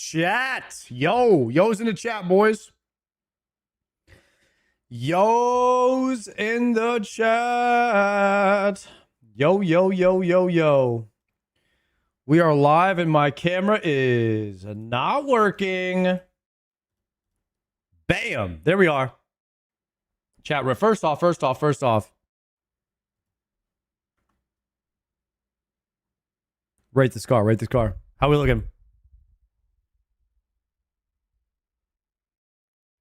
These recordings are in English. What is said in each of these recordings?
chat. Yo's in the chat, boys. Yo's in the chat. Yo. We are live and my camera is not working. Bam. There we are. Chat, first off. Rate this car. How we looking?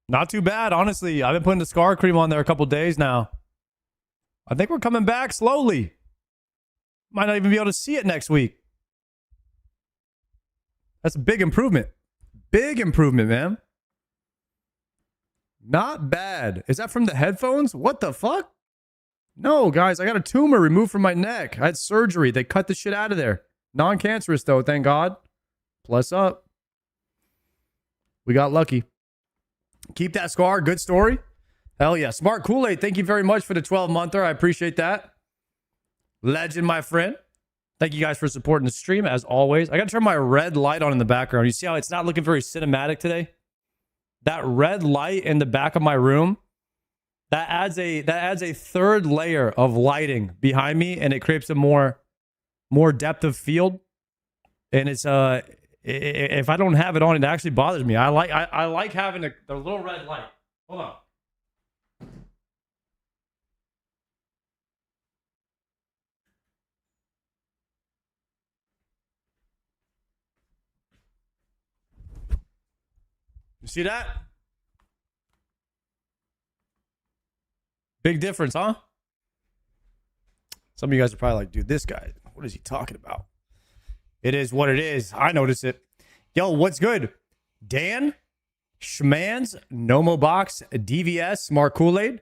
Not too bad, honestly. I've been putting the scar cream on there a couple days now. I think we're coming back slowly. Might not even be able to see it next week. That's a big improvement. Big improvement, man. Not bad. Is that from the headphones? What the fuck? No, guys, I got a tumor removed from my neck. I had surgery. They cut the shit out of there. Non-cancerous, though, thank God. Plus up. We got lucky. Keep that scar. Good story. Hell yeah. Smart Kool-Aid, thank you very much for the 12-monther. I appreciate that. Legend, my friend. Thank you guys for supporting the stream, as always. I got to turn my red light on in the background. You see how it's not looking very cinematic today? That red light in the back of my room, that adds a third layer of lighting behind me, and it creates a more depth of field. And it's if I don't have it on, it actually bothers me. I like having the little red light. Hold on. You see that? Big difference, huh? Some of you guys are probably like, dude, this guy, what is he talking about? It is what it is. I notice it. Yo, what's good? Dan, Schmans, Nomo Box, DVS, Smart Kool-Aid,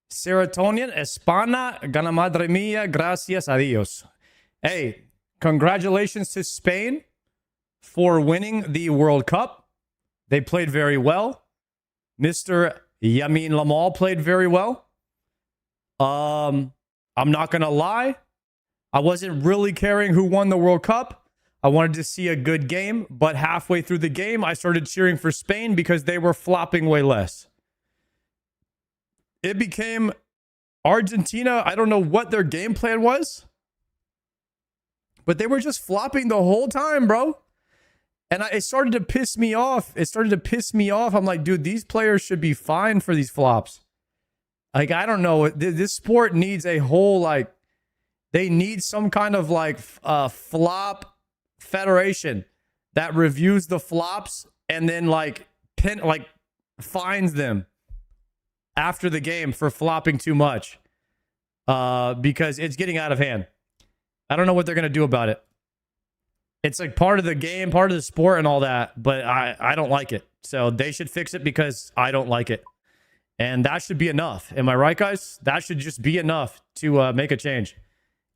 Serotonin, Espana, Gana Madre Mia, Gracias a Dios. Hey, congratulations to Spain for winning the World Cup. They played very well. Mr. Yamin Lamal played very well. I'm not going to lie. I wasn't really caring who won the World Cup. I wanted to see a good game, but halfway through the game, I started cheering for Spain because they were flopping way less. It became Argentina. I don't know what their game plan was, but they were just flopping the whole time, bro. And it started to piss me off. I'm like, dude, these players should be fined for these flops. Like, I don't know. This sport needs a whole, like, they need some kind of, like, flop federation that reviews the flops and then, like, fines them after the game for flopping too much. Because it's getting out of hand. I don't know what they're going to do about it. It's like part of the game, part of the sport and all that, but I don't like it. So they should fix it because I don't like it. And that should be enough. Am I right, guys? That should just be enough to make a change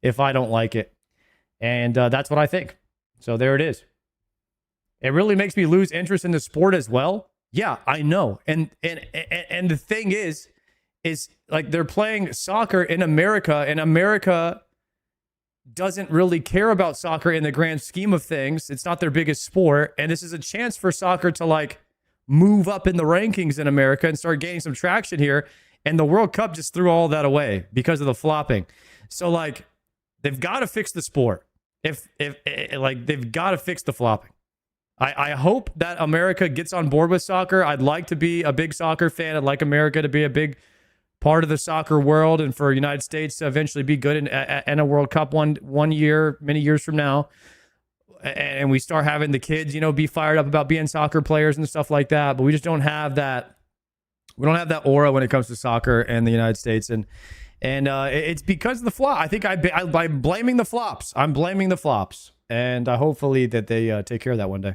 if I don't like it. And that's what I think. So there it is. It really makes me lose interest in the sport as well. Yeah, I know. And the thing is like they're playing soccer in America, and America doesn't really care about soccer in the grand scheme of things. It's not their biggest sport. And this is a chance for soccer to, like, move up in the rankings in America and start gaining some traction here. And the World Cup just threw all that away because of the flopping. So, like, they've got to fix the sport. If they've got to fix the flopping. I hope that America gets on board with soccer. I'd like to be a big soccer fan. I'd like America to be a big part of the soccer world, and for United States to eventually be good in a World Cup one year, many years from now. And we start having the kids, be fired up about being soccer players and stuff like that. But we just don't have that. We don't have that aura when it comes to soccer in the United States. And it's because of the flop. I think I'm blaming the flops. I'm blaming the flops. And hopefully that they take care of that one day.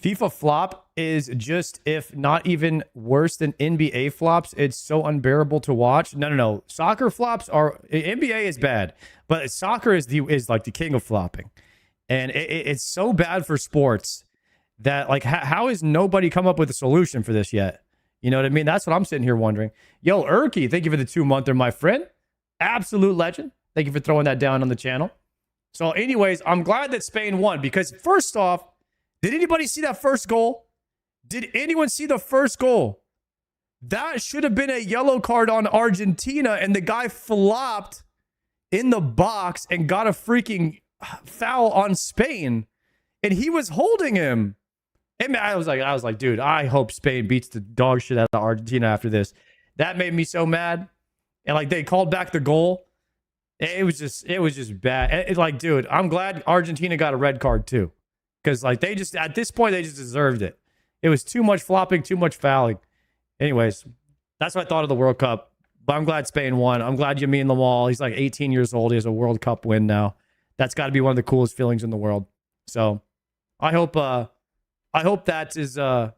FIFA flop is just, if not even worse than NBA flops. It's so unbearable to watch. No. Soccer flops are, NBA is bad, but soccer is like the king of flopping. And it's so bad for sports that, like, how has nobody come up with a solution for this yet? You know what I mean? That's what I'm sitting here wondering. Yo, Erky, thank you for the 2-monther, my friend. Absolute legend. Thank you for throwing that down on the channel. So anyways, I'm glad that Spain won because, first off, Did anybody see that first goal? Did anyone see the first goal? That should have been a yellow card on Argentina, and the guy flopped in the box and got a freaking foul on Spain, and he was holding him. And I was like, dude, I hope Spain beats the dog shit out of Argentina after this. That made me so mad. And like they called back the goal. It was just bad. Like, dude, I'm glad Argentina got a red card too, because like they just at this point they just deserved it. It was too much flopping, too much fouling. Anyways, that's what I thought of the World Cup. But I'm glad Spain won. I'm glad Yamin Lamal, he's like 18 years old. He has a World Cup win now. That's got to be one of the coolest feelings in the world. So I hope that is I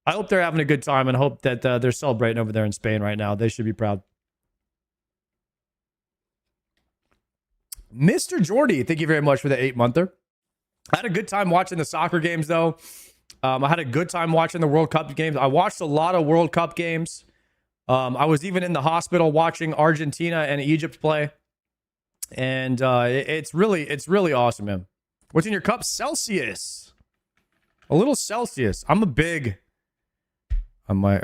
hope they're having a good time, and I hope that they're celebrating over there in Spain right now. They should be proud. Mr. Jordy, thank you very much for the 8-monther. I had a good time watching the soccer games, though. I had a good time watching the World Cup games. I watched a lot of World Cup games. I was even in the hospital watching Argentina and Egypt play. And it's really awesome, man. What's in your cup? Celsius. A little Celsius. I'm a big... I may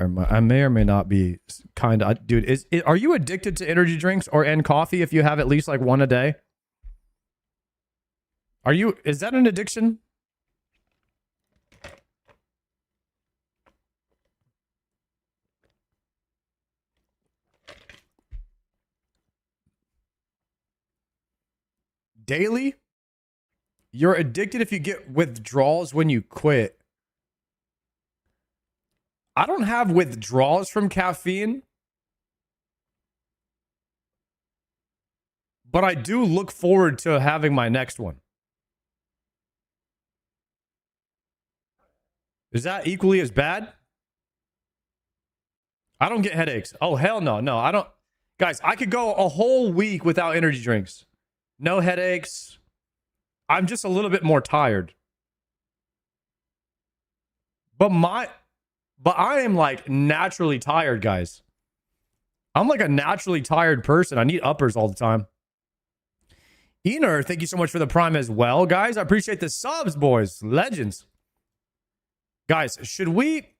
or may not be kind of... Dude, are you addicted to energy drinks and coffee if you have at least like one a day? Is that an addiction? Daily? You're addicted if you get withdrawals when you quit. I don't have withdrawals from caffeine, but I do look forward to having my next one. Is that equally as bad? I don't get headaches. Oh, hell no. No, I don't. Guys, I could go a whole week without energy drinks. No headaches. I'm just a little bit more tired. But I am like naturally tired, guys. I'm like a naturally tired person. I need uppers all the time. Ener, thank you so much for the prime as well, guys. I appreciate the subs, boys. Legends. Guys, should we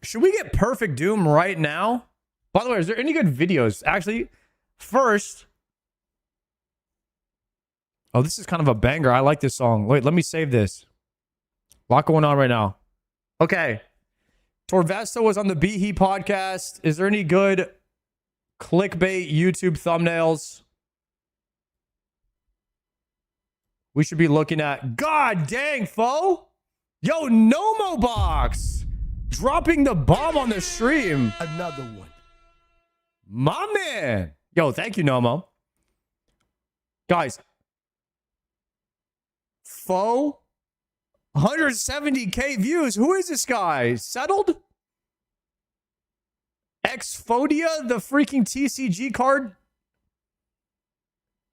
get Perfect Doom right now? By the way, is there any good videos? Actually, first... Oh, this is kind of a banger. I like this song. Wait, let me save this. A lot going on right now. Okay. Torvesta was on the Behe podcast. Is there any good clickbait YouTube thumbnails we should be looking at? God dang, foe. Yo, Nomo Box. Dropping the bomb on the stream. Another one. My man. Yo, thank you, Nomo. Guys. Foe. 170k views. Who is this guy? Settled? Exfodia, the freaking TCG card.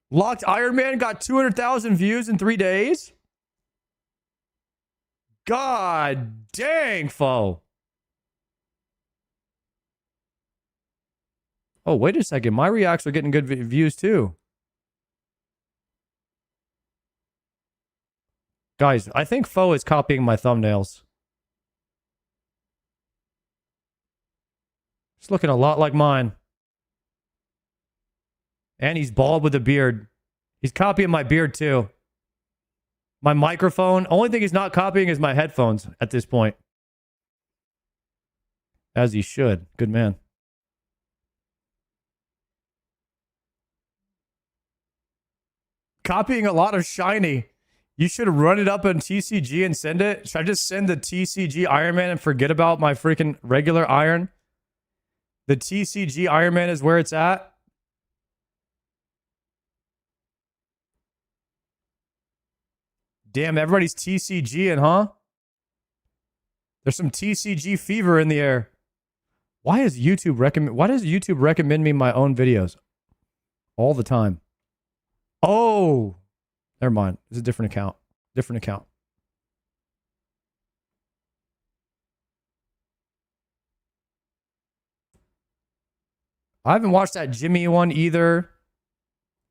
Locked Iron Man got 200,000 views in 3 days. God dang, foe. Oh, wait a second. My reacts are getting good views too. Guys, I think Foe is copying my thumbnails. It's looking a lot like mine. And he's bald with a beard. He's copying my beard too. My microphone. Only thing he's not copying is my headphones at this point. As he should. Good man. Copying a lot of shiny. You should run it up on TCG and send it. Should I just send the TCG Iron Man and forget about my freaking regular iron? The TCG Iron Man is where it's at. Damn, everybody's TCGing, huh? There's some TCG fever in the air. Why does YouTube recommend me my own videos all the time? Oh, never mind. It's a different account. Different account. I haven't watched that Jimmy one either.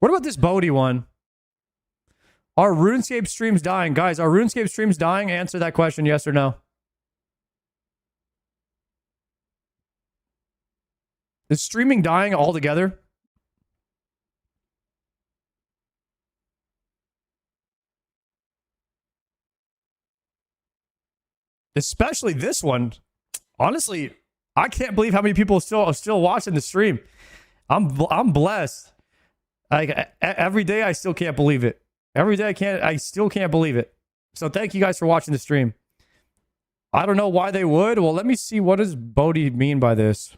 What about this Bodie one? Are RuneScape streams dying? Guys, are RuneScape streams dying? Answer that question, yes or no. Is streaming dying altogether? Especially this one. Honestly, I can't believe how many people are still watching the stream. I'm blessed. Like every day I still can't believe it. Every day I still can't believe it. So thank you guys for watching the stream. I don't know why they would. Well, let me see. What does Bodhi mean by this?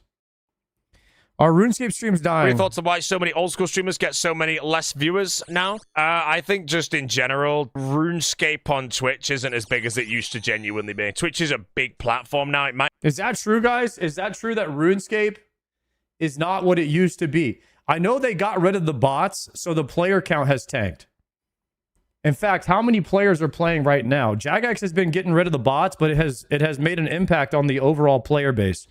Are RuneScape streams dying? What are your thoughts on why so many old school streamers get so many less viewers now? I think just in general, RuneScape on Twitch isn't as big as it used to genuinely be. Twitch is a big platform now. It might. Is that true, guys? Is that true that RuneScape is not what it used to be? I know they got rid of the bots, so the player count has tanked. In fact, how many players are playing right now? Jagex has been getting rid of the bots, but it has made an impact on the overall player base.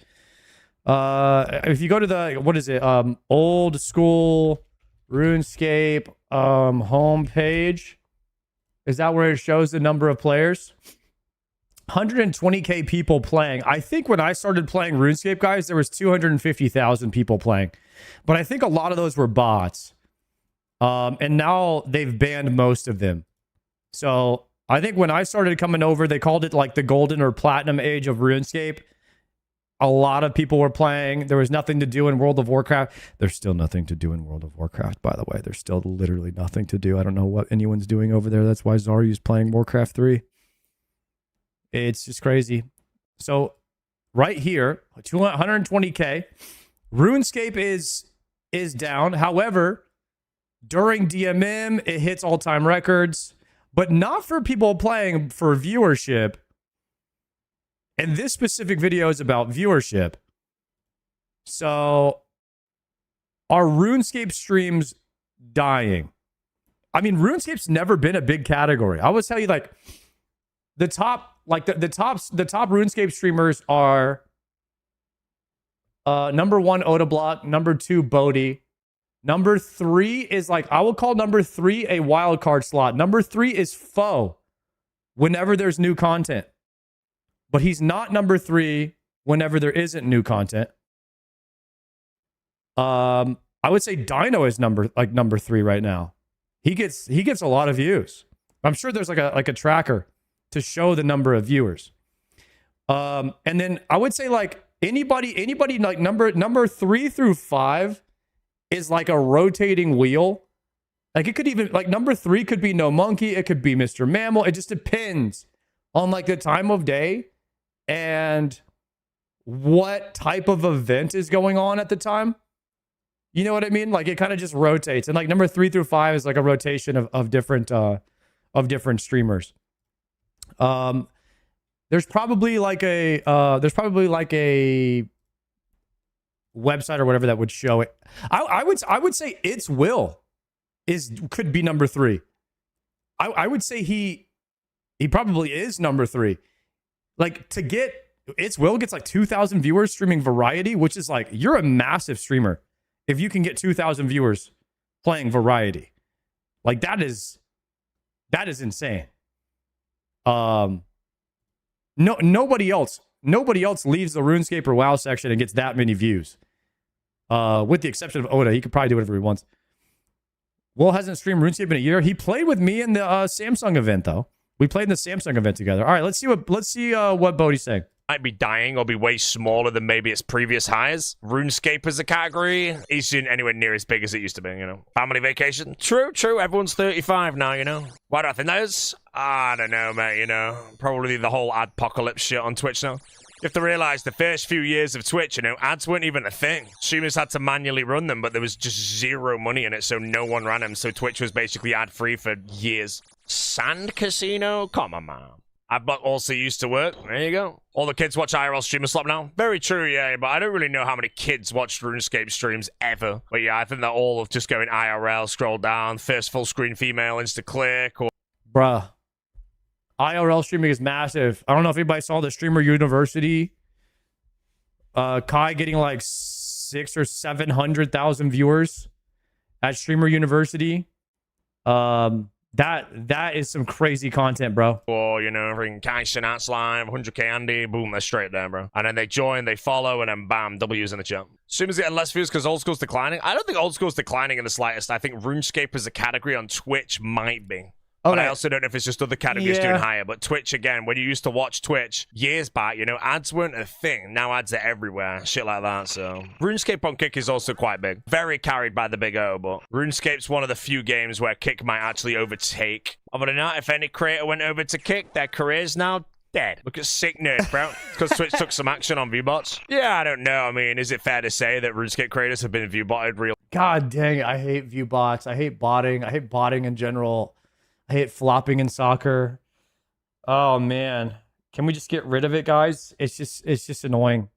If you go to the, what is it? Old school RuneScape homepage. Is that where it shows the number of players? 120K people playing. I think when I started playing RuneScape, guys, there was 250,000 people playing. But I think a lot of those were bots. And now they've banned most of them. So I think when I started coming over, they called it like the golden or platinum age of RuneScape. A lot of people were playing. There was nothing to do in World of Warcraft. There's still nothing to do in World of Warcraft, by the way. There's still literally nothing to do. I don't know what anyone's doing over there. That's why Zaryu's playing Warcraft 3. It's just crazy. So right here, 120K. RuneScape is down. However, during DMM, it hits all-time records, but not for people playing for viewership. And this specific video is about viewership. So, are RuneScape streams dying? I mean, RuneScape's never been a big category. I would tell you, like, the top RuneScape streamers are number 1, Oathplate, number 2, Bodhi. Number 3 is like, I will call number 3 a wild card slot. Number 3 is Foe whenever there's new content. But he's not number 3 whenever there isn't new content. I would say Dino is number 3 right now. He gets a lot of views. I'm sure there's like a tracker to show the number of viewers. And then I would say like anybody like number 3 through 5 is like a rotating wheel. Like it could even, like number 3 could be No Monkey, it could be Mr. Mammal. It just depends on like the time of day and what type of event is going on at the time. You know what I mean? Like it kind of just rotates. And like number 3 through 5 is like a rotation of different streamers. There's probably like a website or whatever that would show it. I would say It's Will could be number 3. I would say he probably is number 3. Like to get It's Will gets like 2,000 viewers streaming variety, which is like you're a massive streamer if you can get 2,000 viewers playing variety. Like that is insane. Nobody else leaves the RuneScape or WoW section and gets that many views. With the exception of Oda. He could probably do whatever he wants. Will hasn't streamed RuneScape in a year. He played with me in the Samsung event, though. We played in the Samsung event together. All right, let's see what Bodhi's saying. Might be dying or be way smaller than maybe its previous highs. RuneScape as a category isn't anywhere near as big as it used to be, you know. Family vacation. True. Everyone's 35 now, you know. Why do I think that is? I don't know, mate, you know. Probably the whole adpocalypse shit on Twitch now. You have to realize the first few years of Twitch, you know, ads weren't even a thing. Streamers had to manually run them, but there was just zero money in it, so no one ran them. So Twitch was basically ad-free for years. Sand Casino? Come on, man. Adblock also used to work. There you go. All the kids watch IRL streamers slop now. Very true, yeah, but I don't really know how many kids watch RuneScape streams ever. But yeah, I think they're all of just going IRL, scroll down, first full screen female, insta-click, or... Bruh. IRL streaming is massive. I don't know if anybody saw the Streamer University. Kai getting like 600,000 or 700,000 viewers at Streamer University. That is some crazy content, bro. Or, you know, ring Kai Sinat's live, 100k Andy, boom, they're straight there, bro. And then they join, they follow, and then bam, W's in the chat. Streamers getting less views because old school's declining. I don't think old school's declining in the slightest. I think RuneScape as a category on Twitch might be. But I also don't know if it's just other categories doing higher. But Twitch, again, when you used to watch Twitch years back, you know, ads weren't a thing. Now ads are everywhere. Shit like that, so. RuneScape on Kick is also quite big. Very carried by the Big O, but RuneScape's one of the few games where Kick might actually overtake. Other than that, if any creator went over to Kick, their career's now dead. Look at Sick Nerd, bro. Because Twitch took some action on viewbots. Yeah, I don't know. I mean, is it fair to say that RuneScape creators have been viewbotted real? God dang it. I hate viewbots. I hate botting. I hate botting in general. I hate flopping in soccer. Oh man, can we just get rid of it, guys? It's just annoying.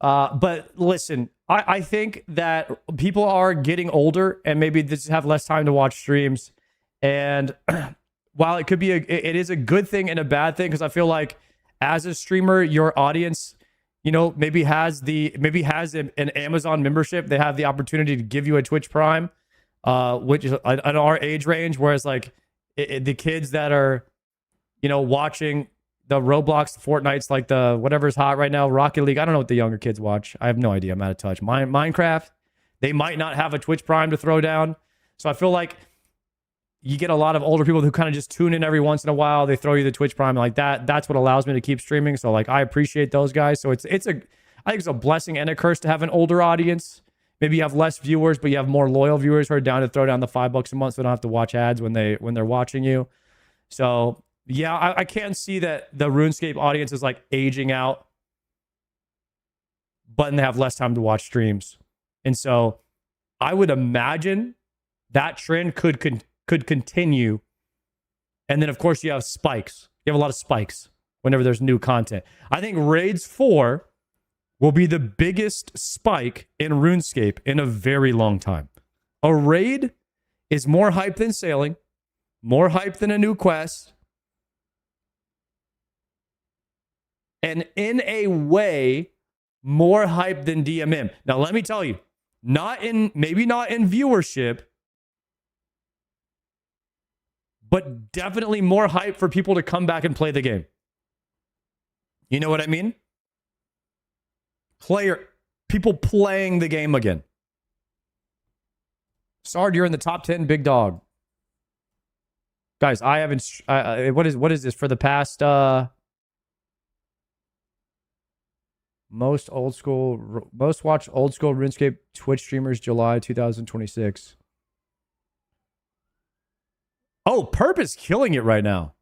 But listen, I think that people are getting older and maybe they just have less time to watch streams. And while it could be it is a good thing and a bad thing, because I feel like as a streamer, your audience, you know, maybe has an Amazon membership. They have the opportunity to give you a Twitch Prime, which is in our age range, whereas like the kids that are, you know, watching the Roblox, the Fortnites, like the whatever's hot right now, Rocket League. I don't know what the younger kids watch. I have no idea. I'm out of touch. Minecraft, they might not have a Twitch Prime to throw down. So I feel like you get a lot of older people who kind of just tune in every once in a while. They throw you the Twitch Prime like that. That's what allows me to keep streaming. So like, I appreciate those guys. So I think it's a blessing and a curse to have an older audience. Maybe you have less viewers, but you have more loyal viewers who are down to throw down the $5 a month, so they don't have to watch ads when they're watching you. So yeah, I can see that the RuneScape audience is like aging out, but then they have less time to watch streams, and so I would imagine that trend could continue. And then of course you have spikes. You have a lot of spikes whenever there's new content. I think Raids 4 will be the biggest spike in RuneScape in a very long time. A raid is more hype than sailing, more hype than a new quest, and in a way, more hype than DMM. Now, let me tell you, maybe not in viewership, but definitely more hype for people to come back and play the game. You know what I mean? People playing the game again. Sard, you're in the top 10, big dog. Guys, I haven't. What is this for the past? Most watched old school RuneScape Twitch streamers, July 2026. Oh, Perp is killing it right now.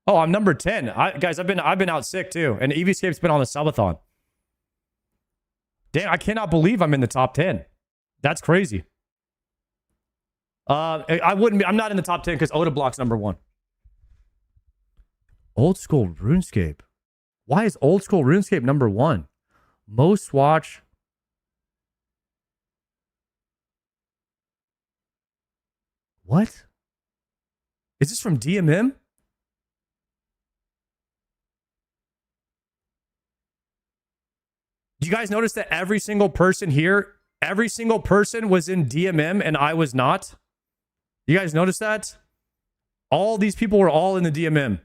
Oh, I'm number 10. Guys, I've been out sick too, and EVscape's been on the subathon. Damn, I cannot believe I'm in the top 10. That's crazy. I'm not in the top 10 because Oda Block's number 1. Old school RuneScape. Why is old school RuneScape number 1? Most watch. What? Is this from DMM? Do you guys notice that every single person here, every single person was in DMM and I was not? You guys notice that? All these people were all in the DMM.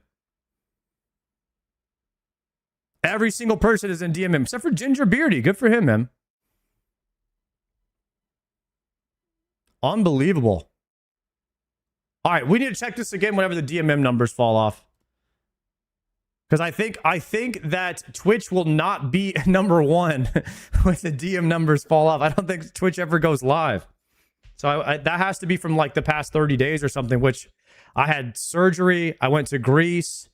Every single person is in DMM, except for Ginger Beardy. Good for him, man. Unbelievable. All right, we need to check this again whenever the DMM numbers fall off. Because I think that Twitch will not be number 1 when the DM numbers fall off. I don't think Twitch ever goes live. So that has to be from like the past 30 days or something, which I had surgery. I went to Greece.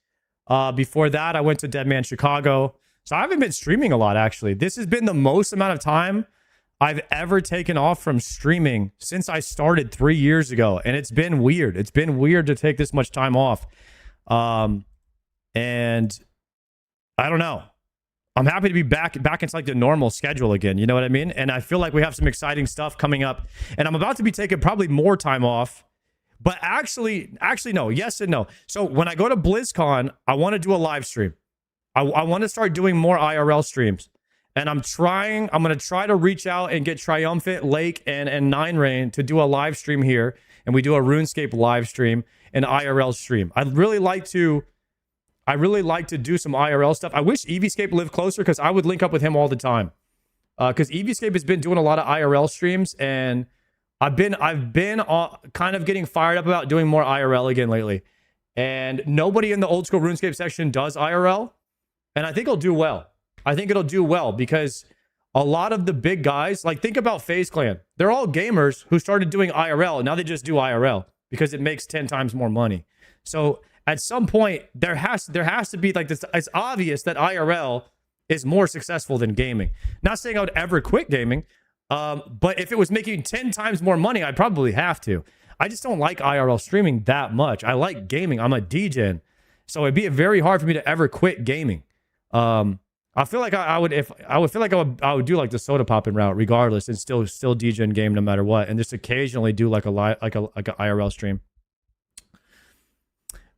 Before that, I went to Dead Man Chicago. So I haven't been streaming a lot, actually. This has been the most amount of time I've ever taken off from streaming since I started 3 years ago. And it's been weird. It's been weird to take this much time off. And I don't know. I'm happy to be back into like the normal schedule again. You know what I mean? And I feel like we have some exciting stuff coming up. And I'm about to be taking probably more time off. But actually, no. Yes and no. So when I go to BlizzCon, I want to do a live stream. I want to start doing more IRL streams. And I'm going to try to reach out and get Triumphant, Lake, and Nine Rain to do a live stream here. and we do a RuneScape live stream and IRL stream. I'd really like to do some IRL stuff. I wish Eevescape lived closer because I would link up with him all the time. Because Eevescape has been doing a lot of IRL streams, and I've been kind of getting fired up about doing more IRL again lately. And nobody in the old school RuneScape section does IRL, and I think it'll do well. I think it'll do well because a lot of the big guys, like think about FaZe Clan, they're all gamers who started doing IRL, and now they just do IRL because it makes 10 times more money. So at some point, there has to be like this. It's obvious that IRL is more successful than gaming. Not saying I would ever quit gaming, but if it was making 10 times more money, I'd probably have to. I just don't like IRL streaming that much. I like gaming. I'm a DJ, so it'd be very hard for me to ever quit gaming. I feel like I would do like the soda popping route regardless, and still DJ and game no matter what, and just occasionally do like a IRL stream.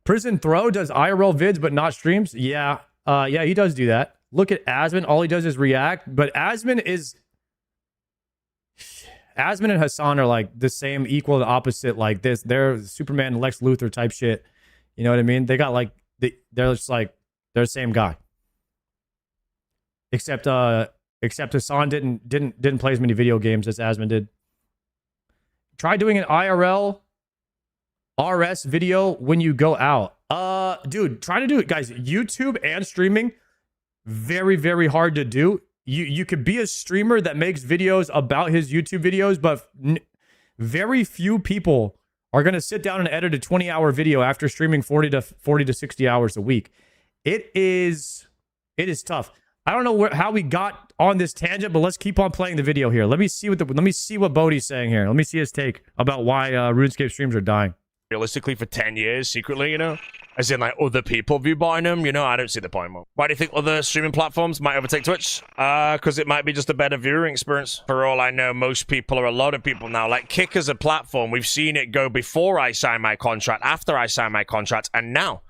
Prison Throw does IRL vids but not streams. Yeah, he does do that. Look at Asmon. All he does is react, but Asmon and Hassan are like the same, equal to opposite. Like this, they're Superman, Lex Luthor type shit. You know what I mean? They got like they're just like they're the same guy. Except Hassan didn't play as many video games as Asmon did. Try doing an IRL RS video when you go out. Dude, try to do it, guys. YouTube and streaming, very, very hard to do. You could be a streamer that makes videos about his YouTube videos, but very few people are going to sit down and edit a 20-hour video after streaming 40 to 60 hours a week. It is tough. I don't know how we got on this tangent, but let's keep on playing the video here. Let me see what Bodhi's saying here. Let me see his take about why RuneScape streams are dying. Realistically, for 10 years, secretly, as in like other people view buying them, I don't see the point more. Why do you think other streaming platforms might overtake Twitch? Because it might be just a better viewing experience. For all I know, a lot of people now, like Kick as a platform, we've seen it go before I signed my contract, after I signed my contract, and now.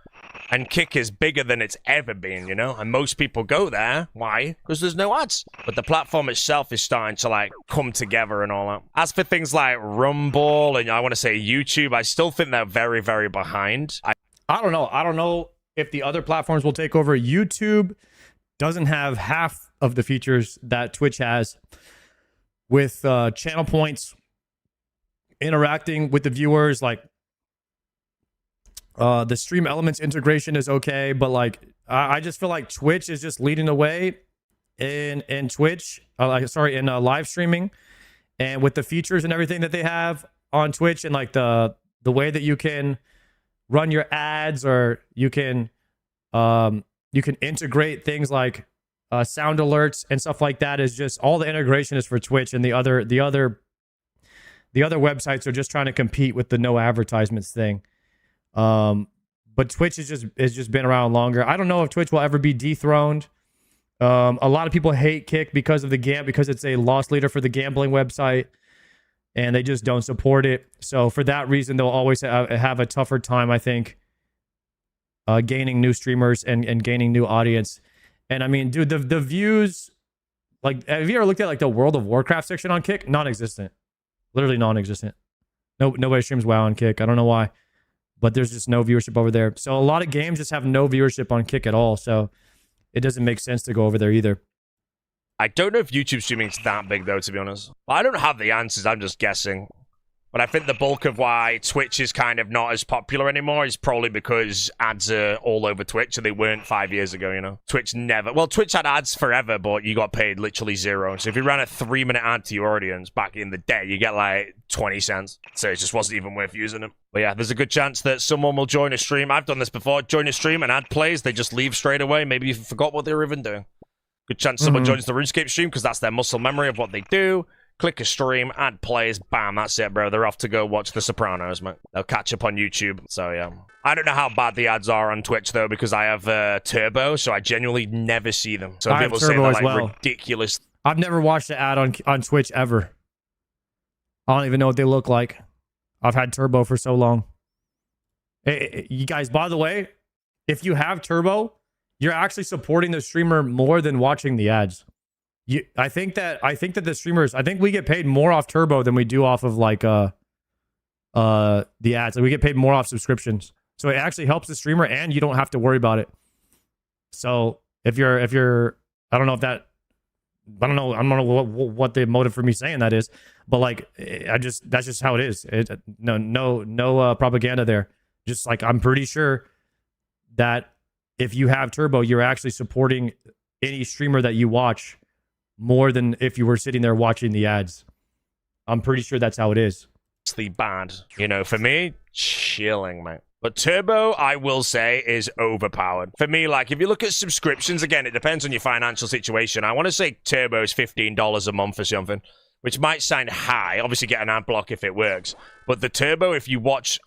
And Kick is bigger than it's ever been, and most people go there. Why? Because there's no ads. But the platform itself is starting to like come together and all that. As for things like Rumble and I want to say YouTube, I still think they're very, very behind. I don't know. I don't know if the other platforms will take over. YouTube doesn't have half of the features that Twitch has with channel points, interacting with the viewers, like the stream elements integration is okay, but like I just feel like Twitch is just leading the way in Twitch, in live streaming, and with the features and everything that they have on Twitch, and like the way that you can run your ads, or you can integrate things like sound alerts and stuff like that. Is just all the integration is for Twitch, and the other websites are just trying to compete with the no advertisements thing. But Twitch has just been around longer. I don't know if Twitch will ever be dethroned. A lot of people hate Kick because of because it's a loss leader for the gambling website, and they just don't support it. So for that reason, they'll always have a tougher time, I think, gaining new streamers and gaining new audience. And I mean, dude, the views, like, have you ever looked at like the World of Warcraft section on Kick? Non-existent, literally non-existent. Nobody streams WoW on Kick. I don't know why, but there's just no viewership over there. So a lot of games just have no viewership on Kick at all. So it doesn't make sense to go over there either. I don't know if YouTube streaming's that big, though, to be honest. I don't have the answers. I'm just guessing. But I think the bulk of why Twitch is kind of not as popular anymore is probably because ads are all over Twitch, and they weren't 5 years ago, Twitch never... Well, Twitch had ads forever, but you got paid literally zero. So if you ran a 3-minute ad to your audience back in the day, you get like 20 cents. So it just wasn't even worth using them. But yeah, there's a good chance that someone will join a stream. I've done this before. Join a stream and ad plays. They just leave straight away. Maybe you forgot what they were even doing. Good chance someone joins the RuneScape stream because that's their muscle memory of what they do. Click a stream, ad plays, bam, that's it, bro. They're off to go watch The Sopranos, mate. They'll catch up on YouTube. So, yeah. I don't know how bad the ads are on Twitch, though, because I have Turbo, so I genuinely never see them. So people say they're, like, ridiculous. I've never watched an ad on Twitch ever. I don't even know what they look like. I've had Turbo for so long. Hey, you guys, by the way, if you have Turbo, you're actually supporting the streamer more than watching the ads. I think that the streamers, I think we get paid more off Turbo than we do off of like the ads. Like we get paid more off subscriptions. So it actually helps the streamer and you don't have to worry about it. So if you're I don't know I don't know what the motive for me saying that is, but like that's just how it is. No propaganda there. Just like I'm pretty sure that if you have Turbo, you're actually supporting any streamer that you watch more than if you were sitting there watching the ads. I'm pretty sure that's how it is. It's the bad, you know, for me, chilling, mate. But Turbo, I will say, is overpowered. For me, like, if you look at subscriptions, again, it depends on your financial situation. I want to say Turbo is $15 a month or something, which might sound high. Obviously, get an ad block if it works. But the Turbo, if you watch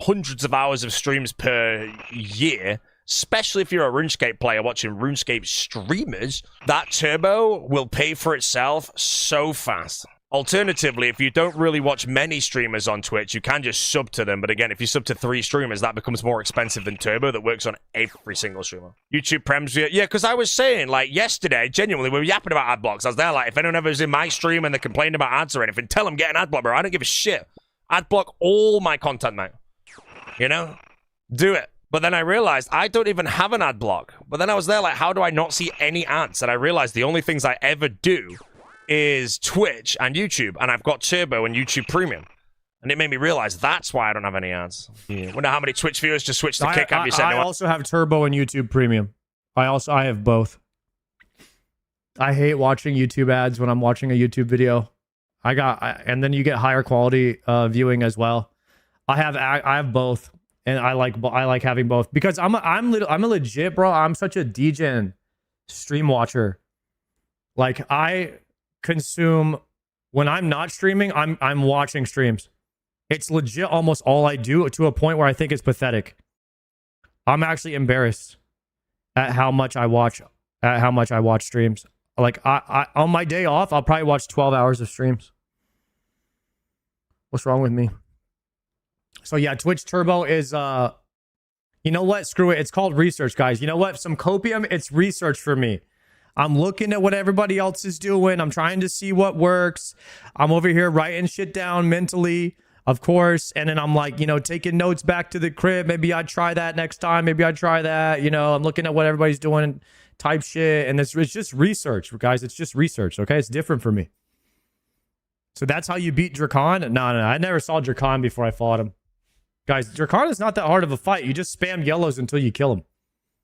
hundreds of hours of streams per year, especially if you're a RuneScape player watching RuneScape streamers, that Turbo will pay for itself so fast. Alternatively, if you don't really watch many streamers on Twitch, you can just sub to them. But again, if you sub to 3 streamers, that becomes more expensive than Turbo that works on every single streamer. YouTube Prems, yeah, because I was saying, like, yesterday, genuinely, we were yapping about ad blocks. I was there, like, if anyone ever is in my stream and they complained about ads or anything, tell them get an ad block, bro. I don't give a shit. Ad block all my content, mate. You know? Do it. But then I realized I don't even have an ad block. But then I was there, like, how do I not see any ads? And I realized the only things I ever do is Twitch and YouTube, and I've got Turbo and YouTube Premium, and it made me realize that's why I don't have any ads. Wonder how many Twitch viewers just switched to Kick. Have you said I also have Turbo and YouTube Premium. I have both. I hate watching YouTube ads when I'm watching a YouTube video. And then you get higher quality viewing as well. I have both, and I like having both because I'm a legit, bro. I'm such a DJ stream watcher. Like I consume when I'm not streaming, I'm watching streams. It's legit almost all I do, to a point where I think it's pathetic. I'm actually embarrassed at how much I watch streams. Like I on my day off, I'll probably watch 12 hours of streams. What's wrong with me? So yeah, Twitch Turbo is you know what? Screw it. It's called research, guys. You know what? Some copium, it's research for me. I'm looking at what everybody else is doing. I'm trying to see what works. I'm over here writing shit down mentally, of course. And then I'm like, you know, taking notes back to the crib. Maybe I'd try that next time. Maybe I'd try that. You know, I'm looking at what everybody's doing type shit. And it's just research, guys. It's just research, okay? It's different for me. So that's how you beat Drakon? No. I never saw Drakon before I fought him. Guys, Drakon is not that hard of a fight. You just spam yellows until you kill him.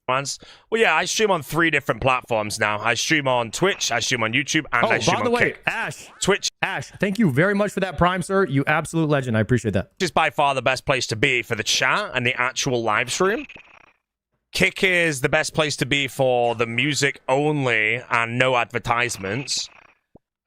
Well, yeah, I stream on 3 different platforms now. I stream on Twitch, I stream on YouTube, and I stream on Kick. Ash, thank you very much for that Prime, sir. You absolute legend. I appreciate that. This is by far the best place to be for the chat and the actual live stream. Kick is the best place to be for the music only and no advertisements.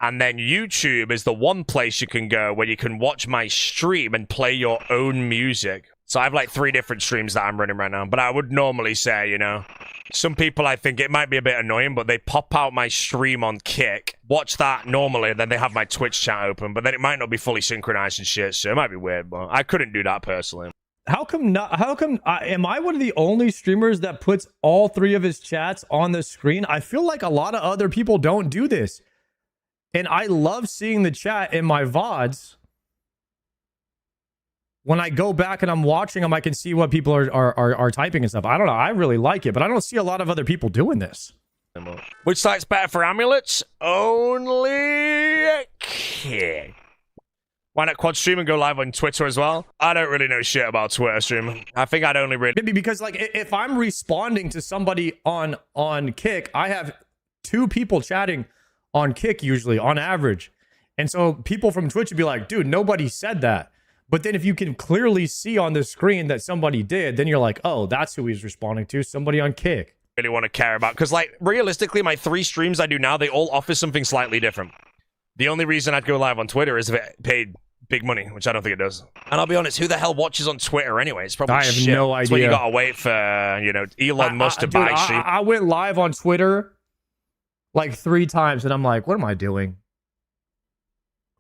And then YouTube is the one place you can go where you can watch my stream and play your own music. So I have like 3 different streams that I'm running right now. But I would normally say, you know, some people, I think it might be a bit annoying, but they pop out my stream on Kick, watch that normally, then they have my Twitch chat open, but then it might not be fully synchronized and shit, so it might be weird, but I couldn't do that personally. How come am I one of the only streamers that puts all 3 of his chats on the screen? I feel like a lot of other people don't do this. And I love seeing the chat in my VODs. When I go back and I'm watching them, I can see what people are typing and stuff. I don't know. I really like it, but I don't see a lot of other people doing this. Which site's better for amulets? Only Kick. Why not quad stream and go live on Twitter as well? I don't really know shit about Twitter streaming. I think I'd only really... Maybe because like if I'm responding to somebody on Kick, I have 2 people chatting on Kick usually on average. And so people from Twitch would be like, dude, nobody said that. But then if you can clearly see on the screen that somebody did, then you're like, oh, that's who he's responding to. Somebody on Kick. Really want to care about. Because, like, realistically, my 3 streams I do now, they all offer something slightly different. The only reason I'd go live on Twitter is if it paid big money, which I don't think it does. And I'll be honest, who the hell watches on Twitter anyway? It's probably shit. I have no idea. That's why you gotta wait for, you know, Elon Musk to buy shit. I went live on Twitter like 3 times, and I'm like, what am I doing?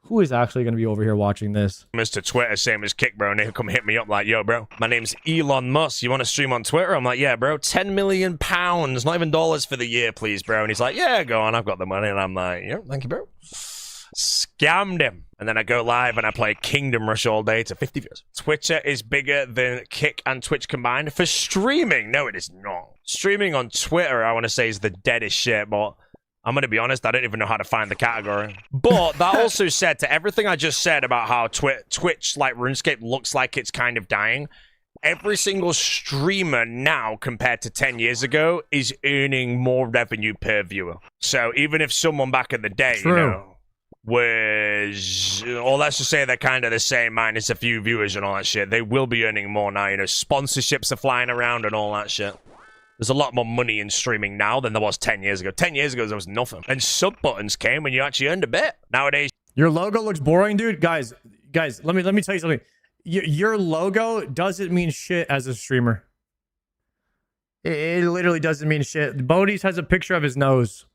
Who is actually going to be over here watching this? Mr. Twitter, same as Kick, bro, and they come hit me up like, yo, bro, my name's Elon Musk. You want to stream on Twitter? I'm like, yeah, bro, £10 million, not even dollars for the year, please, bro. And he's like, yeah, go on, I've got the money. And I'm like, yeah, thank you, bro. scammed him. And then I go live and I play Kingdom Rush all day to 50 views. Twitter is bigger than Kick and Twitch combined for streaming. No, it is not. Streaming on Twitter, I want to say, is the deadest shit, but I'm going to be honest, I don't even know how to find the category. But that also said, to everything I just said about how Twitch, like RuneScape, looks like it's kind of dying, every single streamer now, compared to 10 years ago, is earning more revenue per viewer. So even if someone back in the day, you know, was, or let's just say they're kind of the same minus a few viewers and all that shit, they will be earning more now. You know, sponsorships are flying around and all that shit. There's a lot more money in streaming now than there was 10 years ago. 10 years ago, there was nothing. And sub buttons came when you actually earned a bit. Nowadays, your logo looks boring, dude. Guys, let me tell you something. Your logo doesn't mean shit as a streamer. It literally doesn't mean shit. Bodhi's has a picture of his nose.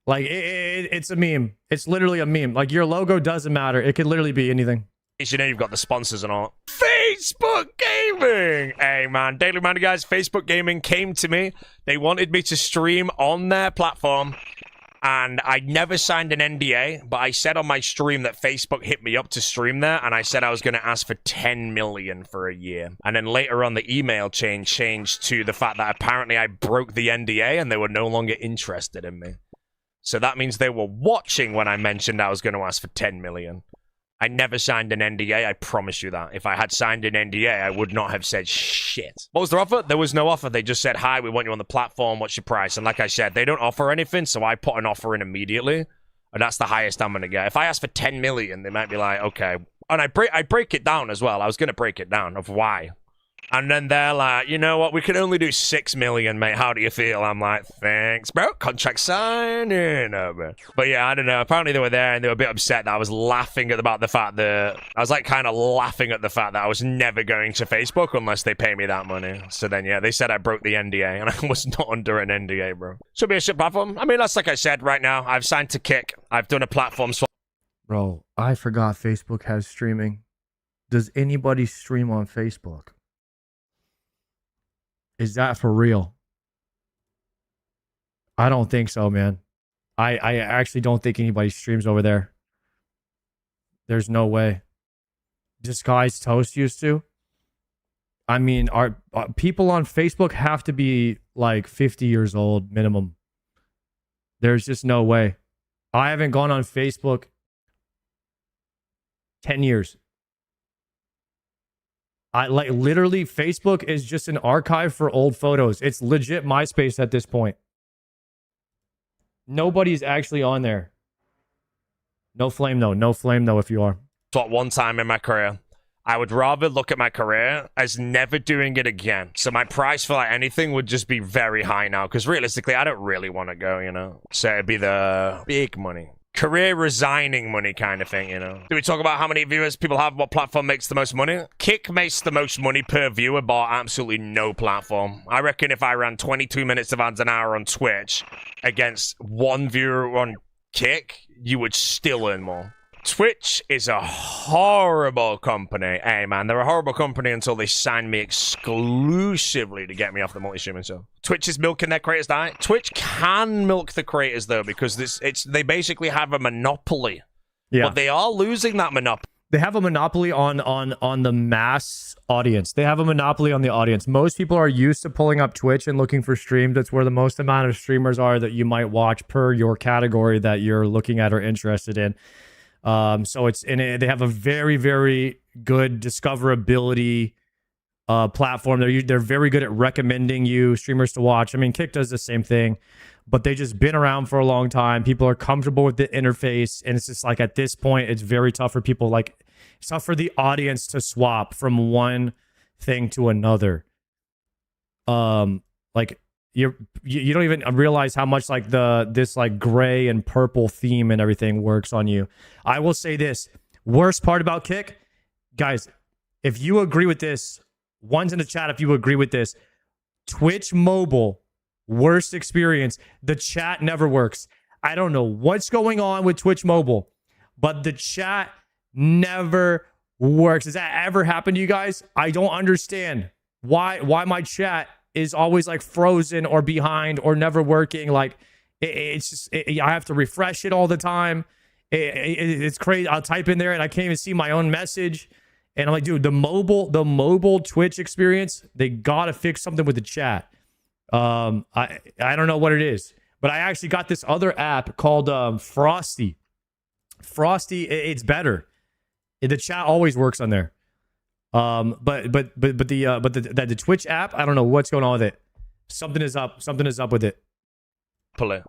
Like, it's a meme. It's literally a meme. Like, your logo doesn't matter. It could literally be anything. You know, you've got the sponsors and all. Facebook Gaming! Hey, man. Daily Money guys, Facebook Gaming came to me. They wanted me to stream on their platform. And I never signed an NDA, but I said on my stream that Facebook hit me up to stream there, and I said I was going to ask for 10 million for a year. And then later on, the email chain changed to the fact that apparently I broke the NDA and they were no longer interested in me. So that means they were watching when I mentioned I was going to ask for 10 million. I never signed an NDA, I promise you that. If I had signed an NDA, I would not have said shit. What was their offer? There was no offer. They just said, hi, we want you on the platform. What's your price? And like I said, they don't offer anything, so I put an offer in immediately. And that's the highest I'm going to get. If I ask for 10 million, they might be like, okay. And I break it down as well. I was going to break it down of why. And then they're like, you know what? We can only do 6 million, mate. How do you feel? I'm like, thanks, bro. Contract signing. But yeah, I don't know. Apparently they were there and they were a bit upset that I was laughing about the fact that I was like kind of laughing at the fact that I was never going to Facebook unless they pay me that money. So then, yeah, they said I broke the NDA and I was not under an NDA, bro. Should be a shit platform. I mean, that's like I said right now. I've signed to Kick. I've done a platform swap. Bro, I forgot Facebook has streaming. Does anybody stream on Facebook? Is that for real? I don't think so, man. I actually don't think anybody streams over there. There's no way. Disguised Toast used to. I mean, our people on Facebook have to be like 50 years old minimum. There's just no way. I haven't gone on Facebook 10 years. Like literally, Facebook is just an archive for old photos. It's legit MySpace at this point. Nobody's actually on there. No flame though. No flame though if you are. At one time in my career, I would rather look at my career as never doing it again. So my price for like anything would just be very high now. Because realistically, I don't really want to go, you know. So it'd be the big money. Career resigning money kind of thing, you know. Do we talk about how many viewers people have? What platform makes the most money? Kick makes the most money per viewer, but absolutely no platform. I reckon if I ran 22 minutes of ads an hour on Twitch against one viewer on Kick, you would still earn more. Twitch is a horrible company. Hey, man, they're a horrible company until they sign me exclusively to get me off the multi-streaming show. Twitch is milking their creators' diet. Twitch can milk the creators, though, because they basically have a monopoly. Yeah. But they are losing that monopoly. They have a monopoly on the mass audience. They have a monopoly on the audience. Most people are used to pulling up Twitch and looking for streams. That's where the most amount of streamers are that you might watch per your category that you're looking at or interested in. So they have a very, very good discoverability platform. They're very good at recommending you streamers to watch. I mean, Kick does the same thing, but they just been around for a long time. People are comfortable with the interface, and it's just like at this point, it's very tough for people. Like, it's tough for the audience to swap from one thing to another. Like. You don't even realize how much like this like gray and purple theme and everything works on you. I will say this. Worst part about Kick, guys, if you agree with this, one's in the chat if you agree with this. Twitch mobile, worst experience. The chat never works. I don't know what's going on with Twitch mobile, but the chat never works. Has that ever happened to you guys? I don't understand why my chat is always like frozen or behind or never working. Like it's just I have to refresh it all the time. It's crazy. I'll type in there and I can't even see my own message. And I'm like, dude, the mobile Twitch experience, they gotta fix something with the chat. I don't know what it is, but I actually got this other app called Frosty. Frosty, it's better. The chat always works on there. But the Twitch app, I don't know what's going on with it. Something is up with it.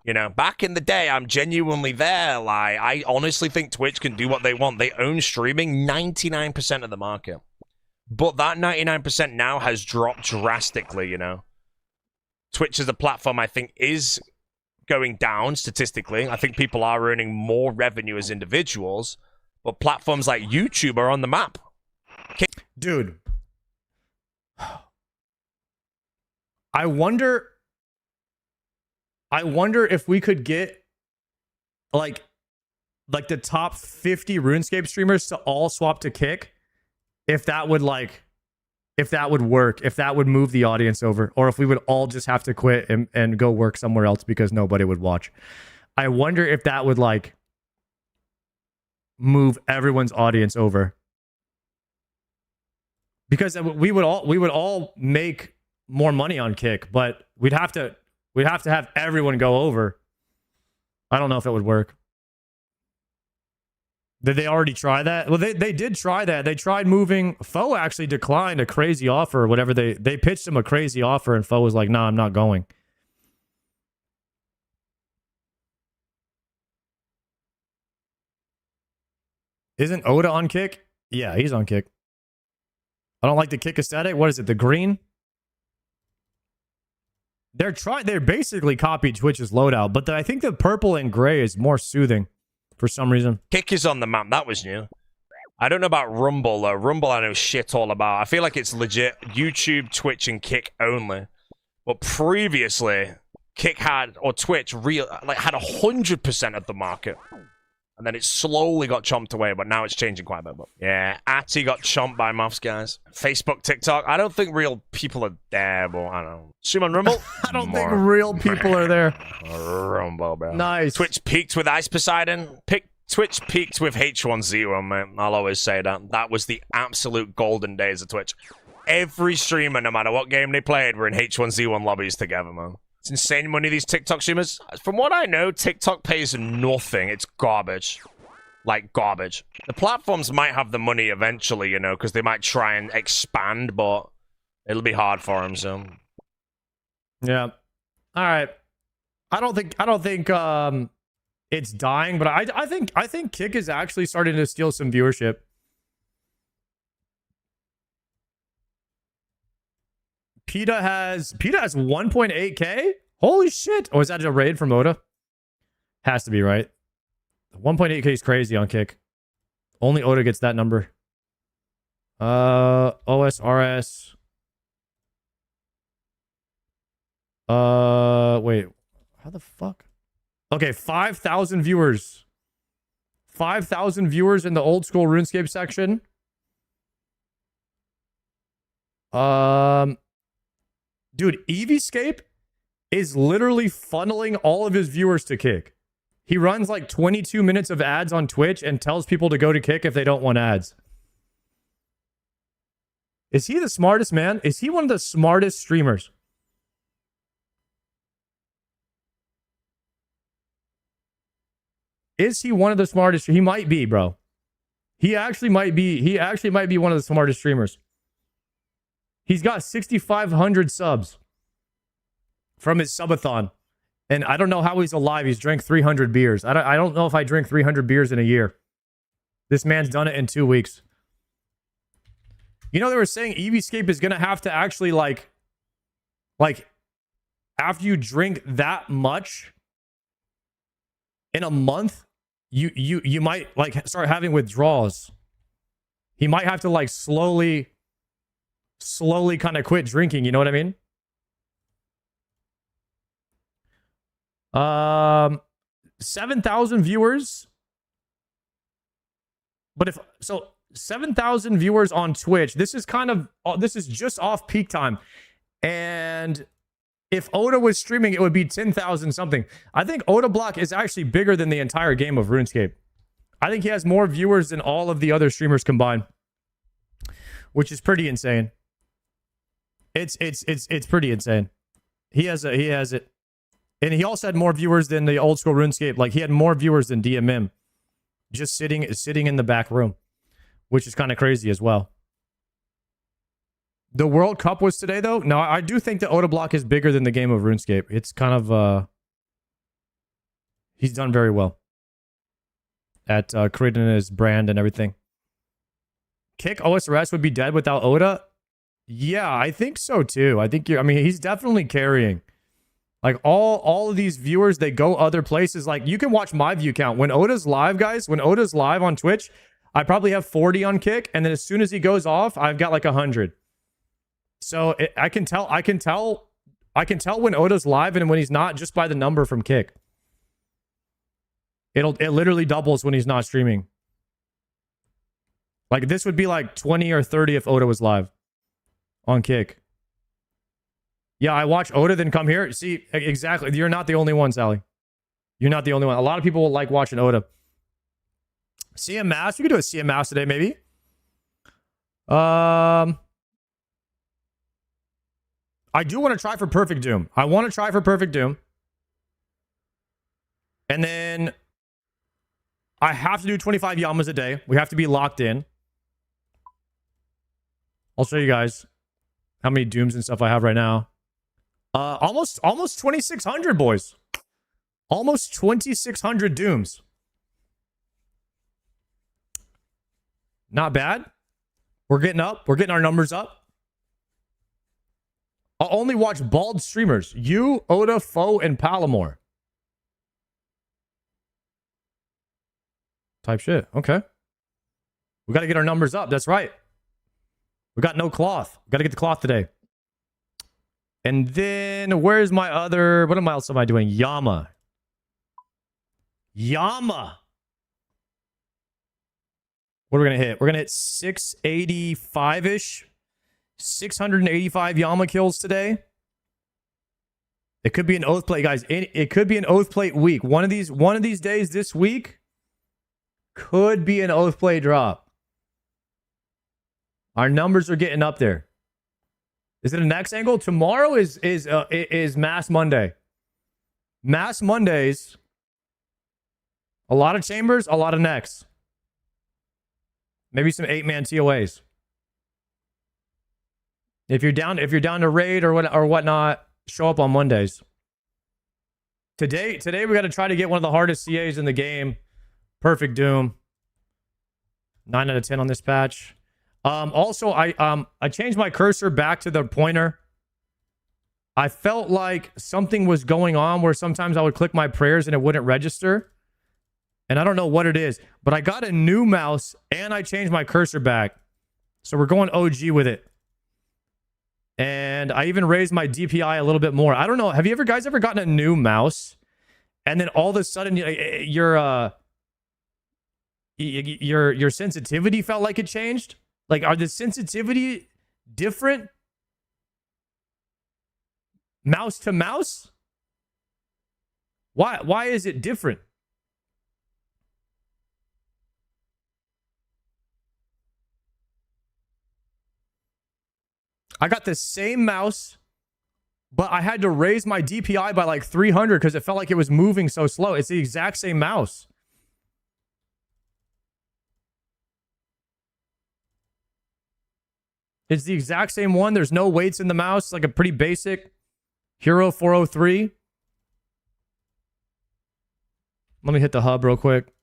You know, back in the day, I'm genuinely there. Like, I honestly think Twitch can do what they want. They own streaming 99% of the market. But that 99% now has dropped drastically, you know. Twitch as a platform, I think, is going down statistically. I think people are earning more revenue as individuals. But platforms like YouTube are on the map. Dude. I wonder if we could get like the top 50 RuneScape streamers to all swap to Kick, if that would work, if that would move the audience over, or if we would all just have to quit and go work somewhere else because nobody would watch. I wonder if that would like move everyone's audience over, because we would all make more money on Kick, but we'd have to have everyone go over. I don't know if it would work. Did they already try that? Well, they did try that. They tried moving. Foe actually declined a crazy offer or whatever. They pitched him a crazy offer, and Foe was like, nah, I'm not going. Isn't Oda on Kick? Yeah, he's on Kick. I don't like the Kick aesthetic. What is it? The green? They're basically copied Twitch's loadout, but I think the purple and gray is more soothing for some reason. Kick is on the map. That was new. I don't know about Rumble, though. Rumble I know shit all about. I feel like it's legit YouTube, Twitch, and Kick only. But previously, Kick had, or Twitch, had 100% of the market. And then it slowly got chomped away, but now it's changing quite a bit. But yeah, Atty got chomped by muffs, guys. Facebook, TikTok. I don't think real people are there, but I don't know. Stream on Rumble? I don't think real people are there. Rumble, bro. Nice. Twitch peaked with Ice Poseidon. Twitch peaked with H1Z1, man. I'll always say that. That was the absolute golden days of Twitch. Every streamer, no matter what game they played, were in H1Z1 lobbies together, man. It's insane money, these TikTok streamers. From what I know, TikTok pays nothing. It's garbage. Like, garbage. The platforms might have the money eventually, you know, because they might try and expand, but it'll be hard for them, so. Yeah. All right. I don't think it's dying, but I think Kick is actually starting to steal some viewership. PETA has 1.8k. Holy shit! Oh, is that a raid from Oda? Has to be, right? 1.8k is crazy on Kick. Only Oda gets that number. OSRS. Wait. How the fuck? Okay, 5,000 viewers. 5,000 viewers in the old school RuneScape section. Dude, Eevescape is literally funneling all of his viewers to Kick. He runs like 22 minutes of ads on Twitch and tells people to go to Kick if they don't want ads. Is he the smartest man? Is he one of the smartest streamers? Is he one of the smartest? He might be, bro. He actually might be one of the smartest streamers. He's got 6,500 subs from his subathon. And I don't know how he's alive. He's drank 300 beers. I don't know if I drink 300 beers in a year. This man's done it in 2 weeks. You know, they were saying Eevescape is going to have to actually like after you drink that much in a month, you might like start having withdrawals. He might have to like slowly kind of quit drinking, you know what I mean? 7,000 viewers. But 7,000 viewers on Twitch. This is just off peak time. And if Oda was streaming, it would be 10,000 something. I think Oda Block is actually bigger than the entire game of RuneScape. I think he has more viewers than all of the other streamers combined, which is pretty insane. It's pretty insane. He has it. And he also had more viewers than the old school RuneScape. Like, he had more viewers than DMM. Just sitting in the back room, which is kind of crazy as well. The World Cup was today, though. No, I do think the Oda block is bigger than the game of RuneScape. It's kind of he's done very well at creating his brand and everything. Kick OSRS would be dead without Oda. Yeah, I think so too. I mean, he's definitely carrying. Like, all of these viewers, they go other places. Like, you can watch my view count. When Oda's live, guys, when Oda's live on Twitch, I probably have 40 on Kick. And then as soon as he goes off, I've got like 100. So I can tell when Oda's live and when he's not just by the number from Kick. It literally doubles when he's not streaming. Like, this would be like 20 or 30 if Oda was live on Kick. Yeah, I watch Oda, then come here. See, exactly. You're not the only one, Sally. You're not the only one. A lot of people will like watching Oda. CM Mass. We could do a CM Mass today, maybe. I do want to try for Perfect Doom. I want to try for Perfect Doom. And then I have to do 25 Yamas a day. We have to be locked in. I'll show you guys how many Dooms and stuff I have right now. Almost 2,600, boys. Almost 2,600 Dooms. Not bad. We're getting up. We're getting our numbers up. I'll only watch bald streamers. You, Oda, Foe, and Palamore. Type shit. Okay. We got to get our numbers up. That's right. We got no cloth. Got to get the cloth today. And then, where's my other... What else am I doing? Yama. Yama. What are we going to hit? We're going to hit 685-ish. 685 Yama kills today. It could be an Oathplate, guys. It could be an Oathplate week. One of these days this week could be an Oathplate drop. Our numbers are getting up there. Is it a next angle? Tomorrow is Mass Monday. Mass Mondays. A lot of chambers, a lot of necks. Maybe some 8-man TOAs. If you're down to raid or whatnot, show up on Mondays. Today we got to try to get one of the hardest CAs in the game. Perfect Doom. 9 out of 10 on this patch. Also, I changed my cursor back to the pointer. I felt like something was going on where sometimes I would click my prayers and it wouldn't register. And I don't know what it is, but I got a new mouse and I changed my cursor back. So we're going OG with it. And I even raised my DPI a little bit more. I don't know. Have you guys ever gotten a new mouse and then all of a sudden your sensitivity felt like it changed? Like, are the sensitivity different? Mouse to mouse? Why is it different? I got the same mouse, but I had to raise my DPI by like 300 because it felt like it was moving so slow. It's the exact same mouse. It's the exact same one. There's no weights in the mouse. It's like a pretty basic Hero 403. Let me hit the hub real quick.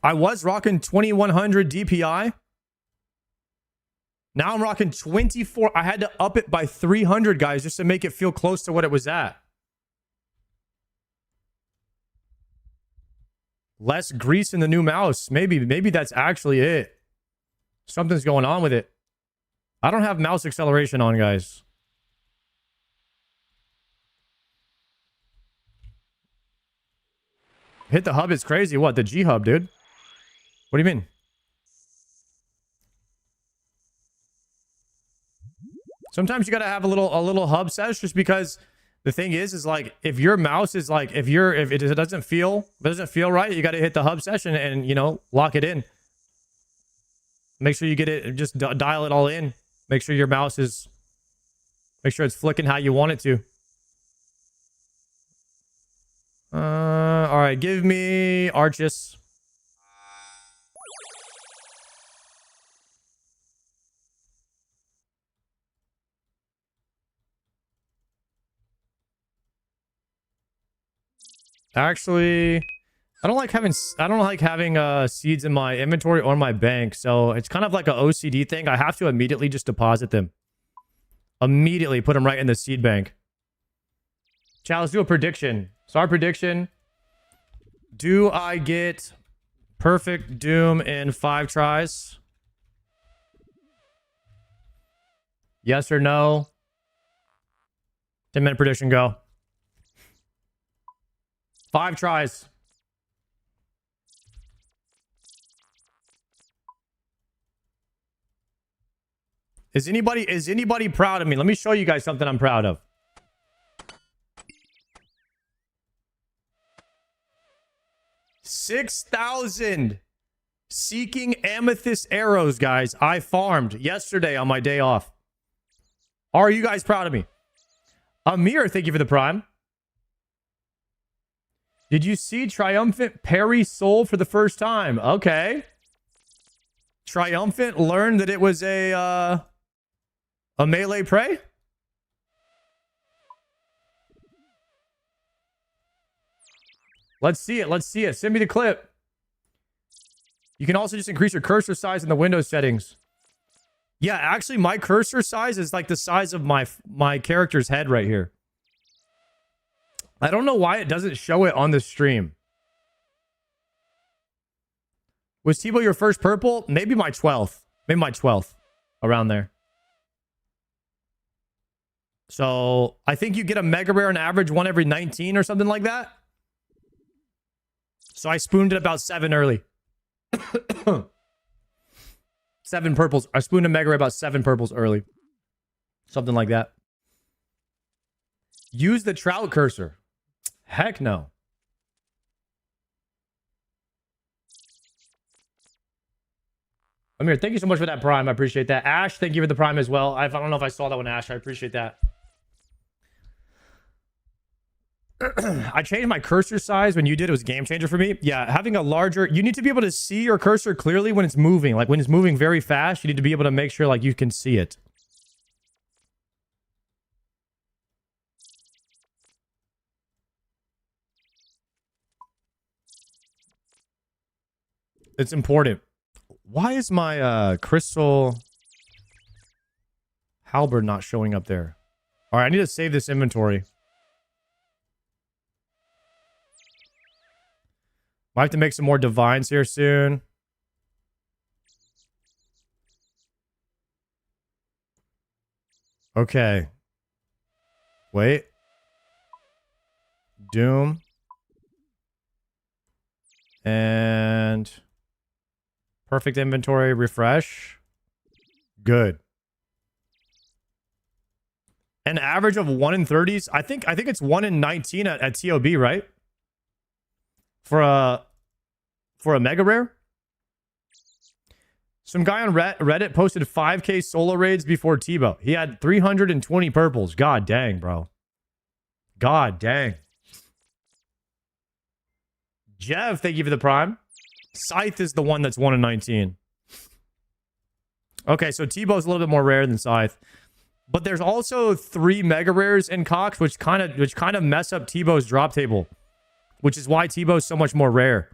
I was rocking 2100 DPI. Now I'm rocking 24. I had to up it by 300, guys, just to make it feel close to what it was at. Less grease in the new mouse. Maybe that's actually it. Something's going on with it. I don't have mouse acceleration on, guys. Hit the hub is crazy. What? The G hub, dude? What do you mean? Sometimes you gotta have a little hub sesh just because The thing is like if your mouse is like if it doesn't feel right, you got to hit the hub session and you know lock it in. Make sure you get it, just dial it all in. Make sure your mouse is, make sure it's flicking how you want it to. All right, give me Archis. Actually, I don't like having seeds in my inventory or my bank, so it's kind of like an OCD thing. I have to immediately just deposit them. Immediately put them right in the seed bank. Chat, let's do a prediction. So our prediction, do I get perfect Doom in 5 tries? Yes or no? 10-minute prediction, go. 5 tries. Is anybody proud of me? Let me show you guys something I'm proud of. 6,000 seeking amethyst arrows, guys. I farmed yesterday on my day off. Are you guys proud of me? Amir, thank you for the prime. Did you see Triumphant parry Soul for the first time? Okay. Triumphant learned that it was a melee prey? Let's see it. Let's see it. Send me the clip. You can also just increase your cursor size in the Windows settings. Yeah, actually, my cursor size is like the size of my character's head right here. I don't know why it doesn't show it on the stream. Was Tebow your first purple? Maybe my 12th. Maybe my 12th. Around there. So, I think you get a mega rare on average 1 every 19 or something like that. So, I spooned it about 7 early. 7 purples. I spooned a mega rare about 7 purples early. Something like that. Use the trout cursor. Heck no. Amir, thank you so much for that prime. I appreciate that. Ash, thank you for the prime as well. I don't know if I saw that one, Ash. I appreciate that. I changed my cursor size when you did. It was a game changer for me. Yeah, having a larger... You need to be able to see your cursor clearly when it's moving. Like, when it's moving very fast, you need to be able to make sure, like, you can see it. It's important. Why is my crystal halberd not showing up there? All right, I need to save this inventory. Might have to make some more divines here soon. Okay. Wait. Doom. And perfect inventory, refresh. Good. An average of 1 in 30s. I think it's 1 in 19 at TOB, right? For a mega rare. Some guy on Reddit posted 5k solo raids before Tebow. He had 320 purples. God dang, bro. God dang. Jeff, thank you for the prime. Scythe is the one that's 1 in 19. Okay, so Tebow's a little bit more rare than Scythe. But there's also 3 mega rares in Cox, which kind of mess up Tebow's drop table. Which is why Tebow's so much more rare.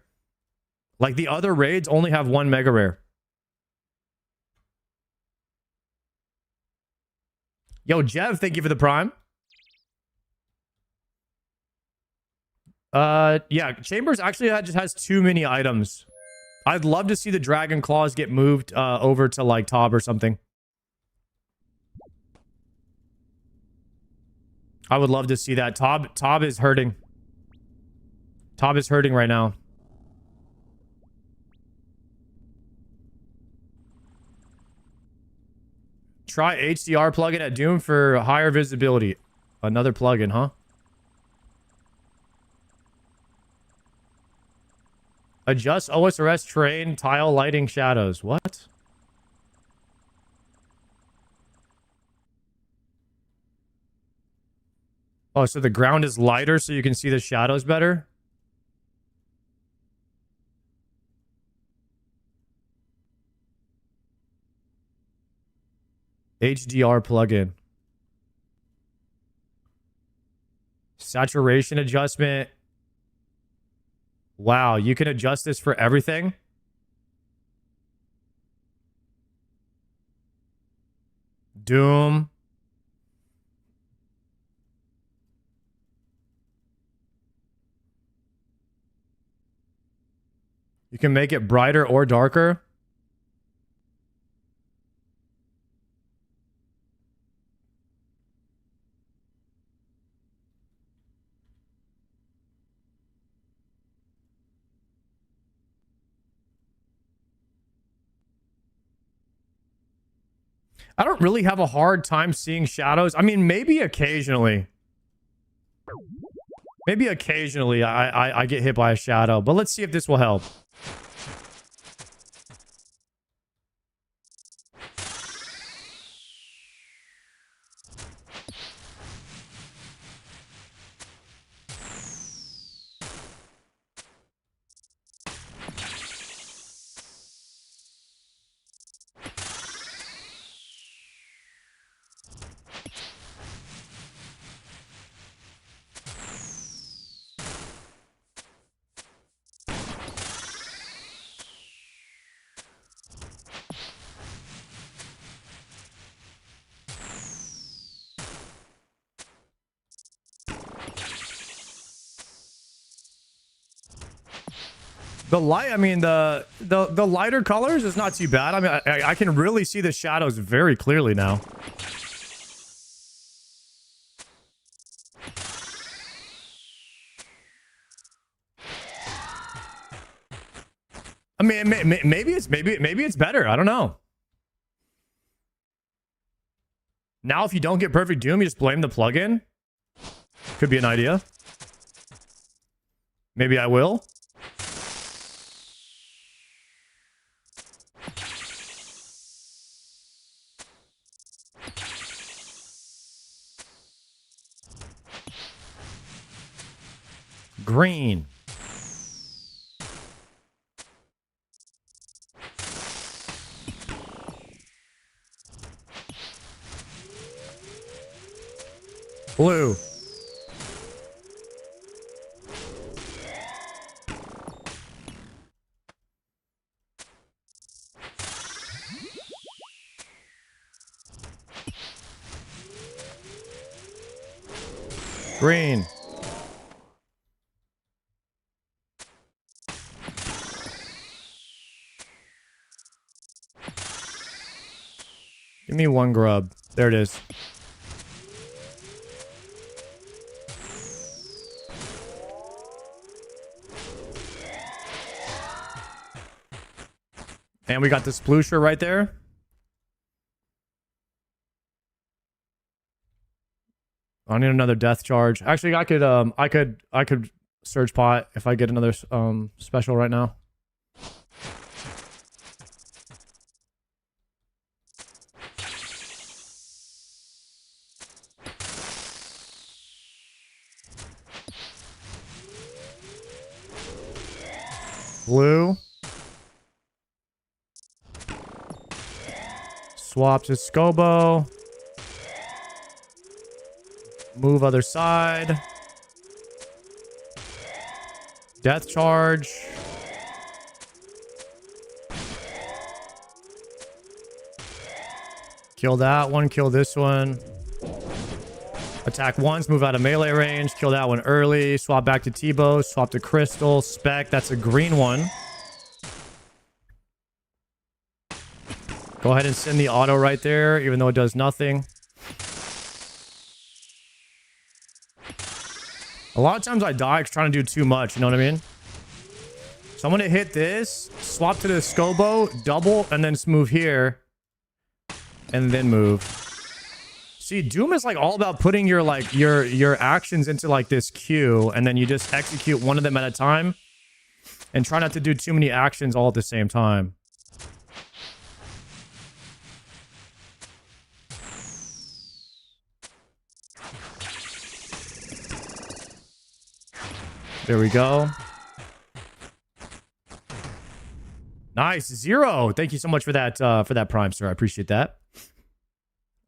Like, the other raids only have 1 mega rare. Yo, Jeff, thank you for the prime. Yeah, Chambers actually just has too many items. I'd love to see the Dragon Claws get moved over to, like, Tob or something. I would love to see that. Tob is hurting. Tob is hurting right now. Try HDR plugin at Doom for higher visibility. Another plugin, huh? Adjust OSRS terrain, tile, lighting, shadows. What? Oh, so the ground is lighter so you can see the shadows better? HDR plugin. Saturation adjustment. Wow, you can adjust this for everything? Doom. You can make it brighter or darker. I don't really have a hard time seeing shadows. I mean, maybe occasionally. Maybe occasionally I get hit by a shadow. But let's see if this will help. The light, I mean, the lighter colors is not too bad. I mean, I can really see the shadows very clearly now. I mean, maybe it's better. I don't know. Now, if you don't get perfect Doom, you just blame the plugin. Could be an idea. Maybe I will. Green. Blue. Green. Give me one grub. There it is. And we got the sploosher right there. I need another death charge. Actually, I could surge pot if I get another special right now. Blue. Swap to Scobo. Move other side. Death charge. Kill that one. Kill this one. Attack once. Move out of melee range. Kill that one early. Swap back to T-Bow. Swap to Crystal. Spec. That's a green one. Go ahead and send the auto right there, even though it does nothing. A lot of times I die trying to do too much, you know what I mean? So I'm going to hit this, swap to the Scobo, double, and then move here. And then move. See, Doom is like all about putting your like your actions into like this queue, and then you just execute one of them at a time, and try not to do too many actions all at the same time. There we go. Nice. 0. Thank you so much for that prime, sir. I appreciate that.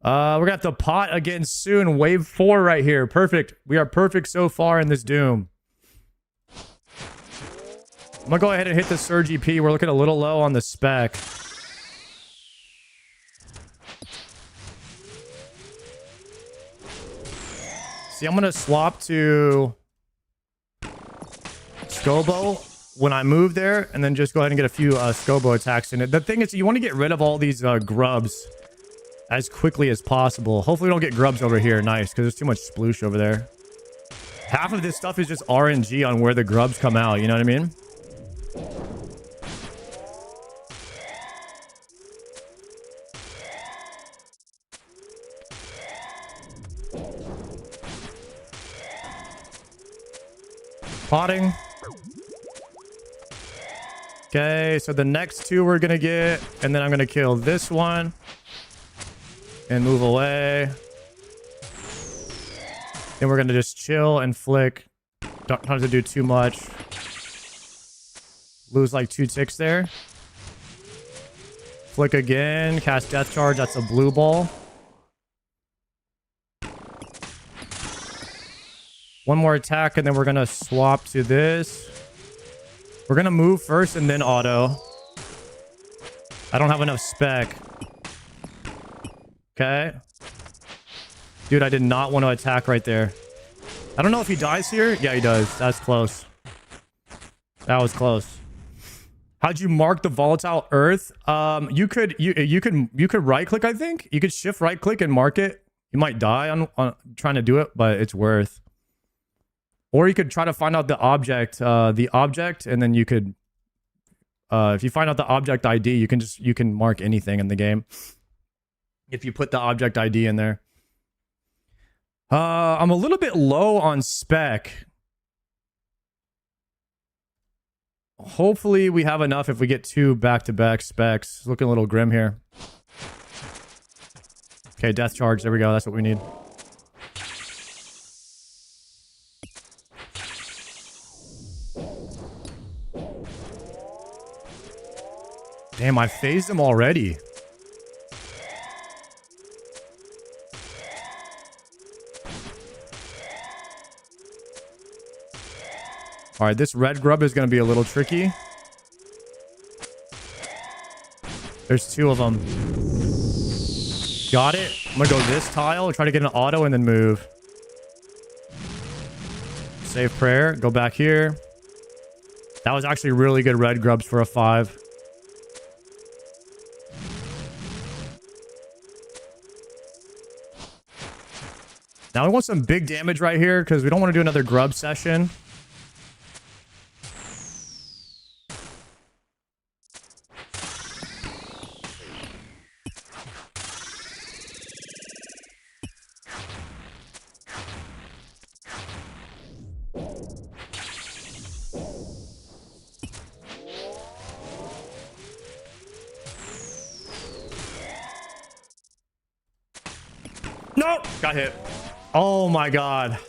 We're gonna have to pot again soon. Wave 4 right here. Perfect. We are perfect so far in this Doom. I'm gonna go ahead and hit the Surge EP. We're looking a little low on the spec. See, I'm gonna swap to Scobo when I move there, and then just go ahead and get a few Scobo attacks in it. The thing is, you want to get rid of all these grubs as quickly as possible. Hopefully we don't get grubs over here. Nice, because there's too much sploosh over there. Half of this stuff is just RNG on where the grubs come out, you know what I mean? Potting. Okay, so the next 2 we're gonna get, and then I'm gonna kill this one and move away. Then we're gonna just chill and flick. Don't have to do too much. Lose like 2 ticks there. Flick again, cast Death Charge. That's a blue ball. One more attack, and then we're gonna swap to this. We're gonna move first and then auto. I don't have enough spec. Okay. Dude, I did not want to attack right there. I don't know if he dies here. Yeah, he does. That's close. That was close. How'd you mark the volatile earth? You could right click, I think. You could shift right click and mark it. You might die on trying to do it, but it's worth. Or you could try to find out the object, and then you could, if you find out the object ID, you can mark anything in the game. If you put the object ID in there. I'm a little bit low on spec. Hopefully we have enough if we get 2 back-to-back specs. Looking a little grim here. Okay, Death Charge. There we go. That's what we need. Damn, I phased him already. All right, this red grub is going to be a little tricky. There's 2 of them. Got it. I'm going to go this tile, try to get an auto, and then move. Save prayer. Go back here. That was actually really good red grubs for a 5. Now we want some big damage right here because we don't want to do another grub session. Nope, got hit. Oh my god.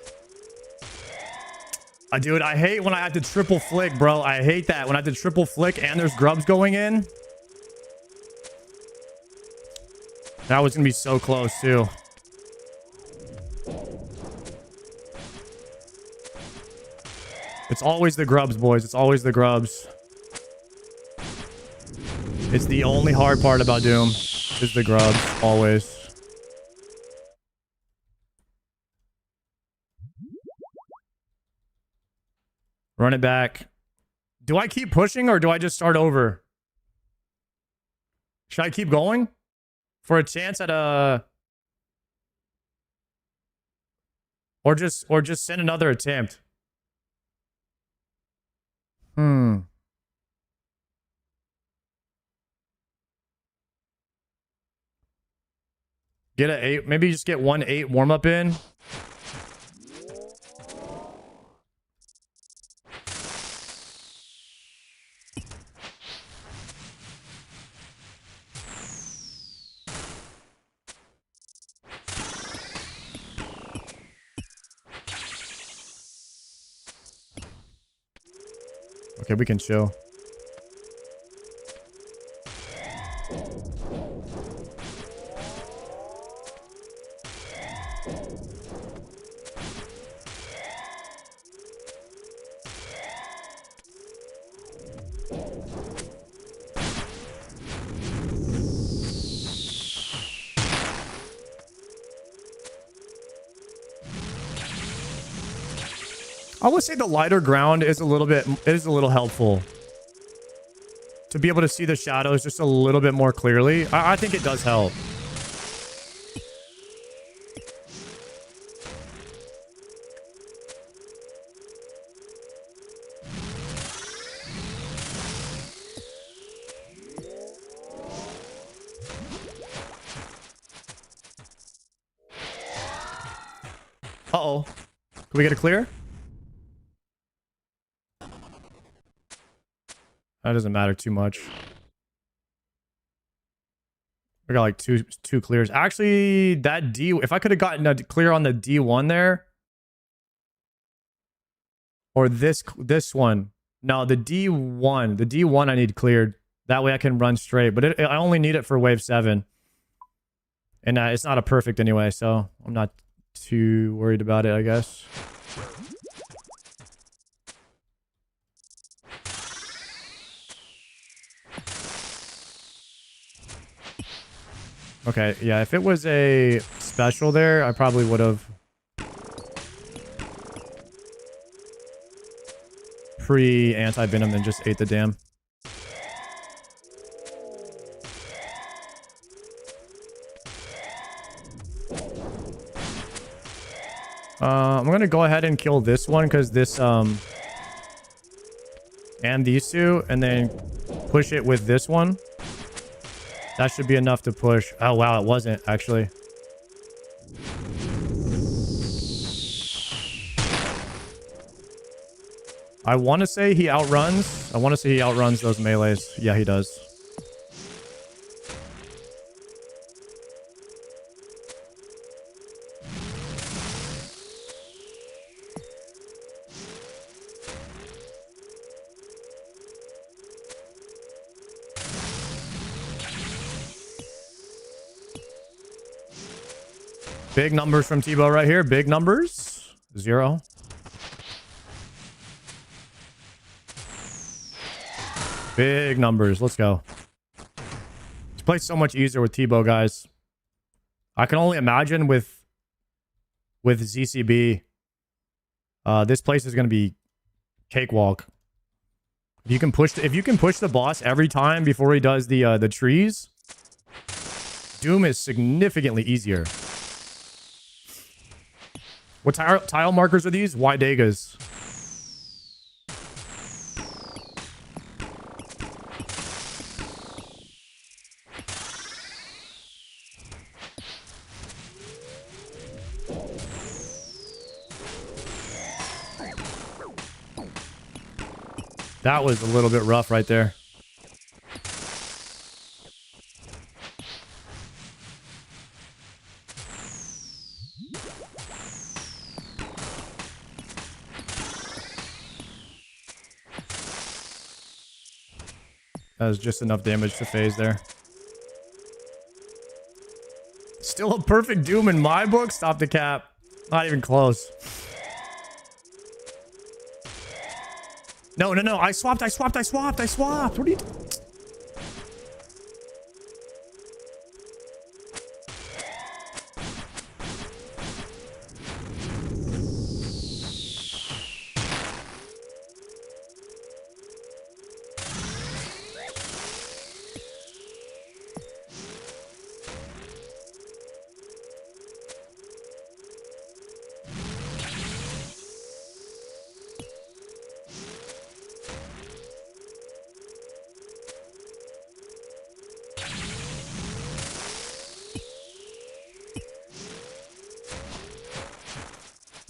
Dude, I hate when I have to triple flick, bro. I hate that. When I have to triple flick and there's grubs going in. That was going to be so close, too. It's always the grubs, boys. It's always the grubs. It's the only hard part about Doom. Is the grubs. Always. Run it back. Do I keep pushing or do I just start over? Should I keep going? For a chance at a... Or just send another attempt. Get an 8. Maybe just get 1 8 warm up in. Okay, we can chill. I would say the lighter ground is a little helpful to be able to see the shadows just a little bit more clearly. I think it does help. Uh-oh. Can we get a clear? That doesn't matter too much. We got like two clears. Actually, that D, if I could have gotten a clear on the D1 there, or this one. No, the D1 I need cleared. That way I can run straight. But I only need it for wave 7. And it's not a perfect anyway, so I'm not too worried about it, I guess. Okay, yeah, if it was a special there, I probably would have pre-anti-venom and just ate the dam. I'm gonna go ahead and kill this one because this and these two, and then push it with this one. That should be enough to push. Oh wow, it wasn't actually. I want to say he outruns. I want to say he outruns those melees. Yeah, he does. Big numbers from Tebow right here. Big numbers. 0. Big numbers. Let's go. This plays so much easier with Tebow, guys. I can only imagine with ZCB, this place is going to be cakewalk. If you can push the boss every time before he does the trees, Doom is significantly easier. What tile markers are these? Wydegas. That was a little bit rough right there. That was just enough damage to phase there. Still a perfect Doom in my book. Stop the cap. Not even close. No. I swapped. What are you...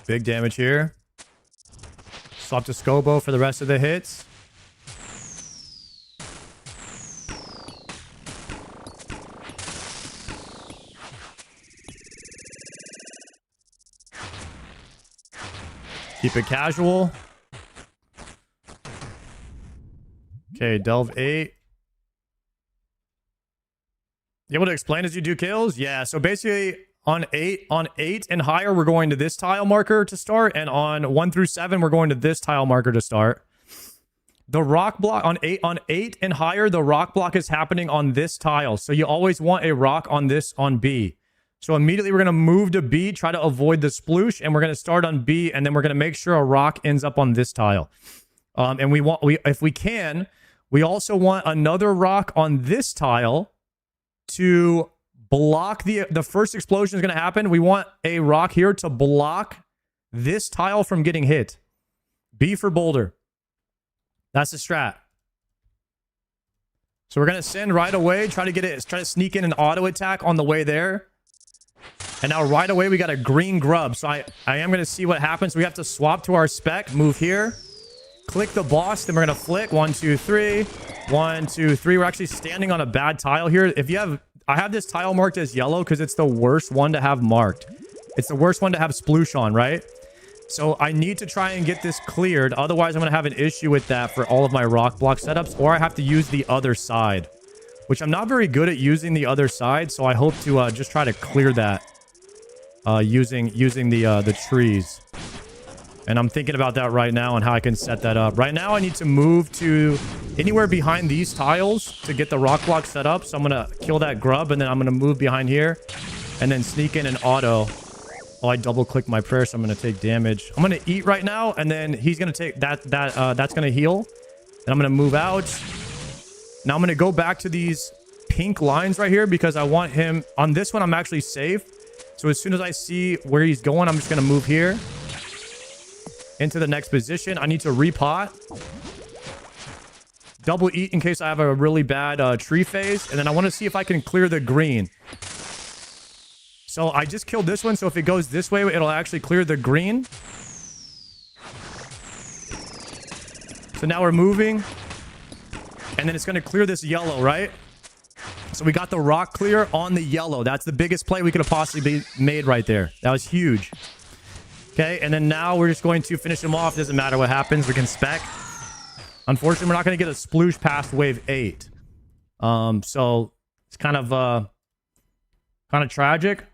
Big damage here. Swap to Scobo for the rest of the hits. Keep it casual. Okay, delve 8. You able to explain as you do kills? Yeah, so basically on 8 and higher, we're going to this tile marker to start, and on 1 through 7, we're going to this tile marker to start. The rock block on 8 and higher, the rock block is happening on this tile. So you always want a rock on this on B. So immediately we're going to move to B, try to avoid the sploosh, and we're going to start on B, and then we're going to make sure a rock ends up on this tile. And if we can, we also want another rock on this tile to block the first explosion is going to happen. We want a rock here to block this tile from getting hit. B for boulder. That's the strat. So we're going to send right away, try to sneak in an auto attack on the way there. And now right away, we got a green grub. So I am going to see what happens. We have to swap to our spec, move here, click the boss. Then we're going to flick 1, 2, 3, 1, 2, 3. We're actually standing on a bad tile here. I have this tile marked as yellow because it's the worst one to have marked. It's the worst one to have sploosh on, right? So I need to try and get this cleared. Otherwise, I'm going to have an issue with that for all of my rock block setups, or I have to use the other side, which I'm not very good at using the other side. So I hope to just try to clear that using the trees. And I'm thinking about that right now and how I can set that up. Right now, I need to move to anywhere behind these tiles to get the rock block set up. So I'm going to kill that grub, and then I'm going to move behind here and then sneak in an auto. Oh, I double clicked my prayer, so I'm going to take damage. I'm going to eat right now, and then he's going to take that's going to heal. And I'm going to move out. Now I'm going to go back to these pink lines right here because I want him on this one. I'm actually safe. So as soon as I see where he's going, I'm just going to move here into the next position. I need to repot. Double eat in case I have a really bad tree phase. And then I want to see if I can clear the green. So I just killed this one. So if it goes this way, it'll actually clear the green. So now we're moving. And then it's going to clear this yellow, right? So we got the rock clear on the yellow. That's the biggest play we could have possibly made right there. That was huge. Okay, and then now we're just going to finish him off. Doesn't matter what happens. We can spec. Unfortunately, we're not going to get a sploosh past wave 8. So it's kind of tragic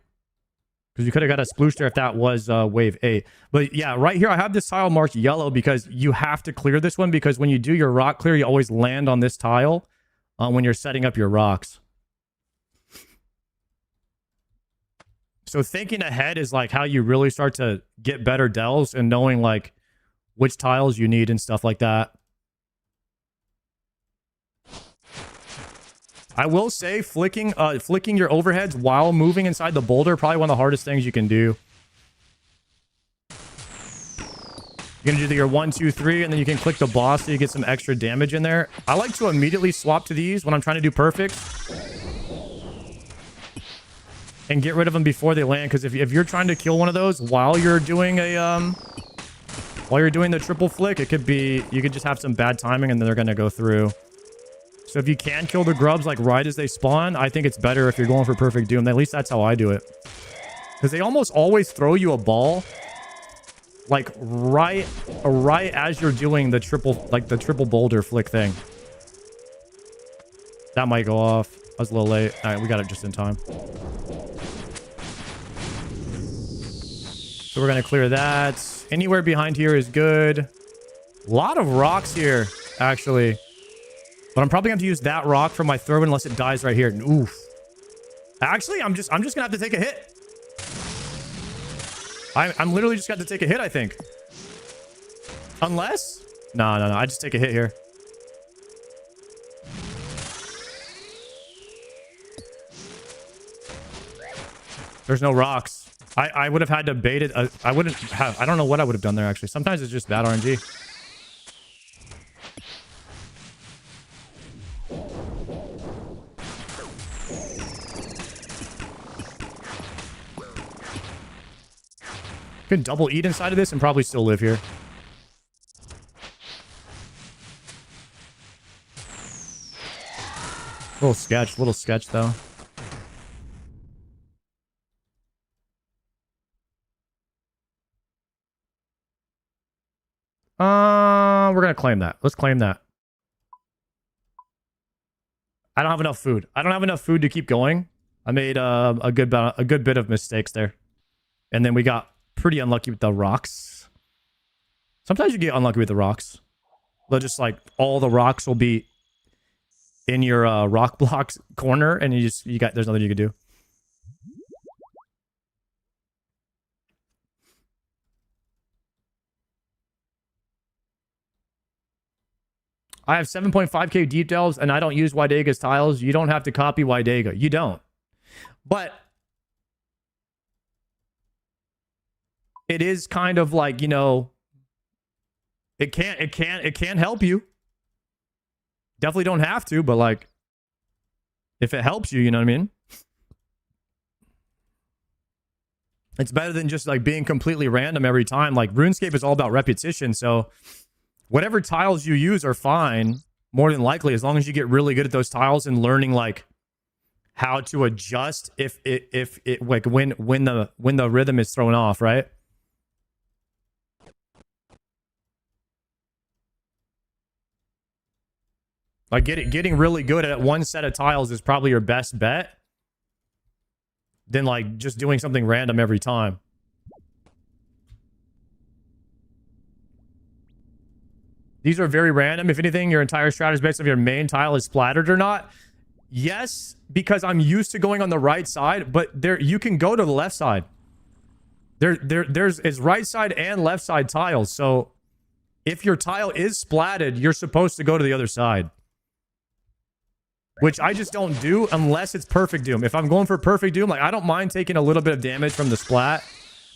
because you could have got a sploosh there if that was wave 8. But yeah, right here, I have this tile marked yellow because you have to clear this one because when you do your rock clear, you always land on this tile when you're setting up your rocks. So thinking ahead is like how you really start to get better delves and knowing like which tiles you need and stuff like that. I will say flicking your overheads while moving inside the boulder, probably one of the hardest things you can do. You're going to do your 1, 2, 3, and then you can click the boss so you get some extra damage in there. I like to immediately swap to these when I'm trying to do perfect. And get rid of them before they land, because if you're trying to kill one of those while you're doing the triple flick, you could just have some bad timing and then they're gonna go through. So if you can kill the grubs like right as they spawn, I think it's better if you're going for perfect doom. At least that's how I do it. Because they almost always throw you a ball like right as you're doing the triple boulder flick thing. That might go off. I was a little late. All right, we got it just in time. So we're going to clear that. Anywhere behind here is good. A lot of rocks here, actually. But I'm probably going to use that rock for my throw unless it dies right here. Oof. Actually, I'm just going to have to take a hit. I'm literally just got to take a hit, I think. Unless? No. I just take a hit here. There's no rocks. I would have had to bait it. I wouldn't have. I don't know what I would have done there, actually. Sometimes it's just bad RNG. can double eat inside of this and probably still live here. Little sketch though. We're gonna claim that. Let's claim that. I don't have enough food. I don't have enough food to keep going. I made a good bit of mistakes there, and then we got pretty unlucky with the rocks. Sometimes you get unlucky with the rocks. They'll just like all the rocks will be in your rock blocks corner, and there's nothing you can do. I have 7.5k deep delves, and I don't use Wydega's tiles. You don't have to copy Wydega. You don't. But it is kind of like, you know, it can help you. Definitely don't have to, but like, if it helps you, you know what I mean? It's better than just like being completely random every time. Like RuneScape is all about repetition, so whatever tiles you use are fine, more than likely, as long as you get really good at those tiles and learning like how to adjust if it like when the rhythm is thrown off, right? Like getting really good at one set of tiles is probably your best bet than like just doing something random every time. These are very random. If anything, your entire strategy is based on if your main tile is splattered or not. Yes, because I'm used to going on the right side, but there you can go to the left side. There's right side and left side tiles. So if your tile is splatted, you're supposed to go to the other side. Which I just don't do unless it's perfect doom. If I'm going for perfect doom, like I don't mind taking a little bit of damage from the splat,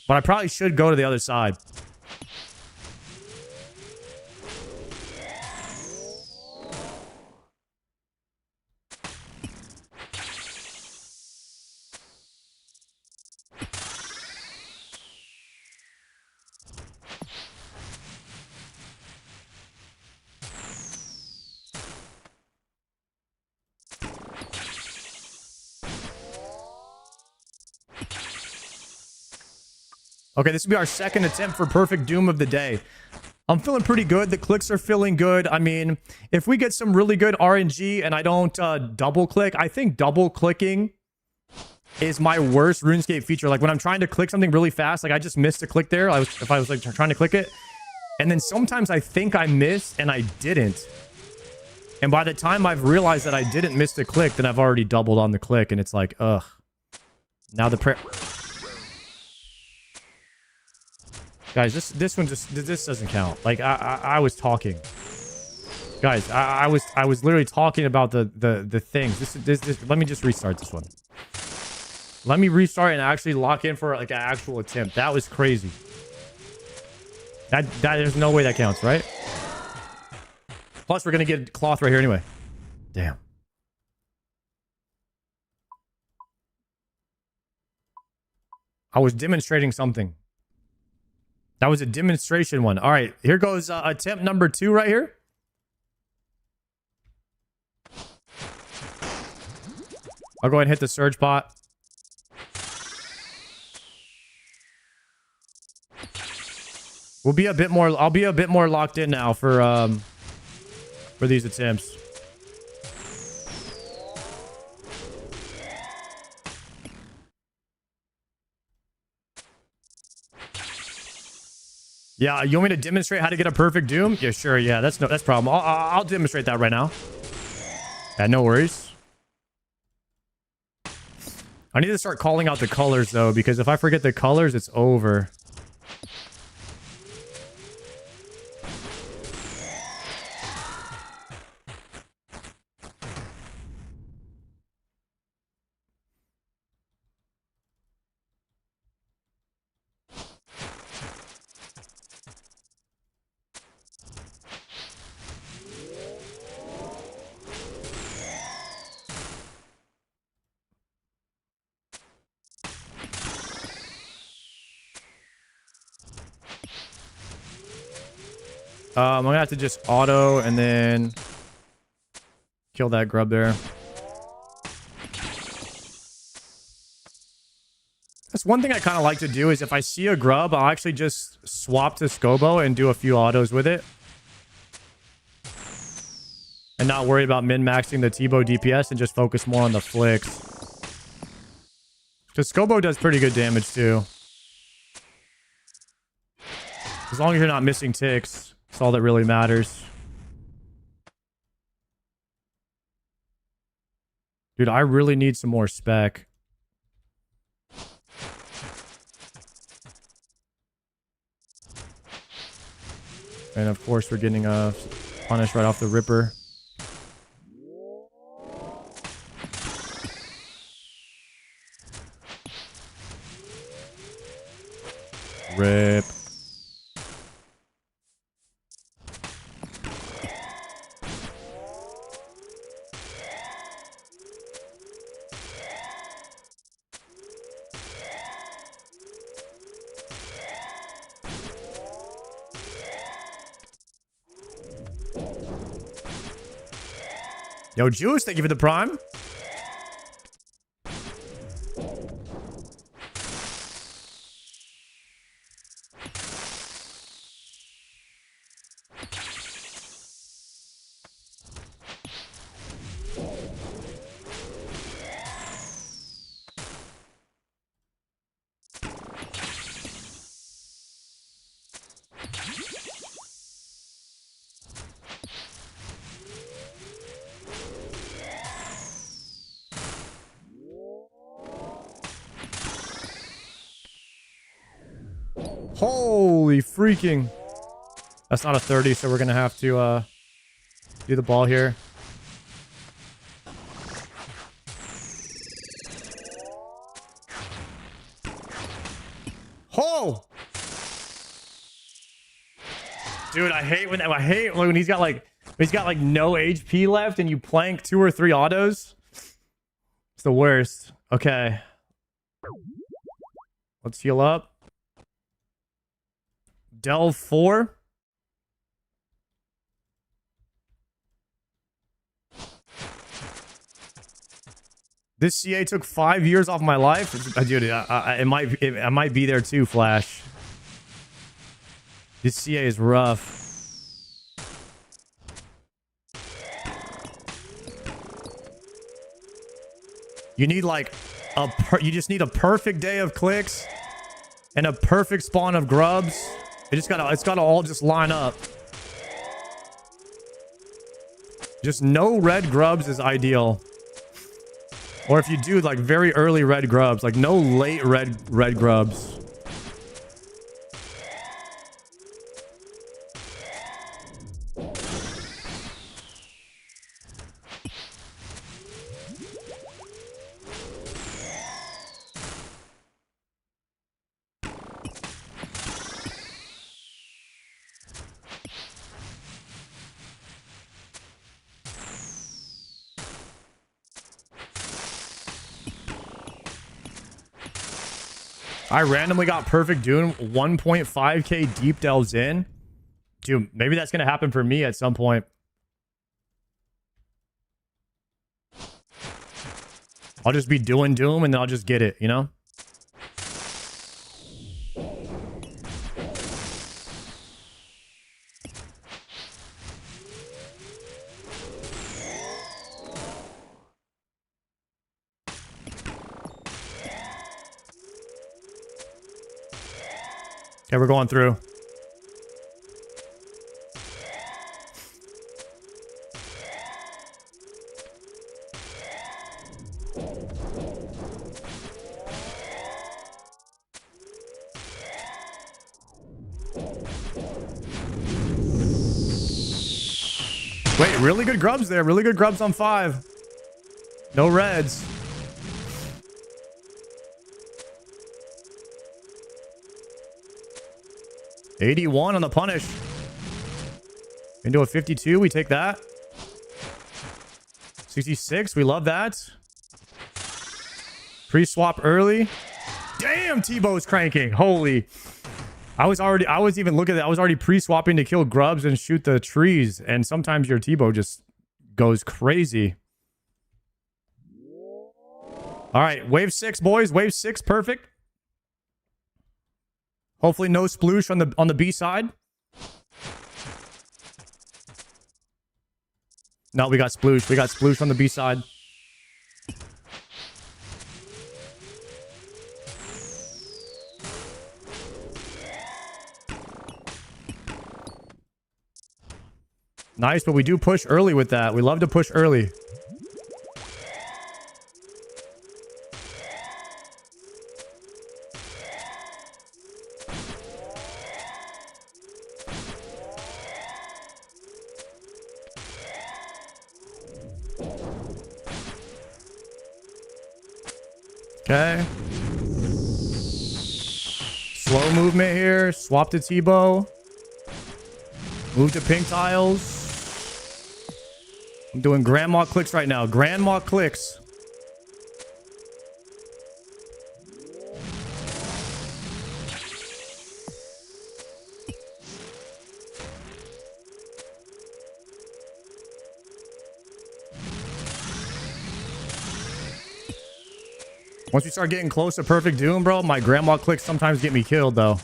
but I probably should go to the other side. Okay, this will be our second attempt for perfect doom of the day. I'm feeling pretty good. The clicks are feeling good. I mean, if we get some really good RNG and I don't double click, I think double clicking is my worst RuneScape feature. Like when I'm trying to click something really fast, like I just missed a click there. If I was like trying to click it, and then sometimes I think I missed and I didn't. And by the time I've realized that I didn't miss the click, then I've already doubled on the click, and it's like, ugh. Now the prayer. Guys, this doesn't count. Like I was talking. Guys, I was literally talking about the things. This let me just restart this one. Let me restart and actually lock in for like an actual attempt. That was crazy. That there's no way that counts, right? Plus we're gonna get cloth right here anyway. Damn. I was demonstrating something. That was a demonstration one. All right, here goes attempt number 2 right here. I'll go ahead and hit the surge pot. We'll be a bit more. I'll be a bit more locked in now for these attempts. Yeah, you want me to demonstrate how to get a perfect doom? Yeah, sure. Yeah, that's problem. I'll demonstrate that right now. Yeah, no worries. I need to start calling out the colors though, because if I forget the colors, it's over. I'm gonna have to just auto and then kill that grub there. That's one thing I kind of like to do is if I see a grub, I'll actually just swap to Scobo and do a few autos with it. And not worry about min-maxing the T-bow DPS and just focus more on the flicks. Because Scobo does pretty good damage too. As long as you're not missing ticks, that's all that really matters. Dude, I really need some more spec. And of course, we're getting a punish right off the ripper. Rip. Yo, Juice, thank you for the prime. Holy freaking. That's not a 30, so we're going to have to do the ball here. Oh! Dude, I hate when he's got like no HP left and you plank 2 or 3 autos. It's the worst. Okay. Let's heal up. Delve 4. This CA took 5 years off my life. Dude, it might be there too, Flash. This CA is rough. You need like you just need a perfect day of clicks and a perfect spawn of grubs. It's gotta all just line up. Just no red grubs is ideal. Or if you do like very early red grubs, like no late red grubs. I randomly got perfect Dune 1.5k deep delves in. Dude, maybe that's going to happen for me at some point. I'll just be doing Doom and then I'll just get it, you know? Okay, we're going through. Wait, really good grubs there. Really good grubs on 5. No reds. $81 on the punish. Into a 52. We take that. 66. We love that. Pre-swap early. Damn, T-Bow's cranking. Holy. I was even looking at that. I was already pre-swapping to kill grubs and shoot the trees. And sometimes your T-bow just goes crazy. All right, wave 6, boys. Wave 6, perfect. Hopefully no sploosh on the B side. No, we got sploosh. We got sploosh on the B side. Nice, but we do push early with that. We love to push early. Okay. Slow movement here. Swap to T-bow. Move to pink tiles. I'm doing grandma clicks right now. Grandma clicks. Once we start getting close to perfect doom, bro, my grandma clicks sometimes get me killed, though.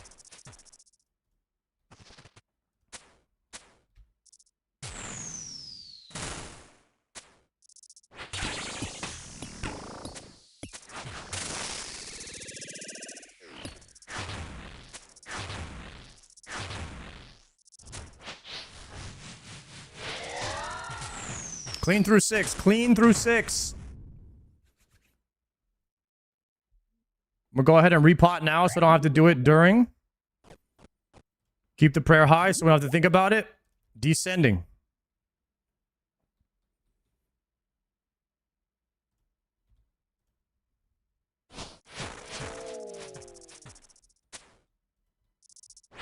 Clean through 6. Clean through 6. We'll go ahead and repot now so I don't have to do it during. Keep the prayer high so we don't have to think about it. Descending.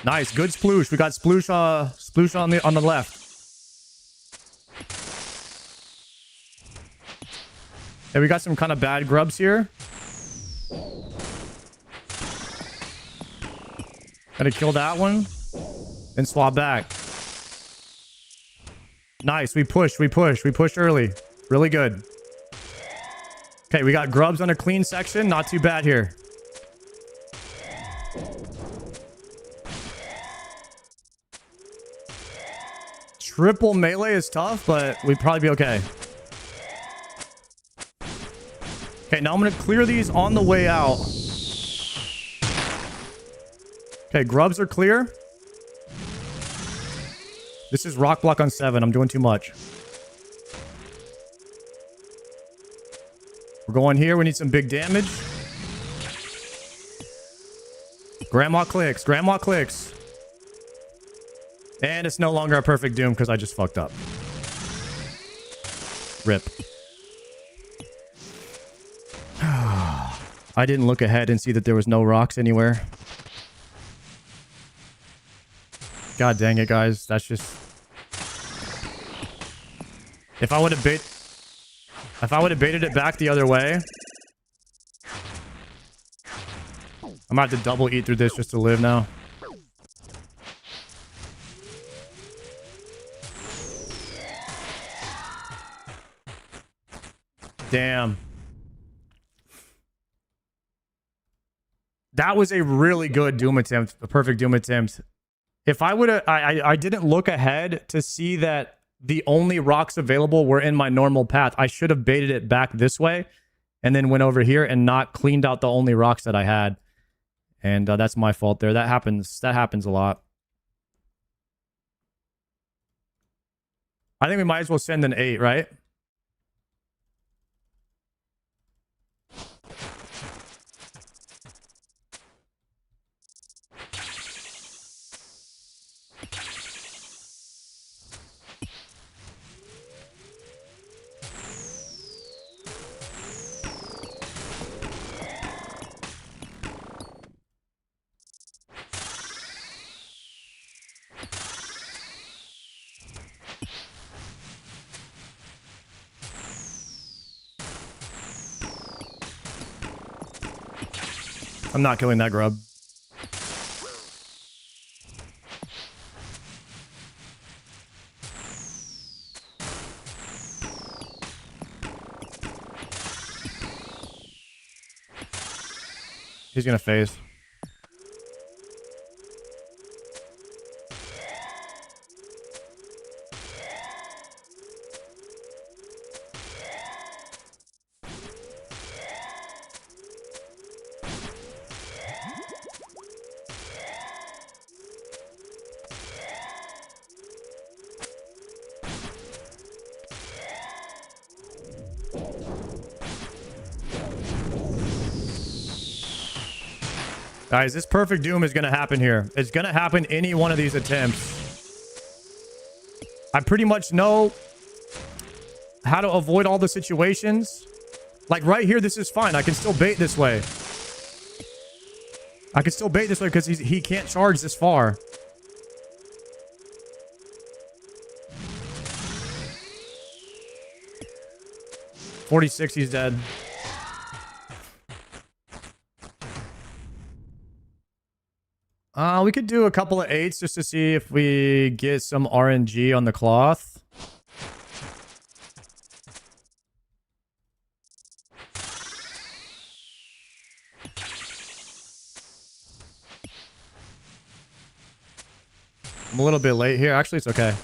Nice. Good sploosh. We got sploosh, sploosh on the left. Yeah, we got some kind of bad grubs here. Gotta kill that one. Then swap back. Nice. We push. We push. We push early. Really good. Okay, we got grubs on a clean section. Not too bad here. Triple melee is tough, but we'd probably be okay. Okay, now I'm going to clear these on the way out. Okay, grubs are clear. This is rock block on 7. I'm doing too much. We're going here. We need some big damage. Grandma clicks. Grandma clicks. And it's no longer a perfect doom because I just fucked up. Rip. I didn't look ahead and see that there was no rocks anywhere. God dang it, guys. That's just... If I would have baited it back the other way... I'm about to double eat through this just to live now. Damn. That was a really good doom attempt. A perfect doom attempt. If I would have... I didn't look ahead to see that the only rocks available were in my normal path. I should have baited it back this way and then went over here and not cleaned out the only rocks that I had. And that's my fault there. That happens. That happens a lot. I think we might as well send an 8, right? I'm not killing that grub. He's gonna phase. Guys, this perfect doom is going to happen here. It's going to happen any one of these attempts. I pretty much know how to avoid all the situations. Like right here, this is fine. I can still bait this way. I can still bait this way because he can't charge this far. .46, he's dead. We could do a couple of 8s just to see if we get some RNG on the cloth. I'm a little bit late here. Actually, it's okay.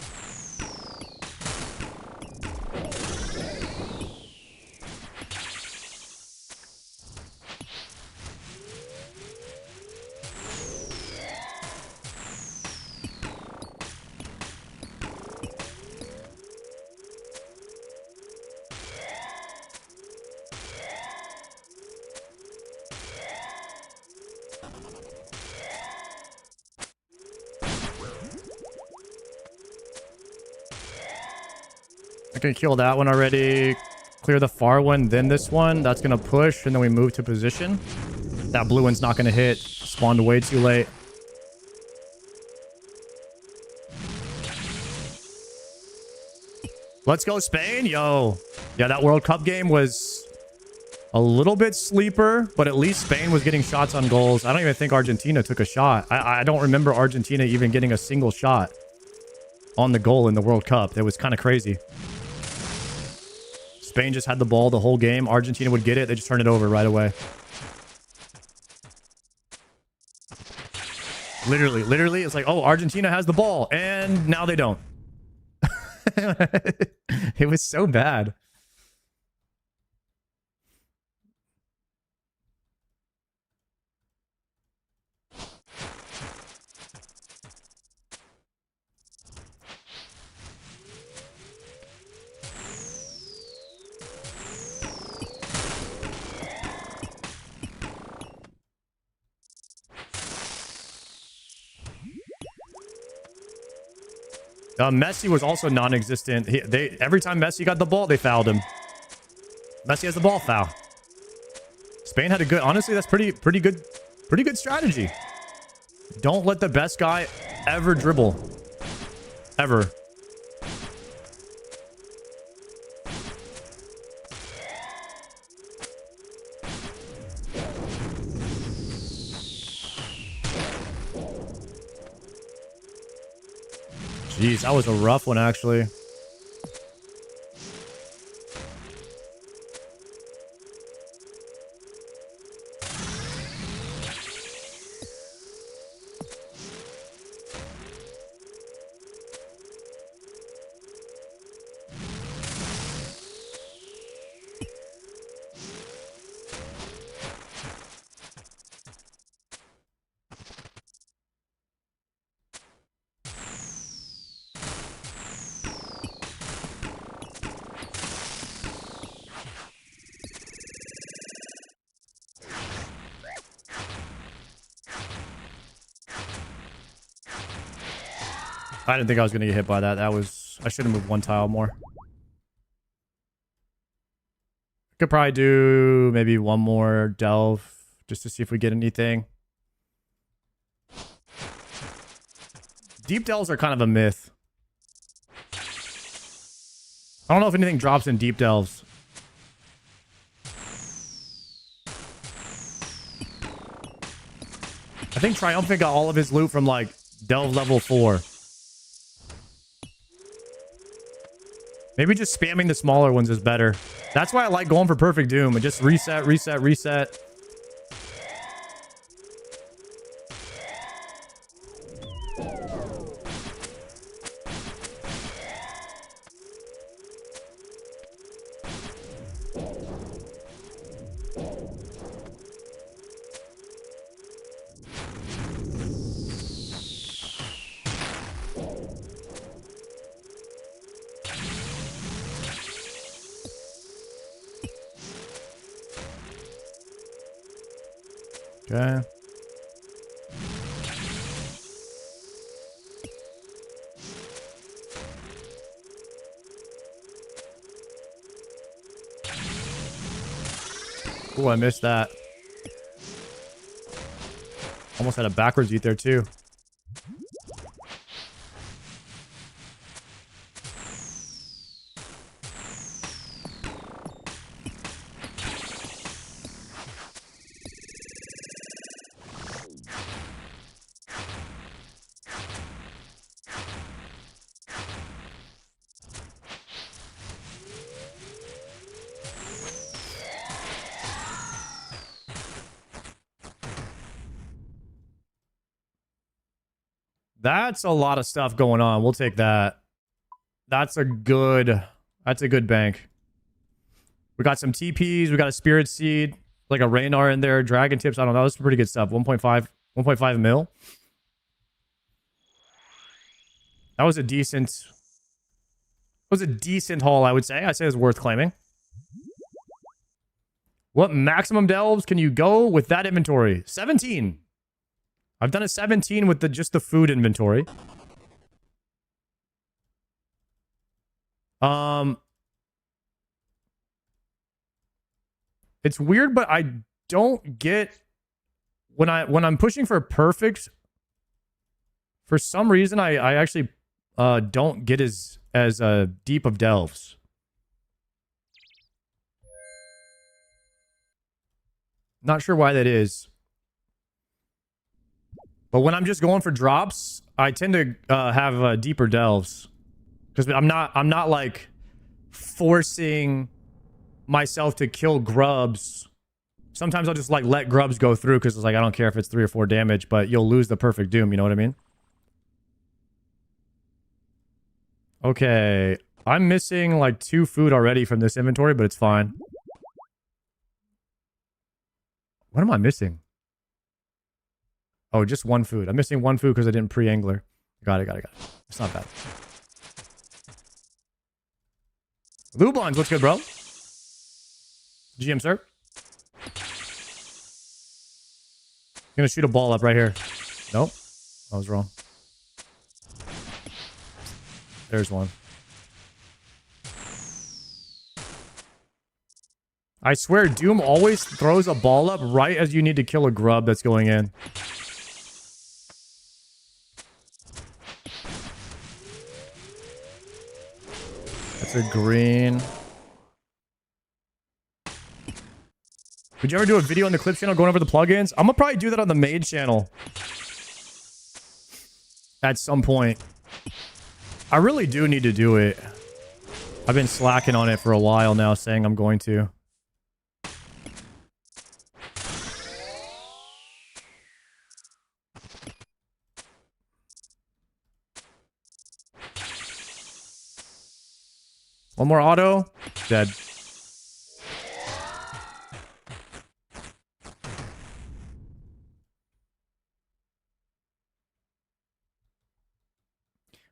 I can kill that one already. Clear the far one, then this one. That's going to push, and then we move to position. That blue one's not going to hit. Spawned way too late. Let's go, Spain. Yo. Yeah, that World Cup game was a little bit sleeper, but at least Spain was getting shots on goals. I don't even think Argentina took a shot. I don't remember Argentina even getting a single shot on the goal in the World Cup. It was kind of crazy. Spain just had the ball the whole game. Argentina would get it. They just turned it over right away. Literally, it's like, oh, Argentina has the ball, and now they don't. It was so bad. Messi was also non-existent. Every time Messi got the ball, they fouled him. Messi has the ball, foul. Spain had a good... Honestly, that's pretty good strategy. Don't let the best guy ever dribble. Ever. Jeez, that was a rough one, actually. I didn't think I was going to get hit by that. I should have moved one tile more. Could probably do maybe one more delve just to see if we get anything. Deep delves are kind of a myth. I don't know if anything drops in deep delves. I think Triumphant got all of his loot from like delve level 4. Maybe just spamming the smaller ones is better. That's why I like going for Perfect Doom and just reset. Okay. Oh, I missed that. Almost had a backwards eat there too. That's a lot of stuff going on. We'll take that. That's a good bank. We got some TPs. We got a Spirit Seed, like a Raynar in there, Dragon Tips. I don't know. That's pretty good stuff. 1.5 mil. That was a decent haul, I would say. I'd say it's worth claiming. What maximum delves can you go with that inventory? 17. I've done a 17 with just the food inventory. It's weird, but I don't get when I'm pushing for perfect. For some reason, I actually don't get as deep of delves. Not sure why that is. But when I'm just going for drops, I tend to have deeper delves. Because I'm not like forcing myself to kill grubs. Sometimes I'll just like let grubs go through because it's like I don't care if it's 3 or 4 damage, but you'll lose the perfect doom, you know what I mean? Okay. I'm missing like 2 food already from this inventory, but it's fine. What am I missing? Oh, just 1 food. I'm missing 1 food because I didn't pre-angler. Got it. It's not bad. Lubons, what's good, bro? GM, sir. Gonna shoot a ball up right here. Nope. I was wrong. There's one. I swear, Doom always throws a ball up right as you need to kill a grub that's going in. That's a green. Would you ever do a video on the Clips channel going over the plugins? I'm gonna probably do that on the main channel. At some point. I really do need to do it. I've been slacking on it for a while now, saying I'm going to. One more auto. Dead.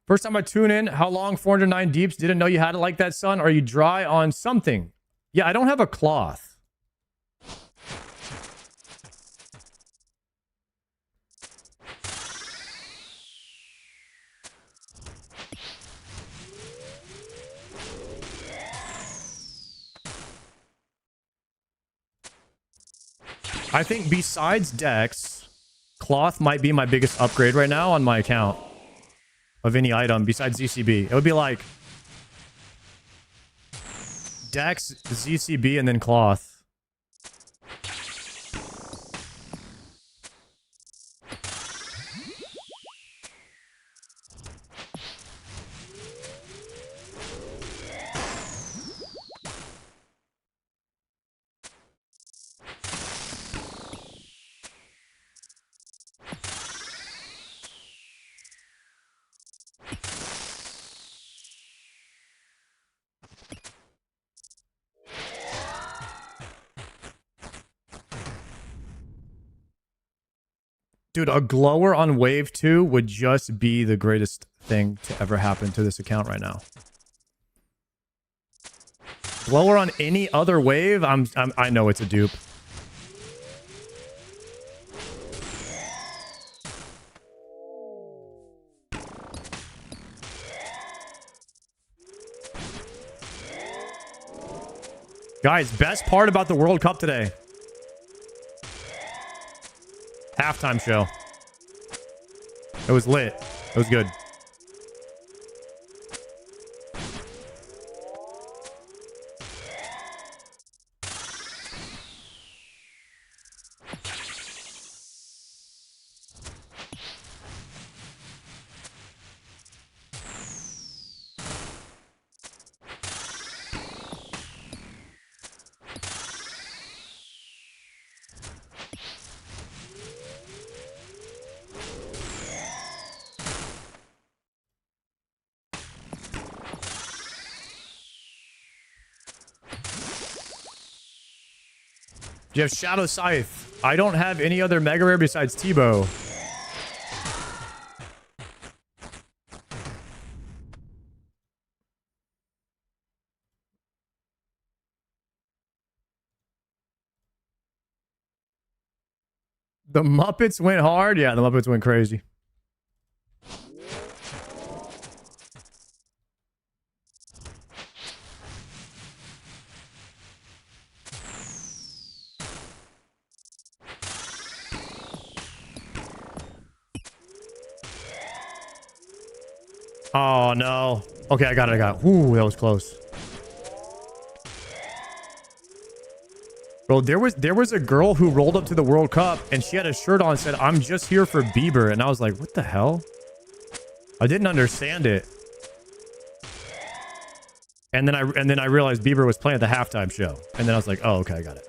First time I tune in, how long 409 deeps? Didn't know you had it like that, son. Are you dry on something? Yeah, I don't have a cloth. I think besides Dex, cloth might be my biggest upgrade right now on my account. Of any item besides ZCB. It would be like Dex, ZCB, and then cloth. Dude, a glower on wave 2 would just be the greatest thing to ever happen to this account right now. Glower on any other wave, I know it's a dupe. Guys, best part about the World Cup today. Halftime show. It was lit. It was good. You have Shadow Scythe. I don't have any other Mega Rare besides T-Bow. The Muppets went hard? Yeah, the Muppets went crazy. Oh, no. Okay, I got it. Ooh, that was close. Bro, there was a girl who rolled up to the World Cup and she had a shirt on and said, "I'm just here for Bieber." And I was like, what the hell? I didn't understand it. And then I realized Bieber was playing at the halftime show. And then I was like, oh, okay, I got it.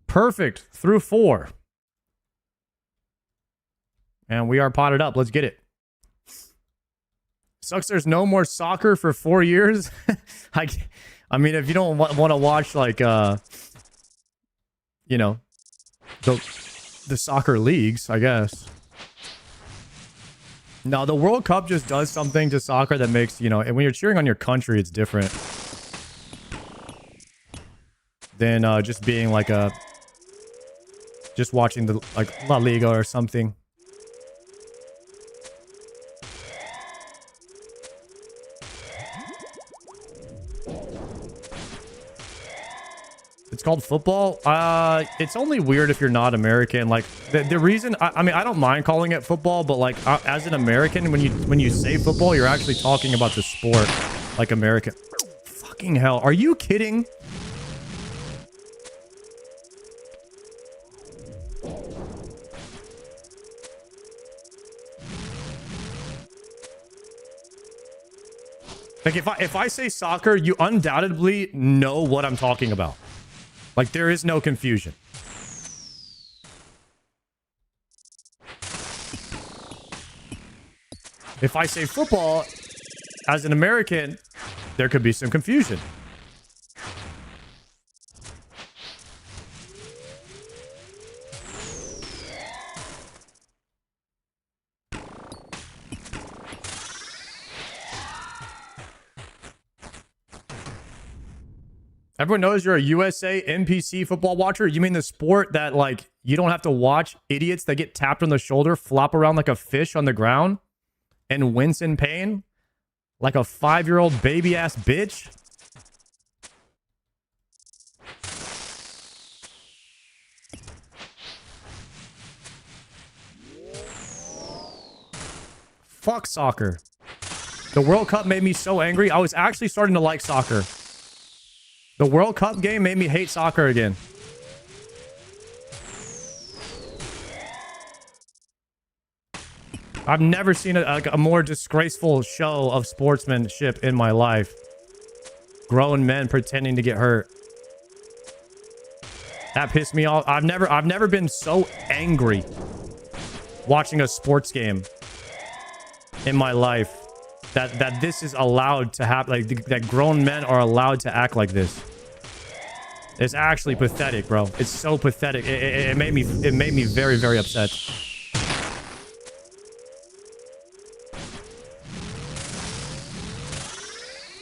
Perfect. Through 4. And we are potted up. Let's get it. Sucks there's no more soccer for 4 years. I mean, if you don't want to watch, like, you know, the soccer leagues, I guess. No, the World Cup just does something to soccer that makes, you know, and when you're cheering on your country, it's different than just being like just watching the, like, La Liga or something. It's called football. It's only weird if you're not American. Like, the reason, I mean, I don't mind calling it football, but like, as an American, when you say football, you're actually talking about the sport, like American. Fucking hell, are you kidding? Like, if I say soccer, you undoubtedly know what I'm talking about. Like, there is no confusion. If I say football, as an American, there could be some confusion. Everyone knows you're a USA NPC football watcher. You mean the sport that, like, you don't have to watch idiots that get tapped on the shoulder flop around like a fish on the ground and wince in pain like a 5-year-old baby-ass bitch? Fuck soccer. The World Cup made me so angry. I was actually starting to like soccer. The World Cup game made me hate soccer again. I've never seen a more disgraceful show of sportsmanship in my life. Grown men pretending to get hurt. That pissed me off. I've never been so angry watching a sports game in my life that this is allowed to happen. Like that grown men are allowed to act like this. It's actually pathetic, bro. It's so pathetic. It made me very, very upset.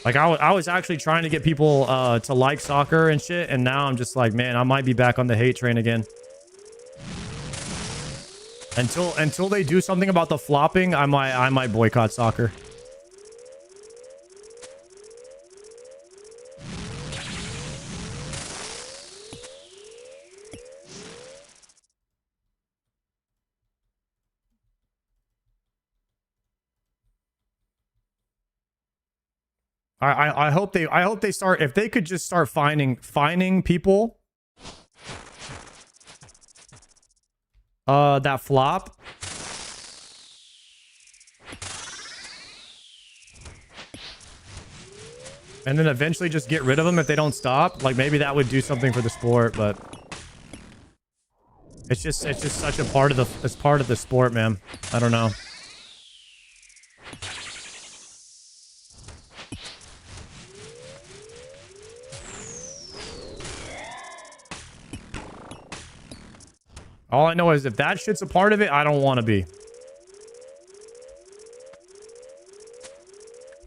Like I was actually trying to get people to like soccer and shit, and now I'm just like, man, I might be back on the hate train again. Until they do something about the flopping, I might boycott soccer. I hope they start, if they could just start fining people that flop. And then eventually just get rid of them if they don't stop. Like maybe that would do something for the sport, but it's just such a part of the sport, man. I don't know. All I know is if that shit's a part of it, I don't want to be.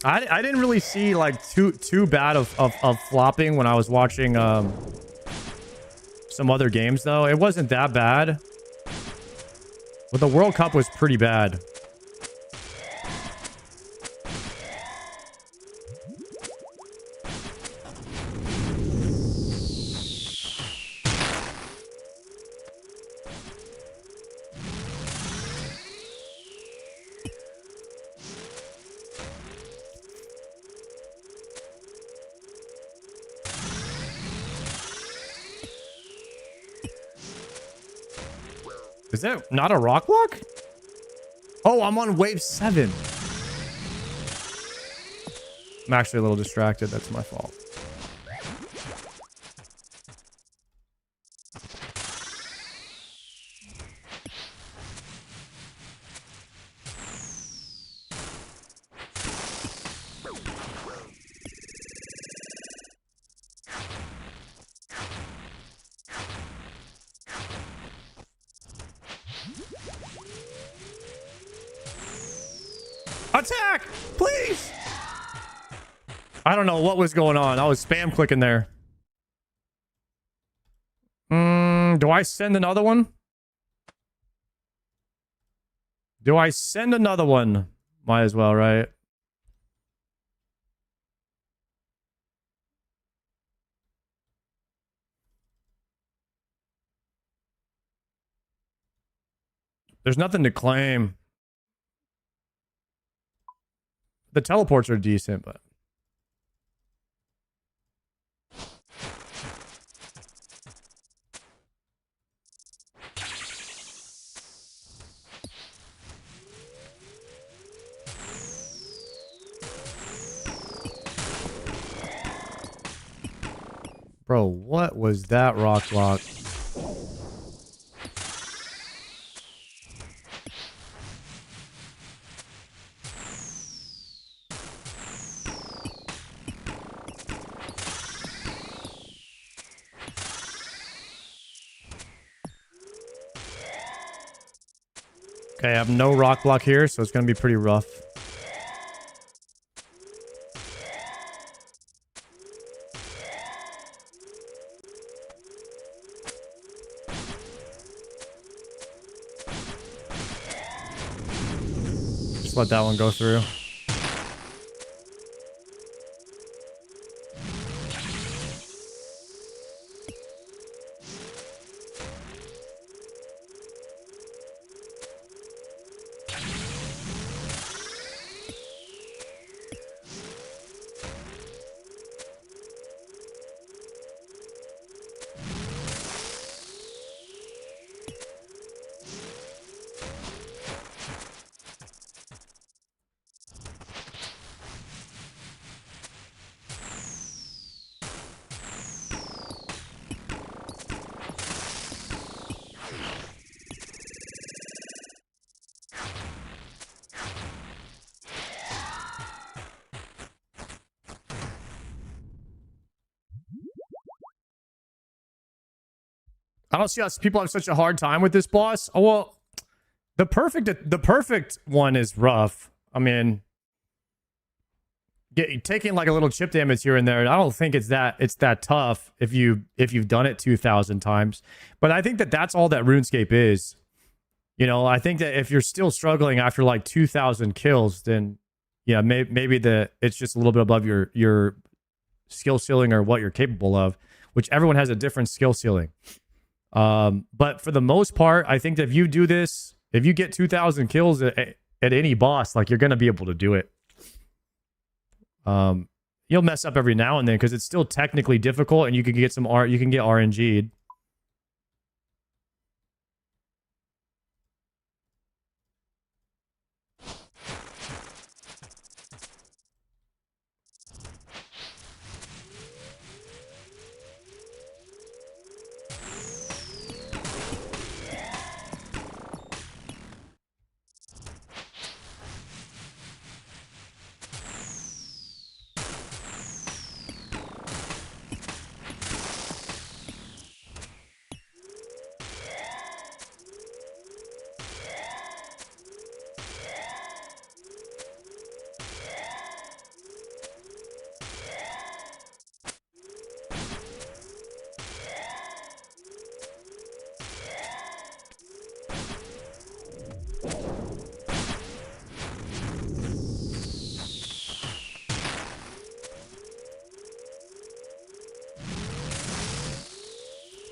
I didn't really see like too bad of flopping when I was watching some other games though. It wasn't that bad. But the World Cup was pretty bad. Is that not a rock block? Oh, I'm on wave 7. I'm actually a little distracted. That's my fault. Attack! Please! I don't know what was going on. I was spam clicking there. Do I send another one? Do I send another one? Might as well, right? There's nothing to claim. The teleports are decent, but... Bro, what was that rock block? Okay, I have no rock block here, so it's going to be pretty rough. Just let that one go through. I don't see how people have such a hard time with this boss. Oh, well, the perfect one is rough. I mean, taking like a little chip damage here and there, I don't think it's that tough if you've done it 2,000 times. But I think that's all that RuneScape is. You know, I think that if you're still struggling after like 2,000 kills, then yeah, maybe it's just a little bit above your skill ceiling or what you're capable of, which everyone has a different skill ceiling. But for the most part, I think that if you do this, if you get 2,000 kills at any boss, like you're gonna be able to do it. You'll mess up every now and then because it's still technically difficult, and you can get RNG'd.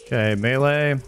Okay, melee.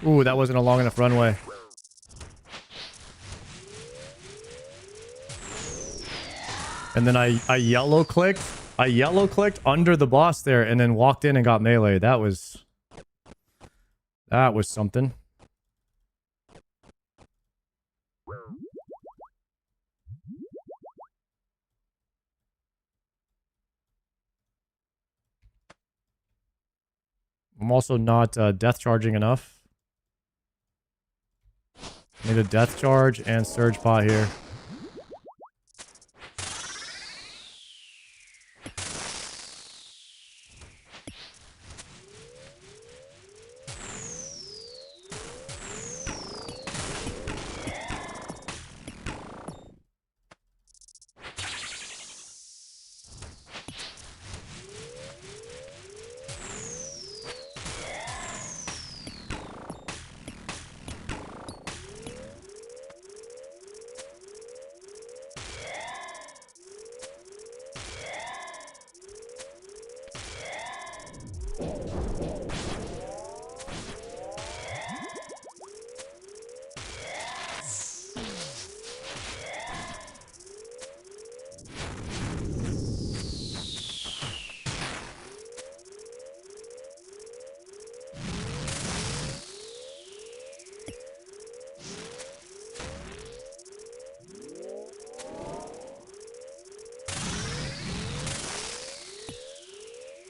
Ooh, that wasn't a long enough runway. And then I yellow clicked. I yellow clicked under the boss there and then walked in and got melee. That was something. I'm also not death charging enough. Need a death charge and surge pot here.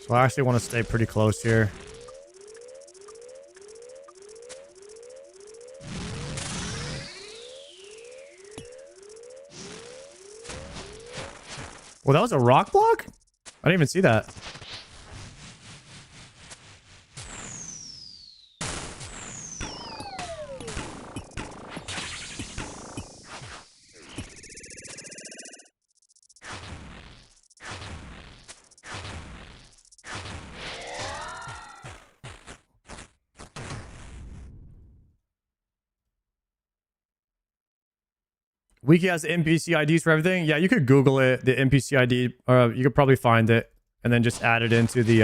So I actually want to stay pretty close here. Well, that was a rock block? I didn't even see that. Wiki has NPC IDs for everything. Yeah, you could Google it, the NPC ID, or you could probably find it and then just add it into the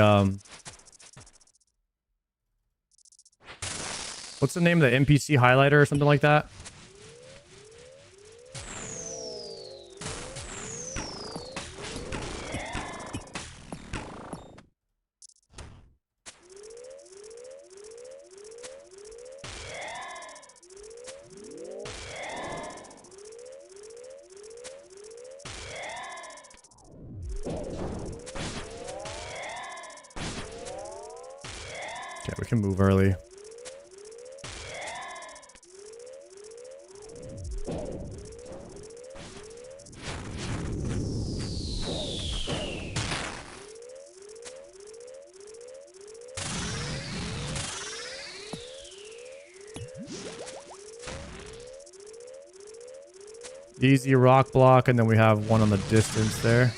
what's the name of the NPC highlighter or something like that? We can move early. Easy rock block, and then we have one on the distance there.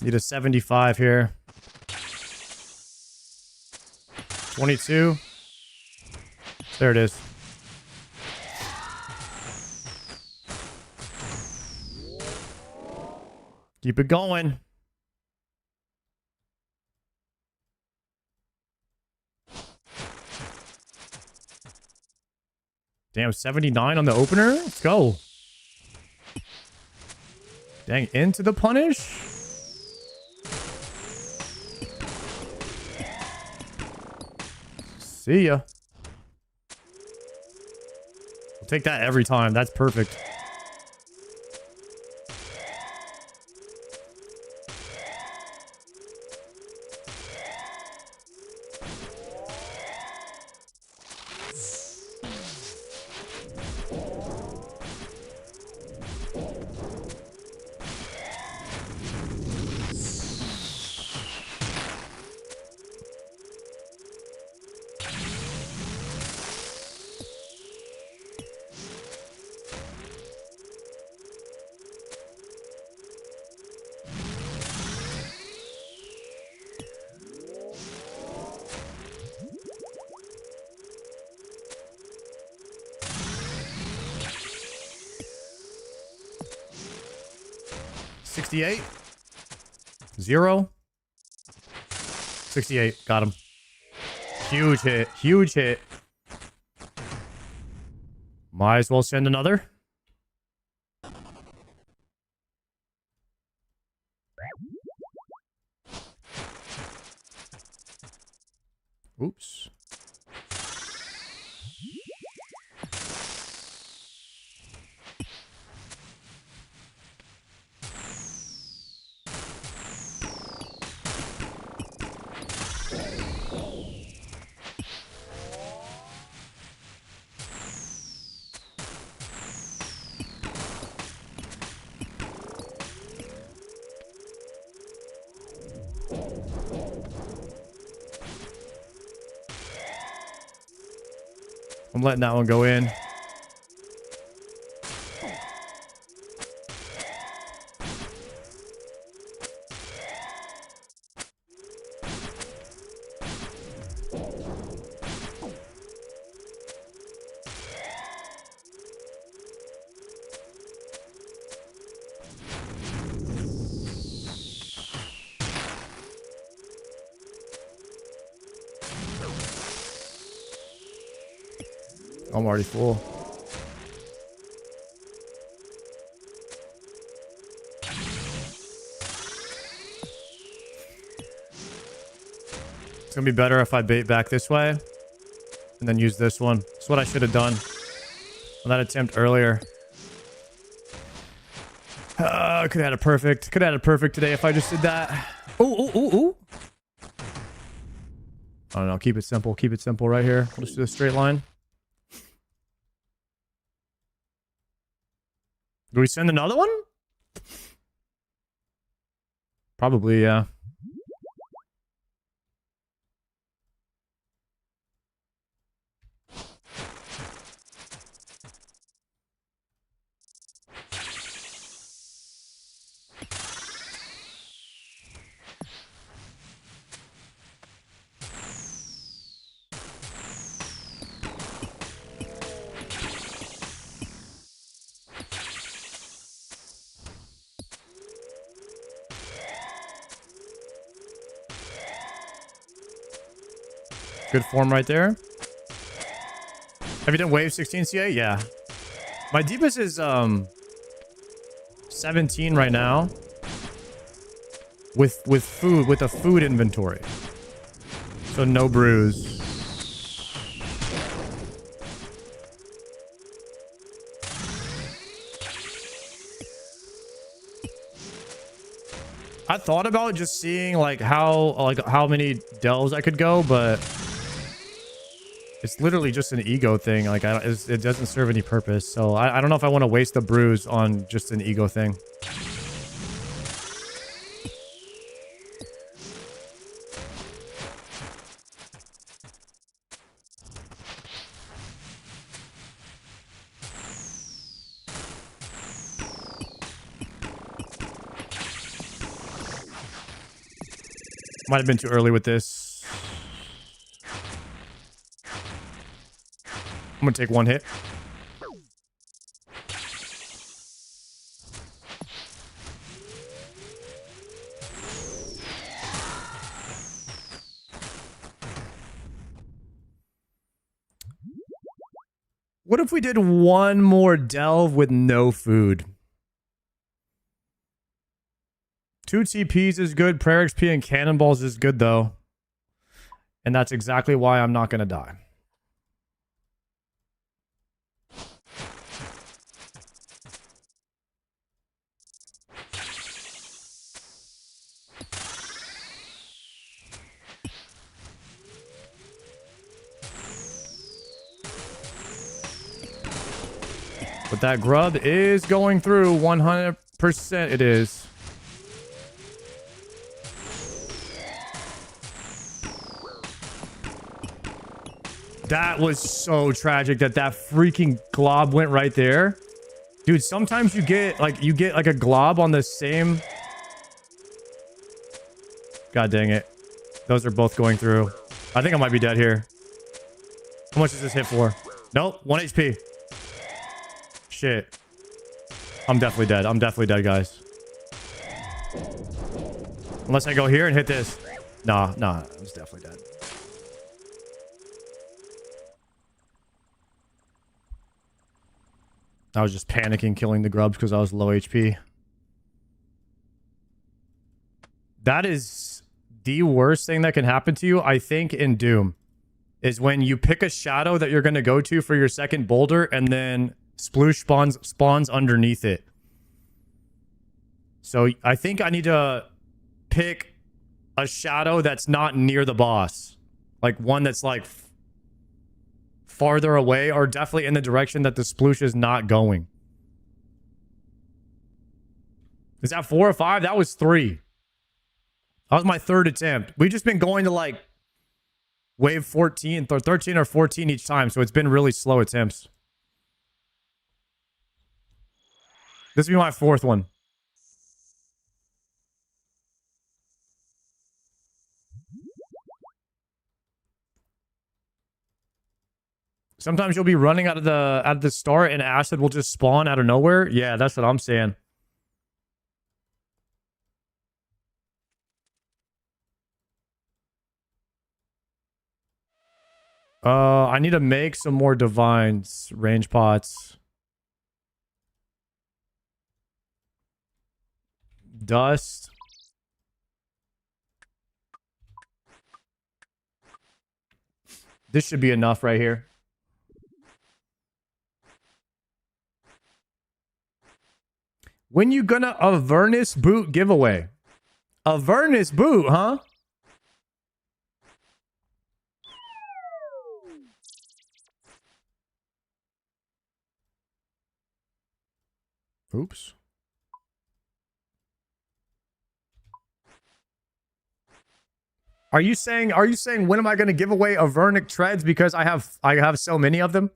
Need a 75 here. 22. There it is. Keep it going. Damn, 79 on the opener? Let's go. Dang, into the punish? See ya. We'll take that every time. That's perfect. $68. 0. 68. Got him. Huge hit. Huge hit. Might as well send another. Oops. I'm letting that one go in. I'm already full. It's gonna be better if I bait back this way and then use this one. That's what I should have done on that attempt earlier. Could have had a perfect. Could have had a perfect today if I just did that. Ooh, ooh, ooh, ooh. I don't know. Keep it simple. Keep it simple right here. We'll just do a straight line. Do we send another one? Probably, yeah. Good form right there. Have you done wave 16 CA? Yeah. My deepest is 17 right now. With a food inventory. So no brews. I thought about just seeing like how many delves I could go, but it's literally just an ego thing. Like it doesn't serve any purpose. So I don't know if I want to waste the bruise on just an ego thing. Might have been too early with this. I'm gonna take one hit. What if we did one more delve with no food? 2 TPs is good. Prayer XP and cannonballs is good, though. And that's exactly why I'm not going to die. But that grub is going through 100%. It is. That was so tragic that freaking glob went right there. Dude, sometimes you get like a glob on the same. God dang it. Those are both going through. I think I might be dead here. How much does this hit for? Nope, 1 HP. Shit. I'm definitely dead. I'm definitely dead, guys. Unless I go here and hit this. Nah, I'm definitely dead. I was just panicking killing the grubs because I was low HP. That is the worst thing that can happen to you, I think, in Doom. Is when you pick a shadow that you're going to go to for your second boulder and then Sploosh spawns underneath it. So I think I need to pick a shadow that's not near the boss. Like one that's like farther away or definitely in the direction that the Sploosh is not going. Is that 4 or 5? That was 3. That was my 3rd attempt. We've just been going to like wave 14 or 13 or 14 each time. So it's been really slow attempts. This will be my 4th one. Sometimes you'll be running out of the start and acid will just spawn out of nowhere. Yeah, that's what I'm saying. I need to make some more divines, range pots. Dust. This should be enough right here. When you gonna Avernus boot giveaway? Avernus boot, huh? Oops. Are you saying when am I going to give away Avernic treads because I have so many of them?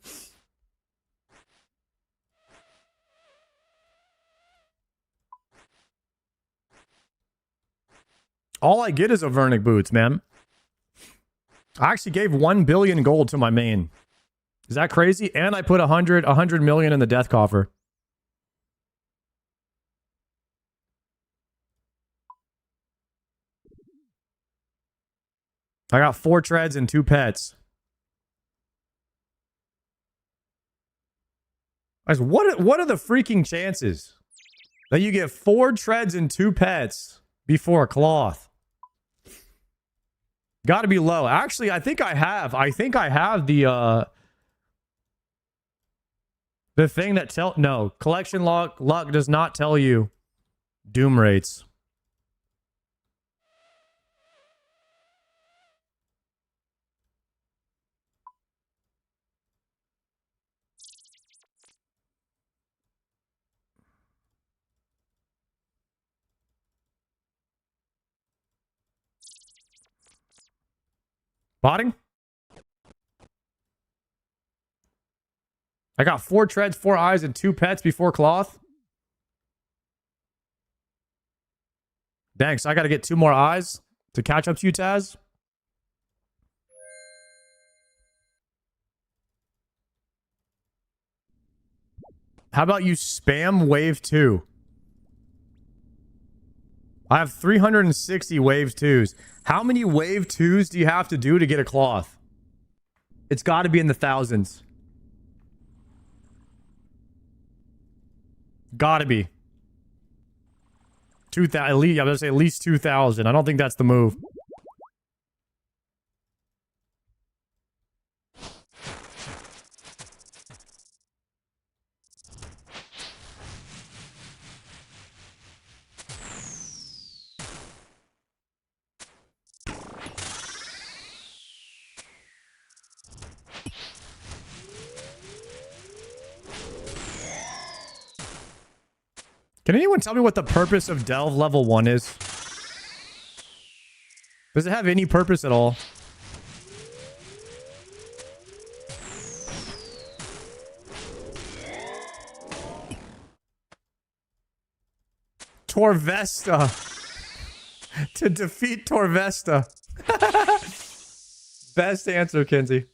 All I get is Avernic boots, man. I actually gave 1 billion gold to my main. Is that crazy? And I put 100 million in the death coffer. I got 4 treads and 2 pets. Guys, what are the freaking chances that you get 4 treads and 2 pets before a cloth? Got to be low. Actually, I think I have the thing that no, collection luck does not tell you doom rates. Botting? I got 4 treads, 4 eyes, and 2 pets before cloth. Dang, so I gotta get 2 more eyes to catch up to you, Taz. How about you spam wave 2? I have 360 wave 2s. How many wave 2s do you have to do to get a cloth? It's got to be in the thousands. Gotta be. 2,000, at least, I'm gonna say at least 2,000. I don't think that's the move. Can anyone tell me what the purpose of Delve level 1 is? Does it have any purpose at all? Torvesta. To defeat Torvesta. Best answer, Kinsey.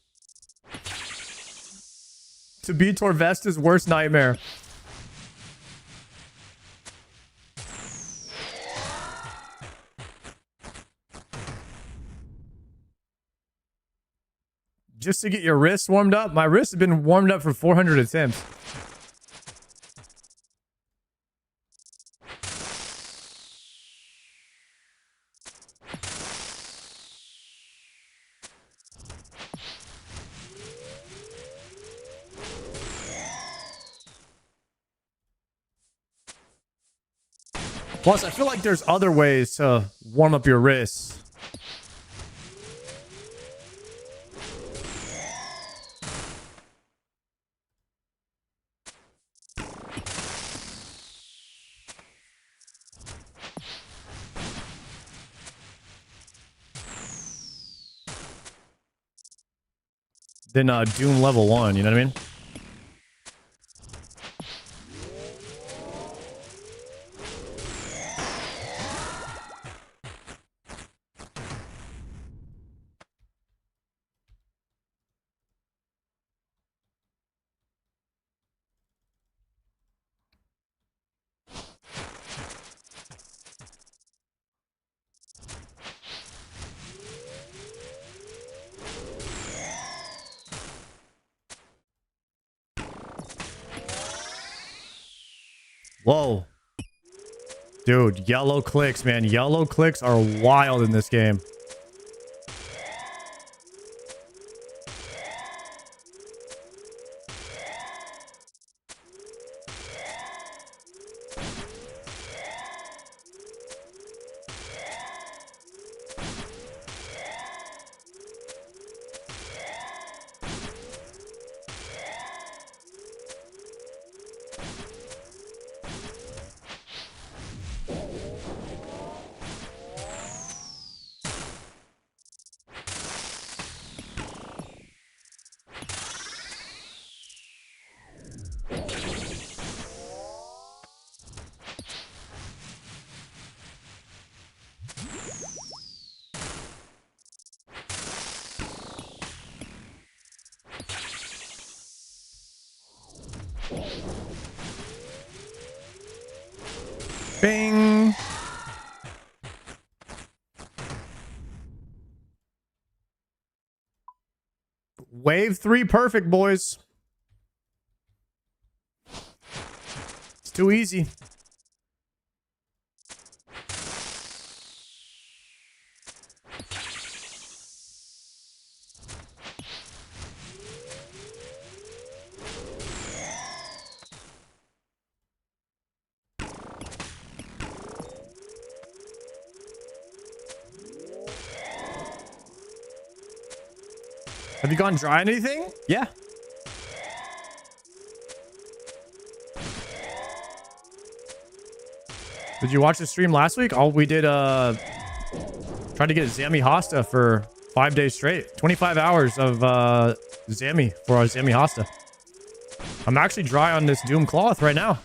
To be Torvesta's worst nightmare. Just to get your wrists warmed up? My wrists have been warmed up for 400 attempts. Plus, I feel like there's other ways to warm up your wrists. Than Doom level 1, you know what I mean? Whoa. Dude, yellow clicks, man. Yellow clicks are wild in this game. Bing. Wave 3 perfect, boys. It's too easy. Have you gone dry on anything? Yeah. Did you watch the stream last week? Oh, we did tried to get Zami Hosta for 5 days straight. 25 hours of Zammy for our Zammy Hosta. I'm actually dry on this Doom cloth right now.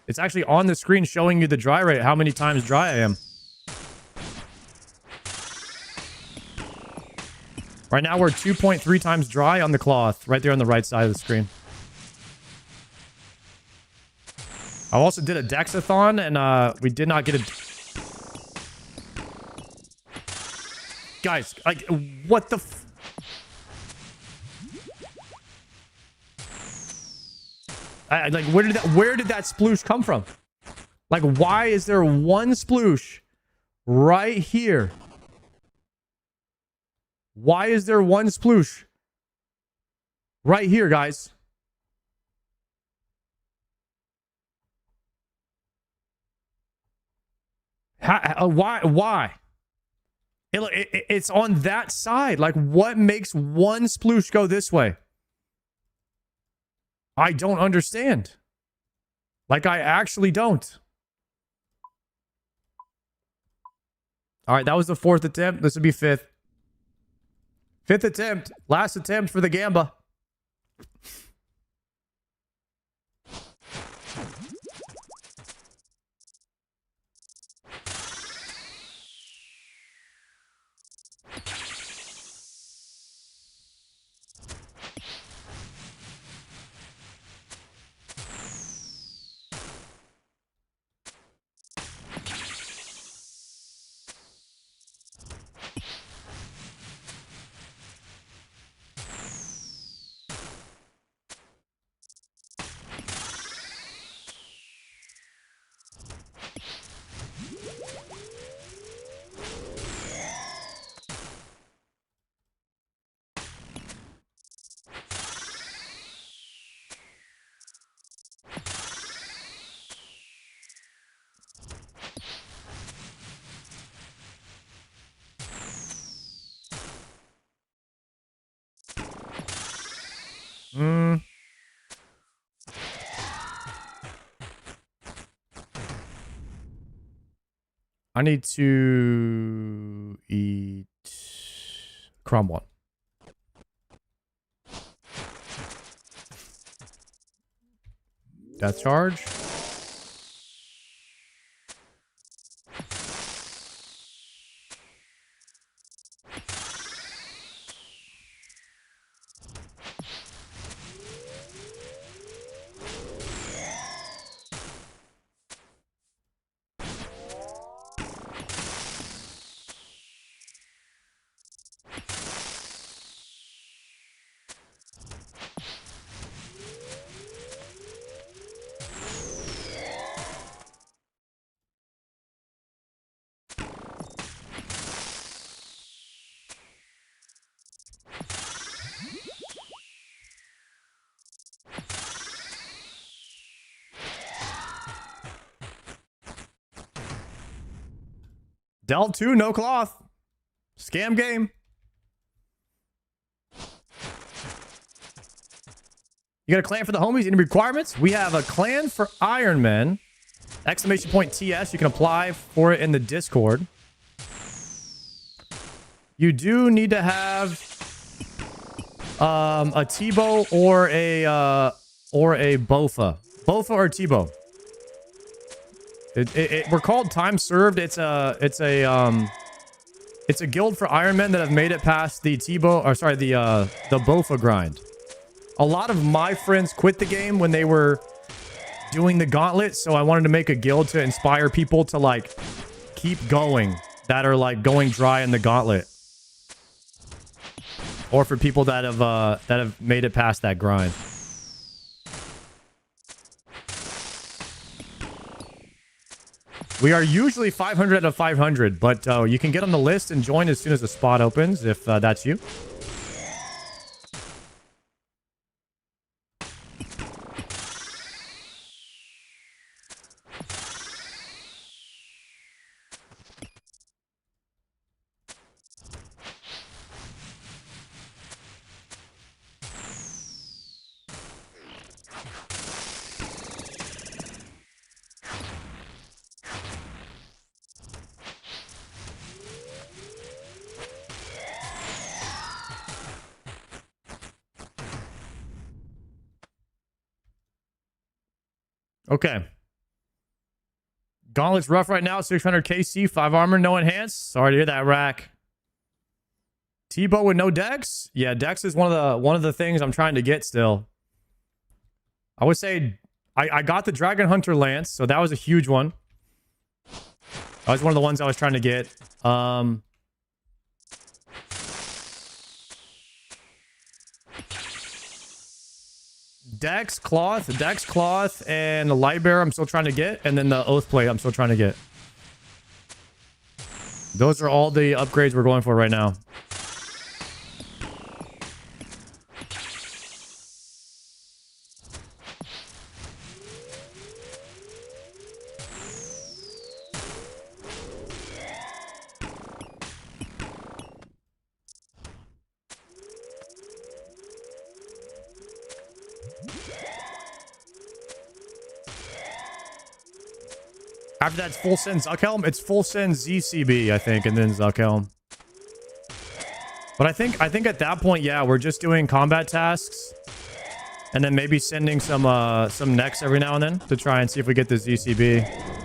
It's actually on the screen showing you the dry rate, how many times dry I am. Right now we're 2.3 times dry on the cloth, right there on the right side of the screen. I also did a Dexathon, and we did not get a... Guys, like, what the f... like, where did that sploosh come from? Like, why is there one sploosh right here? Why is there one sploosh right here, guys? Why? It's on that side. Like, what makes one sploosh go this way? I don't understand. Like, I actually don't. All right, that was the 4th attempt. This would be 5th. 5th attempt. Last attempt for the Gamba. I need to eat crumb one. Death charge. Del 2, no cloth. Scam game. You got a clan for the homies? Any requirements? We have a clan for Iron Man. Exclamation point TS. You can apply for it in the Discord. You do need to have a T-bow or a Bofa. Bofa or T-bow. We're called Time Served. It's a guild for Iron Men that have made it past the T-bow, or sorry, the Bofa grind. A lot of my friends quit the game when they were doing the gauntlet, so I wanted to make a guild to inspire people to like keep going that are like going dry in the gauntlet, or for people that have made it past that grind. We are usually 500 out of 500, but you can get on the list and join as soon as the spot opens if that's you. Okay. Gauntlet's rough right now. 600 KC, 5 armor, no enhance. Sorry to hear that, Rack. T-Bow with no dex? Yeah, dex is one of the things I'm trying to get still. I would say I got the Dragon Hunter Lance, so that was a huge one. That was one of the ones I was trying to get. Dex, Cloth, and the Light Bearer I'm still trying to get, and then the Oathplate I'm still trying to get. Those are all the upgrades we're going for right now. After that's full send Zuckhelm, it's full send ZCB, I think, and then Zuckhelm. But I think at that point, yeah, we're just doing combat tasks, and then maybe sending some necks every now and then to try and see if we get the ZCB.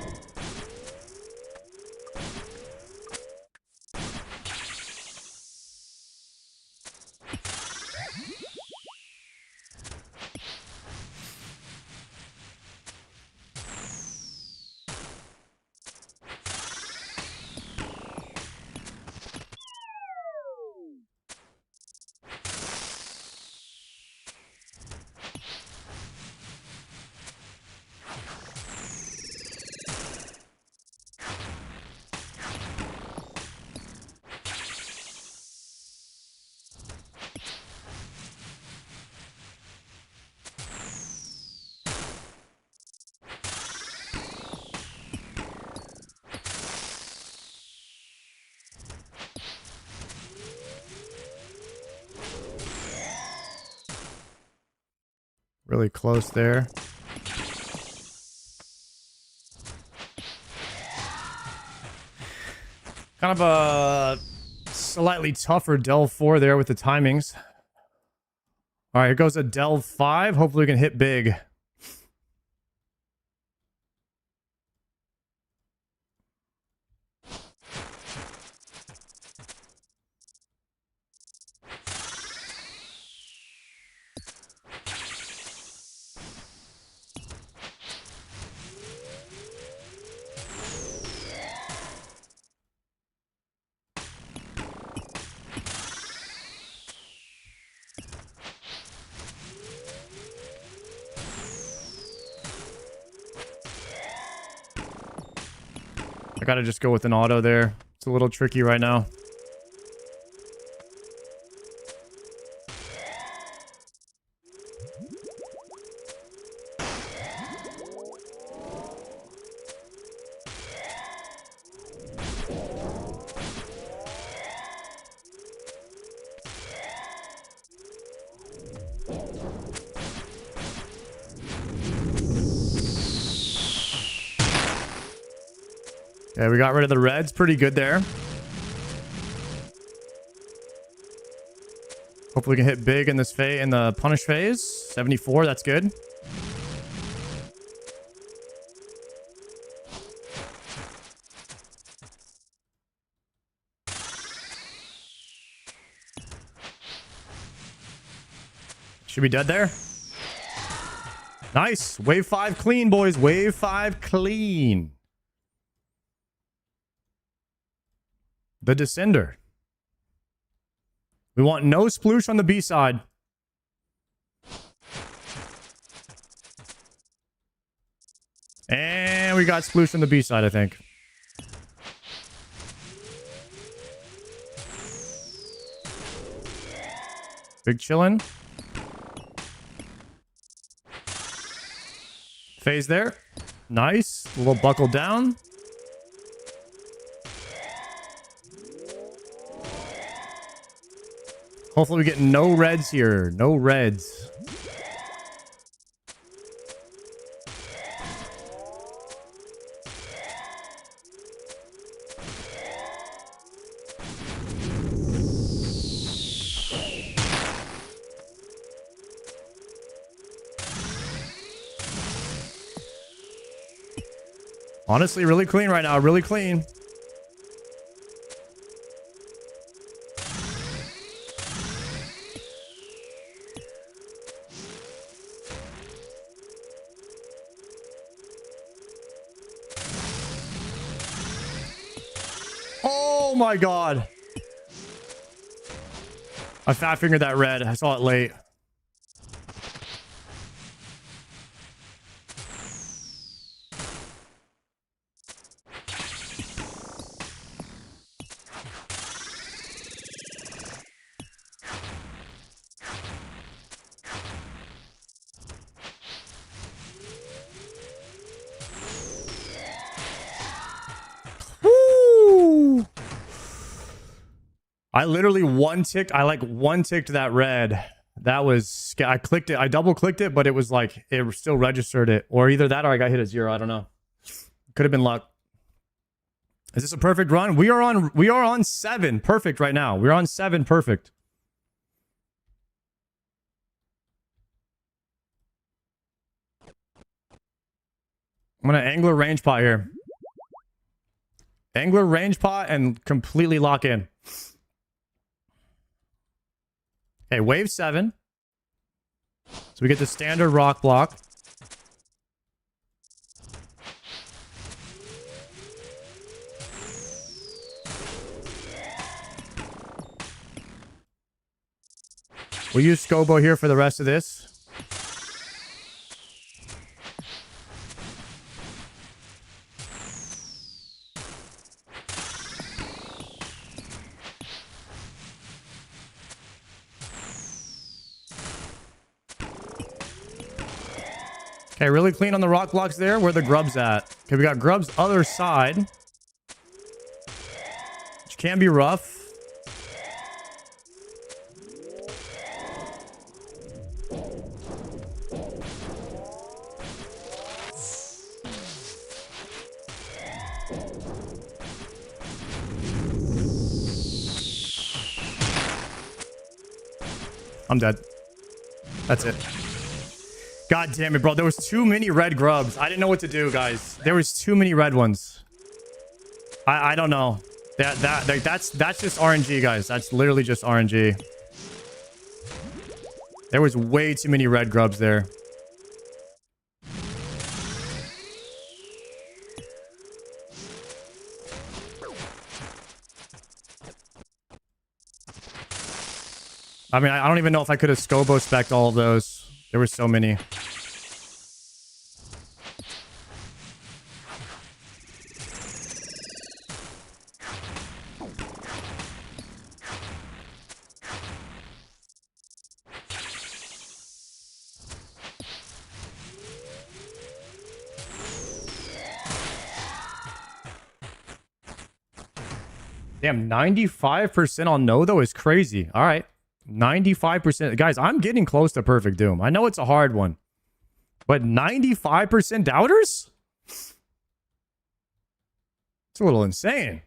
Really close there. Kind of a slightly tougher Delve 4 there with the timings. All right, here goes a Delve 5. Hopefully we can hit big. I gotta just go with an auto there. It's a little tricky right now. Yeah, we got rid of the reds. Pretty good there. Hopefully we can hit big in this phase, in the punish phase. 74, that's good. Should be dead there. Nice. Wave 5 clean, boys. Wave 5 clean. The Descender. We want no sploosh on the B side. And we got sploosh on the B side, I think. Big chillin'. Phase there. Nice. A little buckle down. Hopefully we get no reds here. No reds. Honestly, really clean right now. Really clean. Oh my god. I fat fingered that red. I saw it late. Woo! I literally I like one ticked that red. That was, I clicked it. I double clicked it, but it was like, it still registered it. Or either that or I got hit at 0. I don't know. Could have been luck. Is this a perfect run? We are on 7 perfect right now. We're on 7 perfect. I'm going to angler range pot here. Angler range pot and completely lock in. Okay, wave 7. So we get the standard rock block. We'll use Scobo here for the rest of this. Okay, really clean on the rock blocks there. Where the grub's at. Okay, we got grub's other side. Which can be rough. I'm dead. That's it. God damn it, bro. There was too many red grubs. I didn't know what to do, guys. There was too many red ones. I don't know. That's just RNG, guys. That's literally just RNG. There was way too many red grubs there. I mean, I don't even know if I could have Scobo spec'd all of those. There were so many. Damn, 95% on no, though, is crazy. All right. 95%. Guys, I'm getting close to perfect doom. I know it's a hard one. But 95% doubters? It's a little insane.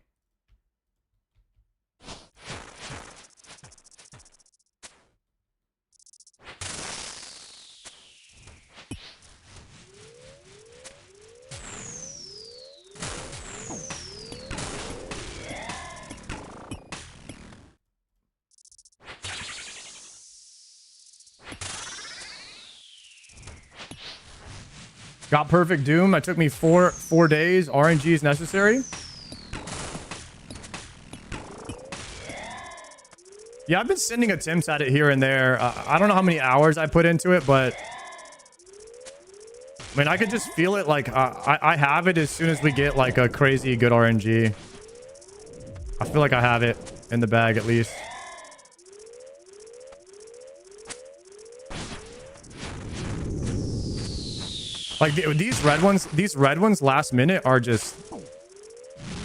Got perfect doom. It took me four days. RNG is necessary. Yeah, I've been sending attempts at it here and there. I don't know how many hours I put into it, but I mean, I could just feel it. Like I have it as soon as we get like a crazy good RNG. I feel like I have it in the bag at least. Like these red ones last minute are just,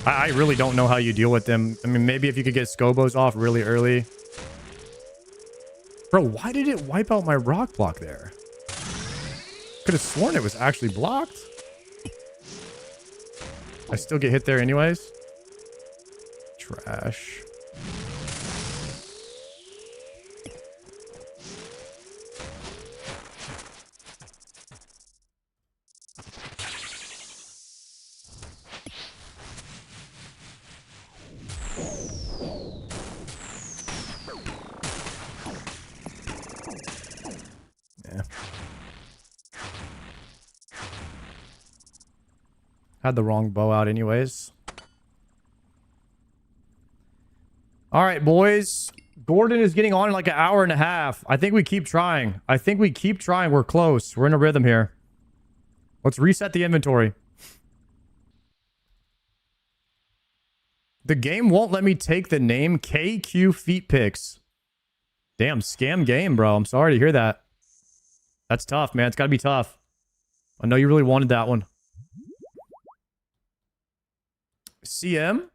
I really don't know how you deal with them. I mean, maybe if you could get Scobos off really early. Bro, why did it wipe out my rock block there? Could have sworn it was actually blocked. I still get hit there anyways. Trash. Had the wrong bow out anyways. All right, boys. Gordon is getting on in like an hour and a half. I think we keep trying. We're close. We're in a rhythm here. Let's reset the inventory. The game won't let me take the name KQ Feet Picks. Damn, scam game, bro. I'm sorry to hear that. That's tough, man. It's got to be tough. I know you really wanted that one. CM?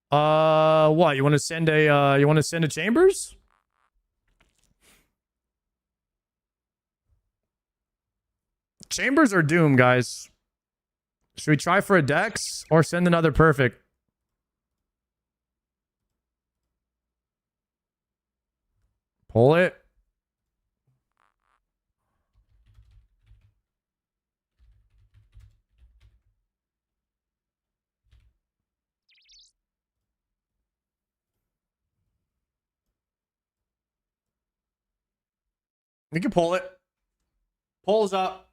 What? You want to send a Chambers? Chambers or Doom, guys? Should we try for a Dex or send another perfect? Pull it. We can pull it. Pulls up.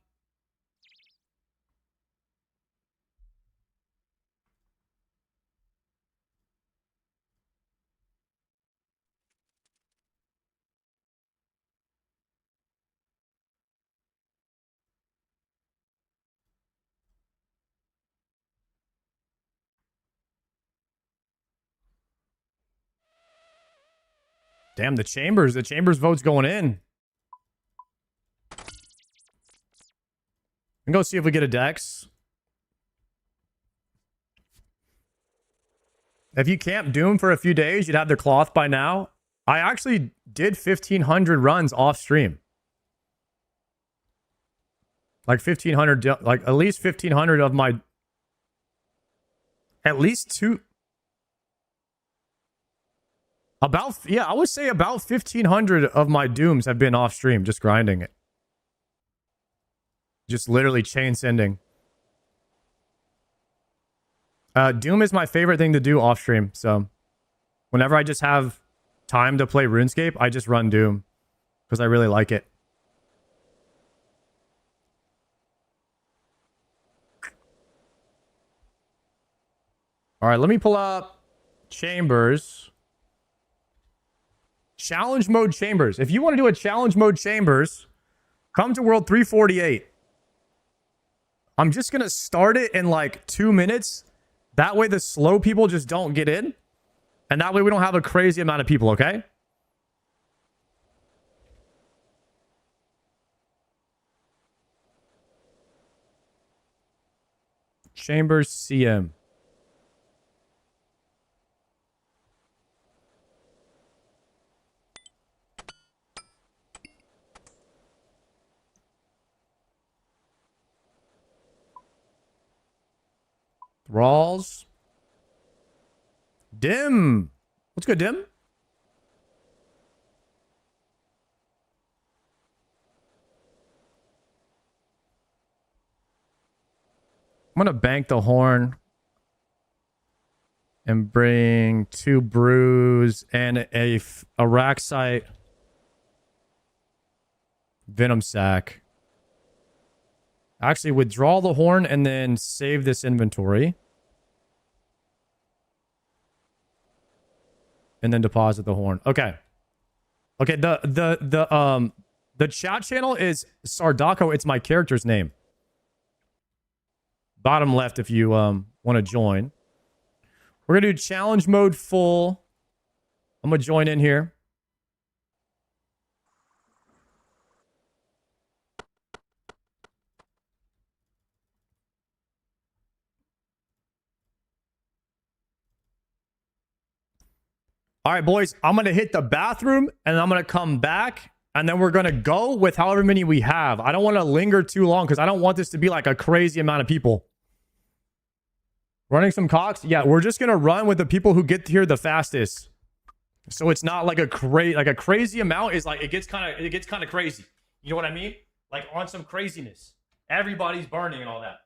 Damn, the Chambers vote's going in. And go see if we get a Dex. If you camp Doom for a few days, you'd have the cloth by now. I actually did 1,500 runs off stream. Like 1,500, like at least 1,500 of my... At least two... About, yeah, I would say about 1,500 of my Dooms have been off stream, just grinding it. Just literally chain sending. Doom is my favorite thing to do off stream, so whenever I just have time to play RuneScape, I just run Doom because I really like it. All right, let me pull up Chambers. Challenge mode Chambers. If you want to do a challenge mode Chambers, come to World 348. I'm just going to start it in like 2 minutes. That way the slow people just don't get in. And that way we don't have a crazy amount of people, okay? Chambers CM. Rawls. Dim. What's good, Dim? I'm going to bank the horn and bring 2 brews and a Araxite venom sac. Actually, withdraw the horn and then save this inventory. And then deposit the horn. Okay. Okay, the chat channel is Sardako. It's my character's name. Bottom left if you want to join. We're going to do challenge mode full. I'm going to join in here. All right, boys, I'm going to hit the bathroom and I'm going to come back and then we're going to go with however many we have. I don't want to linger too long because I don't want this to be like a crazy amount of people. Running some cocks? Yeah, we're just going to run with the people who get here the fastest. So it's not like a crazy amount is like it gets kind of crazy. You know what I mean? Like on some craziness. Everybody's burning and all that.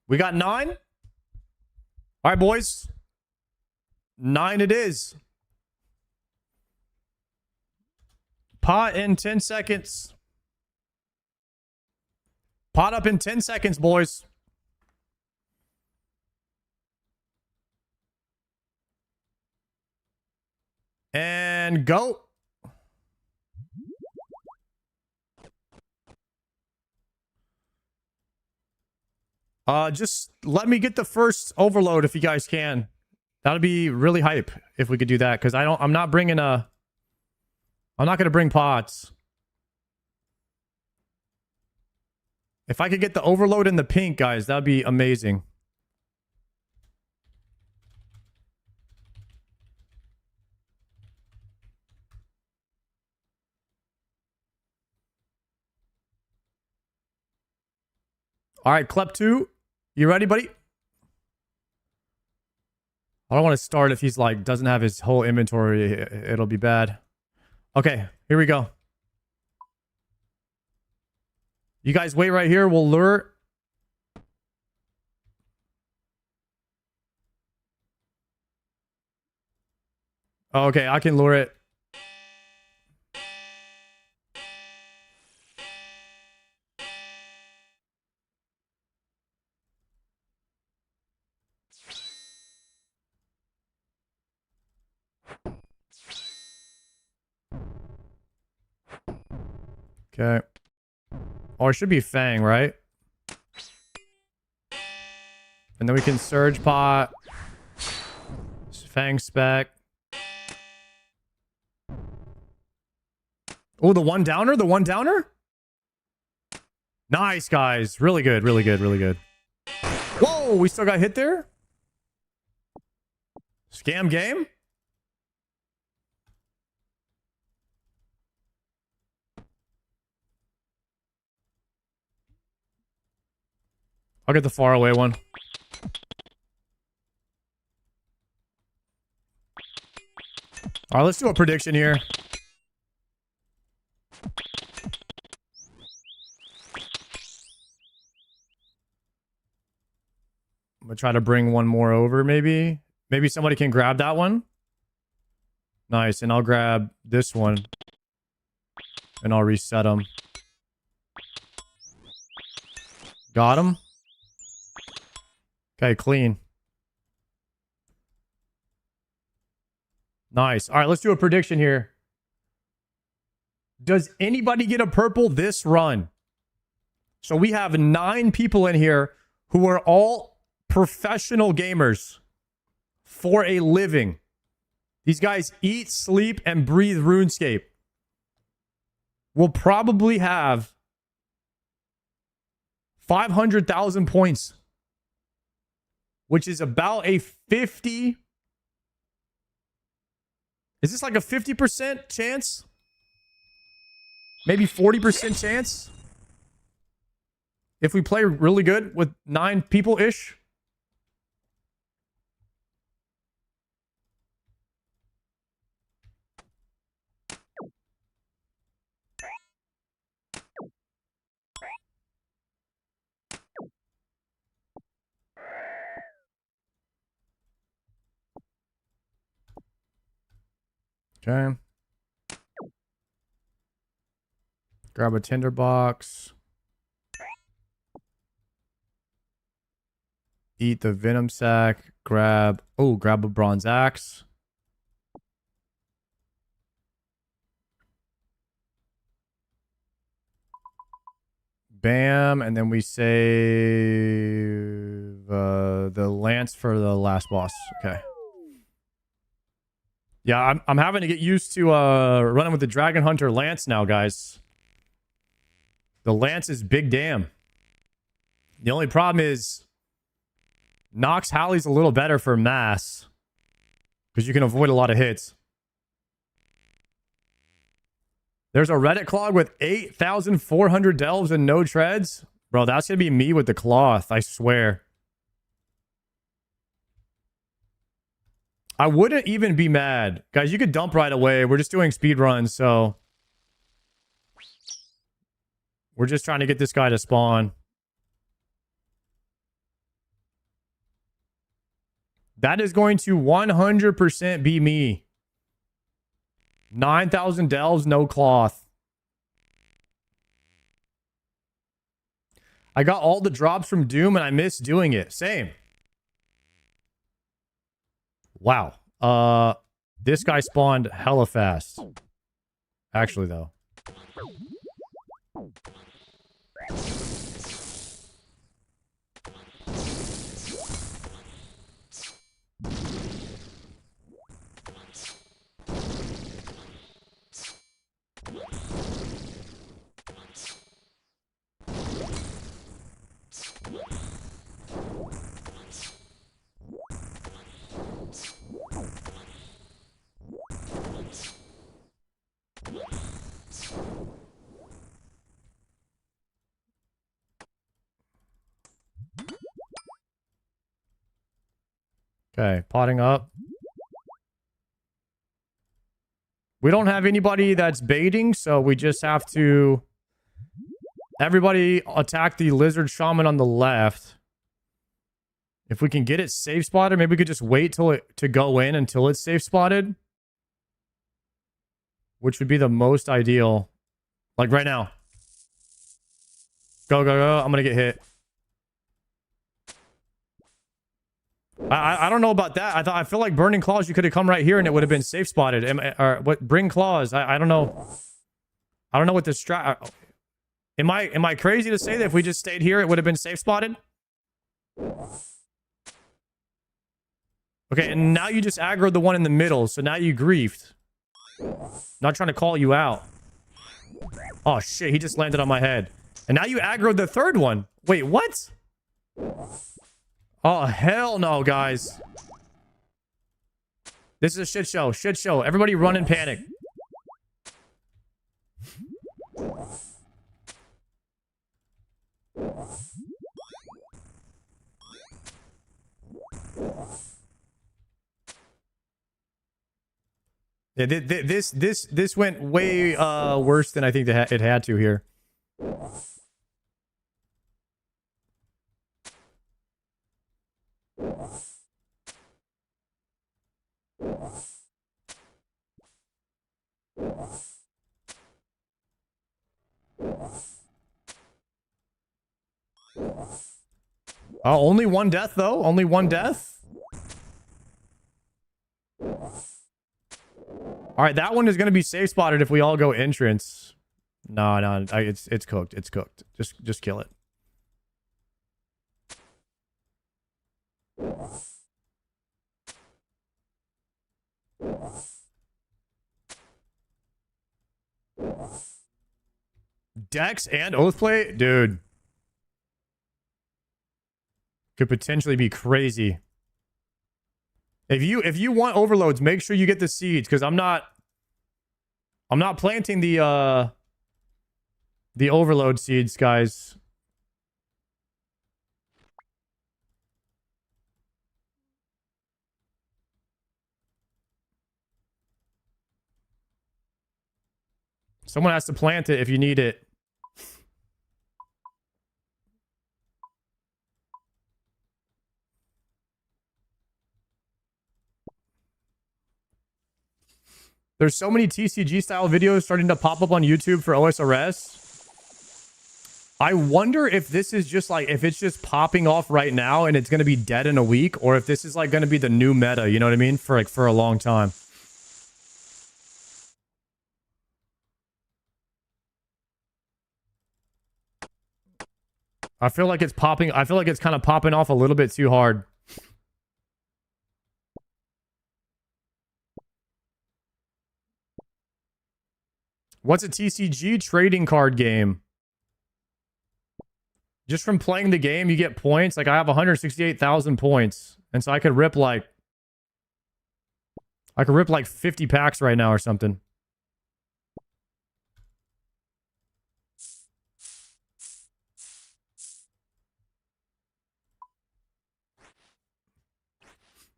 We got 9. All right, boys. 9 it is. Pot in 10 seconds. Pot up in 10 seconds, boys. And go. Just let me get the first overload if you guys can. That'd be really hype if we could do that, because I'm not going to bring pots. If I could get the overload in the pink, guys, that'd be amazing. All right, Klep 2, you ready, buddy? I don't want to start if he's like doesn't have his whole inventory. It'll be bad. Okay, here we go. You guys wait right here. We'll lure. Okay, I can lure it. Okay. Or it should be Fang, right? And then we can Surge Pot. Fang Spec. Oh, the one downer? The one downer? Nice, guys. Really good, really good, really good. Whoa, we still got hit there? Scam game? I'll get the far away one. All right, let's do a prediction here. I'm gonna try to bring one more over, maybe. Maybe somebody can grab that one. Nice, and I'll grab this one. And I'll reset them. Got him. Okay, clean. Nice. All right, let's do a prediction here. Does anybody get a purple this run? So we have 9 people in here who are all professional gamers for a living. These guys eat, sleep, and breathe RuneScape. We'll probably have 500,000 points, which is about a 50. Is this like a 50% chance? Maybe 40% chance? If we play really good with 9 people-ish? Okay. Grab a tinderbox. Eat the venom sac. Grab a bronze axe. Bam, and then we save the lance for the last boss. Okay. Yeah, I'm having to get used to running with the Dragon Hunter Lance now, guys. The Lance is big damn. The only problem is Nox Halley's a little better for mass because you can avoid a lot of hits. There's a Reddit clog with 8,400 delves and no treads. Bro, that's going to be me with the cloth, I swear. I wouldn't even be mad. Guys, you could dump right away. We're just doing speed runs, so we're just trying to get this guy to spawn. That is going to 100% be me. 9,000 delves, no cloth. I got all the drops from Doom and I missed doing it. Same. Wow. This guy spawned hella fast. Actually, though. Okay, potting up. We don't have anybody that's baiting, so we just have to... Everybody attack the lizard shaman on the left. If we can get it safe spotted, maybe we could just wait to go in until it's safe spotted. Which would be the most ideal. Like right now. Go, go, go. I'm gonna get hit. I don't know about that. I feel like burning claws, you could have come right here and it would have been safe spotted. Or what? Bring claws. I don't know. I don't know what this strat. Am I crazy to say that if we just stayed here, it would have been safe spotted? Okay, and now you just aggroed the one in the middle, so now you griefed. Not trying to call you out. Oh shit, he just landed on my head. And now you aggroed the third one. Wait, what? Oh, hell no, guys. This is a shit show. Shit show. Everybody run in panic. Yeah, this went way worse than I think it had to here. Oh, only one death though. Only one death. All right, that one is going to be safe spotted if we all go entrance. No, it's cooked. It's cooked. Just kill it. Dex and Oathplate? Dude. Could potentially be crazy. If you want overloads, make sure you get the seeds, because I'm not planting the overload seeds, guys. Someone has to plant it if you need it. There's so many TCG style videos starting to pop up on YouTube for OSRS. I wonder if this is just like, if it's just popping off right now and it's going to be dead in a week, or if this is like going to be the new meta, you know what I mean? For a long time. I feel like it's popping. I feel like it's kind of popping off a little bit too hard. What's a TCG? Trading card game. Just from playing the game, you get points. Like I have 168,000 points. And so I could rip like 50 packs right now or something.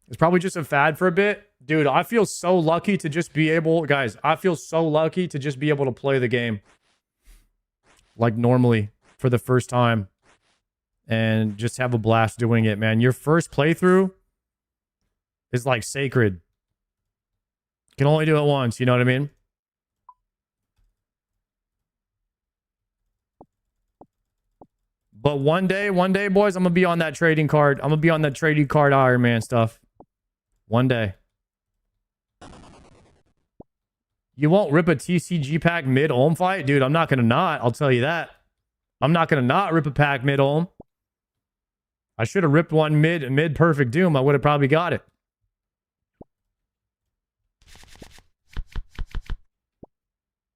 It's probably just a fad for a bit. Dude, I feel so lucky to just be able... Guys, I feel so lucky to just be able to play the game. Like normally. For the first time. And just have a blast doing it, man. Your first playthrough... is like sacred. You can only do it once, you know what I mean? But one day, boys, I'm gonna be on that trading card. I'm gonna be on that trading card Iron Man stuff. One day. You won't rip a TCG pack mid-ohm fight? Dude, I'm not gonna not. I'll tell you that. I'm not gonna not rip a pack mid-ohm. I should have ripped one mid perfect doom. I would have probably got it.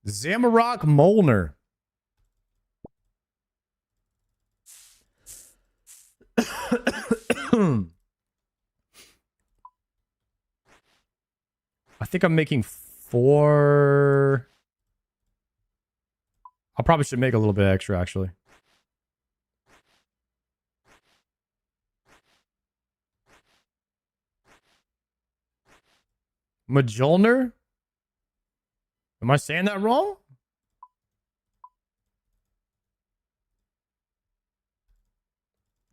Zamarok Molnar. I think I'm making 4. I probably should make a little bit extra, actually. Majolner? Am I saying that wrong?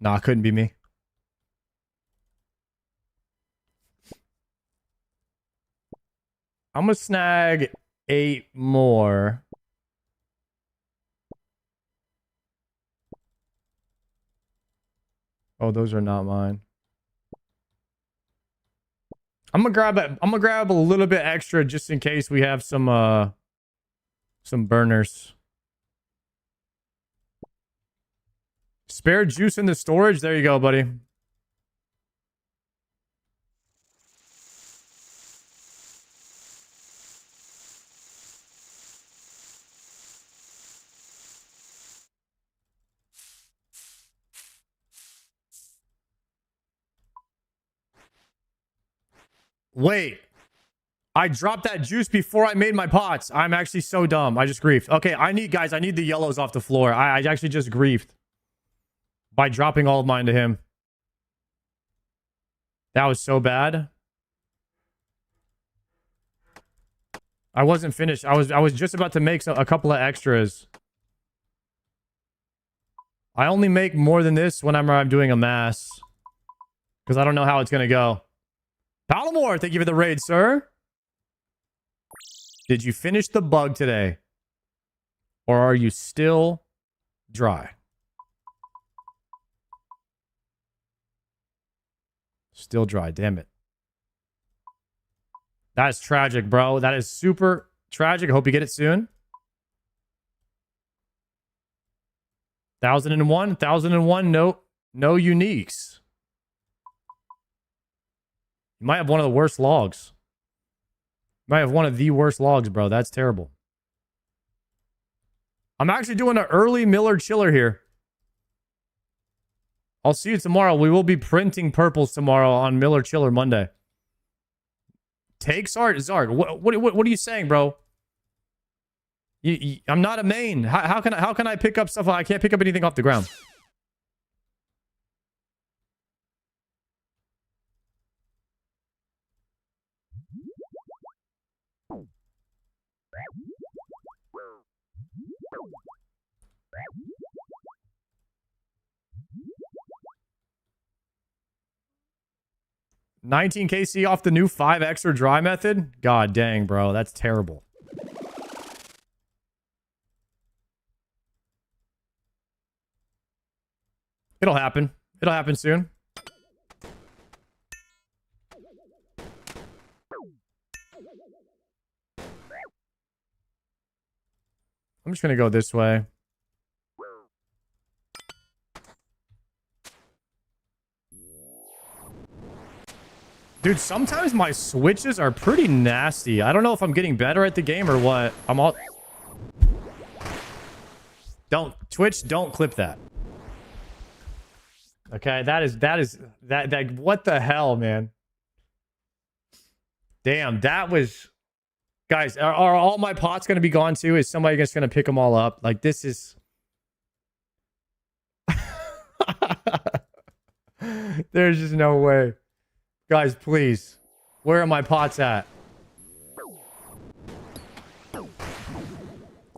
Nah, it couldn't be me. I'm gonna snag 8 more. Oh, those are not mine. I'm gonna grab a little bit extra just in case we have some burners. Spare juice in the storage. There you go, buddy. Wait. I dropped that juice before I made my pots. I'm actually so dumb. I just griefed. Okay, I need the yellows off the floor. I actually just griefed by dropping all of mine to him. That was so bad. I wasn't finished. I was just about to make a couple of extras. I only make more than this whenever I'm doing a mass. Because I don't know how it's going to go. Palomore, thank you for the raid, sir. Did you finish the bug today? Or are you still dry? Still dry, damn it. That's tragic, bro. That is super tragic. I hope you get it soon. 1001, no uniques. You might have one of the worst logs. You might have one of the worst logs, bro. That's terrible. I'm actually doing an early Miller chiller here. I'll see you tomorrow. We will be printing purples tomorrow on Miller Chiller Monday. Take Zard. What are you saying, bro? I'm not a main. How can I pick up stuff? I can't pick up anything off the ground. $19 KC off the new 5 extra dry method? God dang, bro. That's terrible. It'll happen. It'll happen soon. I'm just going to go this way. Dude, sometimes my switches are pretty nasty. I don't know if I'm getting better at the game or what. I'm all... Twitch, don't clip that. Okay, that what the hell, man? Damn, that was... Guys, are all my pots going to be gone too? Is somebody just going to pick them all up? Like, this is... There's just no way. Guys, please. Where are my pots at?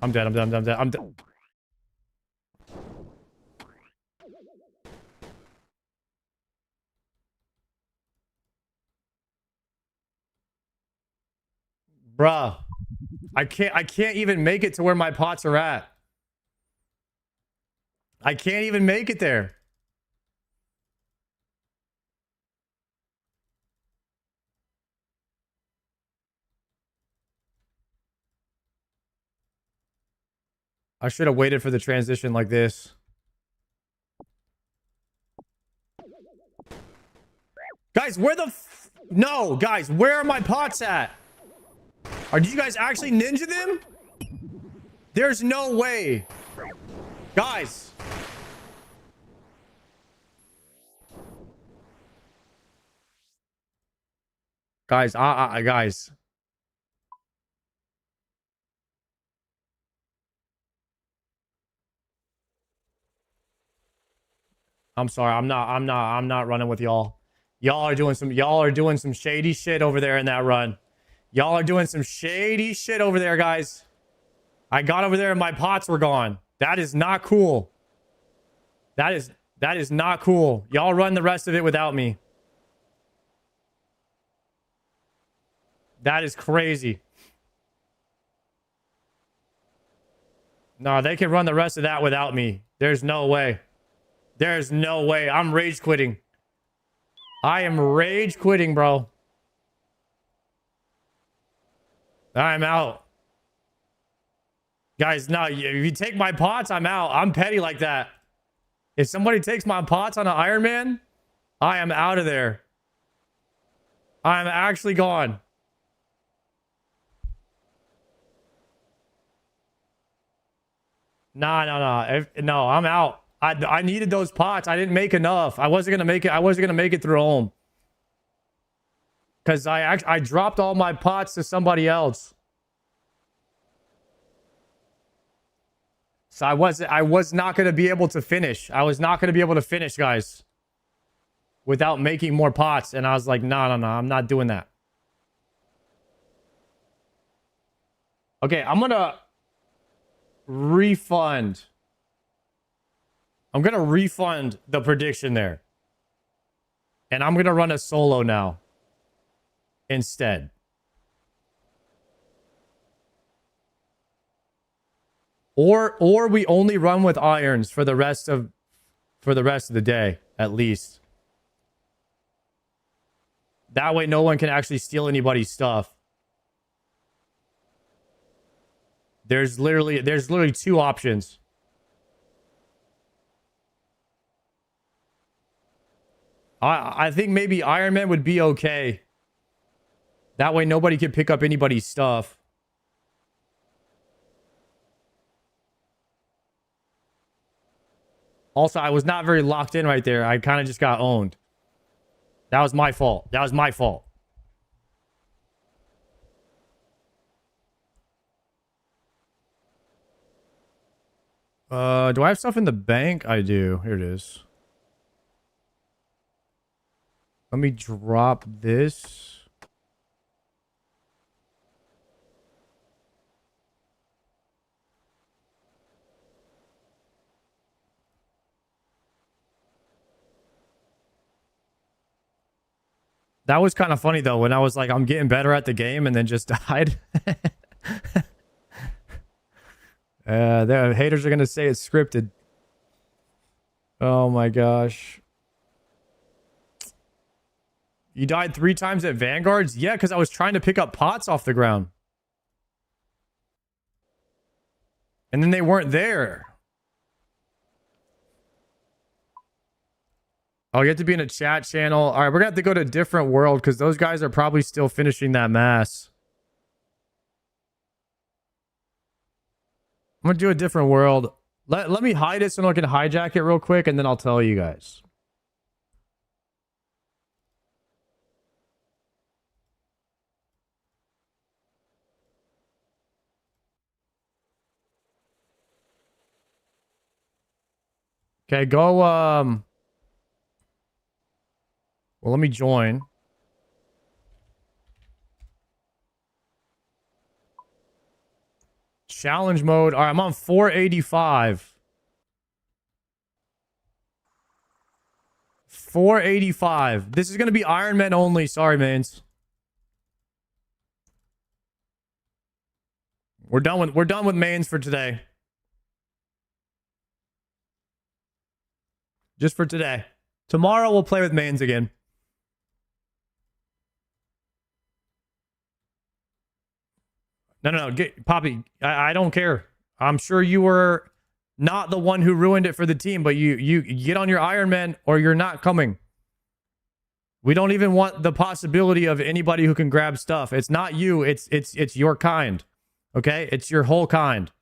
I'm dead. I'm dead. Bruh. I can't even make it to where my pots are at. I can't even make it there. I should have waited for the transition like this. Guys, where the no, guys, where are my pots at? Are you guys actually ninja them? There's no way. Guys. Guys, guys. I'm sorry. I'm not running with y'all. Y'all are doing some shady shit over there in that run. Y'all are doing some shady shit over there, guys. I got over there and my pots were gone. That is not cool. That is not cool. Y'all run the rest of it without me. That is crazy. No, they can run the rest of that without me. There's no way. There's no way. I'm rage quitting. I am rage quitting, bro. I'm out. Guys, no, if you take my pots, I'm out. I'm petty like that. If somebody takes my pots on an Iron Man, I am out of there. I'm actually gone. No, I'm out. I needed those pots. I didn't make enough. I wasn't gonna make it. I wasn't gonna make it through home. Cause I dropped all my pots to somebody else. So I was not gonna be able to finish. I was not gonna be able to finish, guys, without making more pots. And I was like, no, I'm not doing that. Okay, I'm gonna refund. I'm gonna refund the prediction there. And I'm gonna run a solo now. Instead. Or we only run with irons for the rest of the day, at least. That way no one can actually steal anybody's stuff. There's literally two options. I think maybe Iron Man would be okay. That way nobody can pick up anybody's stuff. Also, I was not very locked in right there. I kind of just got owned. That was my fault. That was my fault. Do I have stuff in the bank? I do. Here it is. Let me drop this. That was kind of funny, though, when I was like, I'm getting better at the game and then just died. The haters are going to say it's scripted. Oh, my gosh. You died 3 times at Vanguards? Yeah, because I was trying to pick up pots off the ground. And then they weren't there. Oh, you have to be in a chat channel. All right, we're going to have to go to a different world because those guys are probably still finishing that mass. I'm going to do a different world. Let me hide it so no one can hijack it real quick, and then I'll tell you guys. Okay, go, well, let me join. Challenge mode. All right, I'm on 485. 485. This is going to be Iron Man only. Sorry, mains. We're done with mains for today. Just for today. Tomorrow we'll play with mains again. No. Poppy, I don't care. I'm sure you were not the one who ruined it for the team, but you get on your Iron Man or you're not coming. We don't even want the possibility of anybody who can grab stuff. It's not you. It's your kind. Okay? It's your whole kind.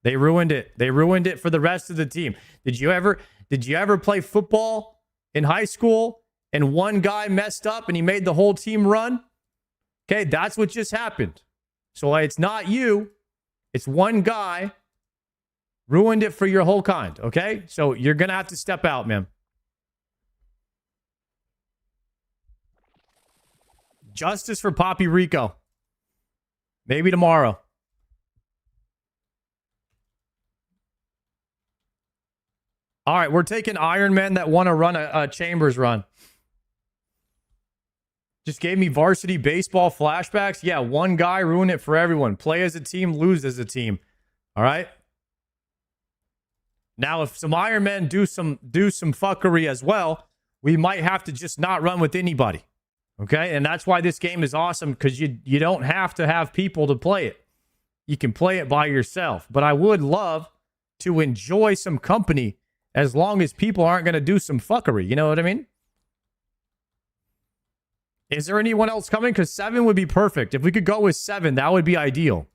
They ruined it. They ruined it for the rest of the team. Did you ever play football in high school and one guy messed up and he made the whole team run? Okay, that's what just happened. So it's not you. It's one guy ruined it for your whole kind. Okay? So you're going to have to step out, man. Justice for Poppy Rico. Maybe tomorrow. All right, we're taking Iron Men that want to run a Chambers run. Just gave me varsity baseball flashbacks. Yeah, one guy ruined it for everyone. Play as a team, lose as a team. All right? Now, if some Iron Men do some fuckery as well, we might have to just not run with anybody. Okay? And that's why this game is awesome, because you don't have to have people to play it. You can play it by yourself. But I would love to enjoy some company as long as people aren't going to do some fuckery. You know what I mean? Is there anyone else coming? Because 7 would be perfect. If we could go with 7, that would be ideal.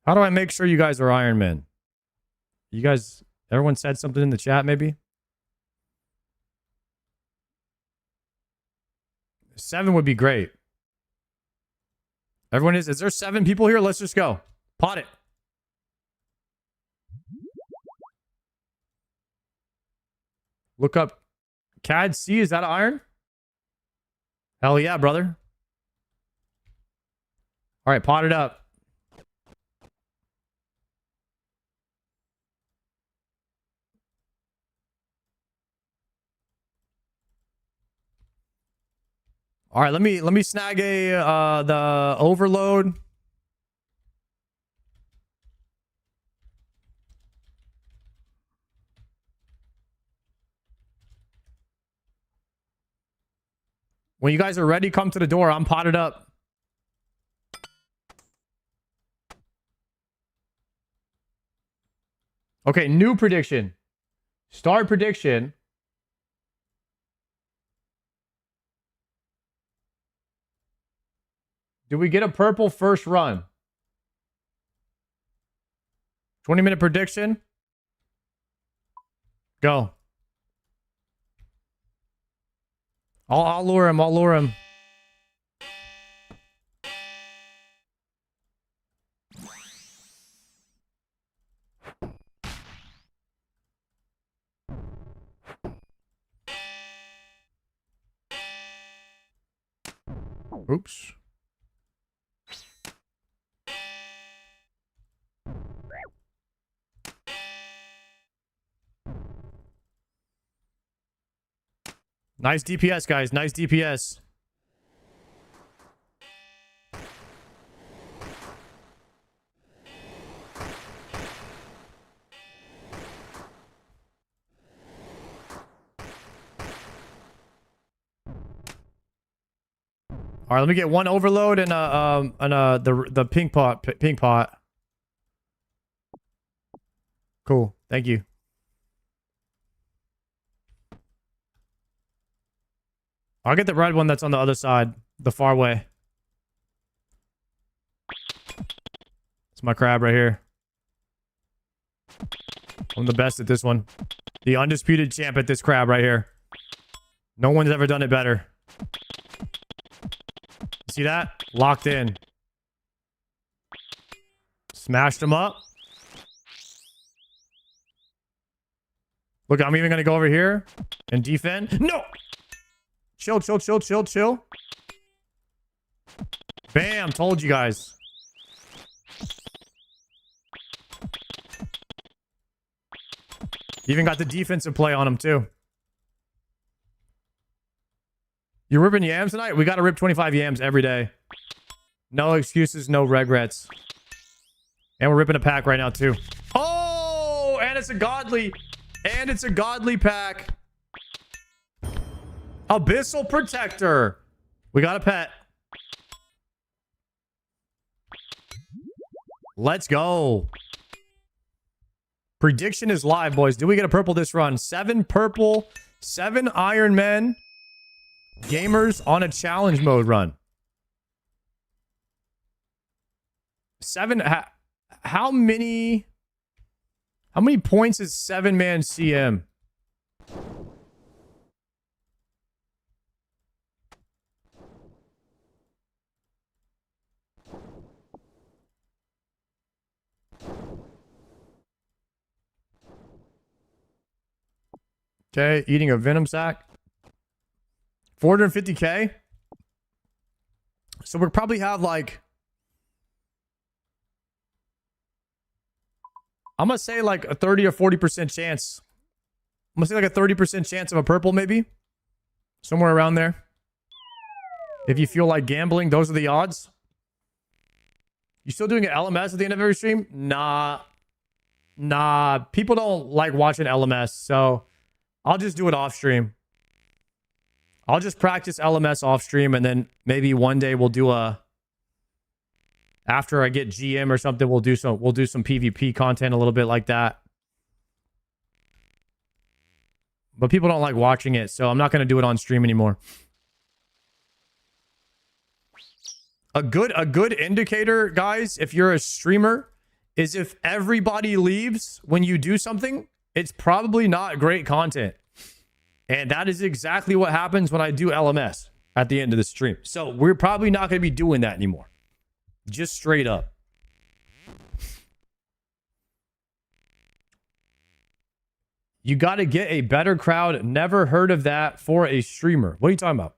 How do I make sure you guys are Iron Men? You guys, everyone said something in the chat, maybe? 7 would be great. Everyone is there 7 people here? Let's just go. Pot it. Look up CAD C. Is that iron? Hell yeah, brother. All right, pot it up. All right, let me snag the overload. When you guys are ready, come to the door. I'm potted up. Okay, new prediction. Start prediction. Do we get a purple first run? 20-minute prediction. Go. I'll lure him. I'll lure him. Oops. Nice DPS, guys. Nice DPS. All right, let me get one overload and the pink pot. Cool. Thank you. I'll get the red one that's on the other side, the far way. It's my crab right here. I'm the best at this one. The undisputed champ at this crab right here. No one's ever done it better. See that? Locked in. Smashed him up. Look, I'm even going to go over here and defend. No! Chill. Bam, told you guys. Even got the defensive play on him, too. You ripping yams tonight? We got to rip 25 yams every day. No excuses, no regrets. And we're ripping a pack right now, too. Oh, and it's a godly. And it's a godly pack. Abyssal Protector. We got a pet. Let's go. Prediction is live, boys. Do we get a purple this run? 7 purple, 7 Iron Men. Gamers on a challenge mode run. 7. How many points is 7-man CM? Okay, eating a venom sack. 450k. So we'll probably have like, I'm gonna say like a 30 or 40% chance. I'm gonna say like a 30% chance of a purple, maybe. Somewhere around there. If you feel like gambling, those are the odds. You still doing an LMS at the end of every stream? Nah. People don't like watching LMS, so I'll just do it off stream. I'll just practice LMS off stream, and then maybe one day we'll do a, after I get GM or something, we'll do some PvP content a little bit like that. But people don't like watching it, so I'm not going to do it on stream anymore. A good indicator, guys, if you're a streamer, is if everybody leaves when you do something, it's probably not great content. And that is exactly what happens when I do LMS at the end of the stream. So we're probably not going to be doing that anymore. Just straight up. You got to get a better crowd. Never heard of that for a streamer. What are you talking about?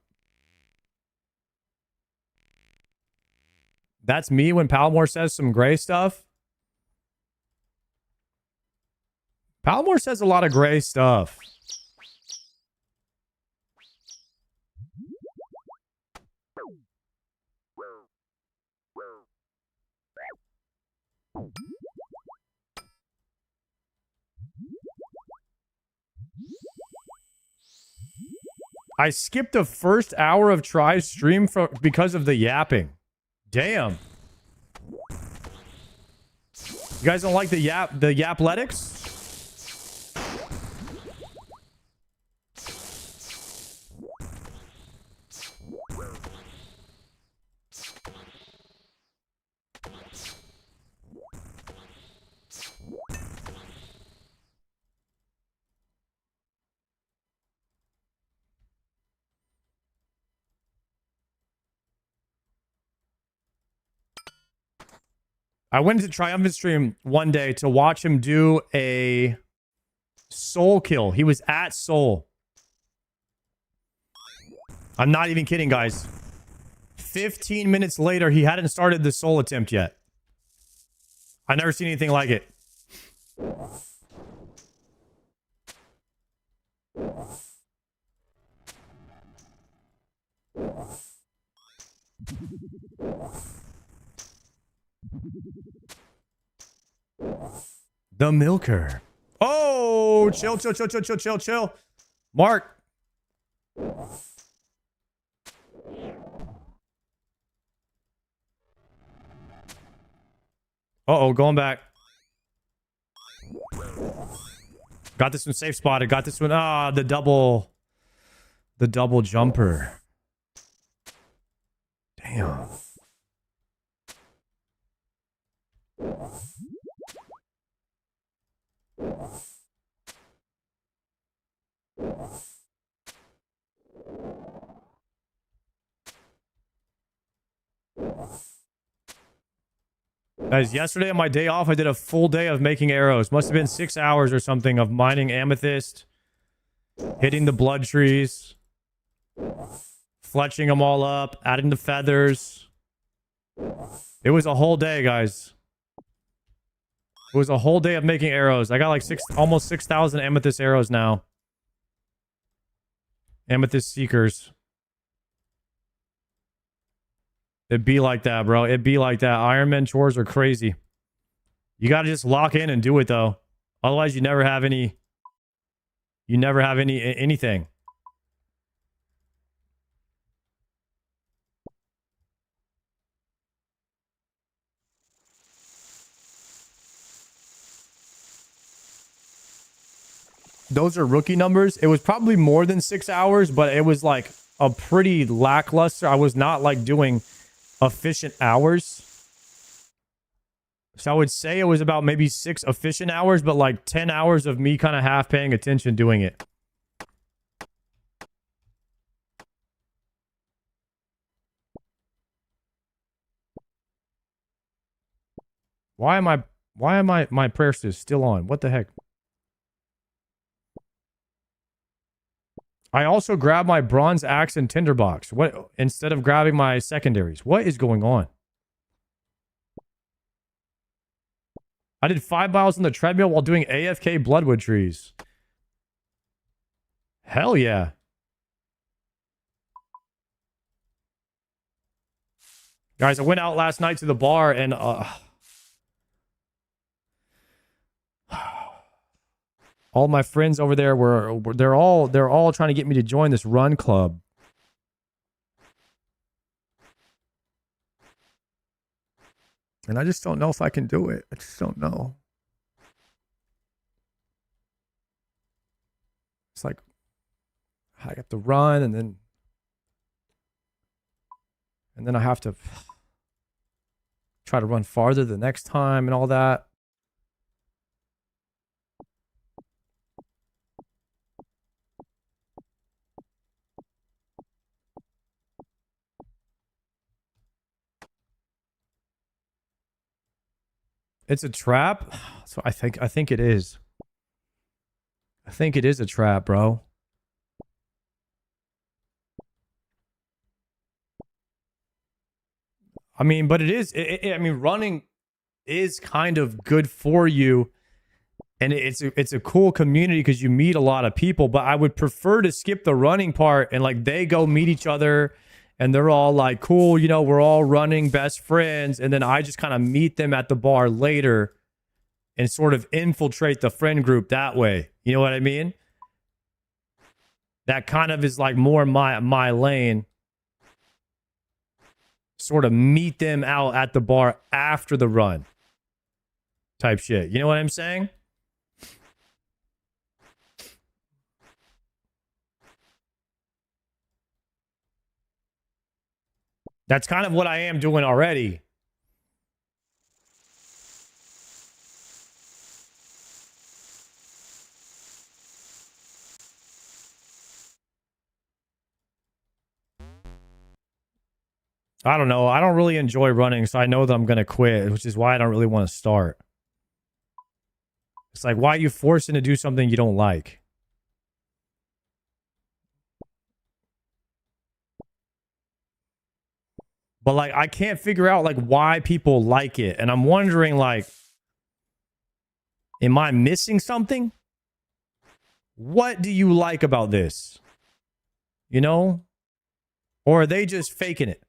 That's me when Palmore says some gray stuff. Palmore says a lot of gray stuff. I skipped the first hour of Try's stream because of the yapping. Damn. You guys don't like the yapletics? I went to Triumphant Stream one day to watch him do a soul kill. He was at soul. I'm not even kidding, guys. 15 minutes later, he hadn't started the soul attempt yet. I've never seen anything like it. The milker. Oh, chill. Mark. Uh-oh, going back. Got this one safe spotted. Got this one. Ah, the double jumper. Damn. Guys, yesterday on my day off, I did a full day of making arrows. Must have been 6 hours or something of mining amethyst, hitting the blood trees, fletching them all up, adding the feathers. It was a whole day, guys. It was a whole day of making arrows. I got like almost 6,000 amethyst arrows now. Amethyst seekers. It'd be like that, bro. It'd be like that. Ironman chores are crazy. You got to just lock in and do it, though. Otherwise, you never have any... You never have anything. Those are rookie numbers. It was probably more than 6 hours, but it was like a pretty lackluster. I was not like doing efficient hours. So I would say it was about maybe 6 efficient hours, but like 10 hours of me kind of half paying attention doing it. Why am my prayer still on? What the heck? I also grabbed my bronze axe and tinderbox. What, instead of grabbing my secondaries? What is going on? I did 5 miles on the treadmill while doing AFK bloodwood trees. Hell yeah. Guys, I went out last night to the bar and all my friends over there they're all trying to get me to join this run club. And I just don't know if I can do it. I just don't know. It's like I have to run and then I have to try to run farther the next time and all that. It's a trap? So I think it is. I think it is a trap, bro. I mean, but it is. I mean, running is kind of good for you, and it's a cool community because you meet a lot of people. But I would prefer to skip the running part and like they go meet each other, and they're all like, cool, you know, we're all running best friends, and then I just kind of meet them at the bar later, and sort of infiltrate the friend group that way. You know what I mean? That kind of is like more my lane. Sort of meet them out at the bar after the run type shit. You know what I'm saying? That's kind of what I am doing already. I don't know. I don't really enjoy running, so I know that I'm going to quit, which is why I don't really want to start. It's like, why are you forcing to do something you don't like? But like, I can't figure out like why people like it. And I'm wondering like, am I missing something? What do you like about this? You know? Or are they just faking it?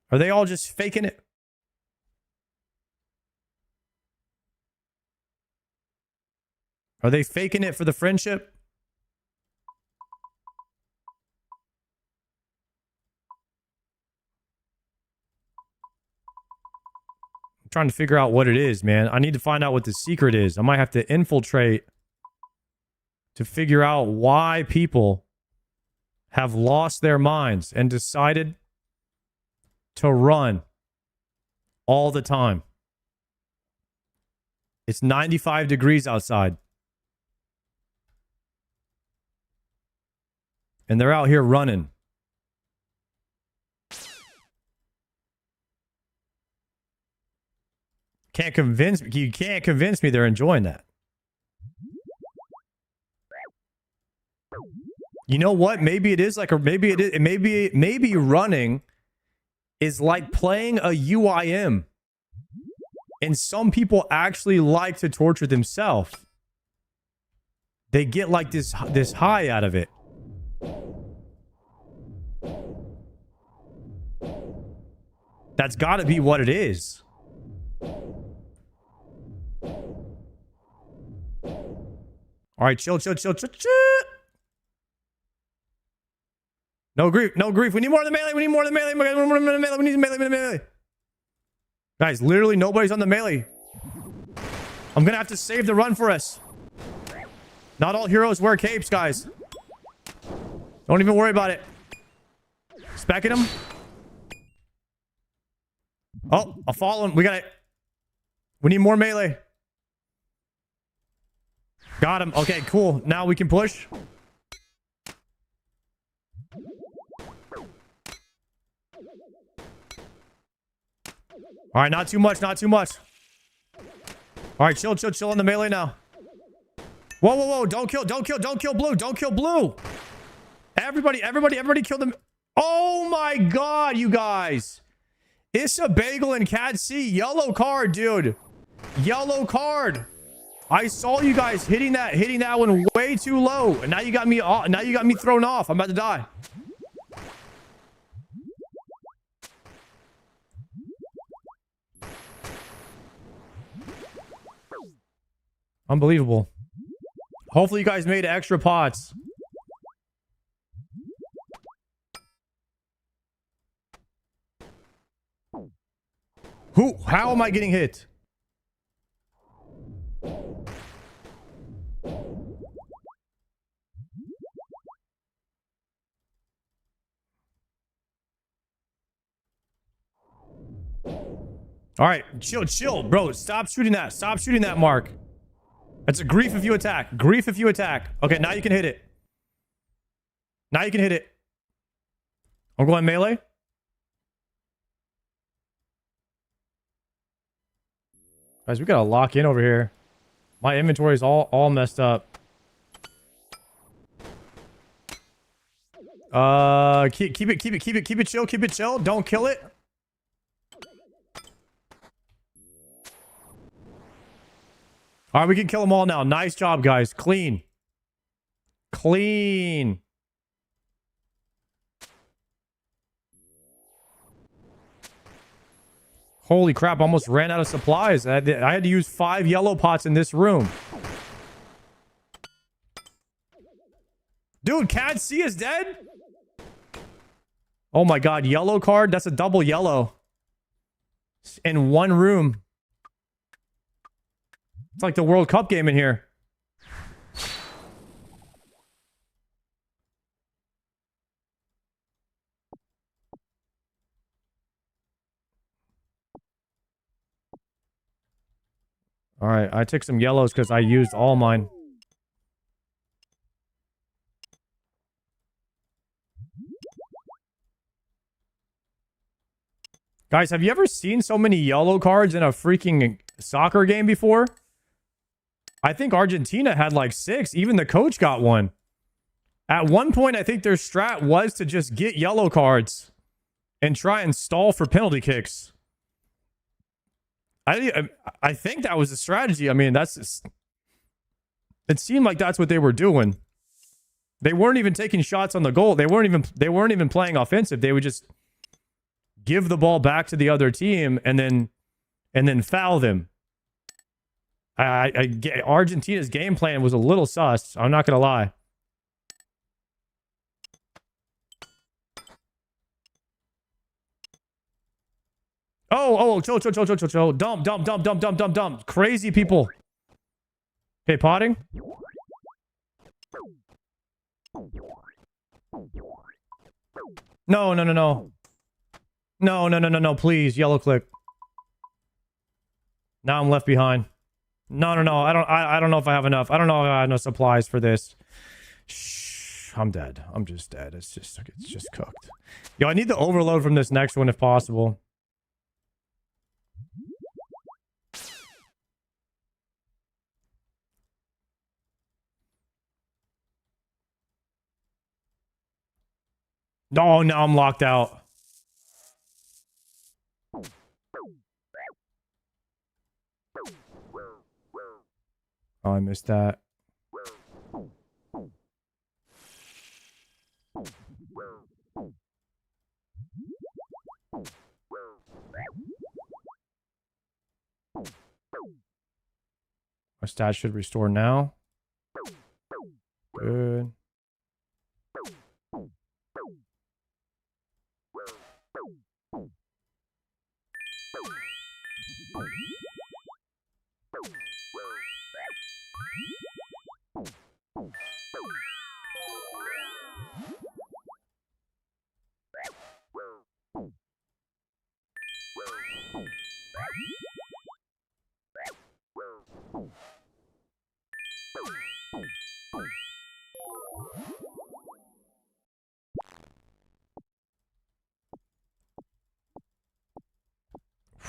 Are they all just faking it? Are they faking it for the friendship? I'm trying to figure out what it is, man. I need to find out what the secret is. I might have to infiltrate to figure out why people have lost their minds and decided to run all the time. It's 95 degrees outside. And they're out here running. You can't convince me they're enjoying that. You know what? Maybe it is like a maybe running is like playing a UIM. And some people actually like to torture themselves. They get like this high out of it. That's got to be what it is. All right, chill. No grief, no grief. We need more of the melee. We need more of the melee. We need the melee. Guys, literally nobody's on the melee. I'm gonna have to save the run for us. Not all heroes wear capes, guys. Don't even worry about it. Specking him. Oh, I'll follow him. We got it. We need more melee. Got him. Okay, cool. Now we can push. All right, not too much, not too much. All right, chill on the melee now. Whoa. Don't kill blue. Don't kill blue. Everybody kill them. Oh my God, you guys. Issa Bagel and Cat C. Yellow card, dude. Yellow card. I saw you guys hitting that one way too low. And now you got me thrown off. I'm about to die. Unbelievable. Hopefully you guys made extra pots. How am I getting hit? All right, chill, bro. Stop shooting that. Stop shooting that, Mark. That's a grief if you attack. Grief if you attack. Okay, now you can hit it. Now you can hit it. I'm going melee. Guys, we gotta lock in over here. My inventory is all messed up. Keep it chill. Don't kill it. All right, we can kill them all now. Nice job, guys. Clean. Holy crap, almost ran out of supplies. I had to use 5 yellow pots in this room. Dude, Cat C is dead? Oh my God, yellow card? That's a double yellow. In one room. It's like the World Cup game in here. All right, I took some yellows because I used all mine. Guys, have you ever seen so many yellow cards in a freaking soccer game before? I think Argentina had like 6. Even the coach got one. At one point, I think their strat was to just get yellow cards and try and stall for penalty kicks. I think that was the strategy. I mean, it seemed like that's what they were doing. They weren't even taking shots on the goal. They weren't even playing offensive. They would just give the ball back to the other team and then foul them. Argentina's game plan was a little sus. I'm not gonna lie. Oh, chill. Dump. Crazy people. Okay, potting. No. No, please. Yellow click. Now I'm left behind. No. I don't know if I have enough. I don't know if I have enough supplies for this. Shh. I'm dead. I'm just dead. It's just cooked. Yo, I need the overload from this next one if possible. Oh, now I'm locked out. Oh, I missed that. stats should restore now. Good.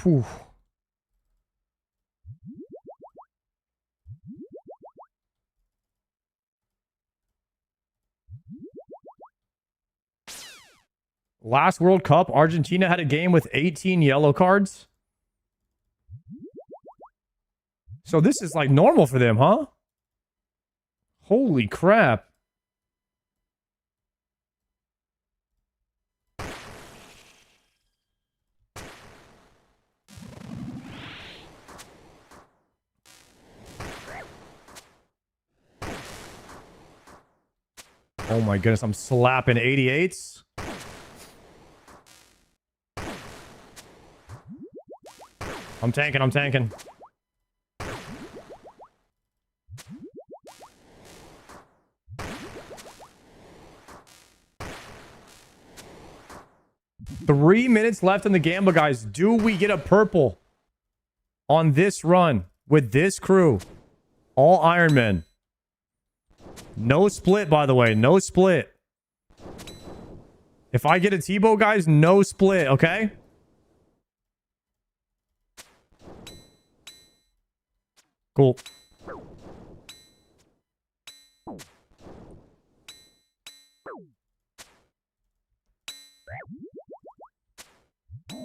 Whew. Last World Cup, Argentina had a game with 18 yellow cards. So this is like normal for them, huh? Holy crap. Oh my goodness, I'm slapping 88s. I'm tanking. Three minutes left in the gamble, guys. Do we get a purple on this run with this crew? All Ironmen. No split, by the way. No split. If I get a T-bow, guys, no split, okay? Cool.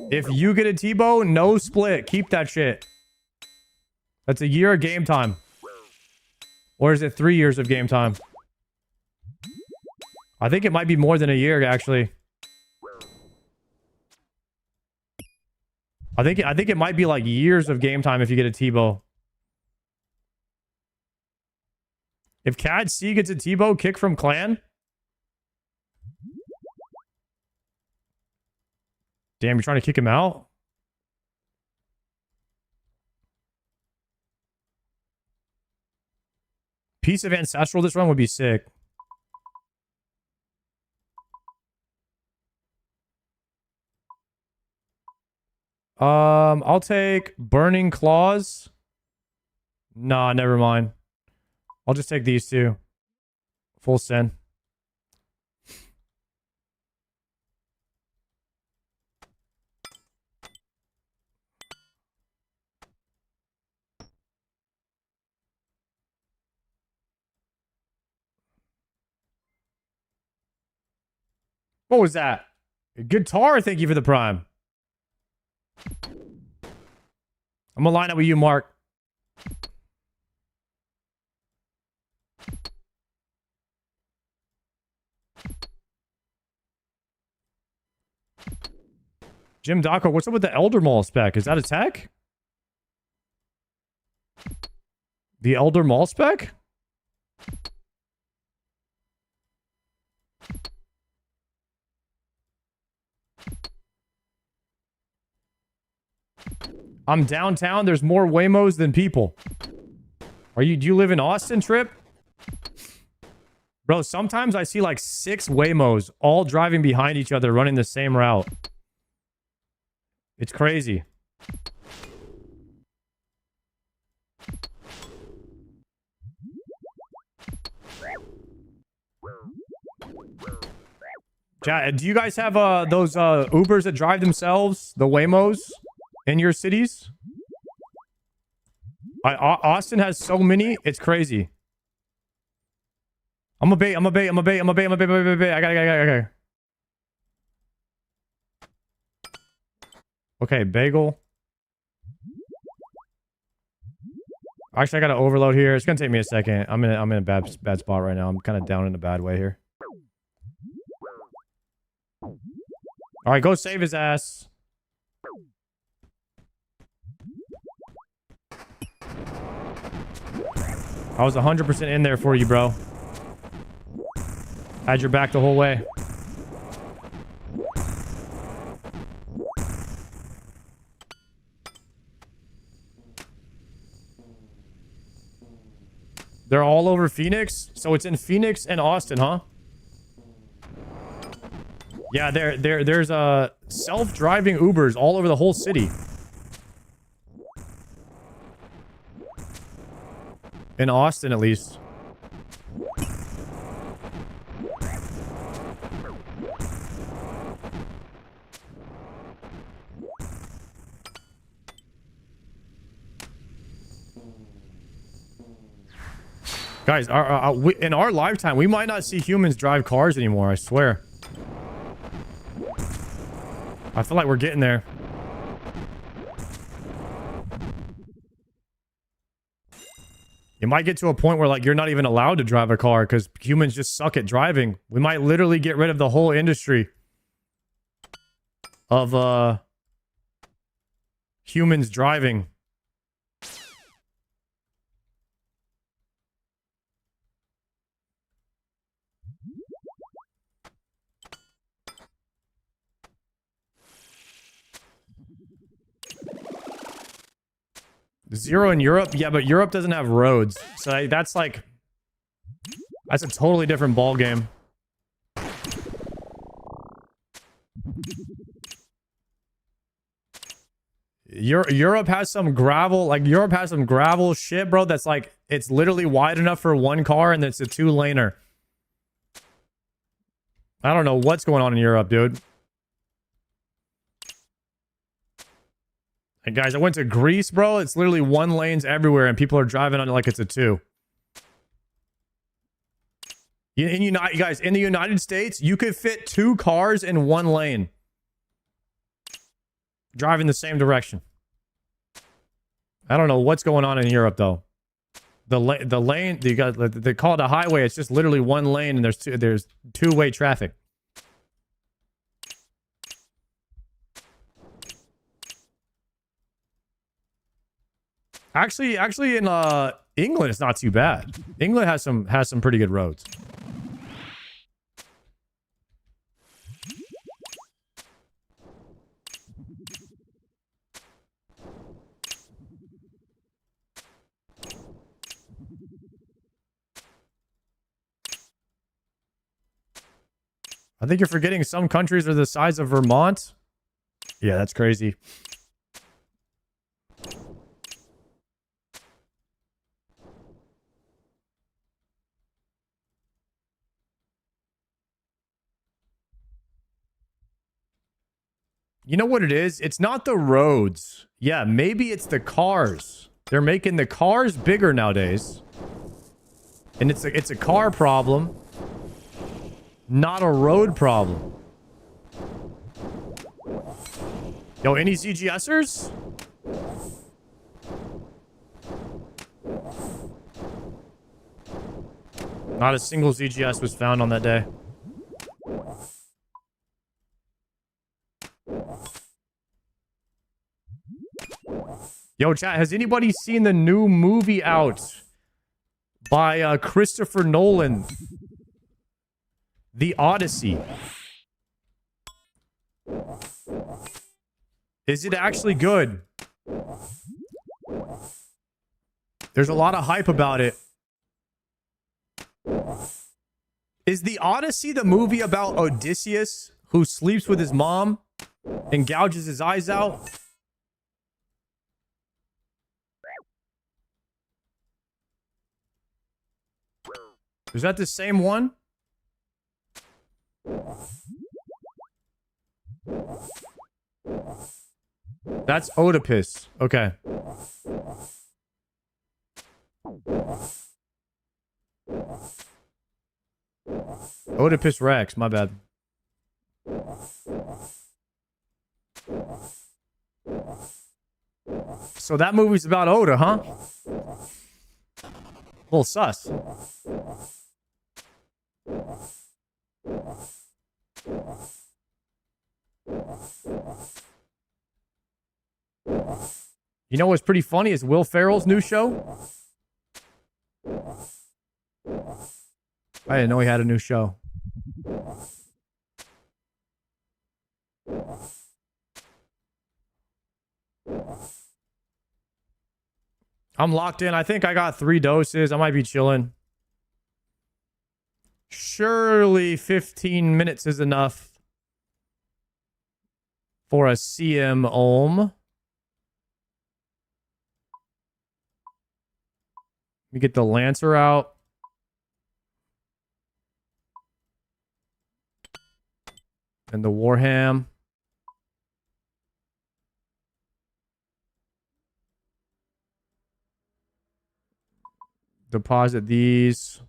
If you get a T-bow, no split. Keep that shit. That's a year of game time. Or is it 3 years of game time? I think it might be more than a year, actually. I think it might be like years of game time if you get a T-bow. If Cad C gets a T-bow, kick from clan. Damn, you're trying to kick him out? Piece of Ancestral this run would be sick. I'll take Burning Claws. Nah, never mind. I'll just take these two. Full send. What was that? Guitar, thank you for the prime. I'm gonna line up with you, Mark. Jim Daco, what's up with the Elder Maul spec? Is that a tech? The Elder Maul spec? I'm downtown. There's more Waymos than people. Do you live in Austin, Trip? Bro, sometimes I see like 6 Waymos all driving behind each other running the same route. It's crazy. Do you guys have those Ubers that drive themselves, the Waymos, in your cities? Austin has so many, it's crazy. I'm a bait. I got. Okay, bagel. Actually, I gotta overload here. It's gonna take me a second. I'm in a bad spot right now. I'm kind of down in a bad way here. All right, go save his ass. I was 100% in there for you, bro. Had your back the whole way. They're all over Phoenix? So it's in Phoenix and Austin, huh? Yeah, there's self-driving Ubers all over the whole city. In Austin, at least. Guys, in our lifetime, we might not see humans drive cars anymore, I swear. I feel like we're getting there. It might get to a point where, like, you're not even allowed to drive a car because humans just suck at driving. We might literally get rid of the whole industry of, humans driving. Zero in Europe? Yeah, but Europe doesn't have roads. So that's like... That's a totally different ball game. Europe has some gravel... Like, Europe has some gravel shit, bro, that's like... It's literally wide enough for one car, and it's a two-laner. I don't know what's going on in Europe, dude. And guys, I went to Greece, bro. It's literally one lanes everywhere, and people are driving on it like it's a two. Guys, in the United States, you could fit two cars in one lane, driving the same direction. I don't know what's going on in Europe, though. The lane, they call it a highway. It's just literally one lane, and there's two-way traffic. Actually, in England, it's not too bad. England has some pretty good roads. I think you're forgetting some countries are the size of Vermont. Yeah, that's crazy. You know what it is? It's not the roads. Yeah, maybe it's the cars. They're making the cars bigger nowadays. And it's a car problem, not a road problem. Yo, any ZGSers? Not a single ZGS was found on that day. Yo, chat, has anybody seen the new movie out by Christopher Nolan? The Odyssey. Is it actually good? There's a lot of hype about it. Is The Odyssey the movie about Odysseus who sleeps with his mom and gouges his eyes out? Is that the same one? That's Oedipus. Okay. Oedipus Rex, my bad. So that movie's about Oda, huh? A little sus. You know what's pretty funny is Will Ferrell's new show. I didn't know he had a new show. I'm locked in. I think I got 3 doses. I might be chilling. Surely 15 minutes is enough for a CM ohm. Let me get the Lancer out. And the Warham. Deposit these.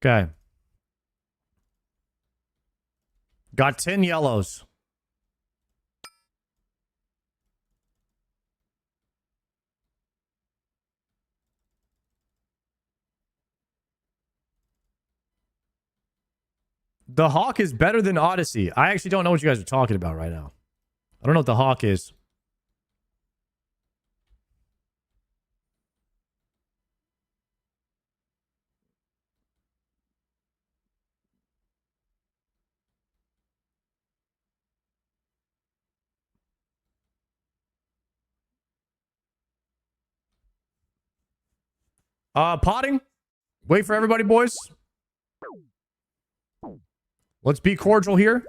Okay. Got 10 yellows. The Hawk is better than Odyssey. I actually don't know what you guys are talking about right now. I don't know what the Hawk is. Potting. Wait for everybody, boys. Let's be cordial here.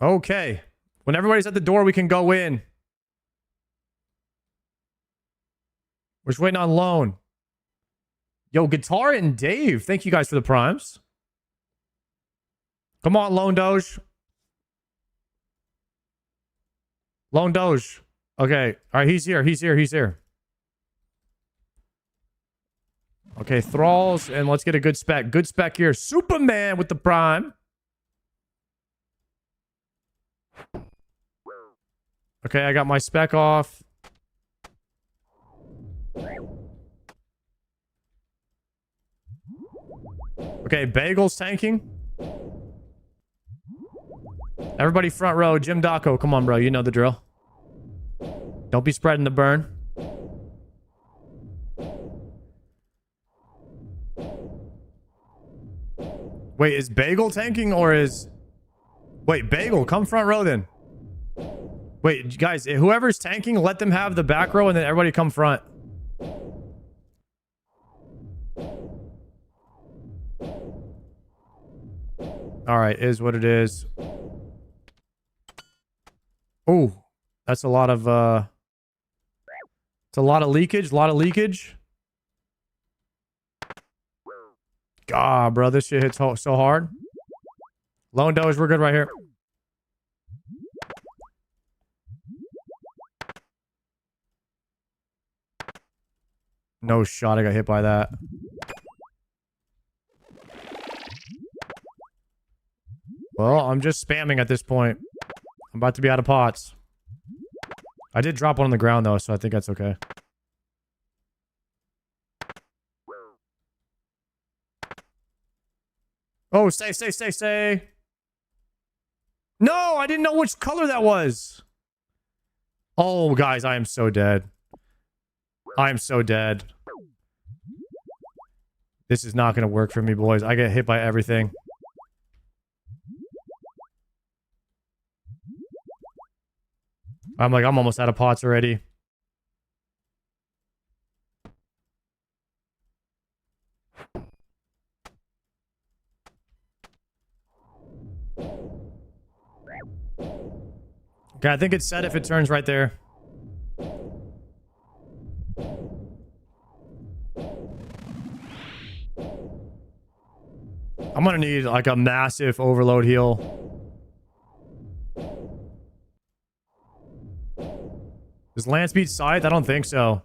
Okay. When everybody's at the door, we can go in. We're just waiting on loan. Yo, Guitar and Dave. Thank you guys for the primes. Come on, Lone Doge. Lone Doge. Okay. All right, he's here. He's here. He's here. Okay, Thralls, and let's get a good spec. Good spec here. Superman with the prime. Okay, I got my spec off. Okay, Bagel's tanking. Everybody front row. Jim Daco, come on, bro. You know the drill. Don't be spreading the burn. Wait, is Bagel tanking or is... Wait, Bagel, come front row then. Wait, guys, whoever's tanking, let them have the back row and then everybody come front. All right, is what it is. Oh, that's a lot of, it's a lot of leakage, God, bro, this shit hits so hard. Lone Doge, we're good right here. No shot, I got hit by that. Well, I'm just spamming at this point. I'm about to be out of pots. I did drop one on the ground, though, so I think that's okay. Oh, stay. No, I didn't know which color that was. Oh, guys, I am so dead. I'm so dead. This is not going to work for me, boys. I get hit by everything. I'm almost out of pots already. Okay, I think it's set if it turns right there. I'm gonna need like a massive overload heal. Does Lance beat Scythe? I don't think so.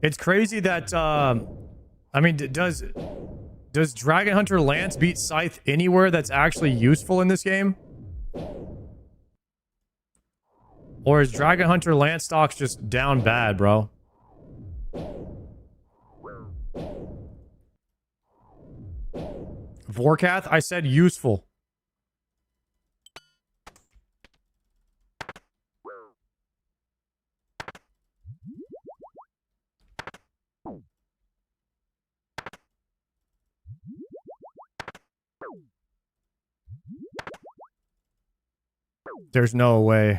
It's crazy that I mean, does Dragon Hunter Lance beat Scythe anywhere that's actually useful in this game? Or is Dragon Hunter Lance stocks just down bad, bro? Vorkath, I said useful. There's no way.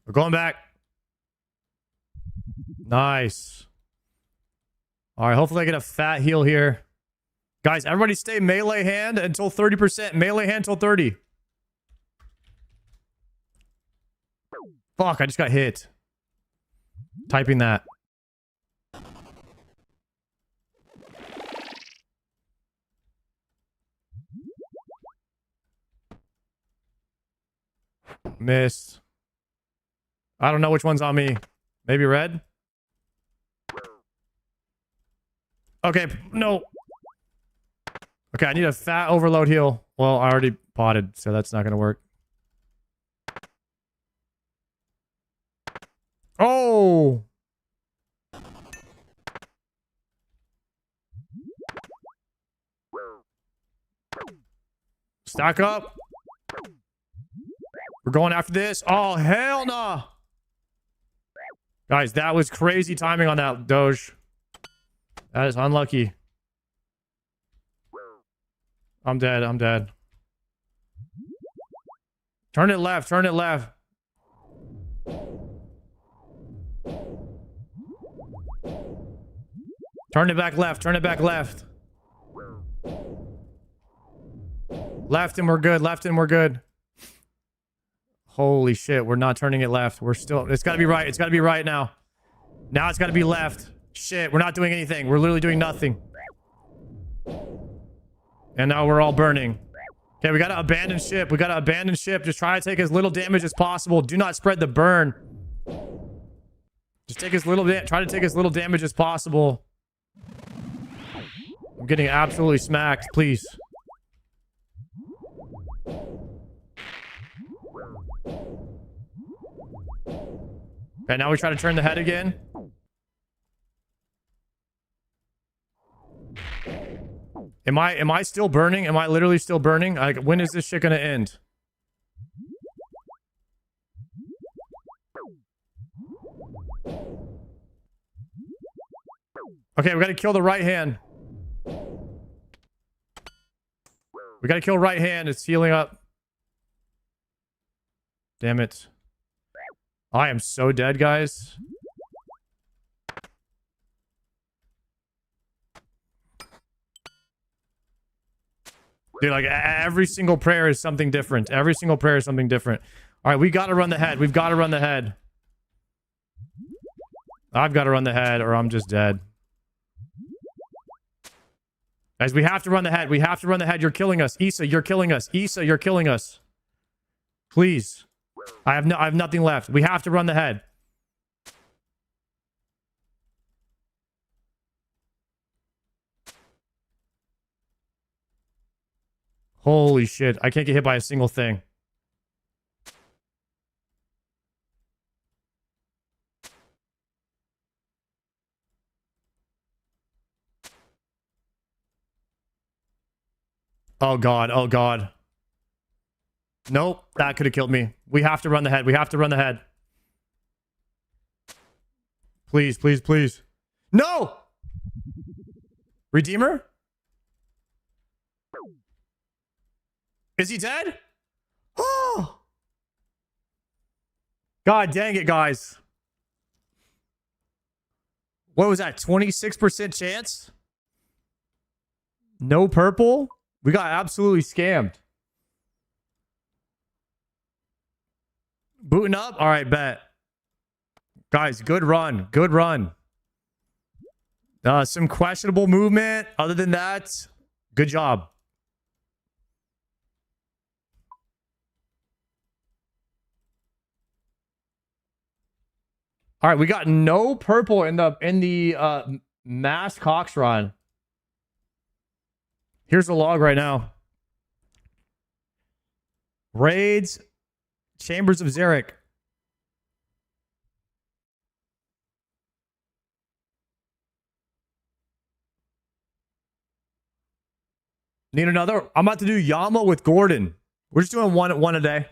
We're going back. Nice. All right, hopefully I get a fat heal here. Guys, everybody stay melee hand until 30%. Melee hand until 30. Fuck, I just got hit. Typing that. Missed. I don't know which one's on me. Maybe red? Okay, no. Okay, I need a fat overload heal. Well, I already potted, so that's not going to work. Oh! Stack up. We're going after this. Oh, hell no. Guys, that was crazy timing on that Doge. That is unlucky. I'm dead. I'm dead. Turn it left. Turn it left. Turn it back left. Turn it back left. Left and we're good. Left and we're good. Holy shit. We're not turning it left. We're still... It's got to be right. It's got to be right now. Now it's got to be left. Shit. We're not doing anything. We're literally doing nothing. And now we're all burning. Okay, we got to abandon ship. We got to abandon ship. Just try to take as little damage as possible. Do not spread the burn. Just take as little... Try to take as little damage as possible. I'm getting absolutely smacked. Please. Okay, now we try to turn the head again. Am I still burning? Am I literally still burning? Like, when is this shit gonna end? Okay, we gotta kill the right hand. We gotta kill right hand. It's healing up. Damn it. I am so dead, guys. Dude, like, every single prayer is something different. Every single prayer is something different. All right, we got to run the head. We've got to run the head. I've got to run the head or I'm just dead. Guys, we have to run the head. We have to run the head. You're killing us. Issa, you're killing us. Issa, you're killing us. Please. I have nothing left. We have to run the head. Holy shit. I can't get hit by a single thing. Oh god. Oh god. Nope. That could have killed me. We have to run the head. We have to run the head. Please, please, please. No! Redeemer? Is he dead? Oh! God dang it, guys. What was that? 26% chance? No purple? We got absolutely scammed. Booting up? All right, bet. Guys, good run. Good run. Some questionable movement. Other than that, good job. All right, we got no purple in the mass Cox run. Here's the log right now. Raids, Chambers of Xeric. Need another? I'm about to do Yama with Gordon. We're just doing one a day.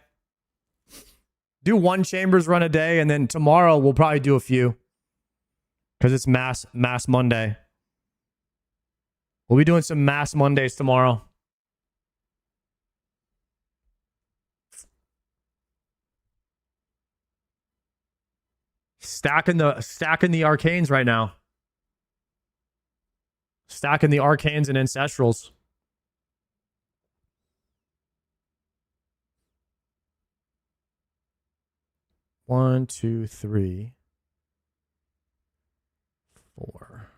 Do one Chambers run a day, and then tomorrow we'll probably do a few. Because it's mass Monday. We'll be doing some mass Mondays tomorrow. Stacking the arcanes right now. Stacking the arcanes and ancestrals. One, two, three, 4,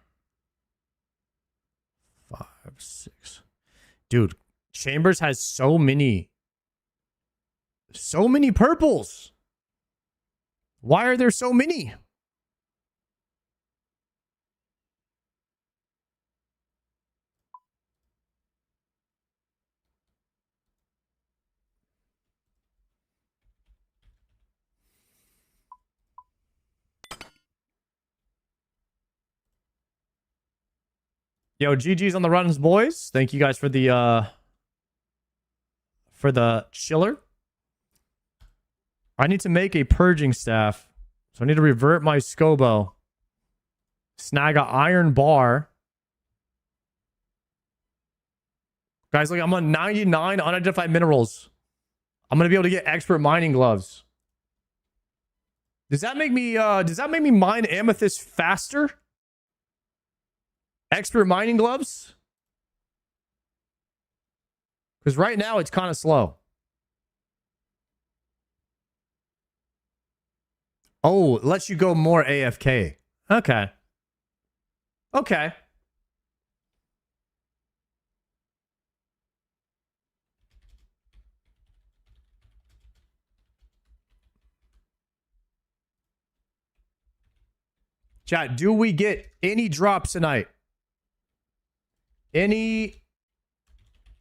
5, 6. Dude, Chambers has so many purples. Why are there so many? Yo, GG's on the runs, boys. Thank you guys for the chiller. I need to make a purging staff. So I need to revert my Scobo. Snag a iron bar. Guys, look, I'm on 99 unidentified minerals. I'm gonna be able to get expert mining gloves. Does that make me mine amethyst faster? Expert mining gloves? Because right now it's kind of slow. Oh, it lets you go more AFK. Okay. Okay. Chat, do we get any drops tonight? Any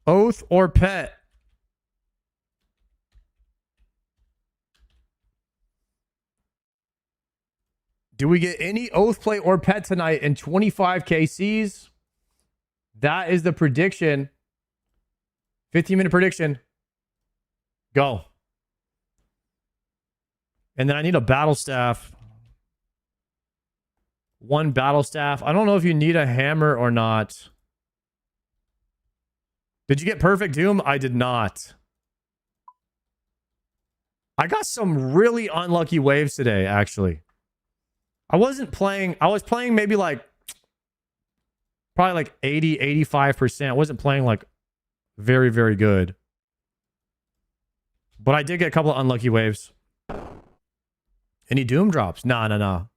oath or pet? Do we get any Oathplate or pet tonight in 25 KCs? That is the prediction. 15-minute prediction. Go. And then I need a battle staff. 1 battle staff. I don't know if you need a hammer or not. Did you get Perfect Doom? I did not. I got some really unlucky waves today, actually. I wasn't playing. I was playing maybe like probably like 80, 85%. I wasn't playing like very, very good. But I did get a couple of unlucky waves. Any Doom drops? No.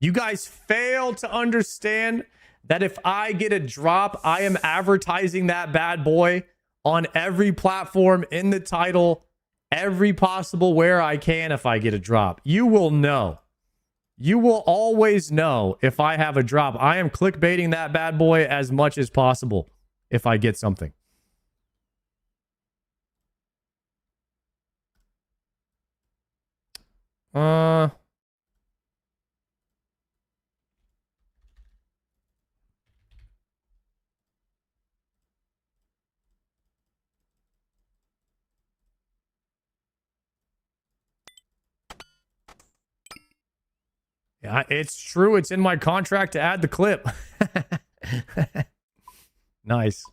You guys fail to understand that if I get a drop, I am advertising that bad boy on every platform, in the title, every possible where I can if I get a drop. You will know. You will always know if I have a drop. I am clickbaiting that bad boy as much as possible if I get something. Yeah, it's true. It's in my contract to add the clip. Nice.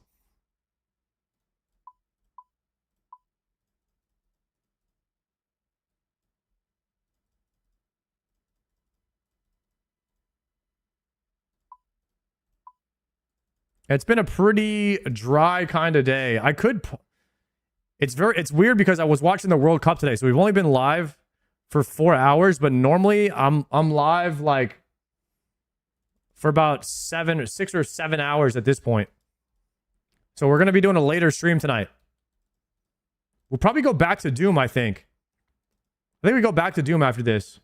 It's been a pretty dry kind of day. I could... It's weird because I was watching the World Cup today, so we've only been live for 4 hours, but normally I'm live like for about 6 or 7 hours at this point. So we're going to be doing a later stream tonight. We'll probably go back to Doom, I think. I think we go back to Doom after this.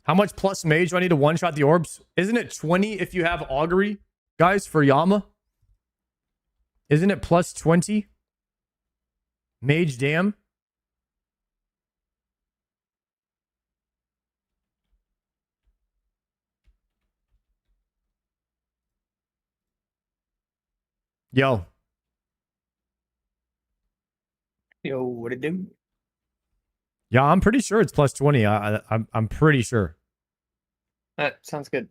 How much plus mage do I need to one-shot the orbs? Isn't it 20 if you have augury, guys, for Yama? Isn't it plus 20? Mage damn. Yo. Yo, what it do? Yeah, I'm pretty sure it's plus 20. I'm pretty sure. That sounds good.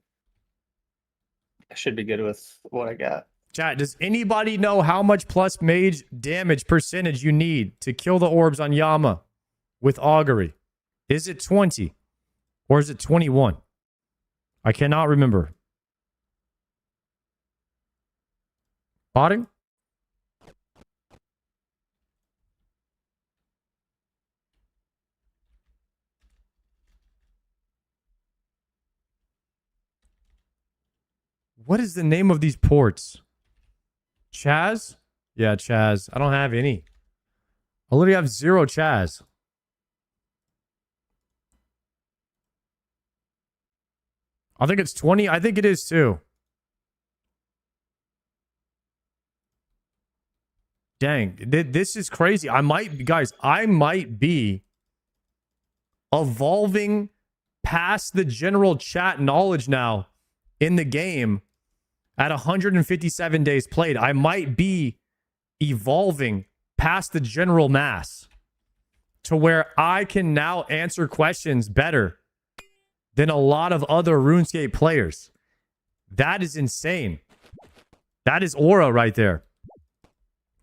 I should be good with what I got. Chat, does anybody know how much plus mage damage percentage you need to kill the orbs on Yama with augury? Is it 20 or is it 21? I cannot remember. Botting? What is the name of these ports? Chaz? Yeah, Chaz. I don't have any. I literally have 0 Chaz. I think it's 20. I think it is too. Dang. This is crazy. I might be evolving past the general chat knowledge now in the game at 157 days played. I might be evolving past the general mass to where I can now answer questions better than a lot of other RuneScape players. That is insane. That is aura right there.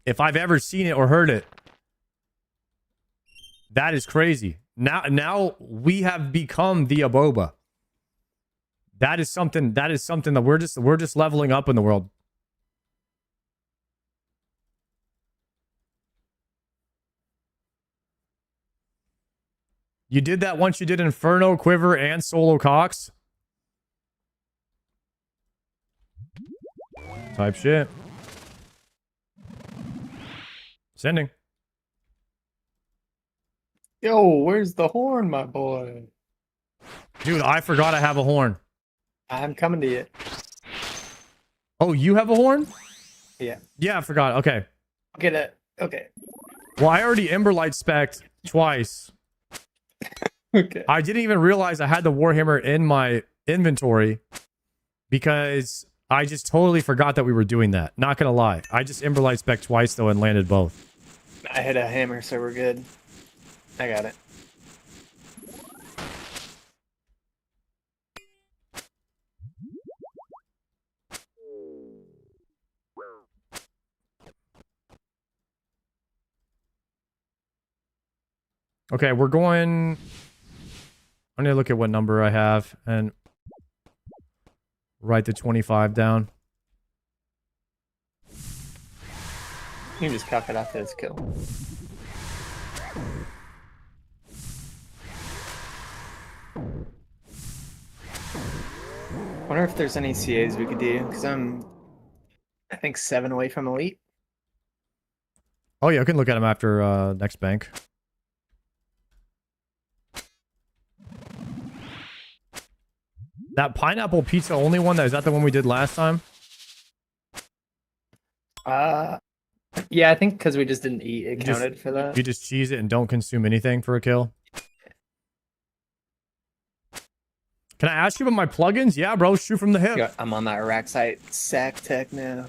If I've ever seen it or heard it. That is crazy. Now we have become the Aboba. That is something that we're just leveling up in the world. You did that once you did Inferno, Quiver, and Solo Cox. Type shit. Sending. Yo, where's the horn, my boy? Dude, I forgot I have a horn. I'm coming to you. Oh, you have a horn? Yeah. Yeah, I forgot. Okay. Get it. Okay. Well, I already Emberlight spec'd twice. Okay. I didn't even realize I had the Warhammer in my inventory because I just totally forgot that we were doing that. Not gonna lie. I just Emberlight spec'd twice though and landed both. I hit a hammer, so we're good. I got it. Okay, we're going... I need to look at what number I have and write the 25 down. You can just calc it after this kill. Wonder if there's any CAs we could do, because I think 7 away from elite. Oh yeah, I can look at them after next bank. That pineapple pizza only one, is that the one we did last time? Yeah, I think because we just didn't eat, it counted for that. You just cheese it and don't consume anything for a kill? Can I ask you about my plugins? Yeah, bro, shoot from the hip. Yeah, I'm on that rack site sack tech now.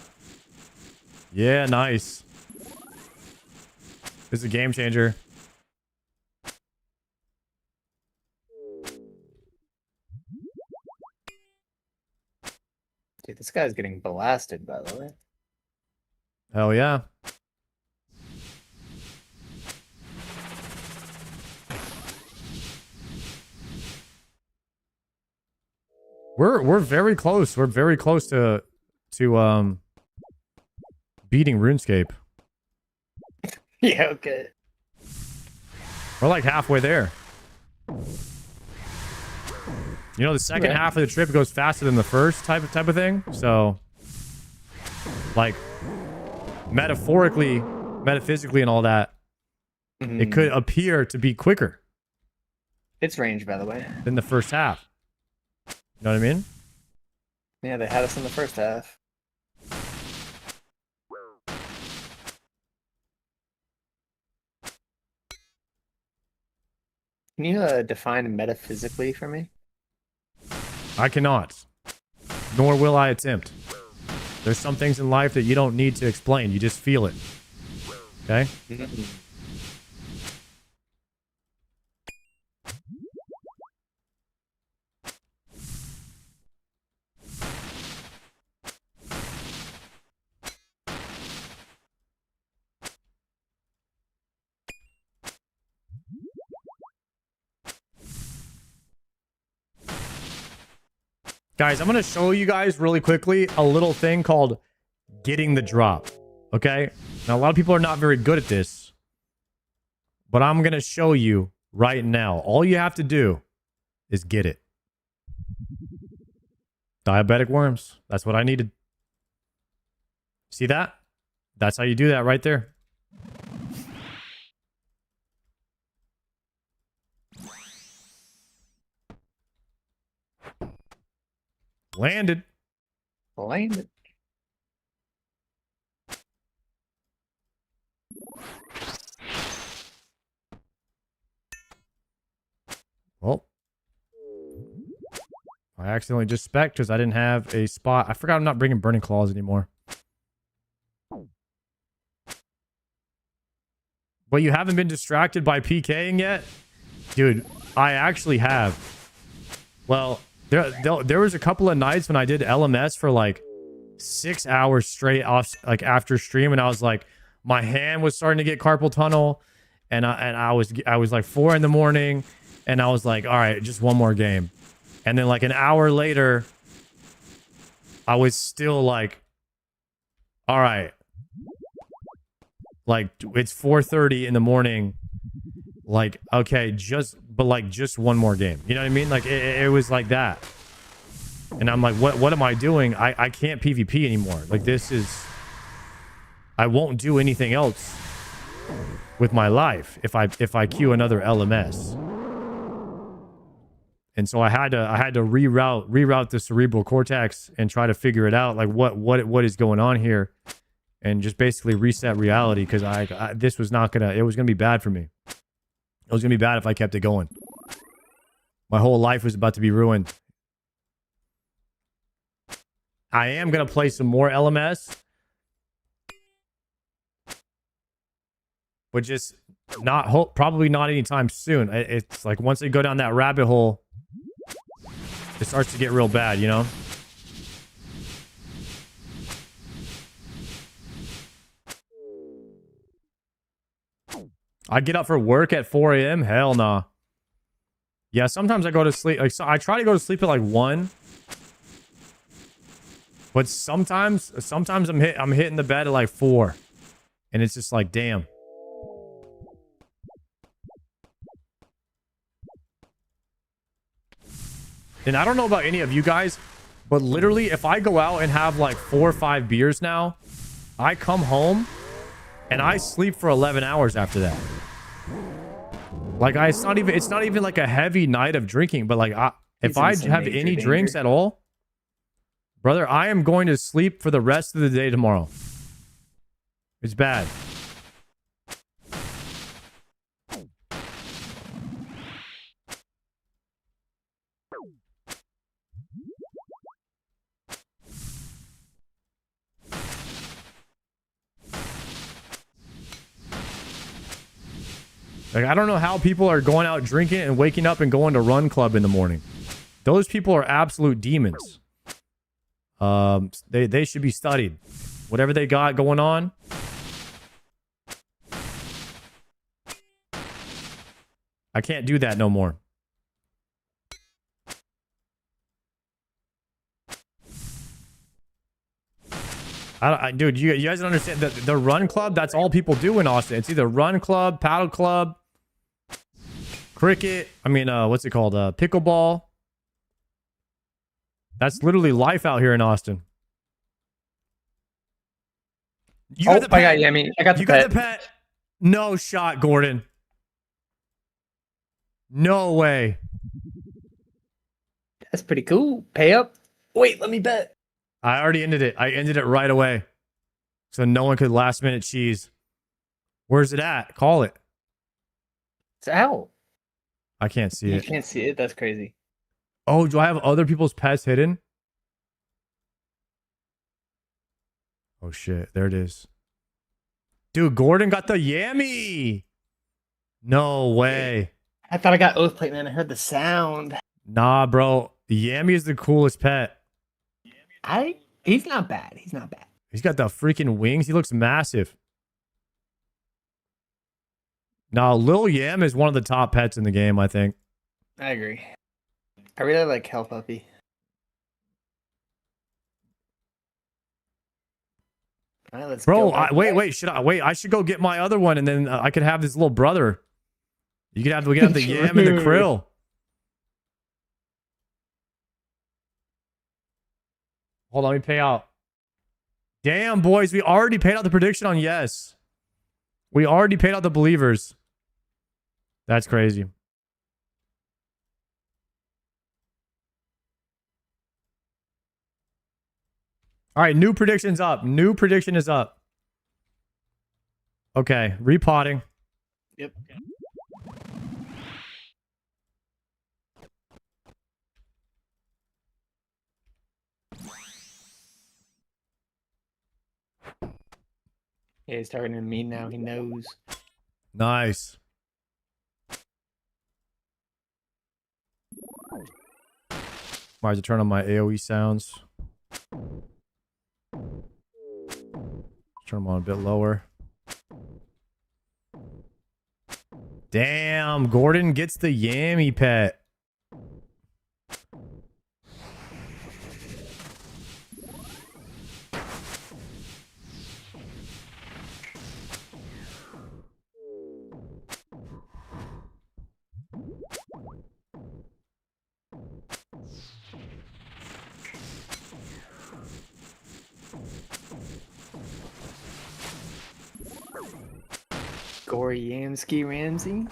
Yeah, nice. This is a game changer. Dude, this guy's getting blasted, by the way. Hell yeah. We're very close. We're very close to beating RuneScape. Yeah, okay. We're like halfway there. You know, the second Okay. half of the trip goes faster than the first type of thing. So, like, metaphysically, and all that, it could appear to be quicker It's range, by the way. than the first half. You know what I mean? Yeah, they had us in the first half. Can you define metaphysically for me? I cannot, nor will I attempt. There's some things in life that you don't need to explain. You just feel it. Okay? Guys, I'm going to show you guys really quickly a little thing called getting the drop. Okay? Now, a lot of people are not very good at this, but I'm going to show you right now. All you have to do is get it. Diabetic worms. That's what I needed. See that? That's how you do that right there. Landed. Landed. Well, I accidentally just spec'd because I didn't have a spot. I forgot I'm not bringing Burning Claws anymore. But you haven't been distracted by PKing yet? Dude, I actually have. Well, there was a couple of nights when I did LMS for like 6 hours straight off, like after stream, and I was like, my hand was starting to get carpal tunnel, and I was like 4 in the morning, and I was like, all right, just one more game. And then like an hour later, I was still like, all right, like it's 4:30 in the morning. Like, okay, just one more game. You know what I mean? Like it was like that. And I'm like, what am I doing? I can't PvP anymore. Like this is, I won't do anything else with my life if I queue another LMS. And so I had to reroute the cerebral cortex and try to figure it out, like what is going on here, and just basically reset reality, because this was not gonna, it was gonna be bad for me. It was gonna be bad if I kept it going. My whole life was about to be ruined. I am gonna play some more LMS, but just probably not anytime soon. It's like once they go down that rabbit hole, it starts to get real bad, you know? I get up for work at 4 a.m. Hell nah. Yeah, sometimes I go to sleep. Like, so I try to go to sleep at like 1. But sometimes I'm hitting the bed at like 4. And it's just like, damn. And I don't know about any of you guys, but literally if I go out and have like 4 or 5 beers now, I come home and I sleep for 11 hours after that. Like it's not even like a heavy night of drinking, but like if I have any drinks at all, brother, I am going to sleep for the rest of the day tomorrow. It's bad. Like, I don't know how people are going out drinking and waking up and going to run club in the morning. Those people are absolute demons. They should be studied. Whatever they got going on. I can't do that no more. Dude, you guys don't understand. The run club, that's all people do in Austin. It's either run club, paddle club, cricket. I mean, what's it called? Pickleball. That's literally life out here in Austin. You got the pet. I got Yemi. I got the You pet. got the pet. No shot, Gordon. No way. That's pretty cool. Pay up. Wait, let me bet. I already ended it. I ended it right away. So no one could last minute cheese. Where's it at? Call it. It's out. I can't see You it. can't see it. That's crazy. Oh, do I have other people's pets hidden? Oh shit, there it is. Dude, Gordon got the yammy. No way. I thought I got Oathplate, man. I heard the sound. Nah, bro. The yammy is the coolest pet. He's not bad. He's not bad. He's got the freaking wings. He looks massive. Nah, Lil Yam is one of the top pets in the game, I think. I agree. I really like Hell Puppy. All right, let's Bro, go. wait, I should go get my other one and then I could have this little brother. We could have the yam and the krill. Hold on, let me pay out. Damn, boys, we already paid out the prediction on yes. We already paid out the believers. That's crazy. All right, new prediction's up. New prediction is up. Okay, repotting. Yep. Yeah, he's targeting me now. He knows. Nice. Might have to turn on my AoE sounds. Turn them on a bit lower. Damn, Gordon gets the yammy pet. Gory Yamski Ramsey.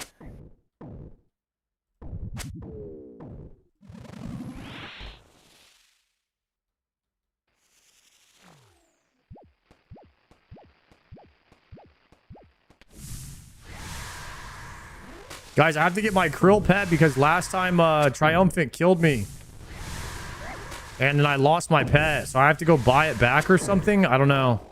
Guys, I have to get my krill pet because last time Triumphant killed me. And then I lost my pet, so I have to go buy it back or something? I don't know.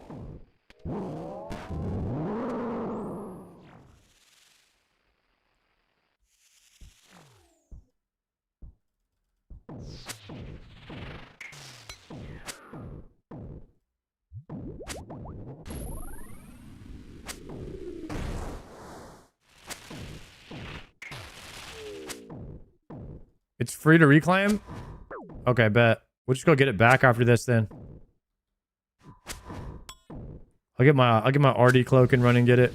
It's free to reclaim? Okay, bet. We'll just go get it back after this then. I'll get my RD cloak and run and get it.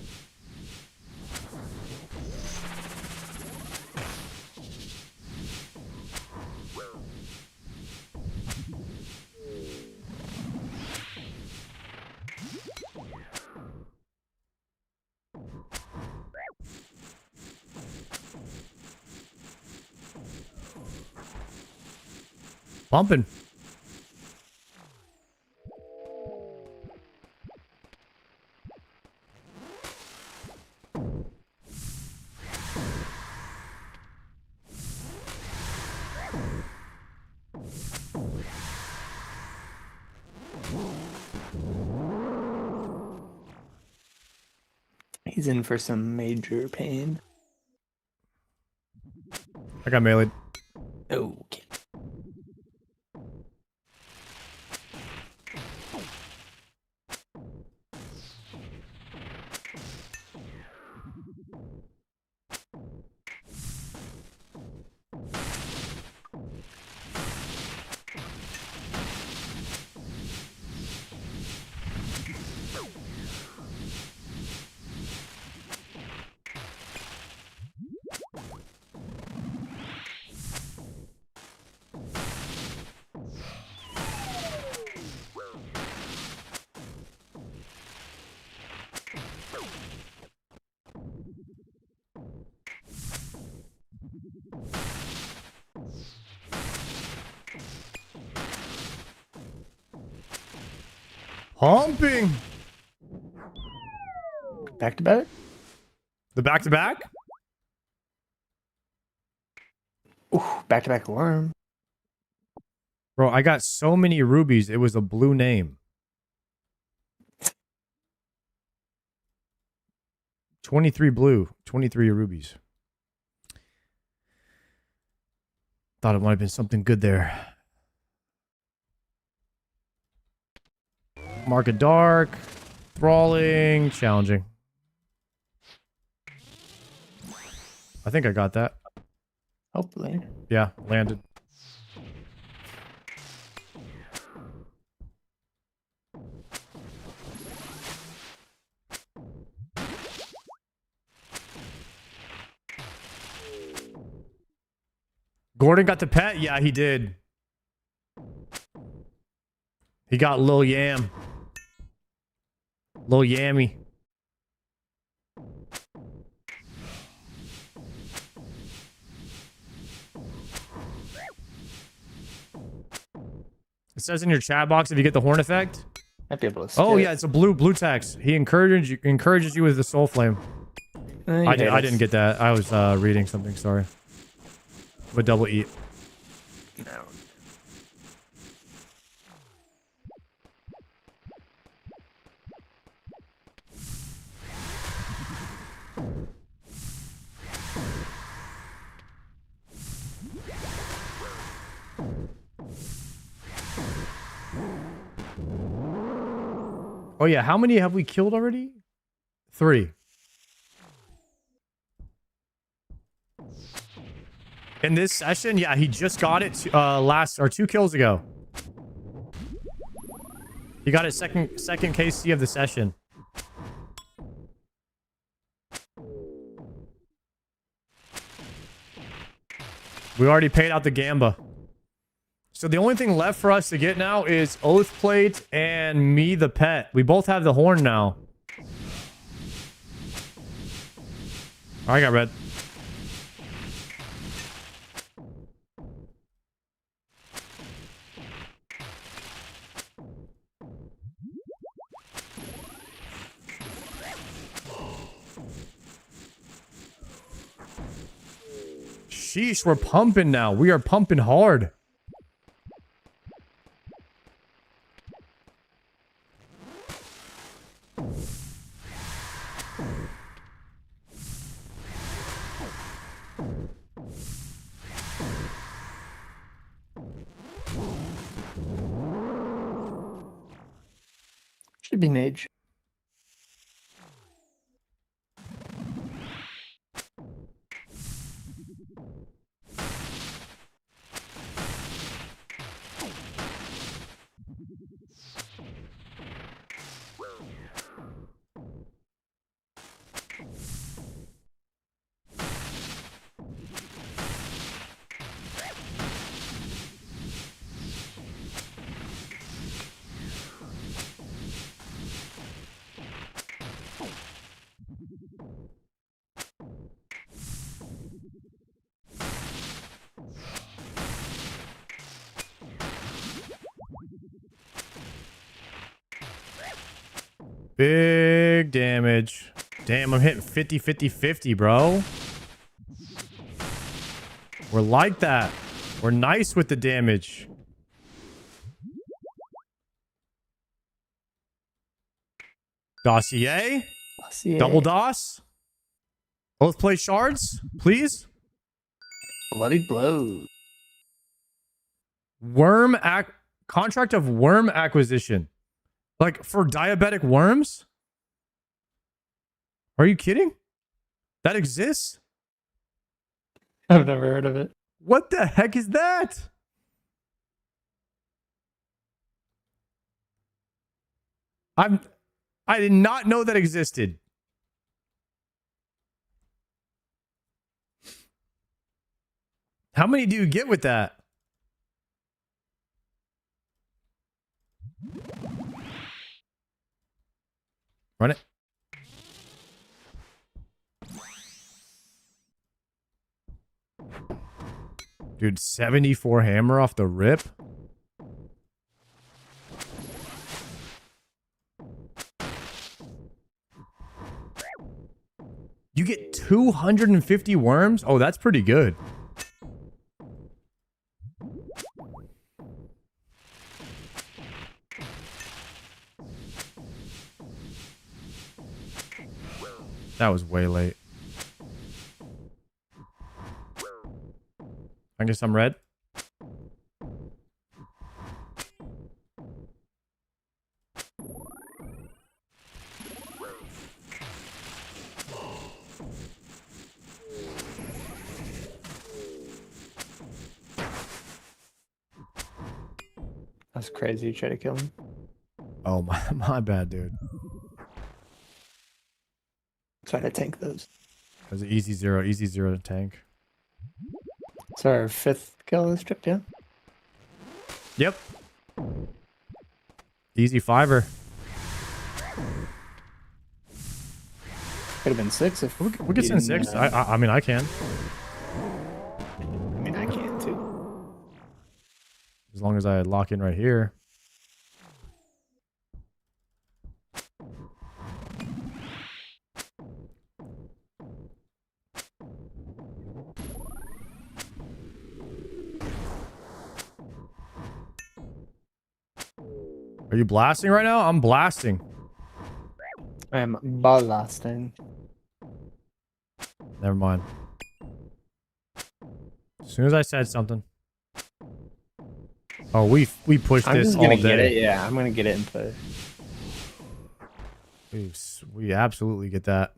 Bumping. He's in for some major pain. I got meleeed. Okay. Pumping. Back to back? The back-to-back? Ooh, back to back worm. Bro, I got so many rubies. It was a blue name. 23 blue, 23 rubies. Thought it might have been something good there. Market dark, thralling, challenging. I think I got that. Hopefully. Yeah, landed. Gordon got the pet? Yeah, he did. He got Lil Yam. Lil Yammy. It says in your chat box if you get the horn effect. Might be able to skip. Oh yeah, it's a blue text. He encourages you with the soul flame. I didn't get that. I was reading something. Sorry. But double eat. No. Oh yeah, how many have we killed already? 3. In this session, yeah, he just got it 2 kills ago. He got his second KC of the session. We already paid out the Gamba. So the only thing left for us to get now is Oathplate and me the pet. We both have the horn now. I got red. Sheesh, we're pumping now. We are pumping hard. Should be mage. Big damage. Damn, I'm hitting 50, 50, 50, bro. We're like that. We're nice with the damage. Dossier? Dossier. Double DOS? Both play shards, please? Bloody blows. Contract of worm acquisition. Like, for diabetic worms? Are you kidding? That exists? I've never heard of it. What the heck is that? I did not know that existed. How many do you get with that? Run it. Dude, 74 hammer off the rip. You get 250 worms? Oh, that's pretty good. That was way late. I get some red. That's crazy. You try to kill him. Oh, my bad, dude. Try to tank those. That was an easy zero to tank. It's our 5th kill this trip, yeah? Yep. Easy fiver. Could have been 6 if We could send 6. I mean, I can. I mean, I can too. As long as I lock in right here. Are you blasting right now? I'm blasting. I'm blasting. Never mind. As soon as I said something. Oh, we pushed I'm this just all gonna day. get it. Yeah, I'm gonna get it and play. We absolutely get that.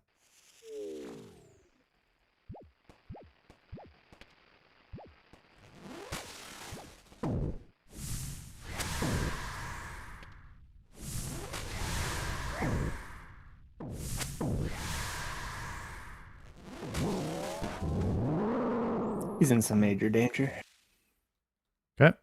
He's in some major danger. Okay.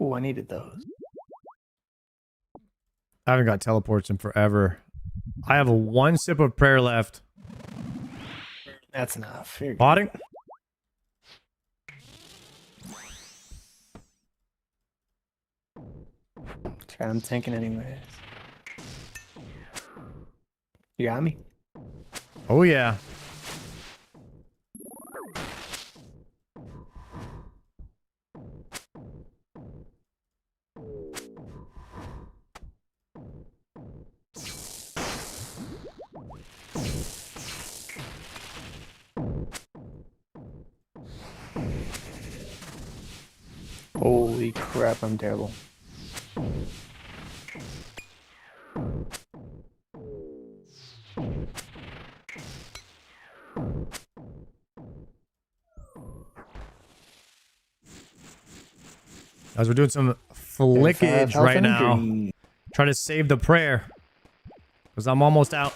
Ooh, I needed those. I haven't got teleports in forever. I have a 1 sip of prayer left. That's enough. You're good. Potting? Try, I'm tanking anyways. You got me? Oh, yeah. Holy crap, I'm terrible. As we're doing some flickage Health right and now. injury. Trying to save the prayer. Because I'm almost out.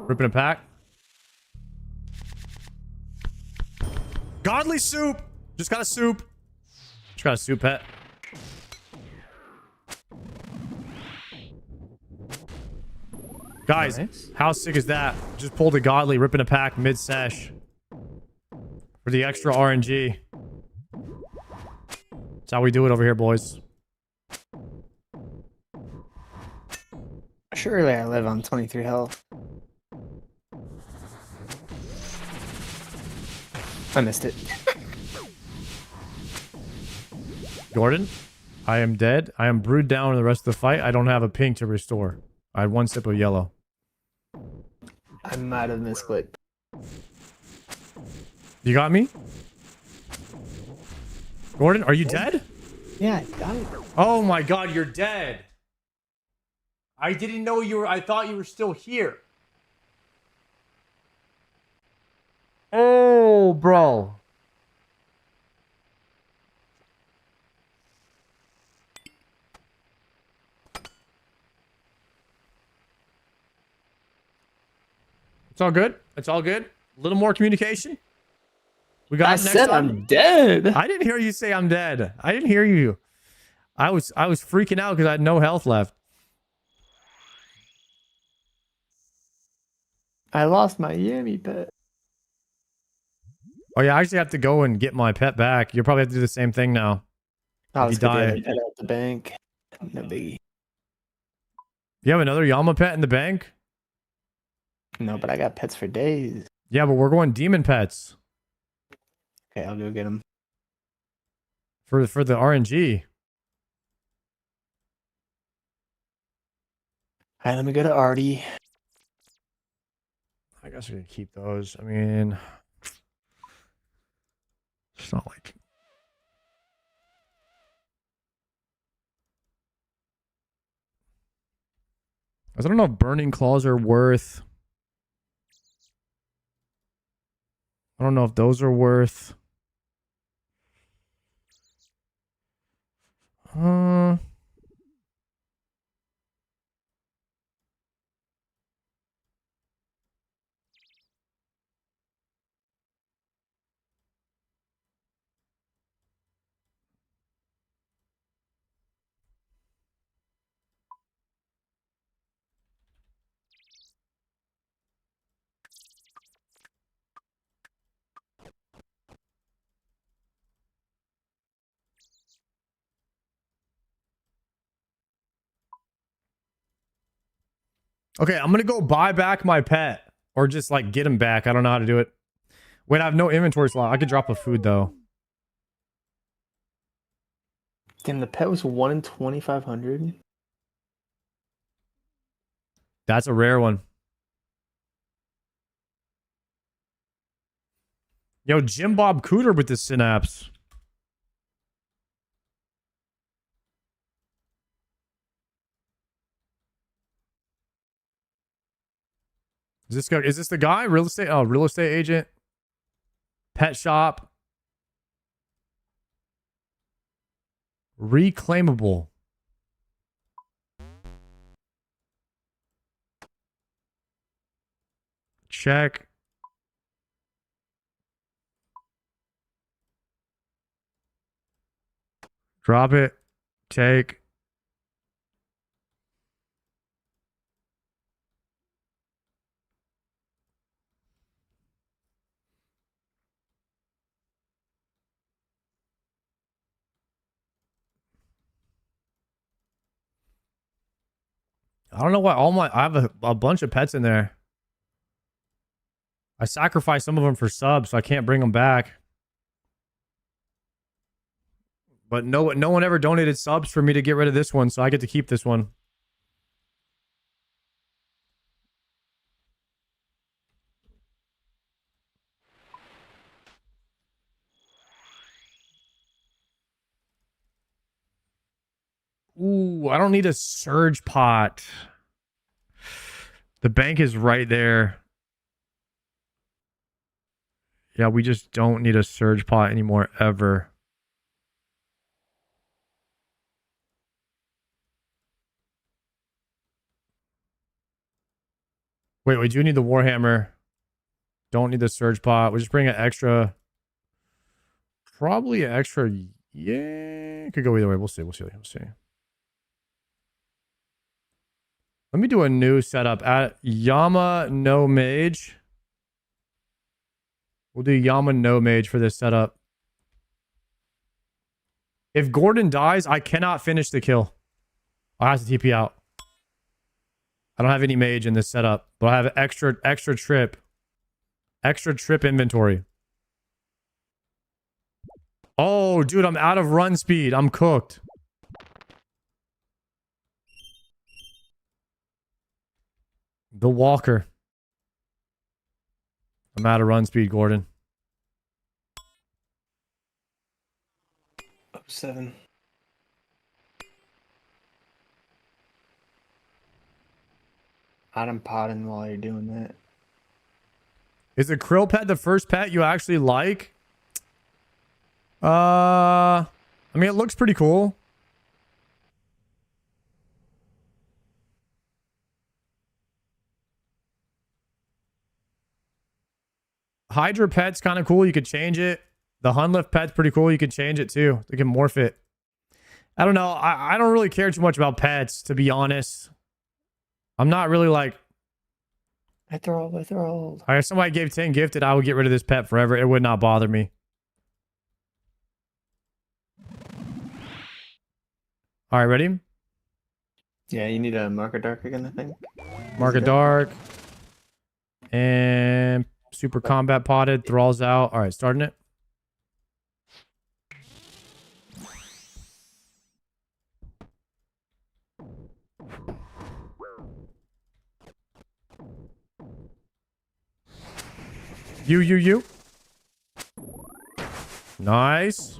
Ripping a pack. Godly soup. Just got a soup. Just got a soup pet. Guys, Nice. how sick is that? Just pulled a godly, ripping a pack mid-sesh. For the extra RNG. That's how we do it over here, boys. Surely I live on 23 health. I missed it. Gordon, I am dead. I am brewed down in the rest of the fight. I don't have a pink to restore. I had 1 sip of yellow. I might have misclicked. You got me? Gordon, are you dead? Yeah, I got it. Oh my god, you're dead. I didn't know you were. I thought you were still here. Oh, bro. It's all good. It's all good. A little more communication. We got I it next said time. I'm dead. I didn't hear you say I'm dead. I didn't hear you. I was freaking out because I had no health left. I lost my Yami pet. Oh yeah, I actually have to go and get my pet back. You'll probably have to do the same thing now. I If was you gonna die. get it at the bank. No biggie. You have another Yama pet in the bank? No, but I got pets for days. Yeah, but we're going demon pets Okay, I'll go get them. for the RNG. All right, let me go to Artie. I guess we can keep those. I mean, it's not like. I don't know if burning claws are worth. I don't know if those are worth. Okay, I'm gonna go buy back my pet. Or just like get him back. I don't know how to do it. Wait, I have no inventory slot. I could drop a food though. Damn, the pet was 1 in 2,500. That's a rare one. Yo, Jim Bob Cooter with the synapse. Is this the guy? Real estate? Oh, real estate agent. Pet shop. Reclaimable. Check. Drop it. Take. I don't know why I have a bunch of pets in there. I sacrificed some of them for subs, so I can't bring them back. But no one ever donated subs for me to get rid of this one, so I get to keep this one. Ooh, I don't need a surge pot. The bank is right there. Yeah, we just don't need a surge pot anymore, ever. Wait, we do need the Warhammer. Don't need the surge pot. We just bring an extra. Probably an extra. Yeah, could go either way. We'll see. We'll see. We'll see. Let me do a new setup at Yama no mage. We'll do Yama no mage for this setup. If Gordon dies, I cannot finish the kill. I have to TP out. I don't have any mage in this setup, but I have extra trip inventory. Oh, dude, I'm out of run speed. I'm cooked. The walker. I'm out of run speed, Gordon. 07. I'm potting while you're doing that. Is the krill pet the first pet you actually like? I mean, it looks pretty cool. Hydra pet's kind of cool. You could change it. The Hunlift pet's pretty cool. You could change it too. You can morph it. I don't know. I don't really care too much about pets, to be honest. I'm not really like... Ethereal. If somebody gave 10 gifted, I would get rid of this pet forever. It would not bother me. All right, ready? Yeah, you need a marker dark again, I think. Market Dark. And super combat potted. Thralls out. All right, starting it. You. Nice.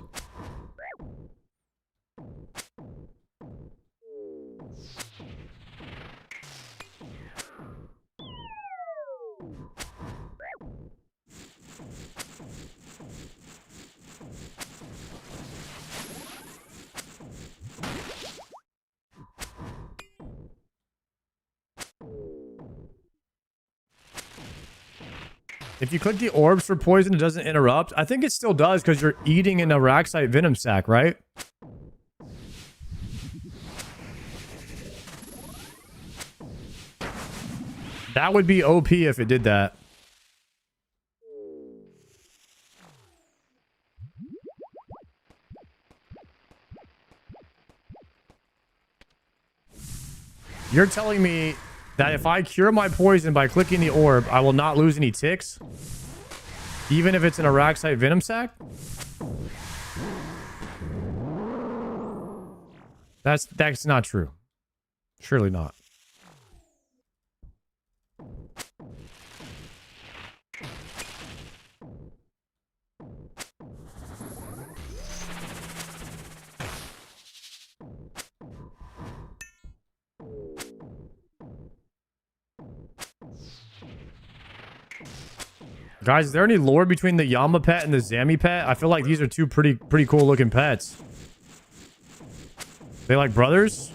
If you click the orbs for poison, it doesn't interrupt. I think it still does because you're eating an Araxite venom sac, right? That would be OP if it did that. You're telling me that if I cure my poison by clicking the orb, I will not lose any ticks? Even if it's an Araxite venom sac? That's not true. Surely not. Guys, is there any lore between the Yama pet and the Zami pet? I feel like these are two pretty cool looking pets. They like brothers?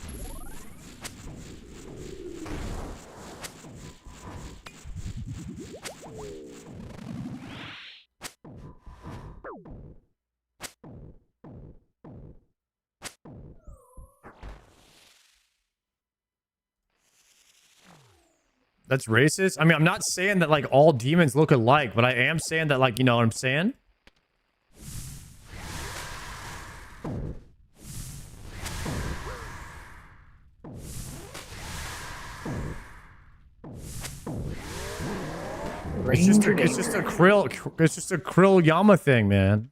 That's racist? I mean, I'm not saying that, like, all demons look alike, but I am saying that, like, you know what I'm saying? It's just a krill Yama thing, man.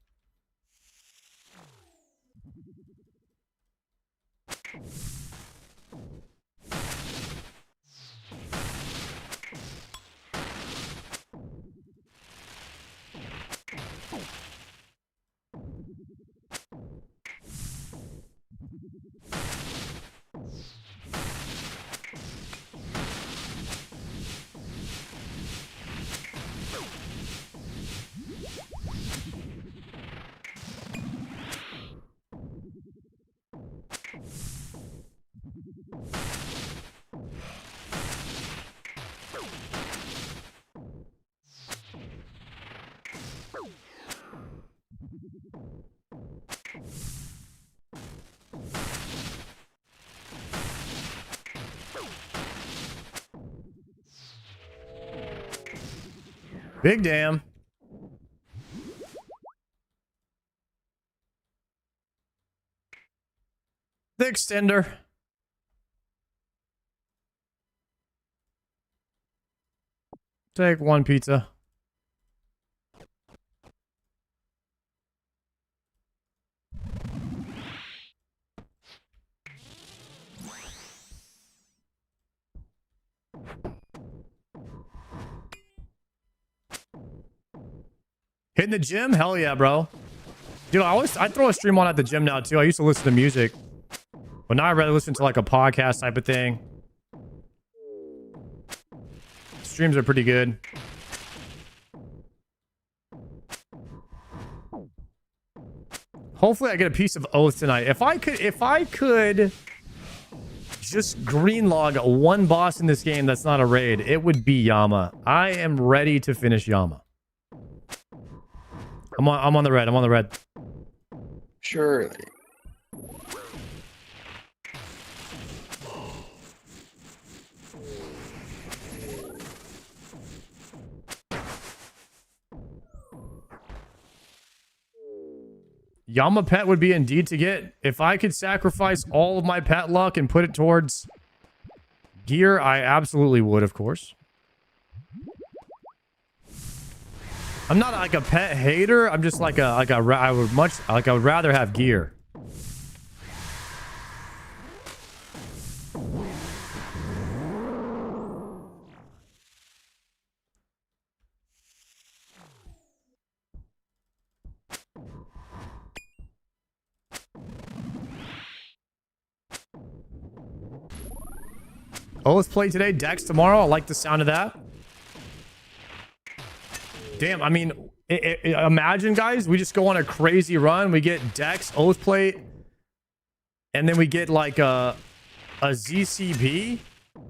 Big damn. The extender. Take one pizza. Hitting the gym? Hell yeah, bro. Dude, I throw a stream on at the gym now too. I used to listen to music, but now I'd rather listen to like a podcast type of thing. Streams are pretty good. Hopefully I get a piece of Oath tonight. If I could just green log one boss in this game that's not a raid, it would be Yama. I am ready to finish Yama. I'm on the red. I'm on the red. Surely. Yama pet would be indeed to get. If I could sacrifice all of my pet luck and put it towards gear, I absolutely would, of course. I'm not like a pet hater. I'm just like I would rather have gear. Oathplate today, Dex tomorrow. I like the sound of that. Damn, I mean, imagine, guys, we just go on a crazy run. We get Dex, Oathplate, and then we get like a ZCB,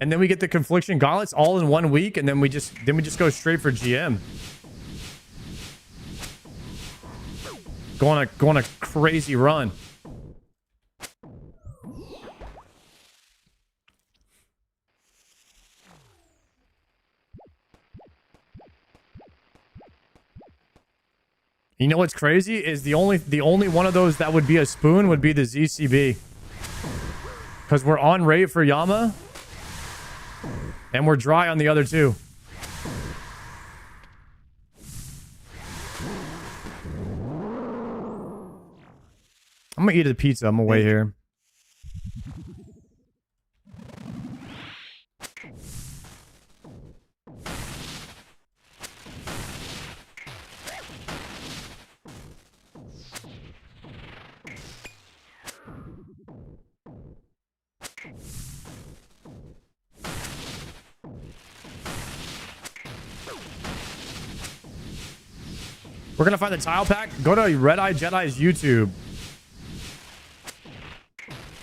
and then we get the Confliction Gauntlets all in 1 week, and then we just go straight for GM. Go on a crazy run. You know what's crazy is the only one of those that would be a spoon would be the ZCB. Because we're on rate for Yama. And we're dry on the other two. I'm gonna eat a pizza. I'm gonna wait here. We're gonna find the tile pack. Go to Red Eye Jedi's YouTube.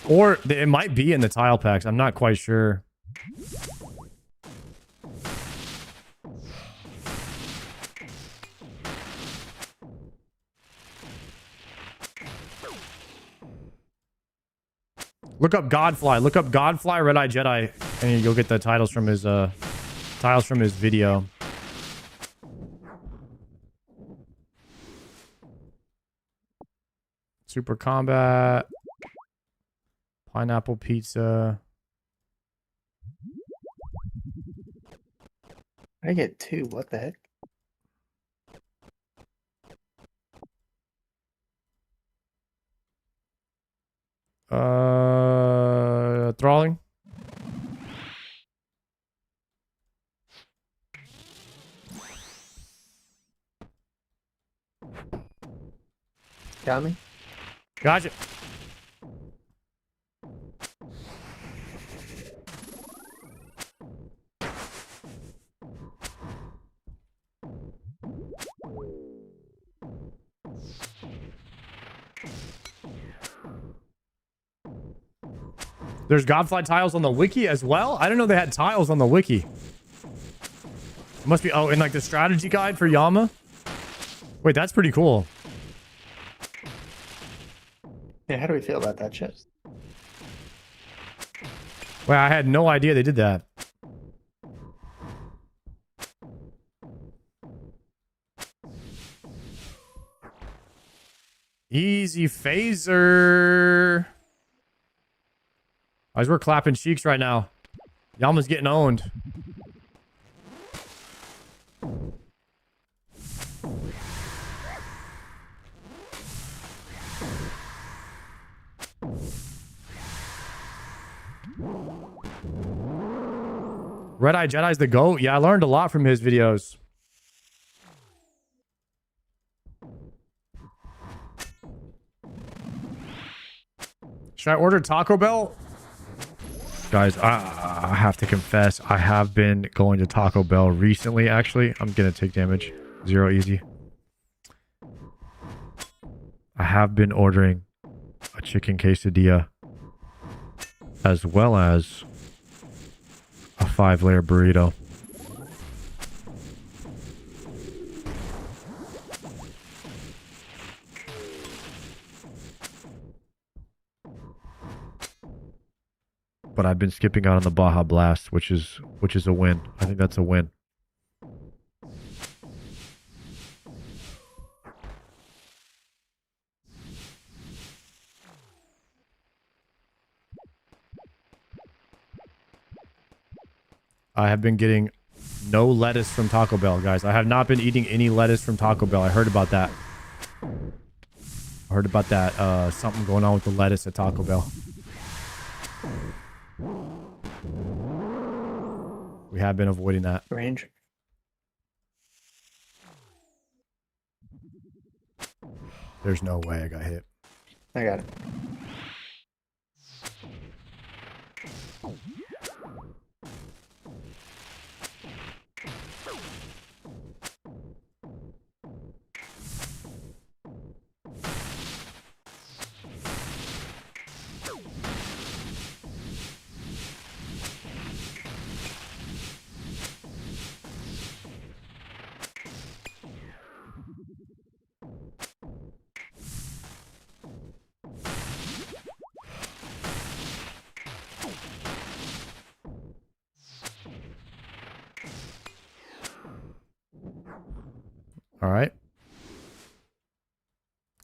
Or it might be in the tile packs. I'm not quite sure. Look up Godfly. Look up Godfly Red Eye Jedi, and you'll get the titles from his video. Super Combat. Pineapple Pizza. I get 2. What the heck? Thralling. Got me? Gotcha. There's Godfly tiles on the wiki as well? I didn't know they had tiles on the wiki. It must be, oh, in like the strategy guide for Yama? Wait, that's pretty cool. Yeah, how do we feel about that, Chips? Wait, I had no idea they did that. Easy phaser. Guys, we're clapping cheeks right now. Yama's getting owned. Red Eye Jedi's the GOAT. Yeah, I learned a lot from his videos. Should I order Taco Bell? Guys, I have to confess, I have been going to Taco Bell recently, actually. I'm going to take damage. 0 easy. I have been ordering a chicken quesadilla as well as a 5-layer burrito. But I've been skipping out on the Baja Blast, which is a win. I think that's a win. I have been getting no lettuce from Taco Bell, guys. I have not been eating any lettuce from Taco Bell. I heard about that. I heard about that. Something going on with the lettuce at Taco Bell. We have been avoiding that. Range. There's no way I got hit. I got it. All right.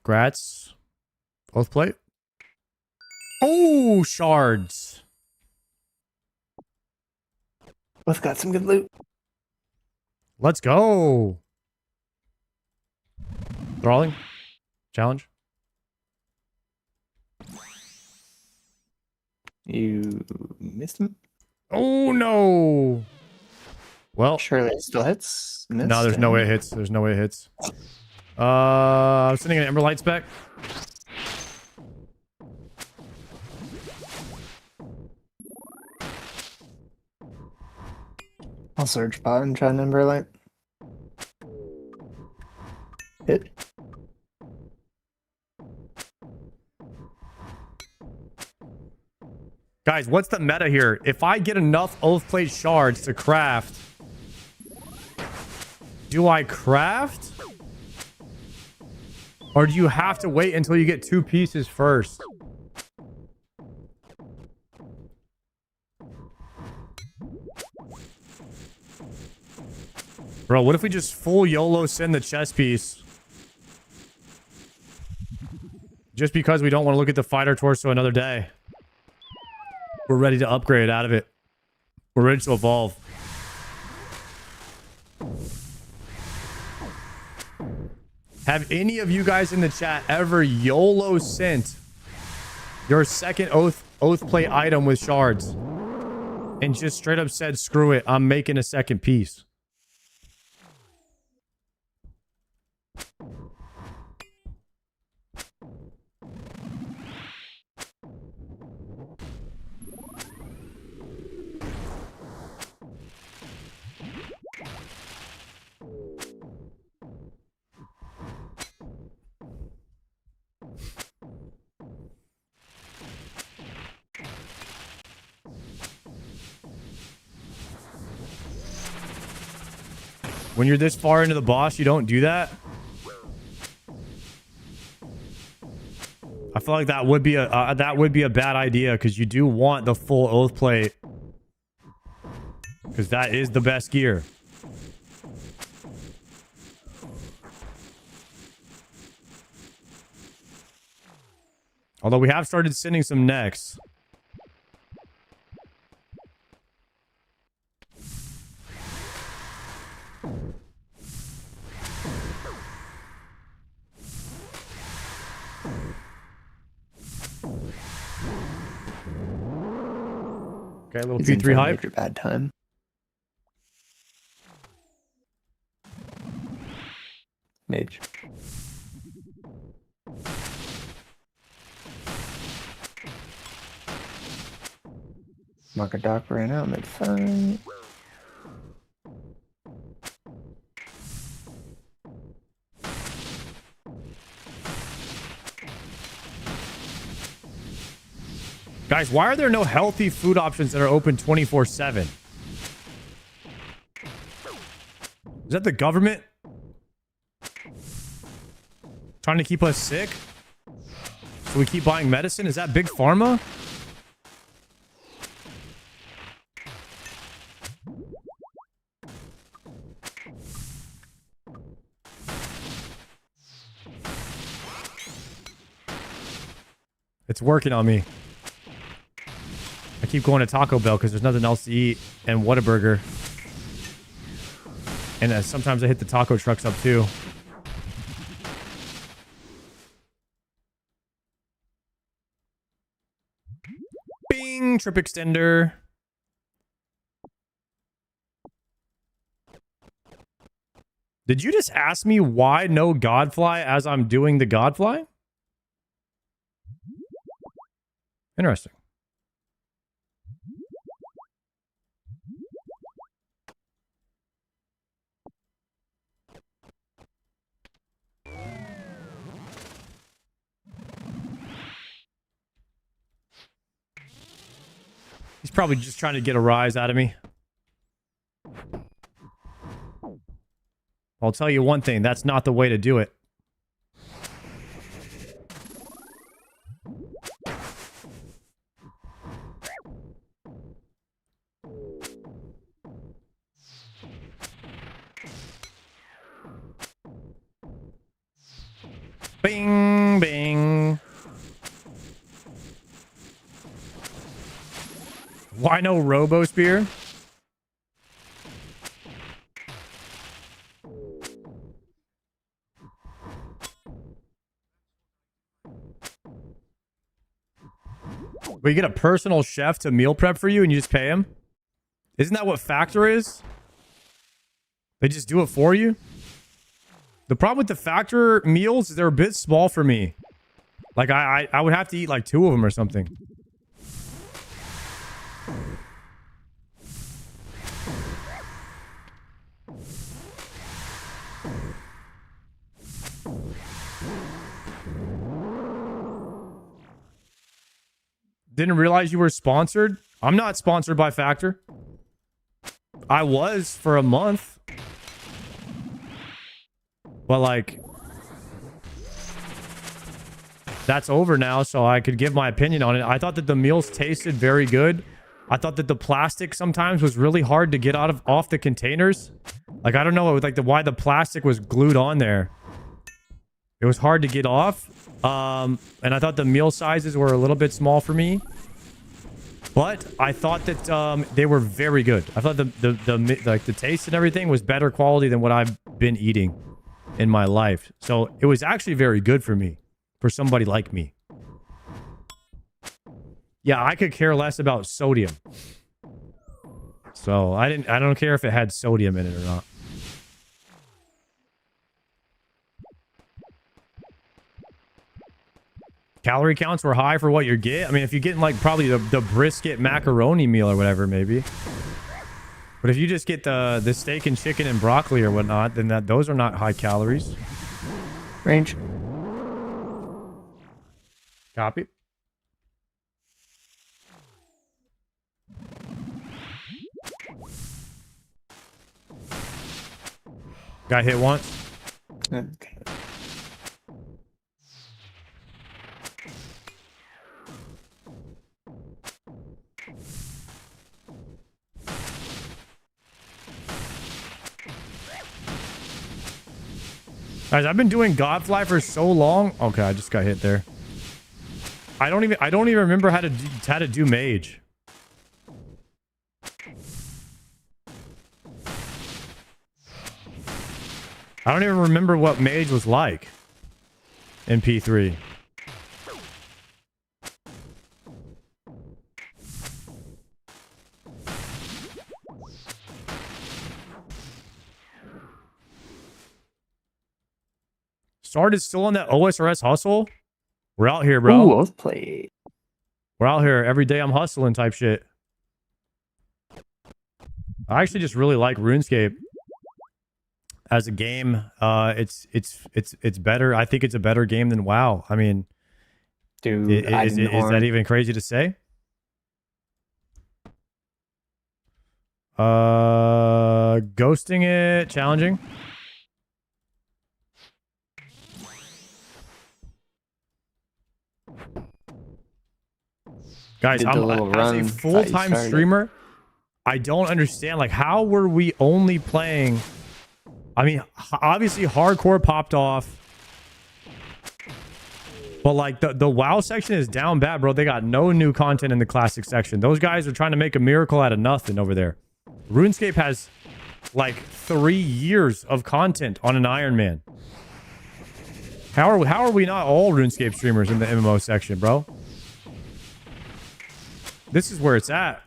Grats. Oathplate. Oh, shards. Both got some good loot. Let's go. Thralling. Challenge. You missed him? Oh, no. Well, Surely it still hits. Missed no, there's no way it him. hits. There's no way it hits. I'm sending an Ember Lights back. I'll search bot and try number light. Hit. Guys, what's the meta here? If I get enough Oathplate shards to craft, do I craft? Or do you have to wait until you get 2 pieces first? Bro, what if we just full YOLO send the chest piece? Just because we don't want to look at the fighter torso another day. We're ready to upgrade out of it. We're ready to evolve. Have any of you guys in the chat ever YOLO sent your second Oathplate item with shards and just straight up said, screw it, I'm making a second piece? When you're this far into the boss, you don't do that? I feel like that would be a bad idea because you do want the full Oathplate, because that is the best gear. Although we have started sending some necks. Okay, a little He's in P3 for a hype. major bad time. Mage. Marker Doc ran out mid-fight. Guys, why are there no healthy food options that are open 24/7? Is that the government trying to keep us sick? So we keep buying medicine? Is that big pharma? It's working on me. I keep going to Taco Bell because there's nothing else to eat, and Whataburger. And sometimes I hit the taco trucks up too. Bing! Trip extender. Did you just ask me why no Godfly as I'm doing the Godfly? Interesting. He's probably just trying to get a rise out of me. I'll tell you one thing, that's not the way to do it. Bing, bing. Why no Robo Spear? We get a personal chef to meal prep for you and you just pay him? Isn't that what Factor is? They just do it for you? The problem with the Factor meals is they're a bit small for me. Like, I would have to eat like 2 of them or something. Didn't realize you were sponsored. I'm not sponsored by Factor. I was for a month. But like, that's over now, so I could give my opinion on it. I thought that the meals tasted very good. I thought that the plastic sometimes was really hard to get off the containers. Like, I don't know why the plastic was glued on there. It was hard to get off. And I thought the meal sizes were a little bit small for me. But I thought that they were very good. I thought the taste and everything was better quality than what I've been eating in my life. So it was actually very good for me, for somebody like me. Yeah, I could care less about sodium. So I don't care if it had sodium in it or not. Calorie counts were high for what you get. I mean, if you're getting like probably the brisket macaroni meal or whatever, maybe. But if you just get the steak and chicken and broccoli or whatnot, then those are not high calories. Range. Copy. Got hit once. Okay. Guys, I've been doing Godfly for so long. Okay, I just got hit there. I don't even remember how to do mage. I don't even remember what mage was like in P3. Sard is still on that OSRS hustle. We're out here, bro. Ooh, Oathplate. We're out here every day. I'm hustling type shit. I actually just really like RuneScape as a game. It's better. I think it's a better game than WoW. I mean, Dude, is that even crazy to say? Ghosting it, challenging. Guys, Did the I'm little as a run, full-time thought you started. streamer. I don't understand. Like, how were we only playing? I mean, obviously, hardcore popped off. But, like, the WoW section is down bad, bro. They got no new content in the classic section. Those guys are trying to make a miracle out of nothing over there. RuneScape has, like, 3 years of content on an Iron Man. How are we not all RuneScape streamers in the MMO section, bro? This is where it's at.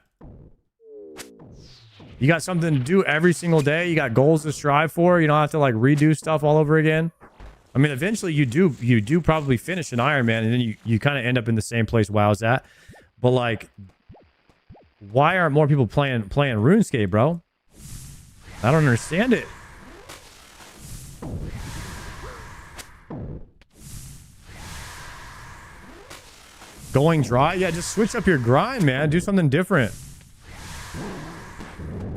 You got something to do every single day. You got goals to strive for. You don't have to like redo stuff all over again. I mean, eventually you do probably finish an Iron Man, and then you kind of end up in the same place WoW's at. But like, why aren't more people playing RuneScape, bro? I don't understand it. Going dry? Yeah, just switch up your grind, man. Do something different.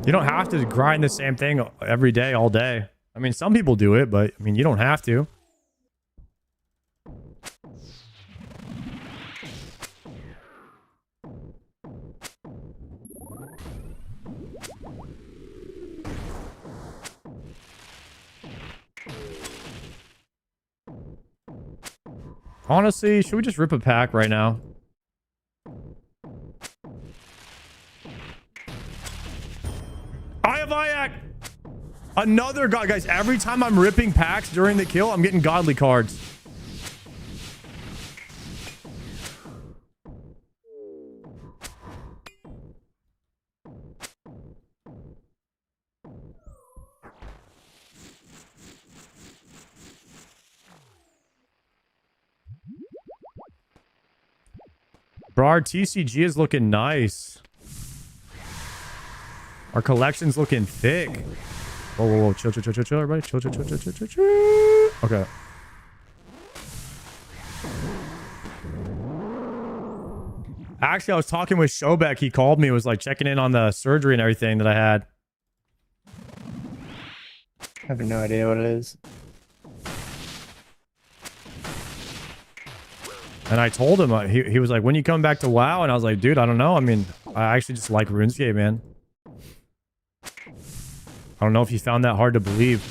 You don't have to grind the same thing every day, all day. I mean, some people do it, but I mean, you don't have to. Honestly, should we just rip a pack right now? Iayak! Another god. Guys, every time I'm ripping packs during the kill, I'm getting godly cards. Bro, our TCG is looking nice. Our collection's looking thick. Whoa, whoa, whoa. Chill, everybody. Chill. Okay. Actually, I was talking with Shobek. He called me. Was like checking in on the surgery and everything that I had. I have no idea what it is. And I told him, he was like, when you come back to WoW? And I was like, dude, I don't know. I mean, I actually just like RuneScape, man. I don't know if you found that hard to believe.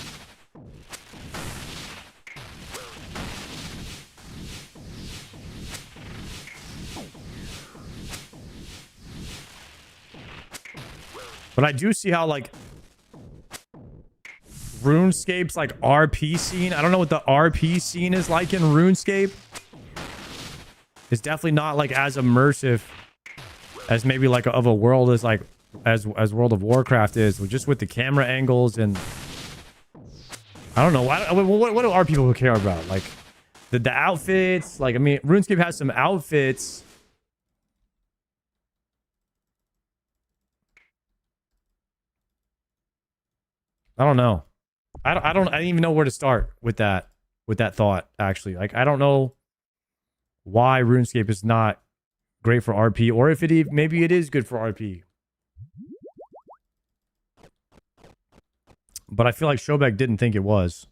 But I do see how, like, RuneScape's, like, RP scene. I don't know what the RP scene is like in RuneScape. It's definitely not, like, as immersive as maybe, like, of a world as, like, as World of Warcraft is. Just with the camera angles and... I don't know. What do our people care about? Like, the outfits? Like, I mean, RuneScape has some outfits... I don't know. I don't even know where to start with that thought, actually. Like, I don't know why RuneScape is not great for RP, or if maybe it is good for RP. But I feel like Shobek didn't think it was.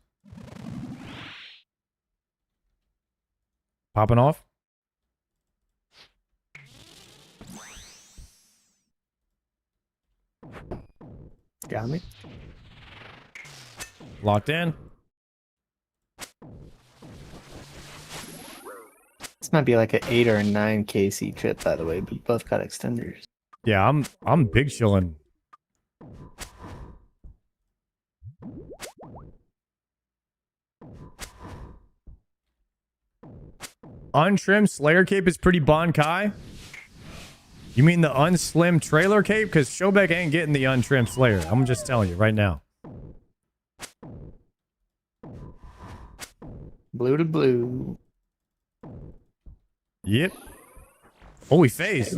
Popping off? Got me. Locked in. This might be like an 8 or a 9 KC trip, by the way, but both got extenders. Yeah, I'm big chilling. Untrimmed Slayer cape is pretty Bonkai. You mean the unslimmed trailer cape? Because Shobek ain't getting the untrimmed Slayer. I'm just telling you right now. Blue to blue. Yep. Oh, he phased.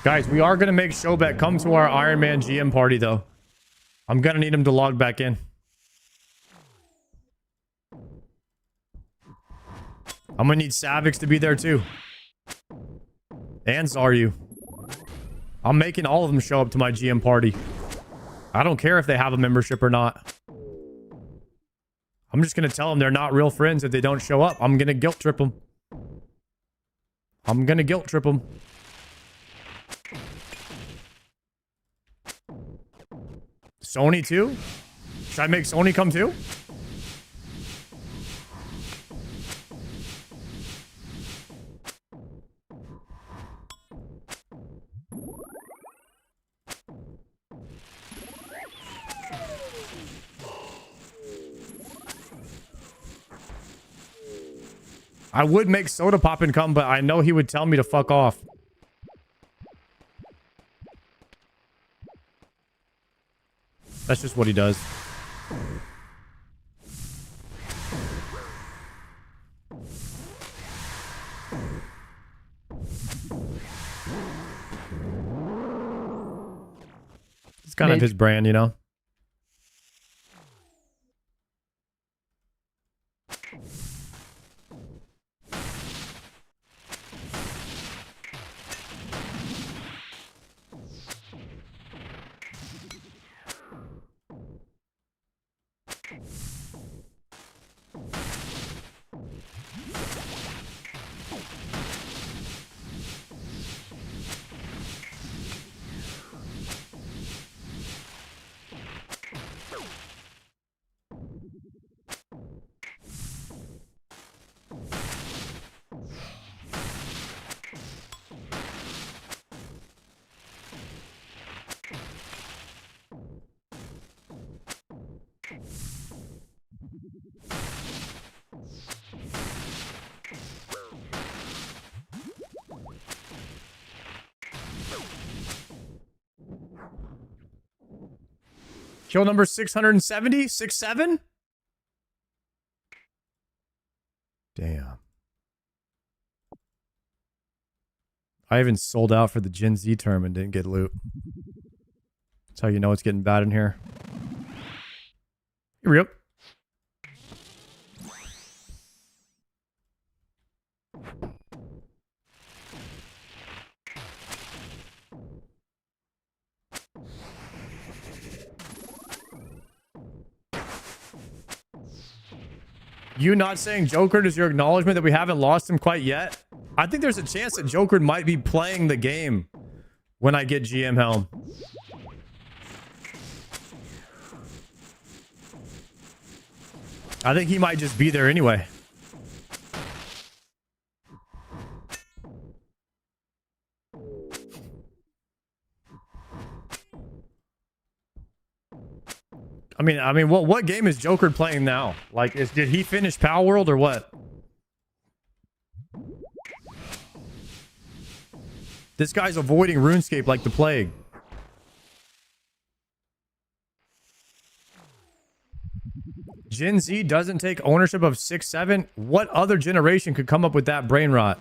Guys, we are going to make Showbet come to our Iron Man GM party, though. I'm going to need him to log back in. I'm going to need Savix to be there, too. And Zaryu. I'm making all of them show up to my GM party. I don't care if they have a membership or not. I'm just going to tell them they're not real friends if they don't show up. I'm going to guilt trip them. I'm going to guilt trip them. Sony too? Should I make Sony come too? I would make Soda Pop and come, but I know he would tell me to fuck off. That's just what he does. It's kind of his brand, you know? Kill number 670? 67? Damn. I even sold out for the Gen Z term and didn't get loot. That's how you know it's getting bad in here. Here we go. You not saying Joker is your acknowledgement that we haven't lost him quite yet? I think there's a chance that Joker might be playing the game when I get GM Helm. I think he might just be there anyway. I mean, what game is Joker playing now? Like, did he finish Pal World or what? This guy's avoiding RuneScape like the plague. Gen Z doesn't take ownership of 6-7. What other generation could come up with that brain rot?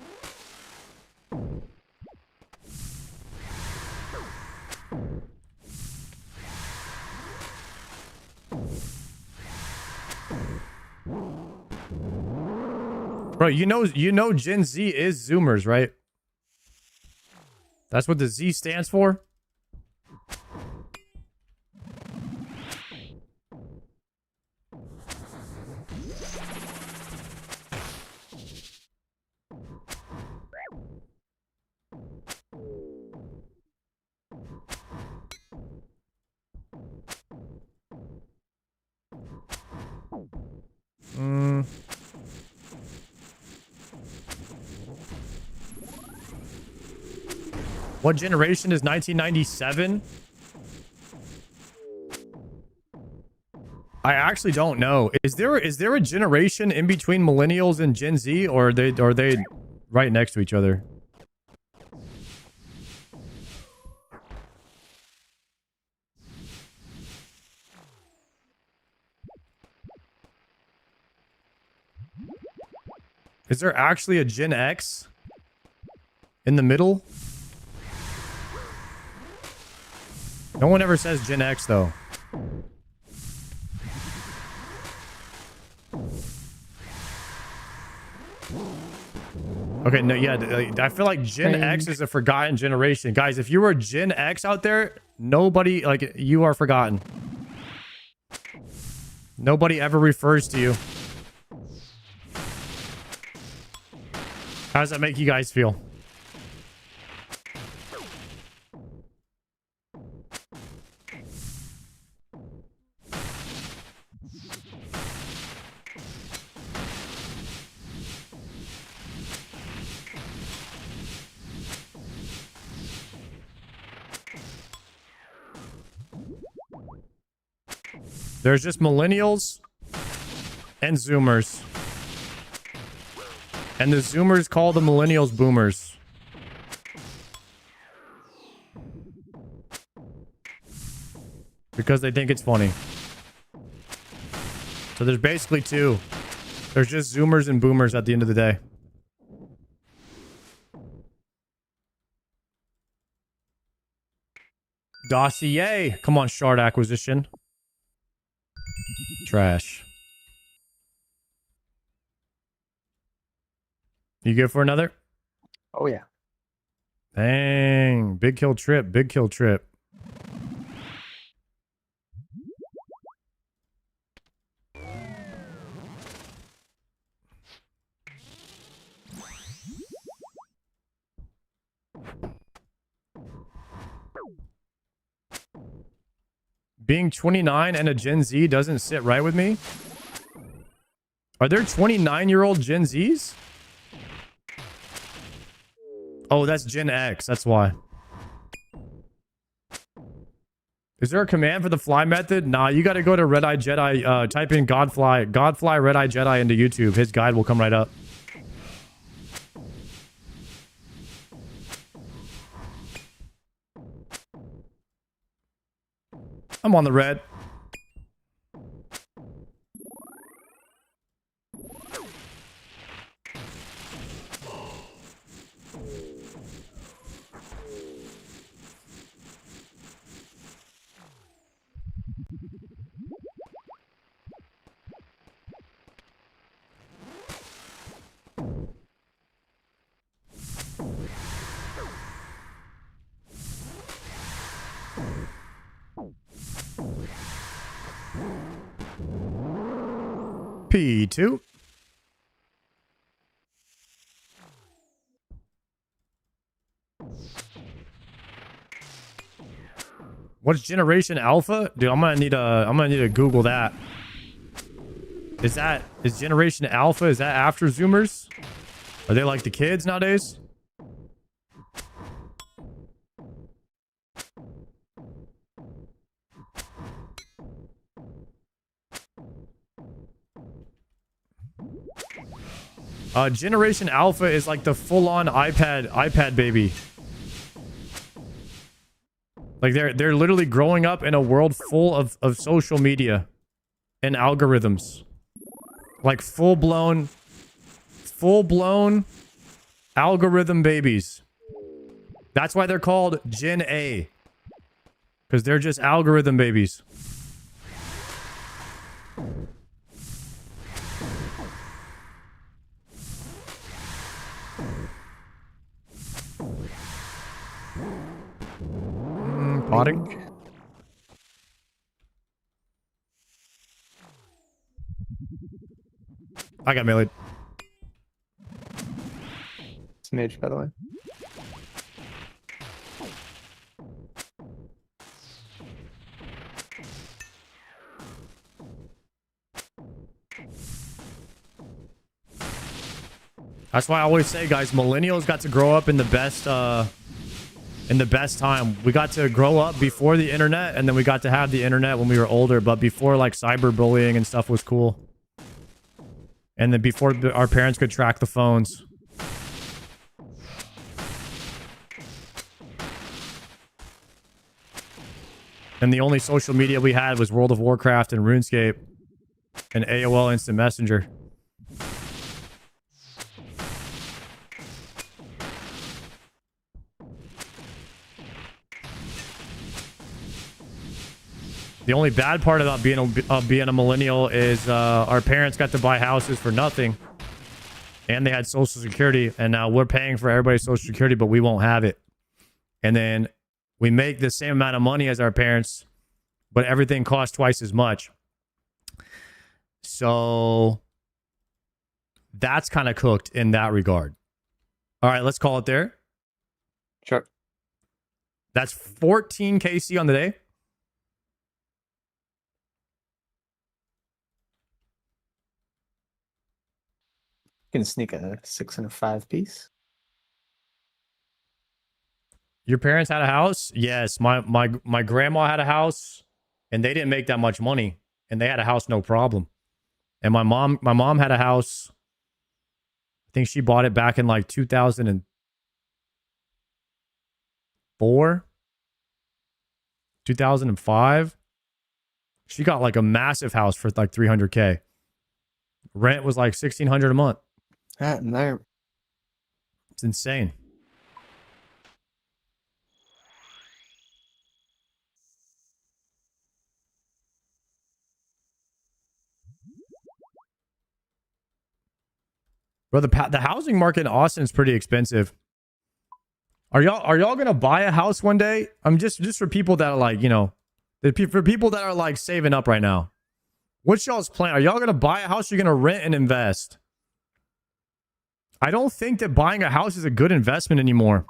Bro, you know Gen Z is Zoomers, right? That's what the Z stands for? What generation is 1997? I actually don't know. Is there a generation in between millennials and Gen Z, or are they right next to each other? Is there actually a Gen X in the middle? No one ever says Gen X, though. Okay, no, yeah, I feel like Gen X is a forgotten generation. Guys, if you were Gen X out there, nobody, like, you are forgotten. Nobody ever refers to you. How does that make you guys feel? There's just millennials and zoomers. And the zoomers call the millennials boomers. Because they think it's funny. So there's basically two. There's just zoomers and boomers at the end of the day. Dossier. Come on, shard acquisition. Trash. You good for another? Oh, yeah. Dang. Big kill trip. Big kill trip. Being 29 and a Gen Z doesn't sit right with me. Are there 29-year-old Gen Zs? Oh, that's Gen X. That's why. Is there a command for the fly method? Nah, you got to go to Red Eye Jedi. Type in Godfly Red Eye Jedi into YouTube. His guide will come right up. I'm on the red. P2. What's Generation Alpha? Dude, I'm gonna need to Google that. Is Generation Alpha, is that after Zoomers? Are they like the kids nowadays? Generation Alpha is like the full-on iPad baby. Like they're literally growing up in a world full of social media and algorithms. Like full-blown algorithm babies. That's why they're called Gen A. Because they're just algorithm babies. Potting. I got meleeed. Smidge, by the way. That's why I always say, guys, millennials got to grow up in the best time. We got to grow up before the internet, and then we got to have the internet when we were older, but before like cyberbullying and stuff was cool. And then before our parents could track the phones. And the only social media we had was World of Warcraft and RuneScape and AOL Instant Messenger. The only bad part about being a millennial is our parents got to buy houses for nothing, and they had Social Security, and now we're paying for everybody's Social Security, but we won't have it. And then we make the same amount of money as our parents, but everything costs twice as much. So that's kind of cooked in that regard. All right, let's call it there. Sure. That's 14 KC on the day. Can sneak a 6 and a 5 piece. Your parents had a house? Yes, my grandma had a house, and they didn't make that much money, and they had a house no problem. And my mom had a house. I think she bought it back in like 2004, 2005. She got like a massive house for like 300K. Rent was like $1,600 a month. No. It's insane. Bro, the housing market in Austin is pretty expensive. Are y'all gonna buy a house one day? I'm just for people that are like, you know, for people that are like saving up right now. What's y'all's plan? Are y'all gonna buy a house? Or you're gonna rent and invest? I don't think that buying a house is a good investment anymore.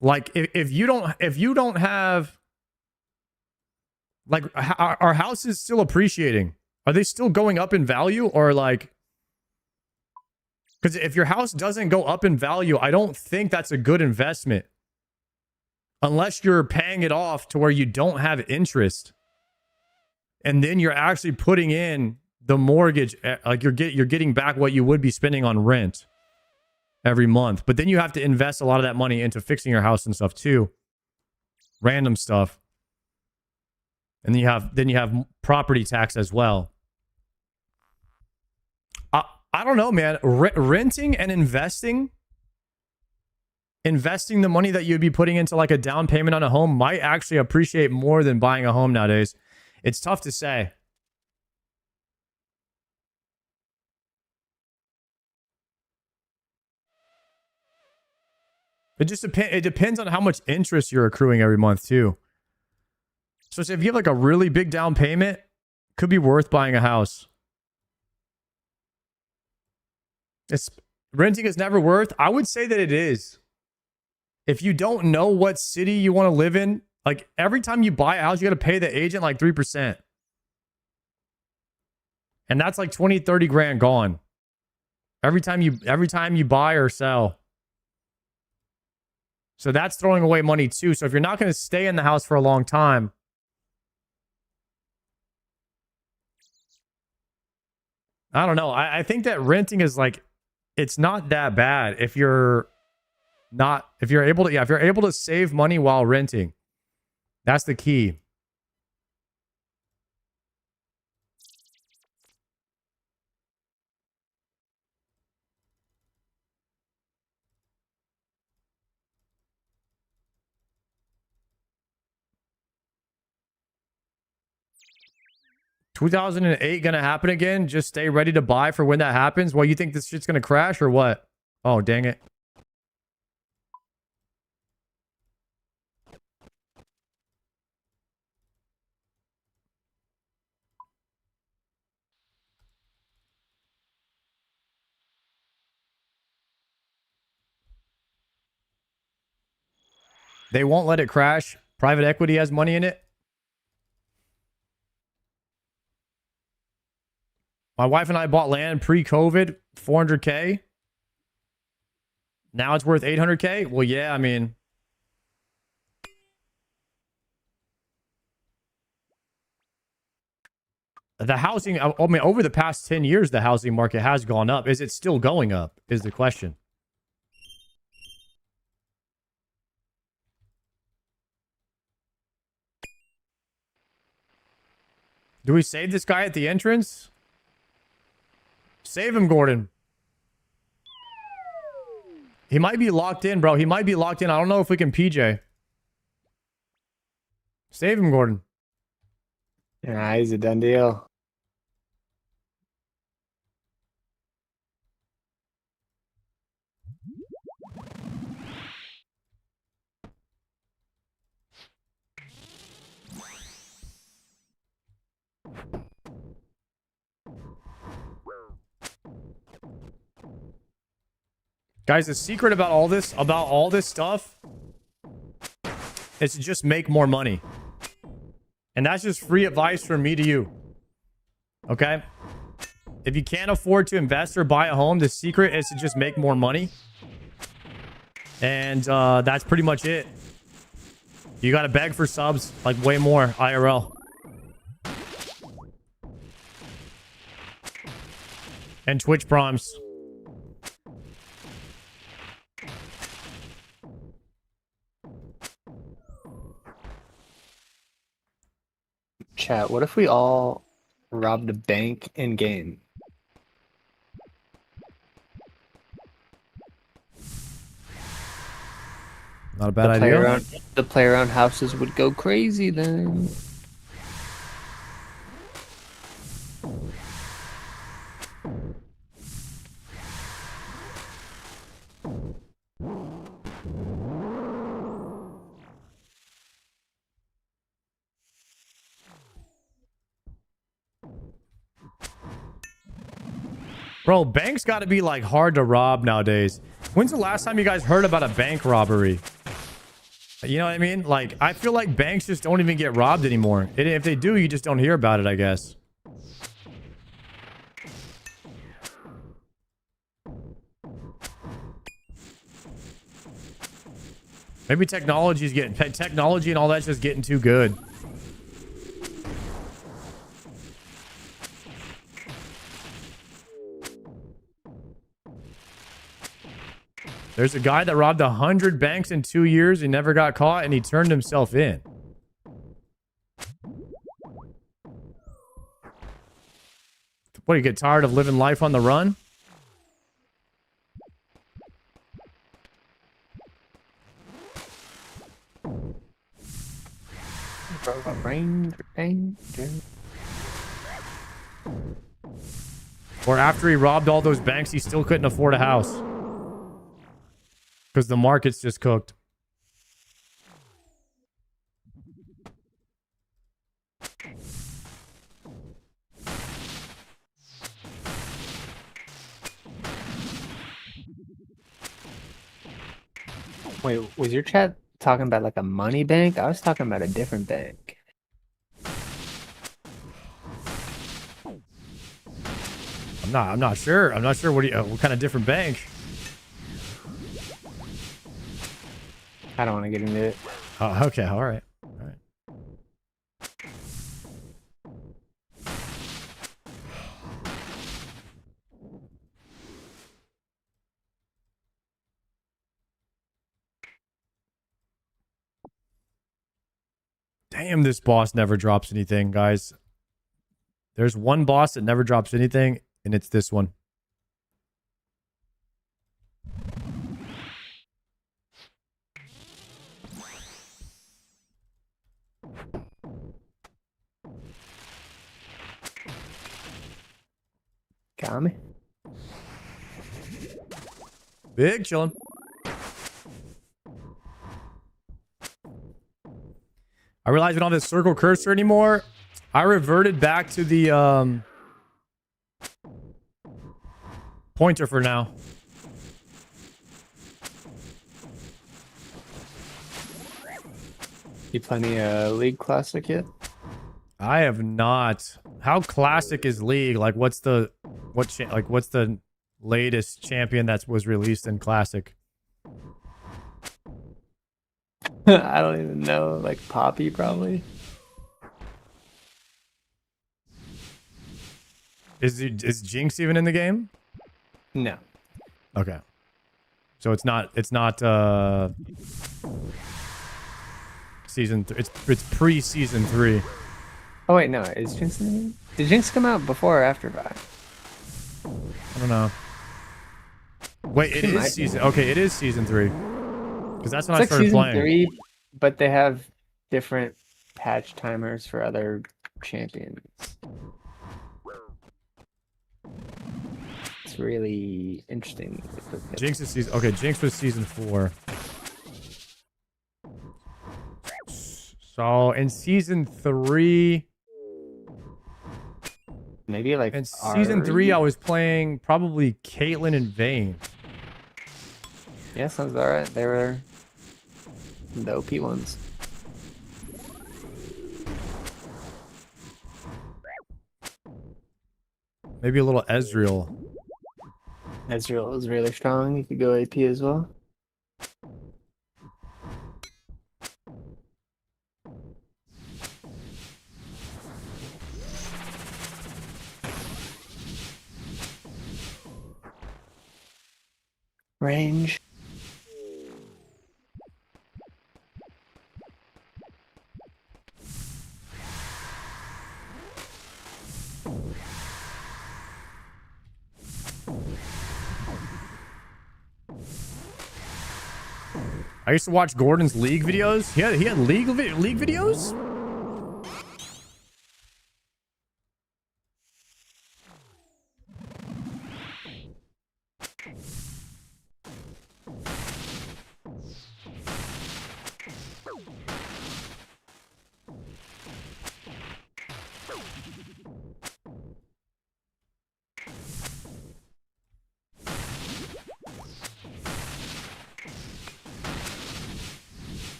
Like if you don't have, like, are houses still appreciating? Are they still going up in value, or like, because if your house doesn't go up in value, I don't think that's a good investment. Unless you're paying it off to where you don't have interest. And then you're actually putting in the mortgage, like you're getting back what you would be spending on rent every month. But then you have to invest a lot of that money into fixing your house and stuff too. Random stuff. And then you have property tax as well. I don't know, man. Renting and investing the money that you'd be putting into like a down payment on a home might actually appreciate more than buying a home nowadays. It's tough to say. It depends on how much interest you're accruing every month too. So if you have like a really big down payment, could be worth buying a house. Renting is never worth. I would say that it is. If you don't know what city you want to live in, like every time you buy a house, you got to pay the agent like 3%. And that's like 20, 30 grand gone. Every time you buy or sell. So that's throwing away money too. So if you're not going to stay in the house for a long time, I don't know. I think that renting is like, it's not that bad if you're able to save money while renting. That's the key. $2008 gonna happen again? Just stay ready to buy for when that happens. Well, you think this shit's gonna crash or what? Oh, dang it. They won't let it crash. Private equity has money in it. My wife and I bought land pre-COVID, 400K. Now it's worth 800K. Well, yeah, I mean, the housing, I mean, over the past 10 years, the housing market has gone up. Is it still going up? Is the question. Do we save this guy at the entrance? Save him, Gordon. He might be locked in, bro. He might be locked in. I don't know if we can PJ. Save him, Gordon. Yeah, he's a done deal. Guys, the secret about all this stuff is to just make more money. And that's just free advice from me to you. Okay? If you can't afford to invest or buy a home, the secret is to just make more money. And that's pretty much it. You gotta beg for subs, like way more IRL. And Twitch proms. Chat, what if we all robbed a bank in game? Not a bad idea. The play around houses would go crazy then. Bro, banks got to be like hard to rob nowadays. When's the last time you guys heard about a bank robbery? You know what I mean? Like, I feel like banks just don't even get robbed anymore. If they do, you just don't hear about it, I guess. Maybe technology and all that's just getting too good. There's a guy that robbed 100 banks in 2 years. He never got caught, and he turned himself in. What, you get tired of living life on the run? Or after he robbed all those banks, he still couldn't afford a house. Because the market's just cooked. Wait, was your chat talking about like a money bank? I was talking about a different bank. I'm not sure. I'm not sure what kind of different bank. I don't want to get into it. Oh, okay, all right. All right. Damn, this boss never drops anything, guys. There's one boss that never drops anything, and it's this one. Got me. Big chillin'. I realize we don't have this circle cursor anymore. I reverted back to the pointer for now. You playing League Classic yet? I have not. How classic is League? Like, what's the latest champion that was released in Classic? I don't even know. Like Poppy, probably. Is Jinx even in the game? No. Okay. So it's not season 3. It's pre-season 3. Oh wait, no. Is Jinx in the game? Did Jinx come out before or after 5? I don't know. Wait, it is season. Okay, it is season 3. Because that's when I It's like started season playing. 3, but they have different patch timers for other champions. It's really interesting. Jinx is season. Okay, Jinx was season 4. So in season 3, Maybe like in season 3, I was playing probably Caitlyn and Vayne. Yeah, sounds about right. They were the OP ones. Maybe a little Ezreal. Ezreal was really strong. You could go AP as well. Range. I used to watch Gordon's League videos. He had League videos?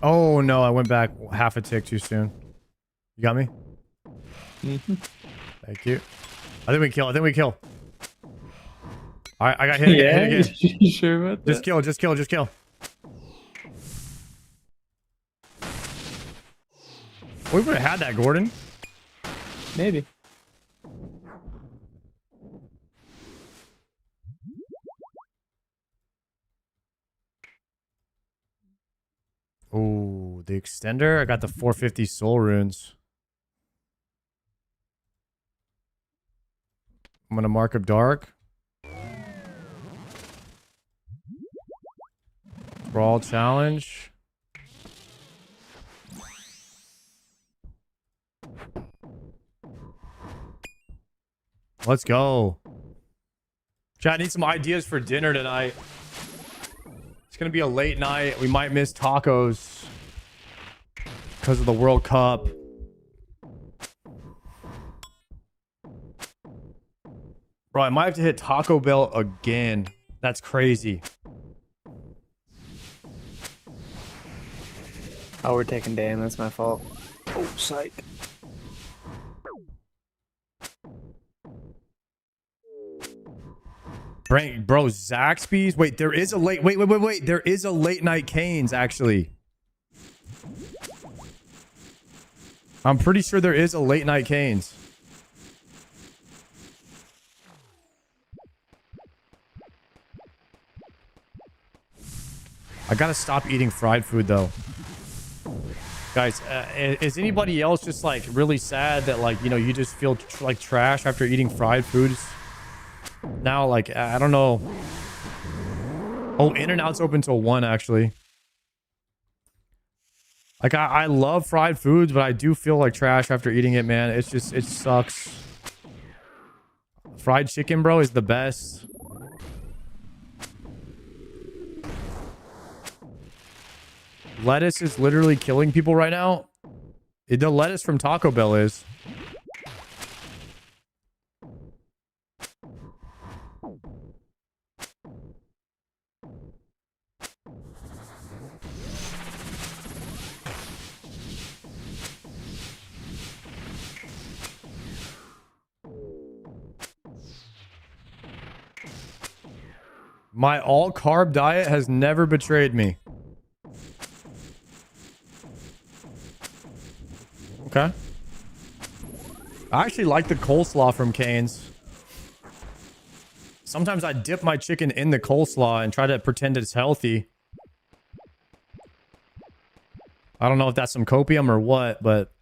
Oh no, I went back half a tick too soon. You got me? Thank you. I think we kill. Alright, I got hit again. Yeah, Hit again. you sure about that? Just kill. We would have had that, Gordon. Maybe. Oh, the extender. I got the 450 soul runes. I'm gonna mark up dark. Brawl challenge. Let's go. Chat, I need some ideas for dinner tonight. It's gonna be a late night. We might miss tacos because of the World Cup. Bro, I might have to hit Taco Bell again. That's crazy. Oh, we're taking Dan. That's my fault. Oh, psych. Bro, Zaxby's. Wait, there is a late. Wait. There is a late night Canes actually. I'm pretty sure there is a late night Canes. I gotta stop eating fried food though. Guys, is anybody else just like really sad that like, you know, you just feel like trash after eating fried foods? Now, like, I don't know. Oh, In-N-Out's open till 1 actually. Like, I love fried foods, but I do feel like trash after eating it, man. It's just, it sucks. Fried chicken, bro, is the best. Lettuce is literally killing people right now. The lettuce from Taco Bell is. My all-carb diet has never betrayed me. Okay. I actually like the coleslaw from Cane's. Sometimes I dip my chicken in the coleslaw and try to pretend it's healthy. I don't know if that's some copium or what, but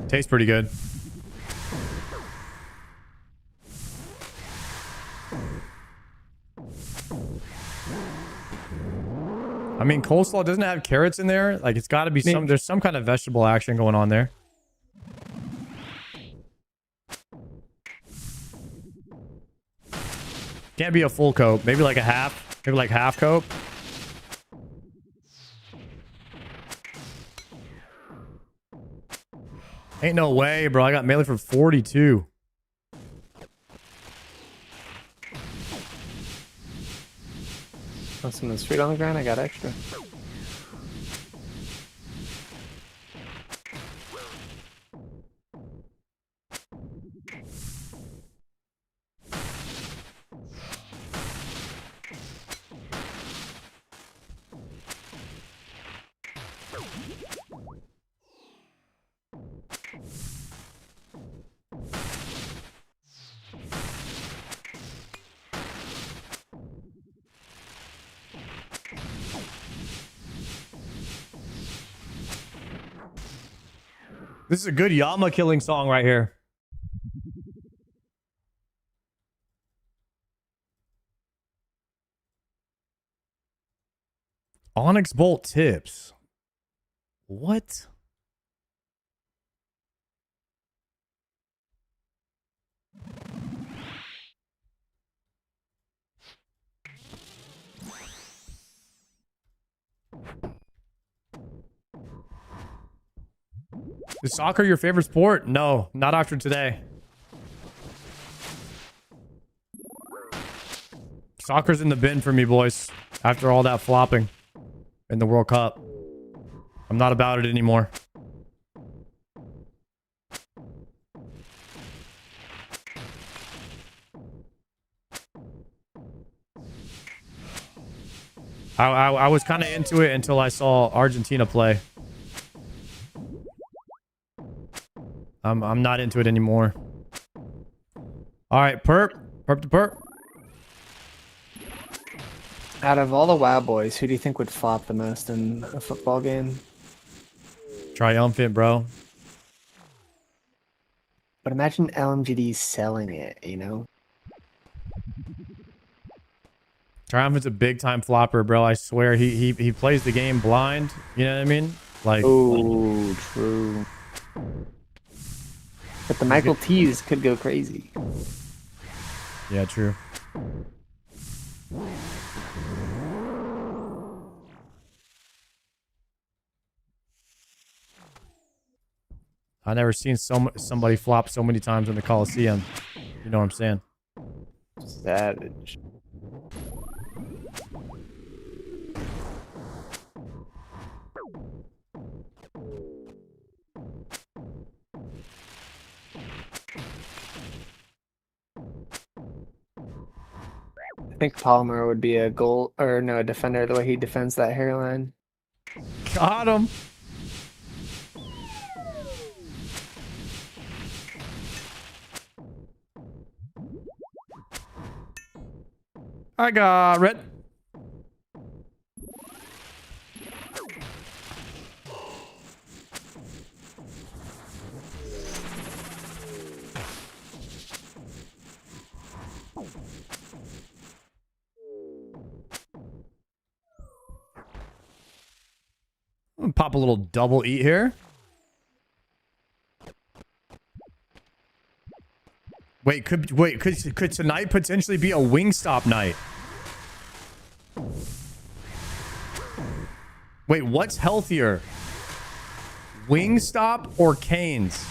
tastes pretty good. I mean, coleslaw doesn't have carrots in there. Like, it's got to be some... There's some kind of vegetable action going on there. Can't be a full coat. Maybe like a half. Maybe like half coat. Ain't no way, bro. I got melee for 42. Want some of the sweet on the ground? I got extra. This is a good Yama killing song right here. Onyx Bolt tips. What? Is soccer your favorite sport? No, not after today. Soccer's in the bin for me, boys. After all that flopping in the World Cup. I'm not about it anymore. I was kind of into it until I saw Argentina play. I'm not into it anymore. All right, perp to perp. Out of all the WoW boys, who do you think would flop the most in a football game? Triumphant, bro. But imagine LMGD selling it, you know? Triumphant's a big time flopper, bro. I swear he plays the game blind. You know what I mean? Like, oh, true. But the Michael T's could go crazy. Yeah, true. I never seen somebody flop so many times in the Coliseum. You know what I'm saying? Savage. I think Polymer would be a goal, or no, a defender, the way he defends that hairline. Got him. I got red. I'm gonna pop a little double eat here. Could tonight potentially be a Wingstop night? Wait, what's healthier? Wingstop or Cane's?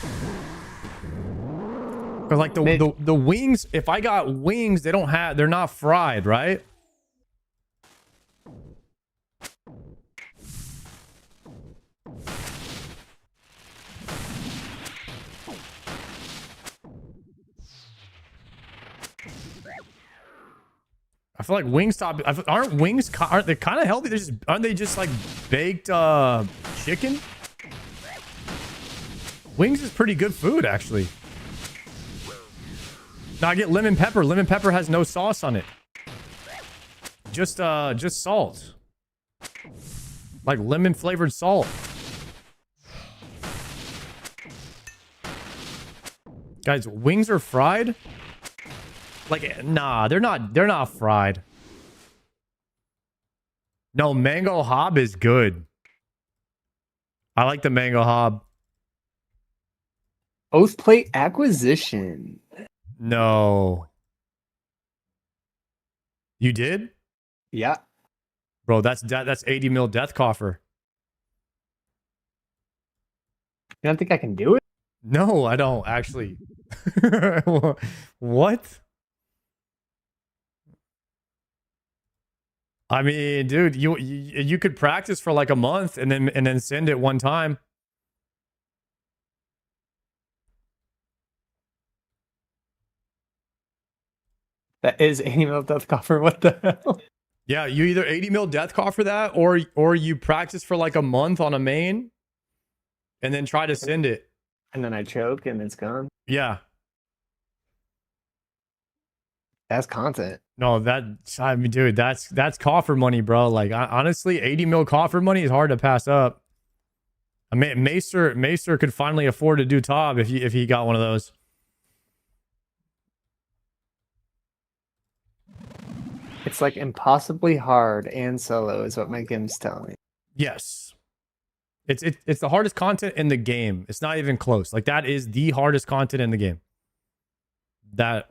Cause like the wings, if I got wings, they're not fried, right? I feel like Wingstop, aren't they kind of healthy? Aren't they just like baked chicken? Wings is pretty good food, actually. Now I get lemon pepper. Lemon pepper has no sauce on it. Just salt. Like lemon flavored salt. Guys, wings are fried? Like, nah, they're not fried. No, mango hob is good. I like the mango hob. Oathplate acquisition. No. You did? Yeah. Bro, that's 80 mil death coffer. You don't think I can do it? No, I don't actually. What? I mean, dude, you could practice for like a month and then send it one time. That is 80 mil death coffer. What the hell? Yeah, you either 80 mil death coffer that or you practice for like a month on a main and then try to send it. And then I choke and it's gone. Yeah. That's content. No, I mean, dude, that's coffer money, bro. Like, honestly, 80 mil coffer money is hard to pass up. I mean, Maester could finally afford to do top if he got one of those. It's like impossibly hard and solo is what my game's telling me. Yes. It's the hardest content in the game. It's not even close. Like, that is the hardest content in the game. That,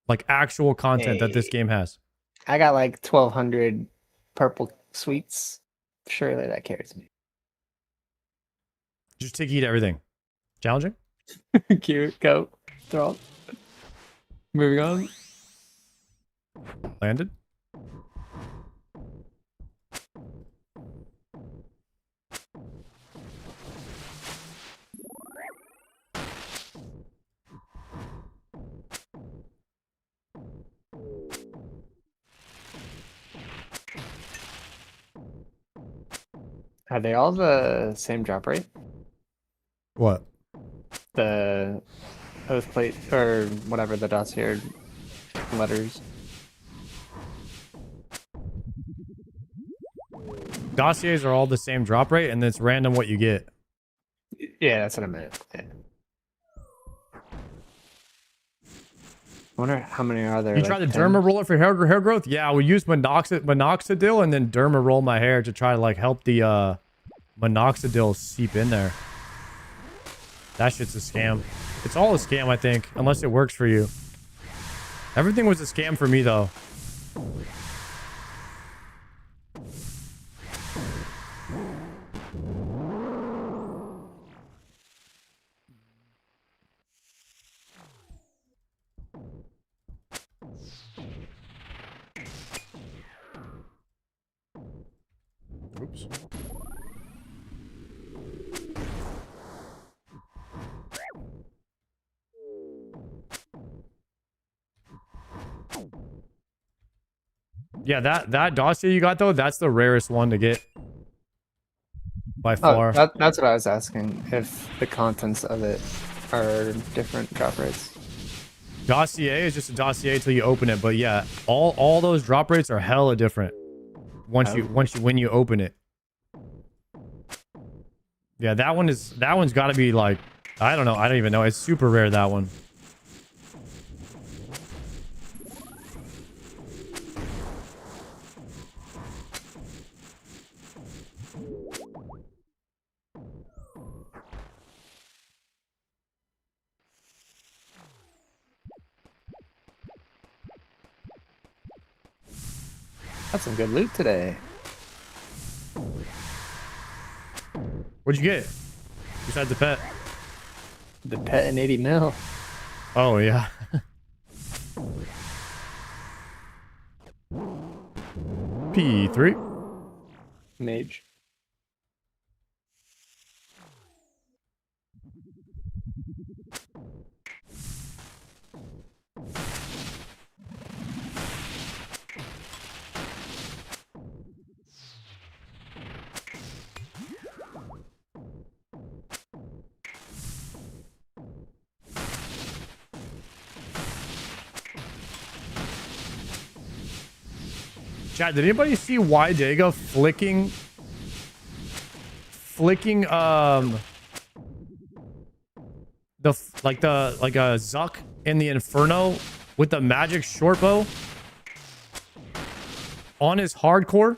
like, actual content that this game has. I got like 1,200 purple sweets. Surely that carries me. Just take eat everything. Challenging? Cute. Go. Throw. Moving on. Landed. Are they all the same drop rate? What? The Oathplate or whatever the dossier letters. Dossiers are all the same drop rate, and it's random what you get. Yeah, that's what I meant. Yeah. I wonder how many are there. You like try the 10? derma roller for hair growth? Yeah, we use minoxidil and then derma roll my hair to try to like help the minoxidil seep in there. That shit's a scam. It's all a scam, I think, unless it works for you. Everything was a scam for me though. Oops. Yeah, that dossier you got though, that's the rarest one to get by far. Oh, that's what I was asking. If the contents of it are different drop rates. Dossier is just a dossier until you open it, but yeah, all those drop rates are hella different when you open it. Yeah, that one's got to be like, I don't know, I don't even know. It's super rare, that one. That's some good loot today. What'd you get? Besides the pet? The pet and 80 mil. Oh, yeah. P3. Mage. Chat, did anybody see Wydega flicking flicking like a Zuck in the Inferno with the magic short bow on his hardcore.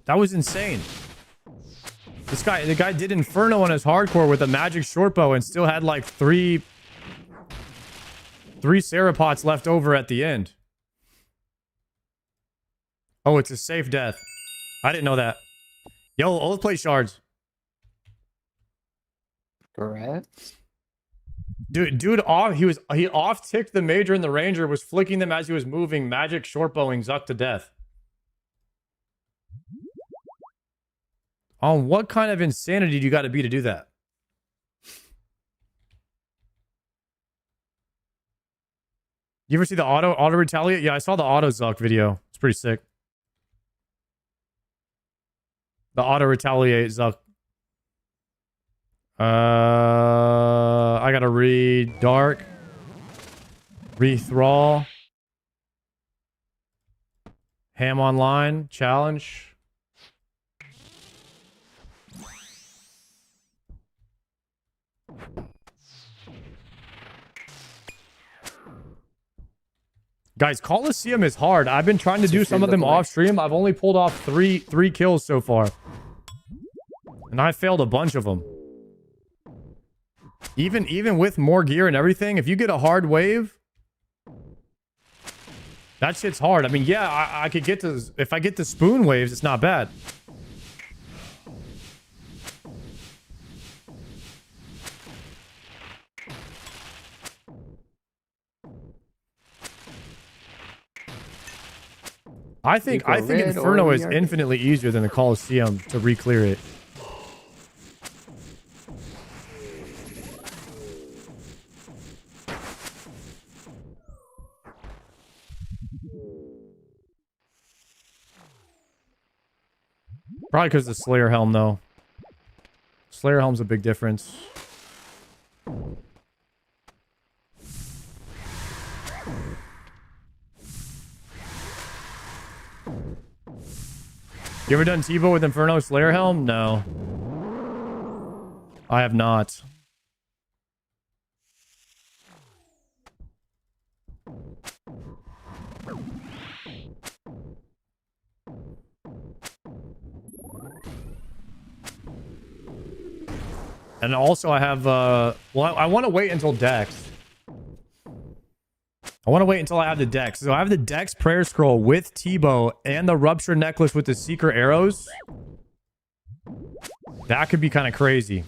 That was insane. The guy did Inferno on his hardcore with a magic short bow and still had like three Serapots left over at the end. Oh, it's a safe death. I didn't know that. Yo, Oathplate shards. Correct. Dude off. He off ticked the Major and the Ranger, was flicking them as he was moving, magic short bowing Zuck to death. On what kind of insanity do you got to be to do that? You ever see the auto retaliate? Yeah, I saw the auto Zuck video. It's pretty sick. The auto retaliate Zuck. I gotta read Dark. Rethrall. Ham Online. Challenge. Guys, Coliseum is hard. I've been trying to do some of them off stream. I've only pulled off three kills so far. And I failed a bunch of them. Even with more gear and everything, if you get a hard wave, that shit's hard. I mean, yeah, I could get to... If I get the spoon waves, it's not bad. I think Inferno is infinitely easier than the Coliseum to re-clear it. Probably because of the Slayer Helm, though. Slayer Helm's a big difference. You ever done T-Bow with Inferno Slayer Helm? No. I have not. And also I have, well, I want to wait until Dex. I want to wait until I have the Dex. So I have the Dex Prayer Scroll with T-Bow and the Rupture Necklace with the Secret Arrows. That could be kind of crazy.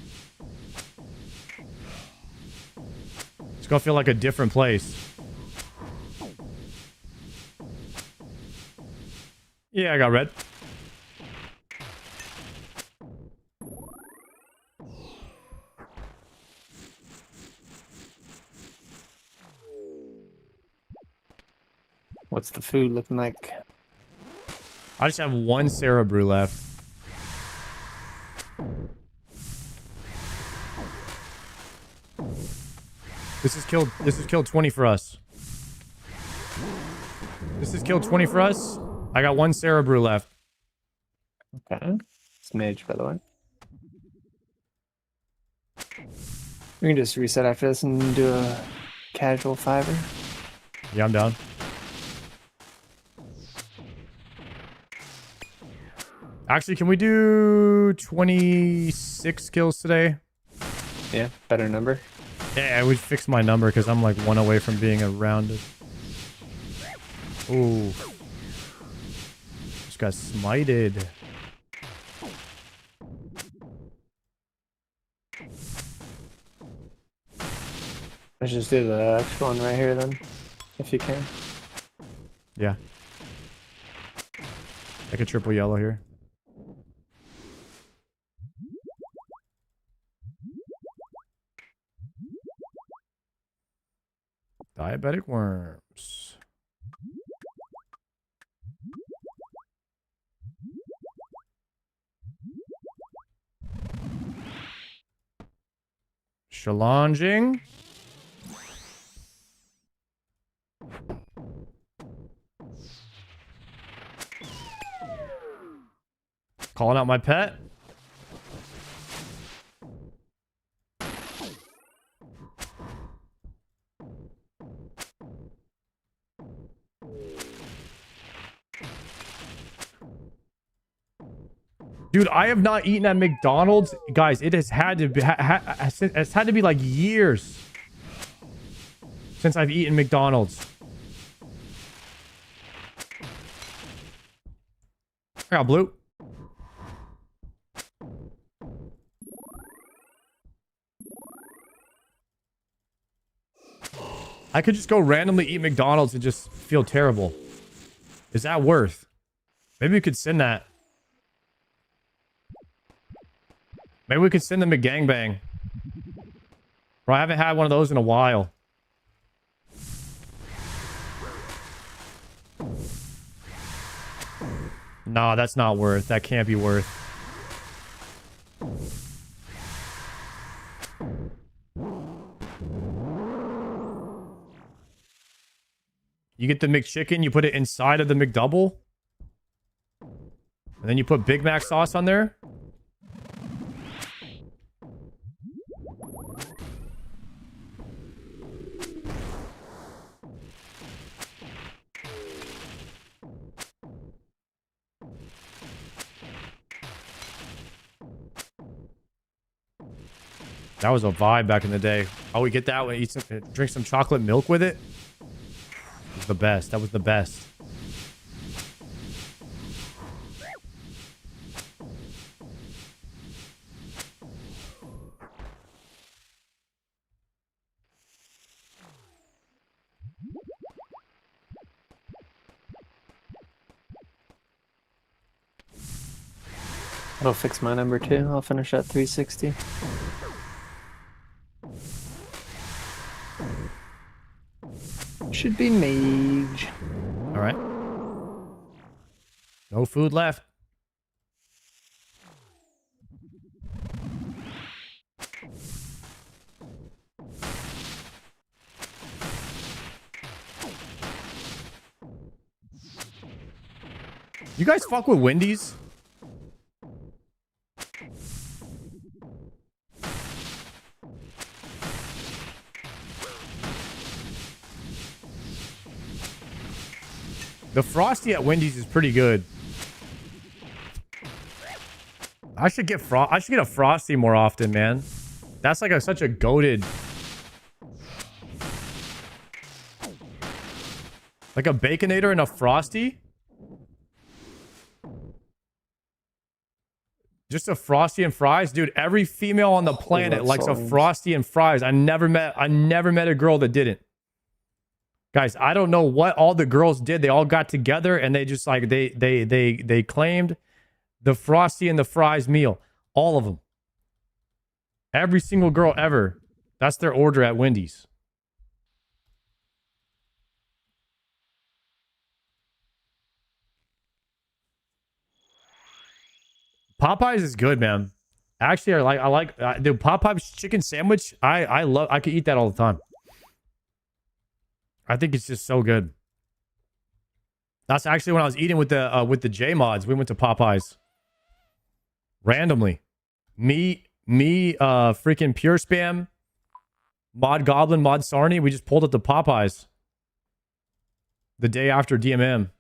It's going to feel like a different place. Yeah, I got red. What's the food looking like? I just have one Sarah Brew left. This is killed 20 for us. This is killed 20 for us. I got one Sarah Brew left. Okay. It's mage, by the way. We can just reset after this and do a casual fiver. Yeah, I'm down. Actually, can we do 26 kills today? Yeah, better number. Yeah, I would fix my number because I'm like one away from being a rounded. Ooh. Just got smited. Let's just do the extra one right here then, if you can. Yeah. I could triple yellow here. Diabetic worms. Challenging. Calling out my pet. Dude, I have not eaten at McDonald's. Guys, it has had to be, it's had to be like years since I've eaten McDonald's. I got blue. I could just go randomly eat McDonald's and just feel terrible. Is that worth? Maybe we could send that. Maybe we could send them a gangbang. Bro, I haven't had one of those in a while. Nah, that's not worth. That can't be worth. You get the McChicken, you put it inside of the McDouble. And then you put Big Mac sauce on there. That was a vibe back in the day. Oh, we get that when drink some chocolate milk with it. It was the best. That was the best. That'll fix my number too. I'll finish at 360. Should be mage. All right. No food left. You guys fuck with Wendy's? The Frosty at Wendy's is pretty good. I should get a Frosty more often, man. That's like such a goated. Like a Baconator and a Frosty? Just a Frosty and fries? Dude, every female on the planet likes a Frosty and fries. I never met a girl that didn't. Guys, I don't know what all the girls did. They all got together and they just like they claimed the Frosty and the fries meal. All of them. Every single girl ever. That's their order at Wendy's. Popeyes is good, man. Actually, I like the Popeyes chicken sandwich. I could eat that all the time. I think it's just so good. That's actually when I was eating with the J mods. We went to Popeyes randomly. Me, freaking Pure Spam, Mod Goblin, Mod Sarni. We just pulled up the Popeyes the day after DMM.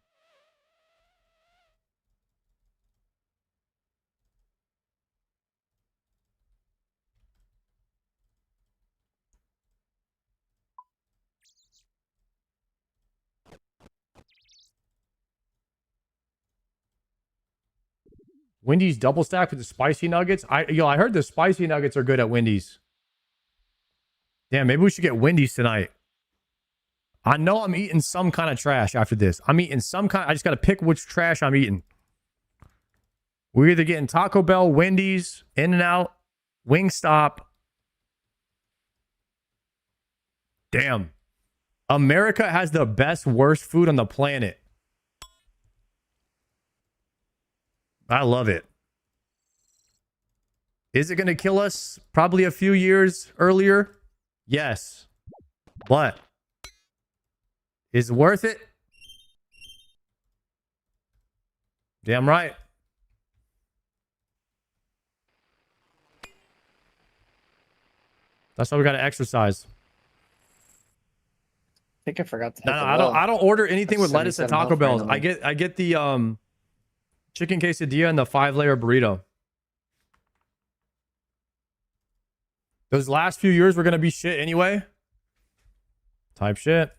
Wendy's double stack with the spicy nuggets. I heard the spicy nuggets are good at Wendy's. Damn, maybe we should get Wendy's tonight. I know I'm eating some kind of trash after this. I'm eating some kind. I just got to pick which trash I'm eating. We're either getting Taco Bell, Wendy's, In-N-Out, Wingstop. Damn. America has the best, worst food on the planet. I love it. Is it going to kill us probably a few years earlier? Yes. But is it worth it? Damn right. That's why we got to exercise. I think I forgot to hit No, the I wall. don't order anything That's with lettuce at 77 Taco health Bell's. randomly. I get the chicken quesadilla and the 5-layer burrito. Those last few years were gonna be shit anyway. Type shit.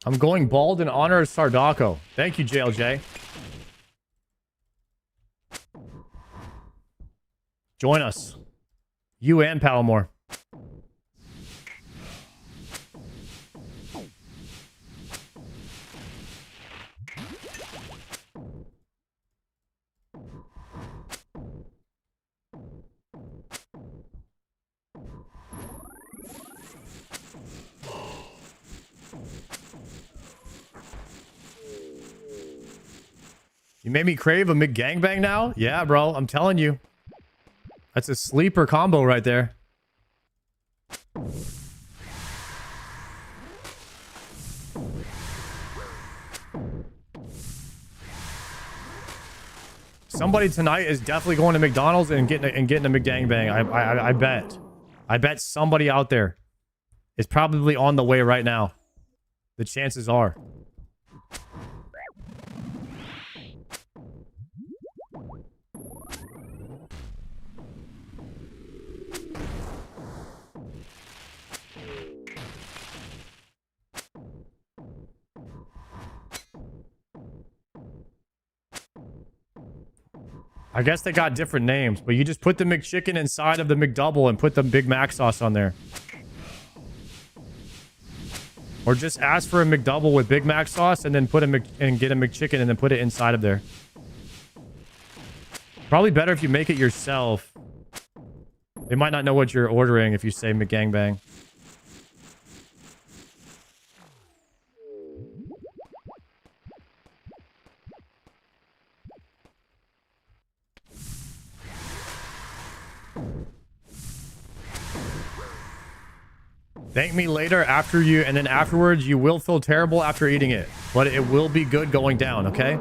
I'm going bald in honor of Sardaco. Thank you, JLJ. Join us. You and Palomore. You made me crave a McGangbang now? Yeah, bro. I'm telling you. That's a sleeper combo right there. Somebody tonight is definitely going to McDonald's and getting a McGangbang. I bet. I bet somebody out there is probably on the way right now. The chances are. I guess they got different names, but you just put the McChicken inside of the McDouble and put the Big Mac sauce on there. Or just ask for a McDouble with Big Mac sauce and then put and get a McChicken and then put it inside of there. Probably better if you make it yourself. They might not know what you're ordering if you say McGangbang. Thank me later after you, and then afterwards you will feel terrible after eating it. But it will be good going down, okay?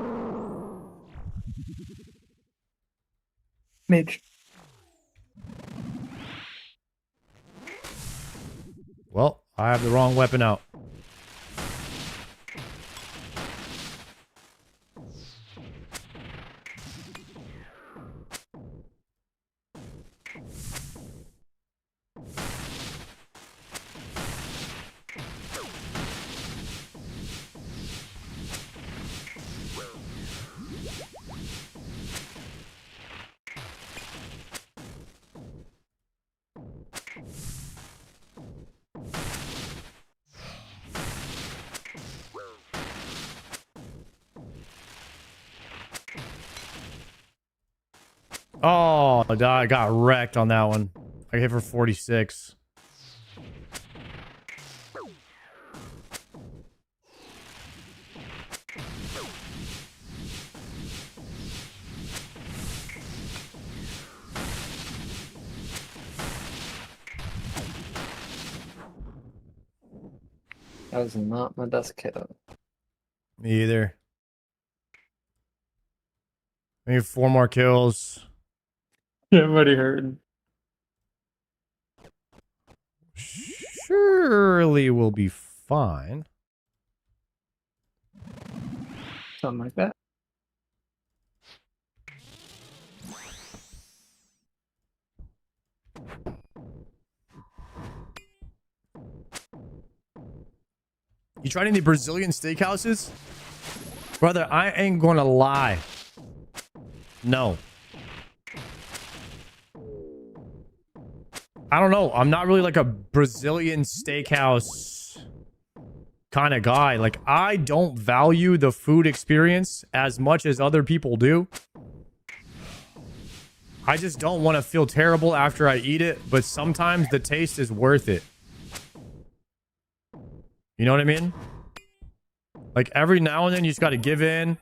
Midge. Well, I have the wrong weapon out. Oh, I got wrecked on that one. I hit for 46. That was not my best kill. Me either. I need 4 more kills. Yeah, I'm already hurting. Surely we'll be fine. Something like that. You tried any Brazilian steakhouses? Brother, I ain't gonna lie. No. I don't know. I'm not really like a Brazilian steakhouse kind of guy. Like, I don't value the food experience as much as other people do. I just don't want to feel terrible after I eat it, but sometimes the taste is worth it. You know what I mean? Like every now and then you just got to give in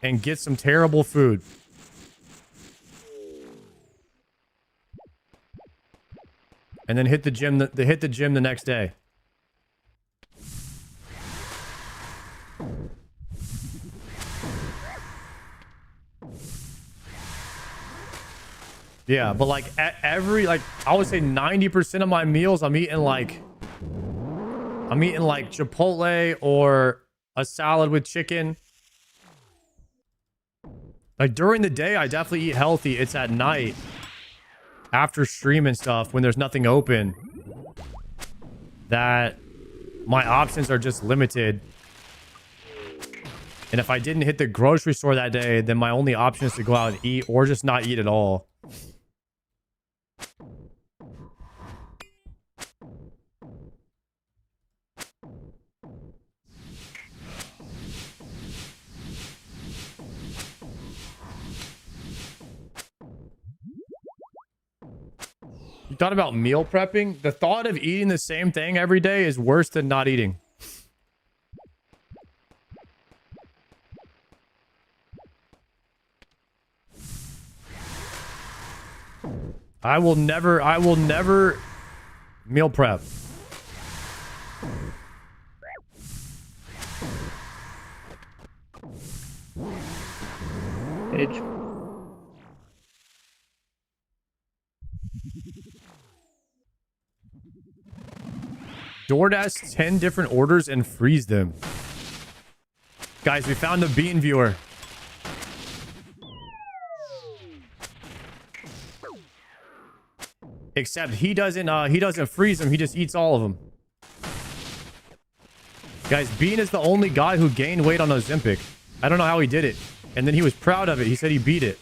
and get some terrible food. And then hit the gym the next day. Yeah, but like every, like I would say 90% of my meals I'm eating like Chipotle or a salad with chicken. Like during the day I definitely eat healthy. It's at night after stream and stuff when there's nothing open that my options are just limited. And if I didn't hit the grocery store that day, then my only option is to go out and eat or just not eat at all. You thought about meal prepping? The thought of eating the same thing every day is worse than not eating. I will never meal prep. Page. DoorDash 10 different orders and freeze them. Guys, we found a bean viewer. Except he doesn't freeze them, he just eats all of them. Guys, Bean is the only guy who gained weight on Ozempic. I don't know how he did it. And then he was proud of it. He said he beat it.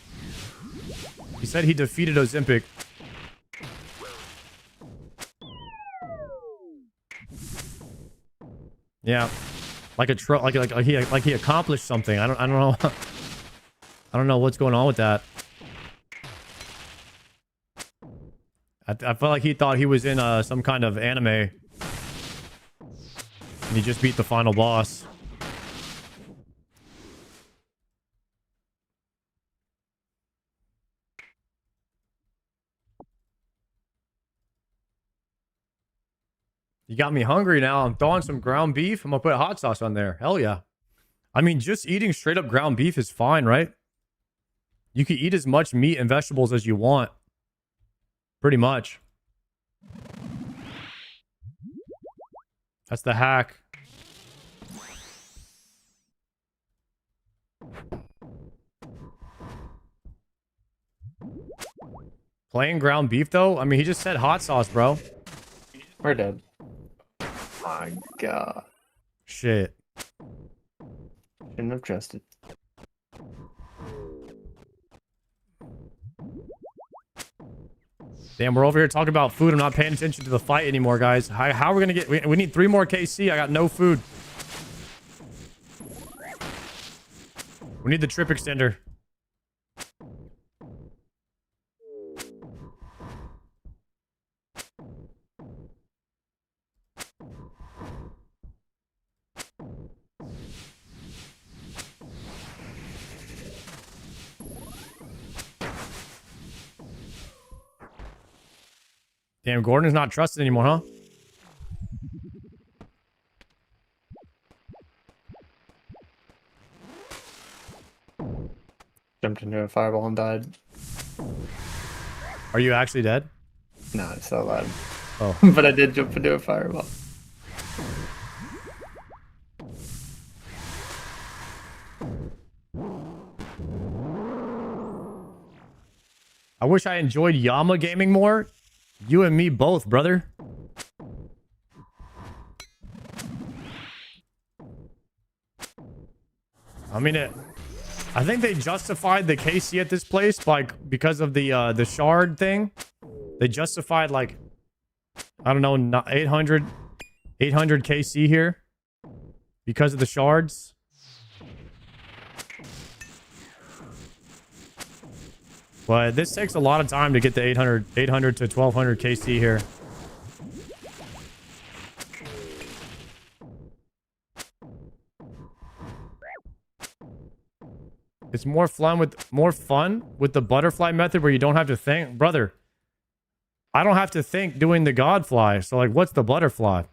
He said he defeated Ozempic. Yeah, like he accomplished something. I don't know. I don't know what's going on with that. I felt like he thought he was in some kind of anime, and he just beat the final boss. You got me hungry now. I'm thawing some ground beef. I'm gonna put hot sauce on there. Hell yeah. I mean, just eating straight up ground beef is fine, right? You can eat as much meat and vegetables as you want. Pretty much. That's the hack. Plain ground beef, though? I mean, he just said hot sauce, bro. We're dead. My God. Shit. Shouldn't have trusted. Damn, we're over here talking about food. I'm not paying attention to the fight anymore, guys. How are we gonna get... We need 3 more KC. I got no food. We need the trip extender. Damn, Gordon's not trusted anymore, huh? Jumped into a fireball and died. Are you actually dead? No, it's so loud. Oh. But I did jump into a fireball. I wish I enjoyed Yama gaming more. You and me both, brother. I mean, I think they justified the KC at this place because of the shard thing. They justified like, I don't know, 800 KC here because of the shards. But this takes a lot of time to get the 800 to 1200 KC here. It's more fun with the butterfly method where you don't have to think. Brother, I don't have to think doing the godfly. So like, what's the butterfly?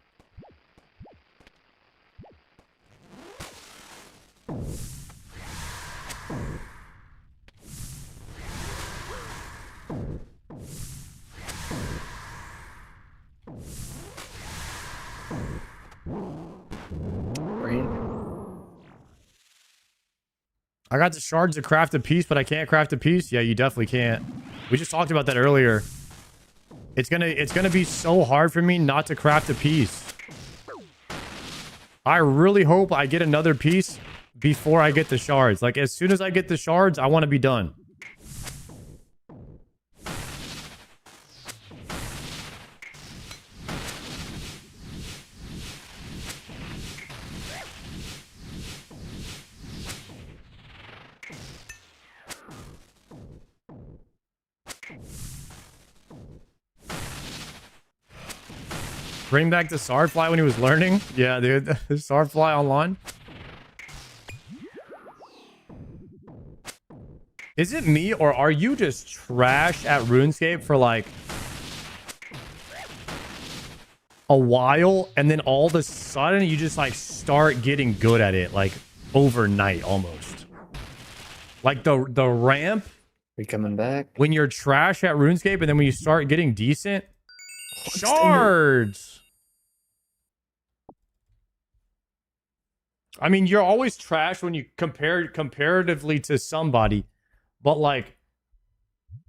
I got the shards to craft a piece, but I can't craft a piece. Yeah, you definitely can't. We just talked about that earlier. It's gonna be so hard for me not to craft a piece. I really hope I get another piece before I get the shards. Like, as soon as I get the shards, I want to be done. Bring back the Swordfly when he was learning? Yeah, dude. The Swordfly online. Is it me, or are you just trash at RuneScape for like a while, and then all of a sudden you just like start getting good at it, like overnight almost? Like the ramp. We coming back? When you're trash at RuneScape, and then when you start getting decent, shards. I mean, you're always trash when you compare comparatively to somebody, but like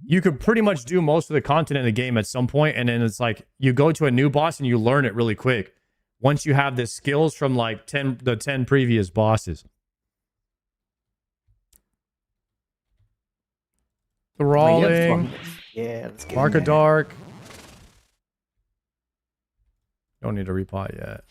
you could pretty much do most of the content in the game at some point, and then it's like you go to a new boss and you learn it really quick once you have the skills from like the 10 previous bosses. Thralling. Yeah, let's get Mark of Dark. Don't need to repot yet.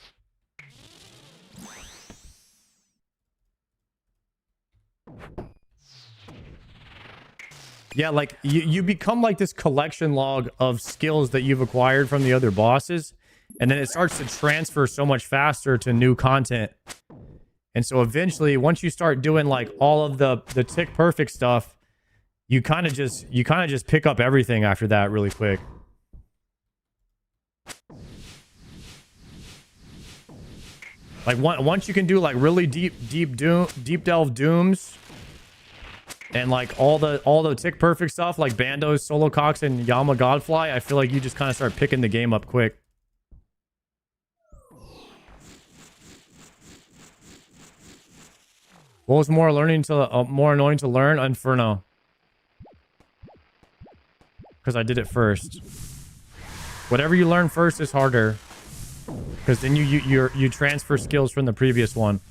Yeah, like you become like this collection log of skills that you've acquired from the other bosses, and then it starts to transfer so much faster to new content. And so eventually, once you start doing like all of the tick perfect stuff, you kind of just pick up everything after that really quick. Like once you can do like really deep delve dooms, and like all the tick perfect stuff like Bandos, Solo Cox, and Yama Godfly, I feel like you just kind of start picking the game up quick. What was more annoying to learn? Inferno, because I did it first. Whatever you learn first is harder, because then you transfer skills from the previous one.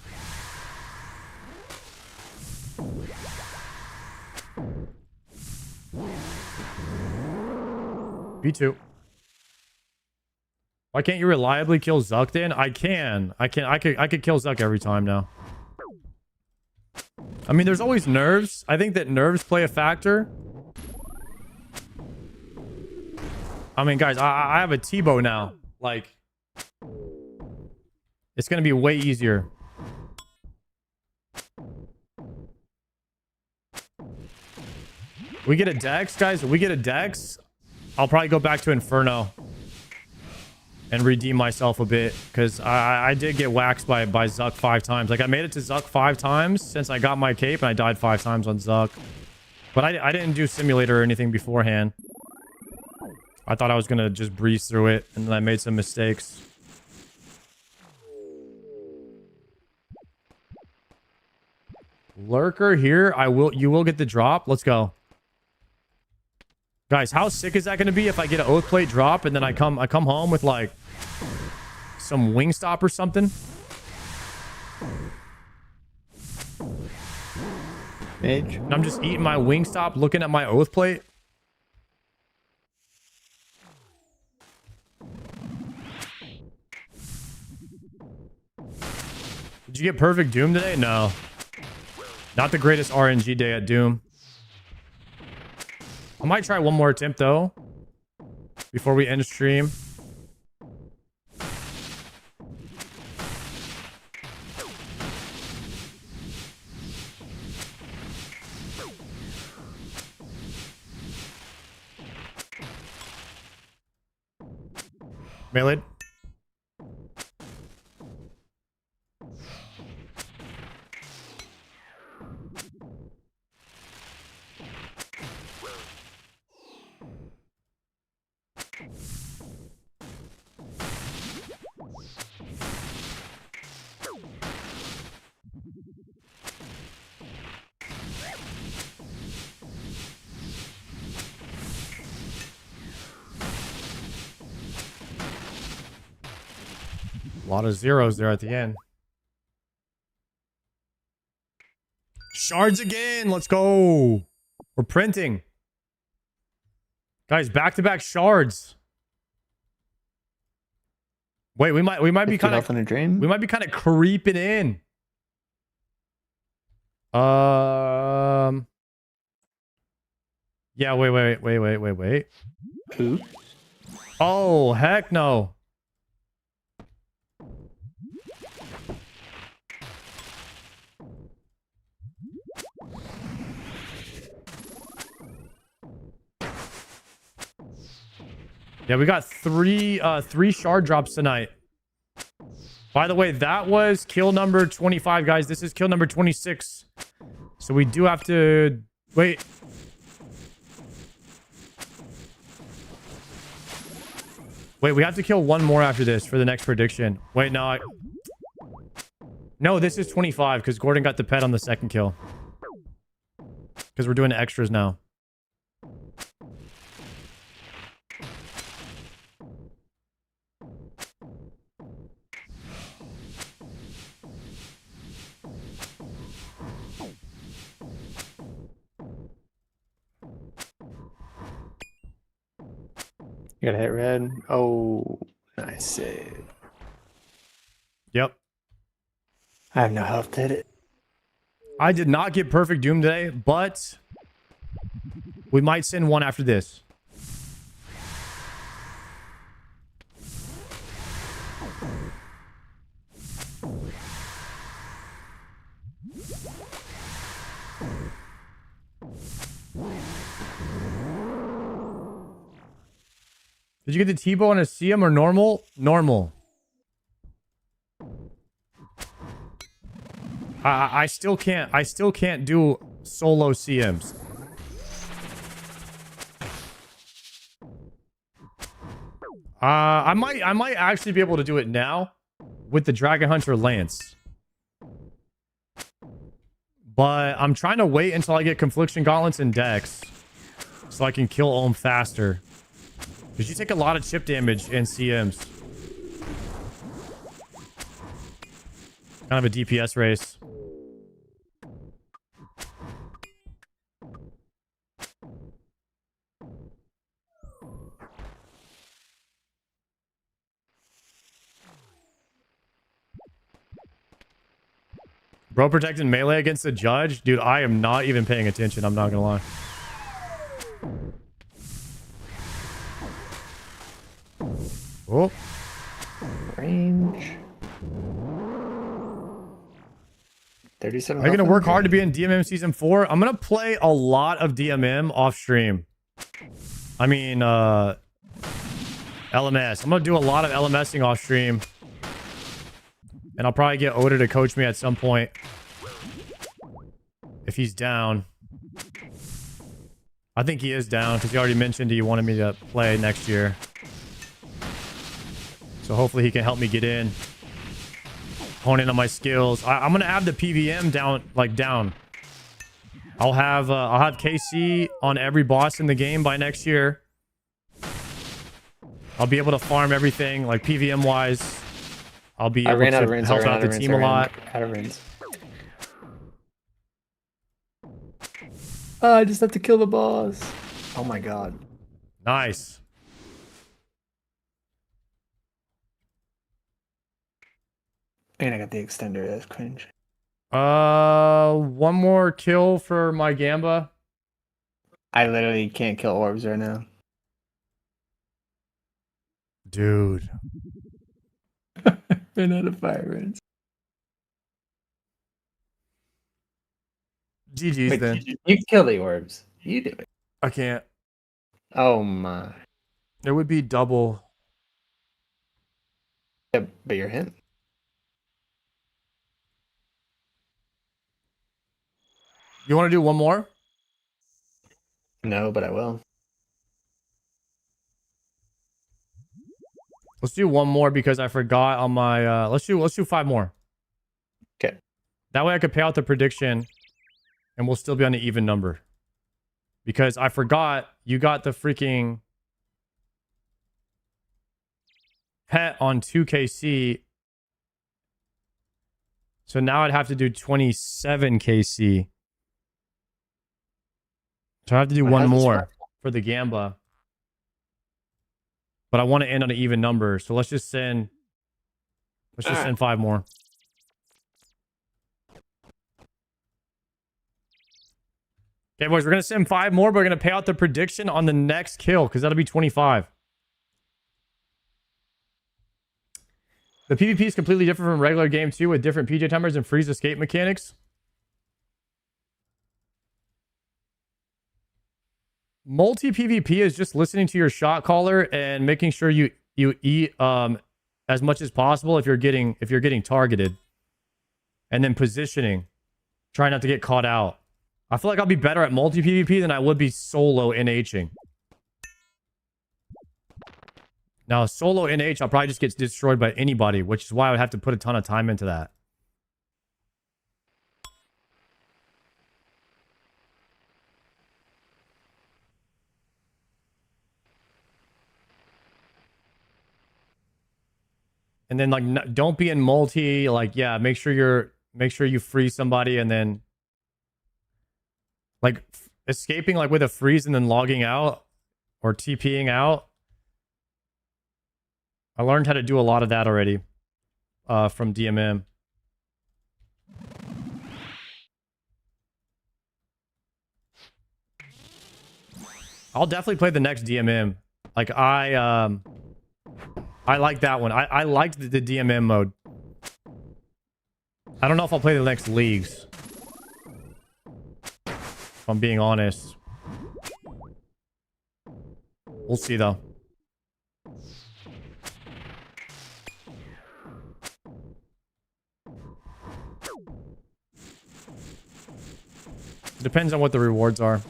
B2. Why can't you reliably kill Zuck then? I can. I could kill Zuck every time now. I mean, there's always nerves. I think that nerves play a factor. I mean, guys, I have a T-bow now. Like, it's gonna be way easier. We get a Dex, guys. We get a Dex. I'll probably go back to Inferno and redeem myself a bit, because I did get waxed by Zuck 5 times. Like, I made it to Zuck 5 times since I got my cape, and I died 5 times on Zuck. But I didn't do simulator or anything beforehand. I thought I was gonna just breeze through it, and then I made some mistakes. Lurker here. You will get the drop. Let's go. Guys, how sick is that going to be if I get an Oathplate drop and then I come home with like some Wingstop or something? Mage. And I'm just eating my Wingstop, looking at my Oathplate. Did you get perfect Doom today? No. Not the greatest RNG day at Doom. I might try one more attempt though before we end stream. Melee. A lot of zeros there at the end. Shards again. Let's go. We're printing. Guys, back-to-back shards. Wait, we might be kind of in a dream. we might be kind of creeping in. Yeah, wait. Who? Oh, heck no. Yeah, we got three shard drops tonight. By the way, that was kill number 25, guys. This is kill number 26. So we do have to wait. Wait, we have to kill one more after this for the next prediction. Wait, no. No, this is 25 because Gordon got the pet on the second kill. Because we're doing extras now. You gotta hit red. Oh, nice save. Yep. I have no health to hit it. I did not get perfect doom today, but we might send one after this. Did you get the T-bow on a CM or normal? Normal. I still can't do solo CMs. I might actually be able to do it now with the Dragon Hunter Lance. But I'm trying to wait until I get Confliction Gauntlets and Dex so I can kill Ohm faster. Because you take a lot of chip damage in CMs. Kind of a DPS race. Bro protecting melee against the judge? Dude, I am not even paying attention. I'm not gonna lie. Oh. Range. 37. Are you going to work hard to be in DMM Season 4? I'm going to play a lot of DMM off stream. I mean, LMS. I'm going to do a lot of LMSing off stream. And I'll probably get Oda to coach me at some point. If he's down. I think he is down because he already mentioned he wanted me to play next year. So hopefully he can help me get in. Hone in on my skills. I'm gonna have the PVM down. I'll have KC on every boss in the game by next year. I'll be able to farm everything like PVM wise. I'll be able to help out the team a lot. Out of rings. I just have to kill the boss. Oh my god. Nice. And I got the extender. That's cringe. One more kill for my Gamba. I literally can't kill orbs right now. Dude. Ran out of fire rings. GG's then. You kill the orbs. You do it. I can't. Oh my. It would be double. Yeah, but you're him. You want to do one more? No, but I will. Let's do one more because I forgot on my let's do 5 more. Okay. That way I could pay out the prediction and we'll still be on an even number. Because I forgot you got the freaking pet on 2KC. So now I'd have to do 27 KC. So I have to do one more for the Gamba. But I want to end on an even number. So let's just send 5 more. Okay, boys, we're going to send 5 more, but we're going to pay out the prediction on the next kill because that'll be 25. The PvP is completely different from regular game 2 with different PJ timers and freeze escape mechanics. Multi PvP is just listening to your shot caller and making sure you eat as much as possible if you're getting targeted. And then positioning. Try not to get caught out. I feel like I'll be better at multi PvP than I would be solo NHing. Now, solo NH, I'll probably just get destroyed by anybody, which is why I would have to put a ton of time into that. And then, like, don't be in multi. Like, yeah, make sure you freeze somebody and then, like, escaping, like, with a freeze and then logging out or TPing out. I learned how to do a lot of that already from DMM. I'll definitely play the next DMM. Like, I like that one. I liked the DMM mode. I don't know if I'll play the next leagues. If I'm being honest. We'll see, though. It depends on what the rewards are.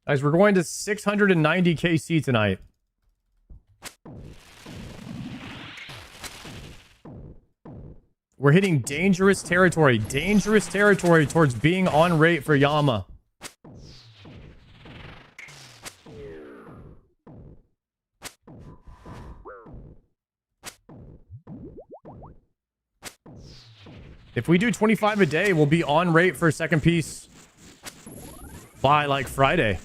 Guys, we're going to 690 KC tonight. We're hitting dangerous territory. Dangerous territory towards being on rate for Yama. If we do 25 a day, we'll be on rate for second piece by, like, Friday.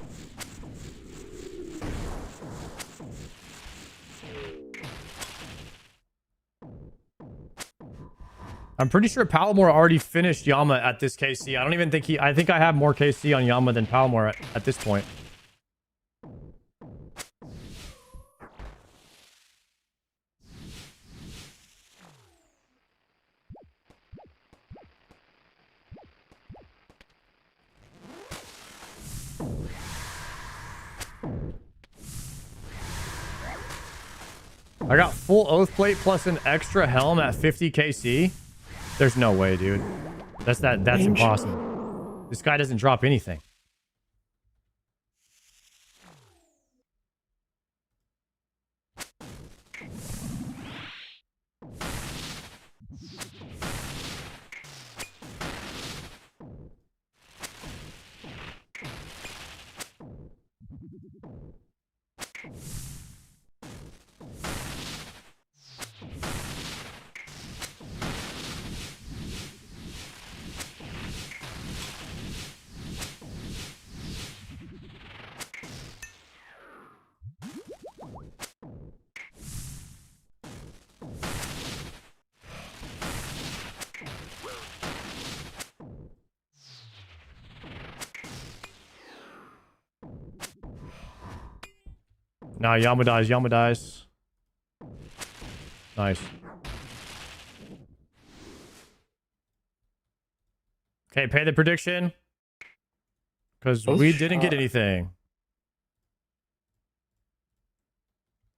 I'm pretty sure Palomar already finished Yama at this KC. I don't even think I think I have more KC on Yama than Palomar at this point. I got full Oathplate plus an extra helm at 50 KC. There's no way, dude. That's impossible. This guy doesn't drop anything. Nah, Yama dies. Yama dies. Nice. Okay, pay the prediction. Because we didn't get anything.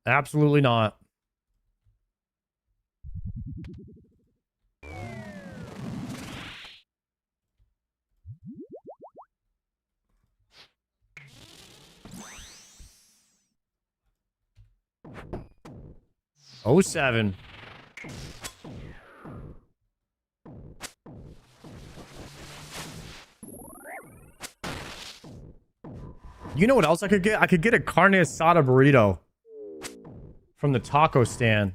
Absolutely not. Oh, 07. You know what else I could get? I could get a carne asada burrito from the taco stand.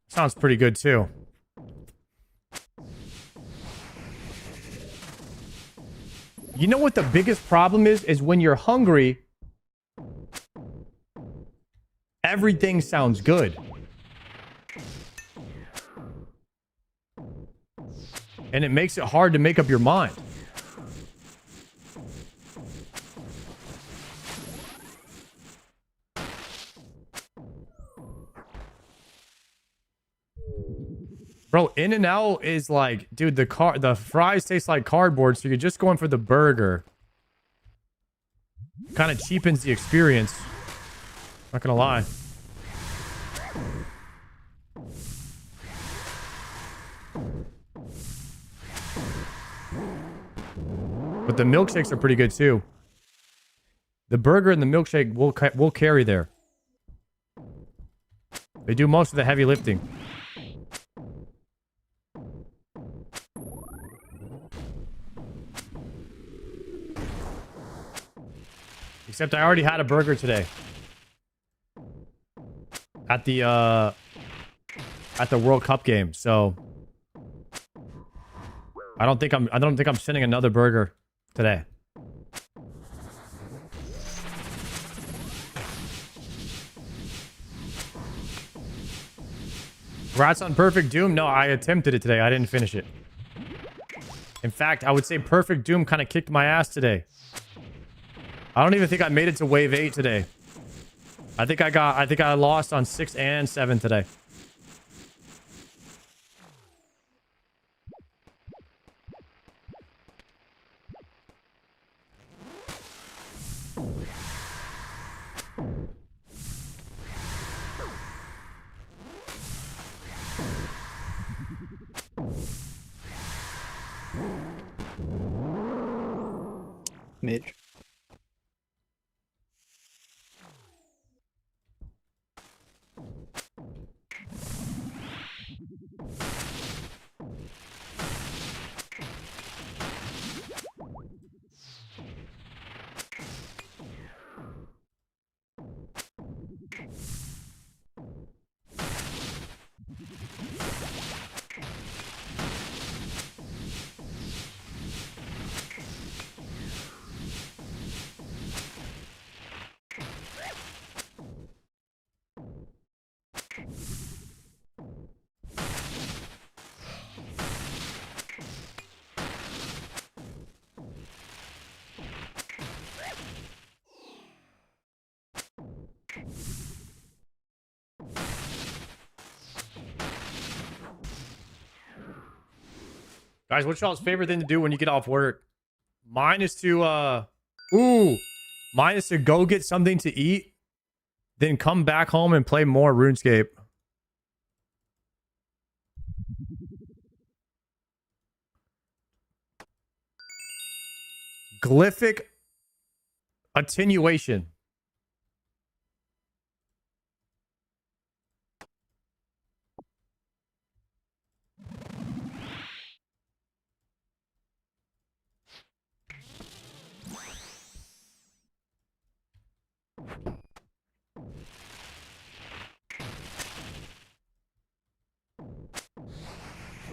Sounds pretty good too. You know what the biggest problem is when you're hungry, everything sounds good. And it makes it hard to make up your mind. Bro, In-N-Out is like, dude, the fries taste like cardboard, so you're just going for the burger. Kind of cheapens the experience. Not gonna lie. But the milkshakes are pretty good too. The burger and the milkshake will carry there. They do most of the heavy lifting. Except I already had a burger today. At the World Cup game, so I don't think I'm sending another burger today. Congrats on Perfect Doom. No, I attempted it today. I didn't finish it. In fact, I would say Perfect Doom kind of kicked my ass today. I don't even think I made it to wave 8 today. I think I lost on 6 and 7 today. Midge. Guys, what's y'all's favorite thing to do when you get off work? Mine is to go get something to eat, then come back home and play more RuneScape. Glyphic attenuation.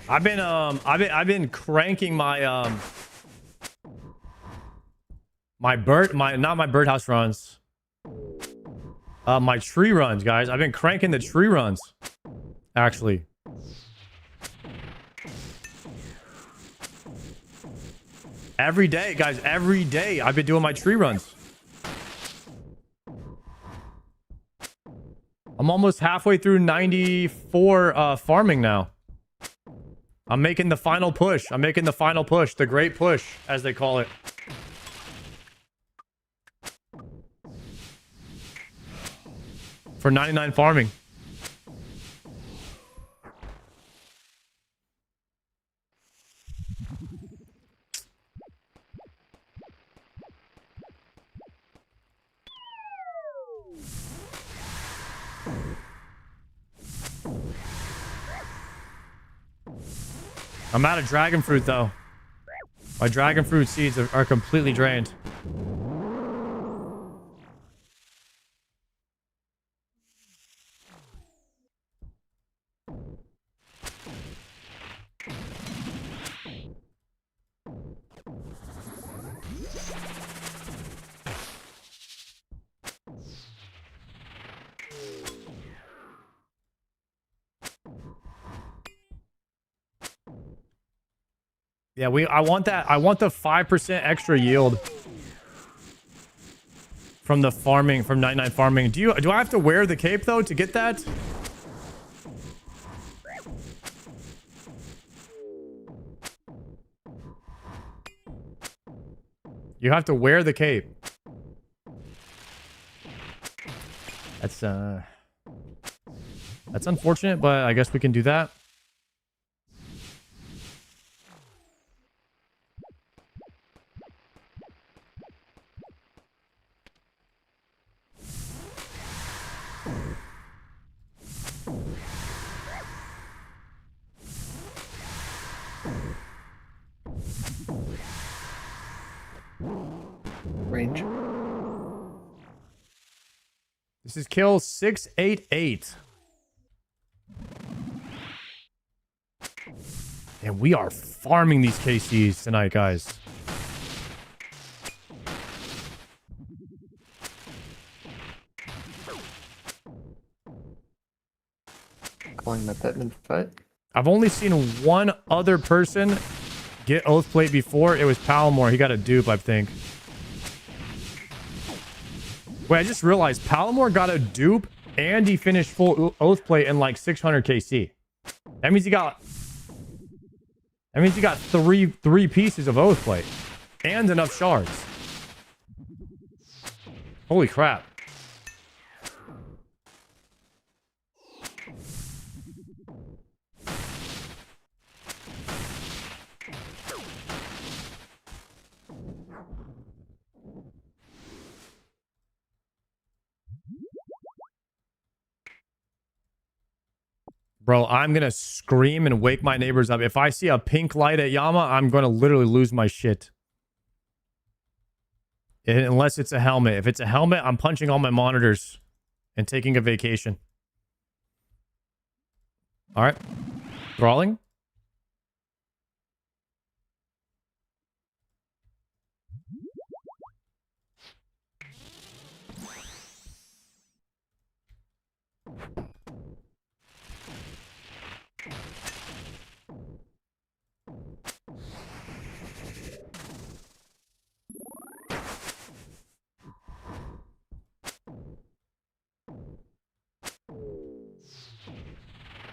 I've been cranking my not my birdhouse runs. My tree runs, guys. I've been cranking the tree runs. Actually. Every day, guys. Every day. I've been doing my tree runs. I'm almost halfway through 94 farming now. I'm making the final push. I'm making the final push. The great push, as they call it. For 99 farming. I'm out of dragon fruit, though. My dragon fruit seeds are completely drained. Yeah, I want that. I want the 5% extra yield from the farming, from 99 farming. Do I have to wear the cape though to get that? You have to wear the cape. That's unfortunate, but I guess we can do that. Range. This is kill 688. And we are farming these KCs tonight, guys. Calling that Pitman fight. I've only seen one other person get Oathplate before. It was Palomore. He got a dupe, I think. Wait, I just realized Palomore got a dupe and he finished full Oathplate in like 600 KC. That means he got three pieces of Oathplate and enough shards. Holy crap. Bro, I'm gonna scream and wake my neighbors up. If I see a pink light at Yama, I'm gonna literally lose my shit. Unless it's a helmet. If it's a helmet, I'm punching all my monitors and taking a vacation. Alright. Thralling.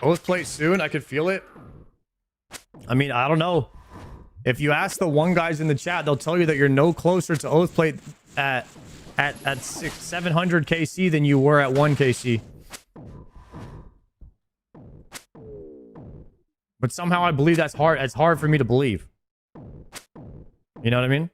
Oathplate soon. I could feel it. I mean, I don't know. If you ask the one guys in the chat, they'll tell you that you're no closer to Oathplate at 700 KC than you were at 1 KC. But somehow I believe that's hard. It's hard for me to believe. You know what I mean?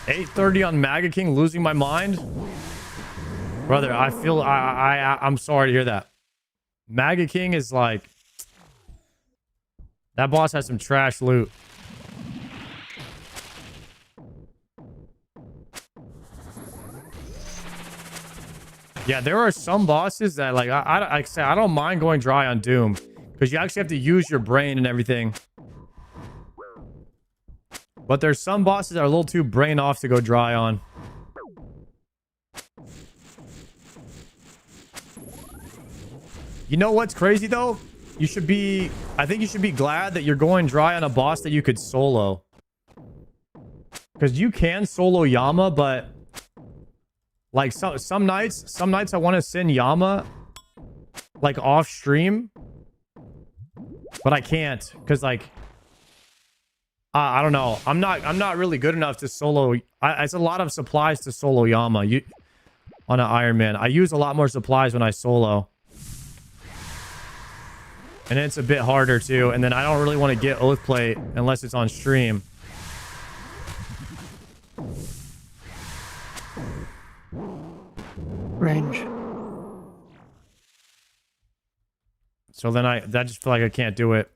$830 on Maga King, losing my mind. Brother, I feel I'm sorry to hear that. Maga King is like, that boss has some trash loot. Yeah, there are some bosses that like I say I don't mind going dry on Doom because you actually have to use your brain and everything. But there's some bosses that are a little too brain off to go dry on. You know what's crazy though? I think you should be glad that you're going dry on a boss that you could solo. Because you can solo Yama, but like some nights I want to send Yama like off stream, but I can't because like I don't know. I'm not really good enough to solo. It's a lot of supplies to solo Yama. On an Iron Man, I use a lot more supplies when I solo, and it's a bit harder too. And then I don't really want to get Oathplate unless it's on stream. Range. So then I just feel like I can't do it.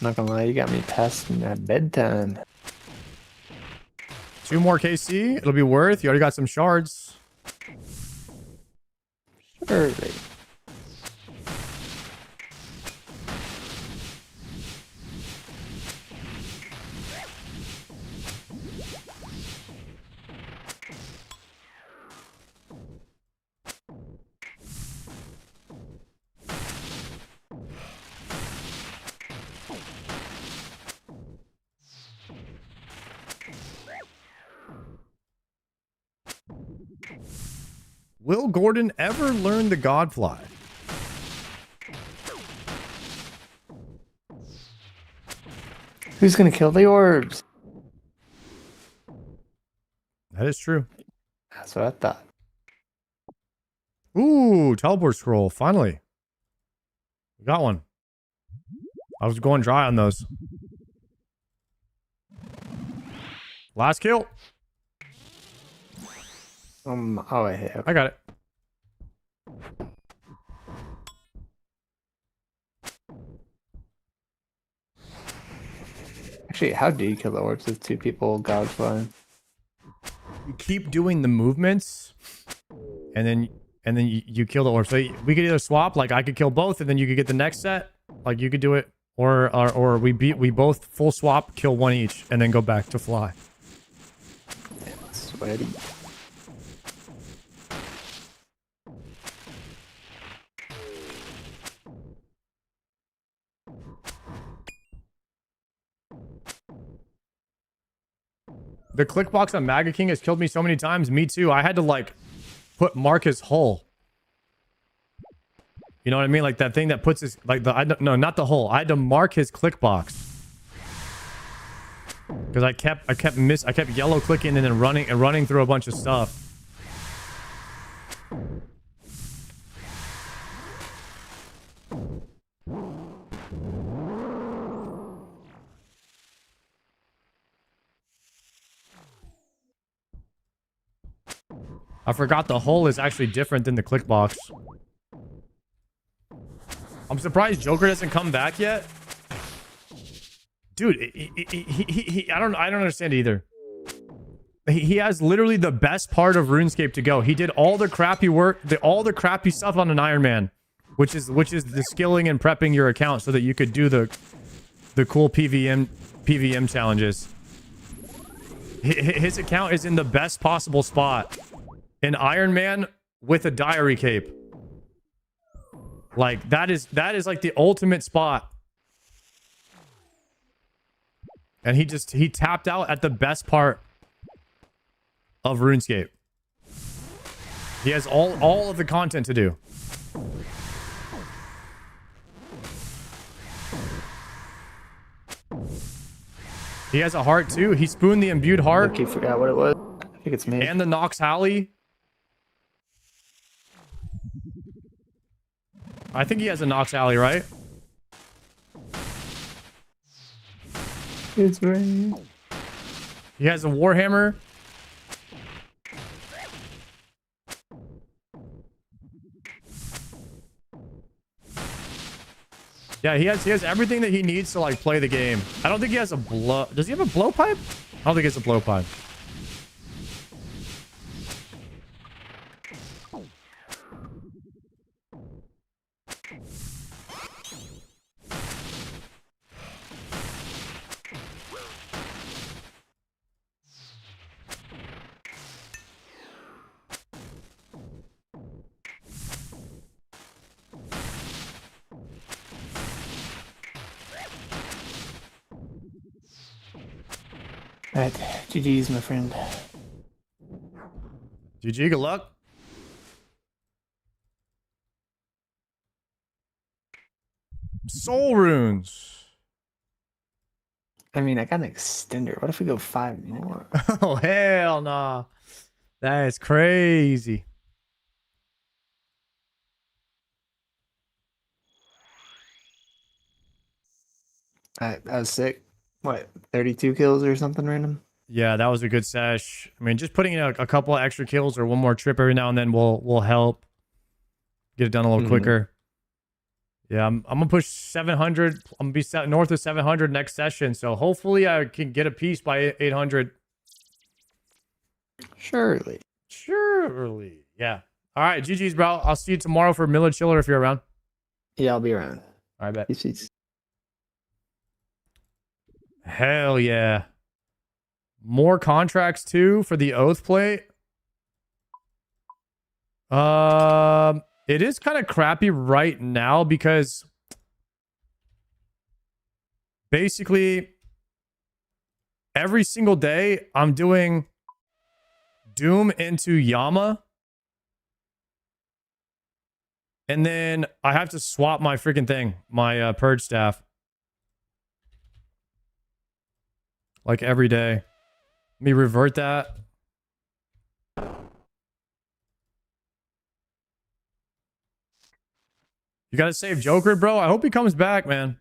Not gonna lie, you got me past my bedtime. 2 more KC. It'll be worth. You already got some shards. Sure. Will Gordon ever learn the Godfly? Who's gonna kill the orbs? That is true. That's what I thought. Ooh, teleport scroll. Finally. We got one. I was going dry on those. Last kill. Oh, wait, okay. I got it. Actually, how do you kill the orbs with 2 people god flying? You keep doing the movements, and then you kill the orb. So we could either swap, like I could kill both, and then you could get the next set. Like you could do it, or we both full swap, kill one each, and then go back to fly. Damn, sweaty. The click box on Maga King has killed me so many times. Me too. I had to like mark his hull. You know what I mean? Like that thing that puts his no, not the hole. I had to mark his click box because I kept yellow clicking and then running through a bunch of stuff. I forgot the hole is actually different than the click box. I'm surprised Joker doesn't come back yet. Dude, I don't understand either. He has literally the best part of RuneScape to go. He did all the crappy work, all the crappy stuff on an Iron Man, which is the skilling and prepping your account so that you could do the cool PVM challenges. His account is in the best possible spot. An Iron Man with a diary cape. Like that is like the ultimate spot. And he tapped out at the best part of RuneScape. He has all of the content to do. He has a heart too. He spooned the imbued heart. Look, you forgot what it was. I think it's me. And the Nox Halley. I think he has a Nox Alley, right? It's rain. He has a Warhammer. Yeah, he has everything that he needs to like play the game. I don't think he has a blow. Does he have a blowpipe? I don't think it's a blowpipe. All right, GG's, my friend. GG, good luck. Soul runes. I mean, I got an extender. What if we go 5 more? Oh, hell nah. That is crazy. I was sick. What, 32 kills or something random? Yeah, that was a good sesh. I mean, just putting in a couple of extra kills or one more trip every now and then will help get it done a little quicker. Yeah, I'm gonna push 700. I'm gonna be set north of 700 next session, so hopefully I can get a piece by 800. Surely. Yeah. All right, GG's, bro. I'll see you tomorrow for Miller Chiller if you're around. Yeah, I'll be around. All right, bet. Peace, peace. Hell yeah. More contracts too for the Oathplate. It is kind of crappy right now because basically every single day I'm doing Doom into Yama. And then I have to swap my freaking thing, my purge staff. Like every day. Let me revert that. You gotta save Joker, bro. I hope he comes back, man.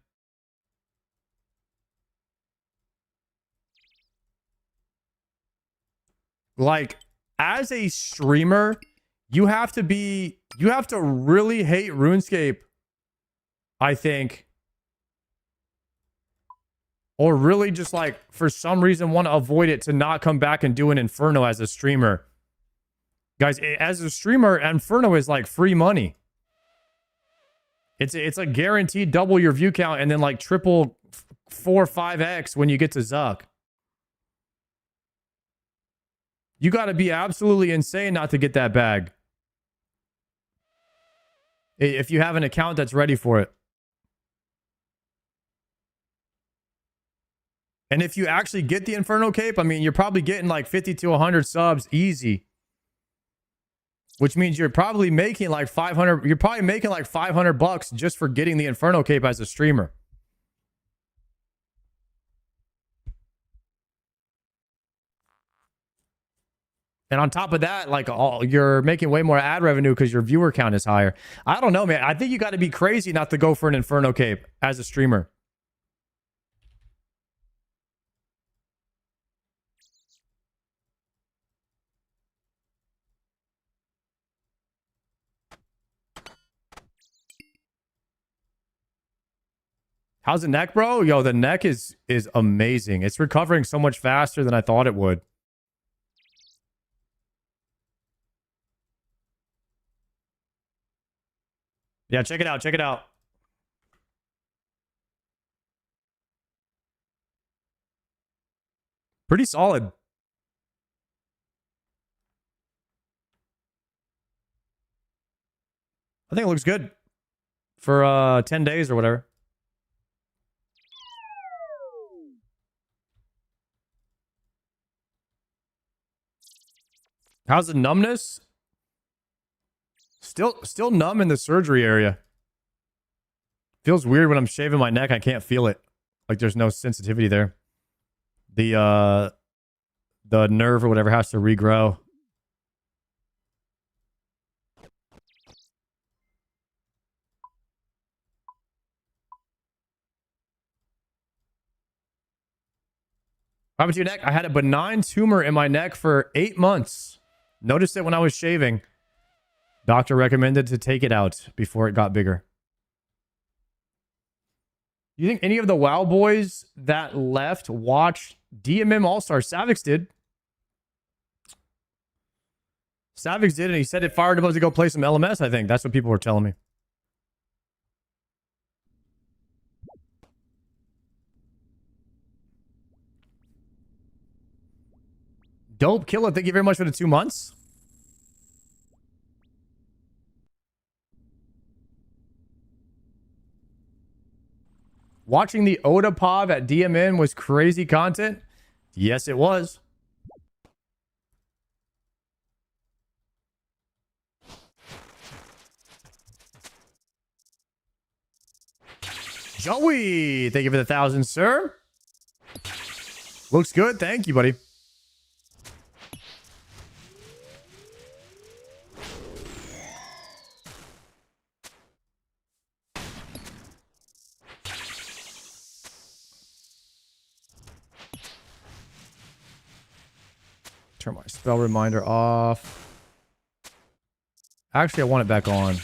Like, as a streamer, you have to really hate RuneScape, I think. Or really just like, for some reason, want to avoid it to not come back and do an Inferno as a streamer. Guys, as a streamer, Inferno is like free money. It's a guaranteed double your view count and then like triple 4-5x when you get to Zuck. You got to be absolutely insane not to get that bag. If you have an account that's ready for it. And if you actually get the Inferno Cape, I mean, you're probably getting like 50 to 100 subs easy. Which means you're probably making like 500. You're probably making like $500 just for getting the Inferno Cape as a streamer. And on top of that, like you're making way more ad revenue because your viewer count is higher. I don't know, man. I think you got to be crazy not to go for an Inferno Cape as a streamer. How's the neck, bro? Yo, the neck is amazing. It's recovering so much faster than I thought it would. Yeah, check it out. Check it out. Pretty solid. I think it looks good for 10 days or whatever. How's the numbness? Still numb in the surgery area. Feels weird when I'm shaving my neck. I can't feel it. Like there's no sensitivity there. The nerve or whatever has to regrow. How about your neck? I had a benign tumor in my neck for 8 months. Noticed it when I was shaving. Doctor recommended to take it out before it got bigger. You think any of the WoW boys that left watched DMM All-Star? Savix did. Savix did, and he said it fired him up to go play some LMS, I think. That's what people were telling me. Dope Killer, thank you very much for the 2 months. Watching the Oda Pov at DMN was crazy content. Yes, it was. Joey, thank you for the 1,000, sir. Looks good. Thank you, buddy. Turn my spell reminder off. Actually, I want it back on.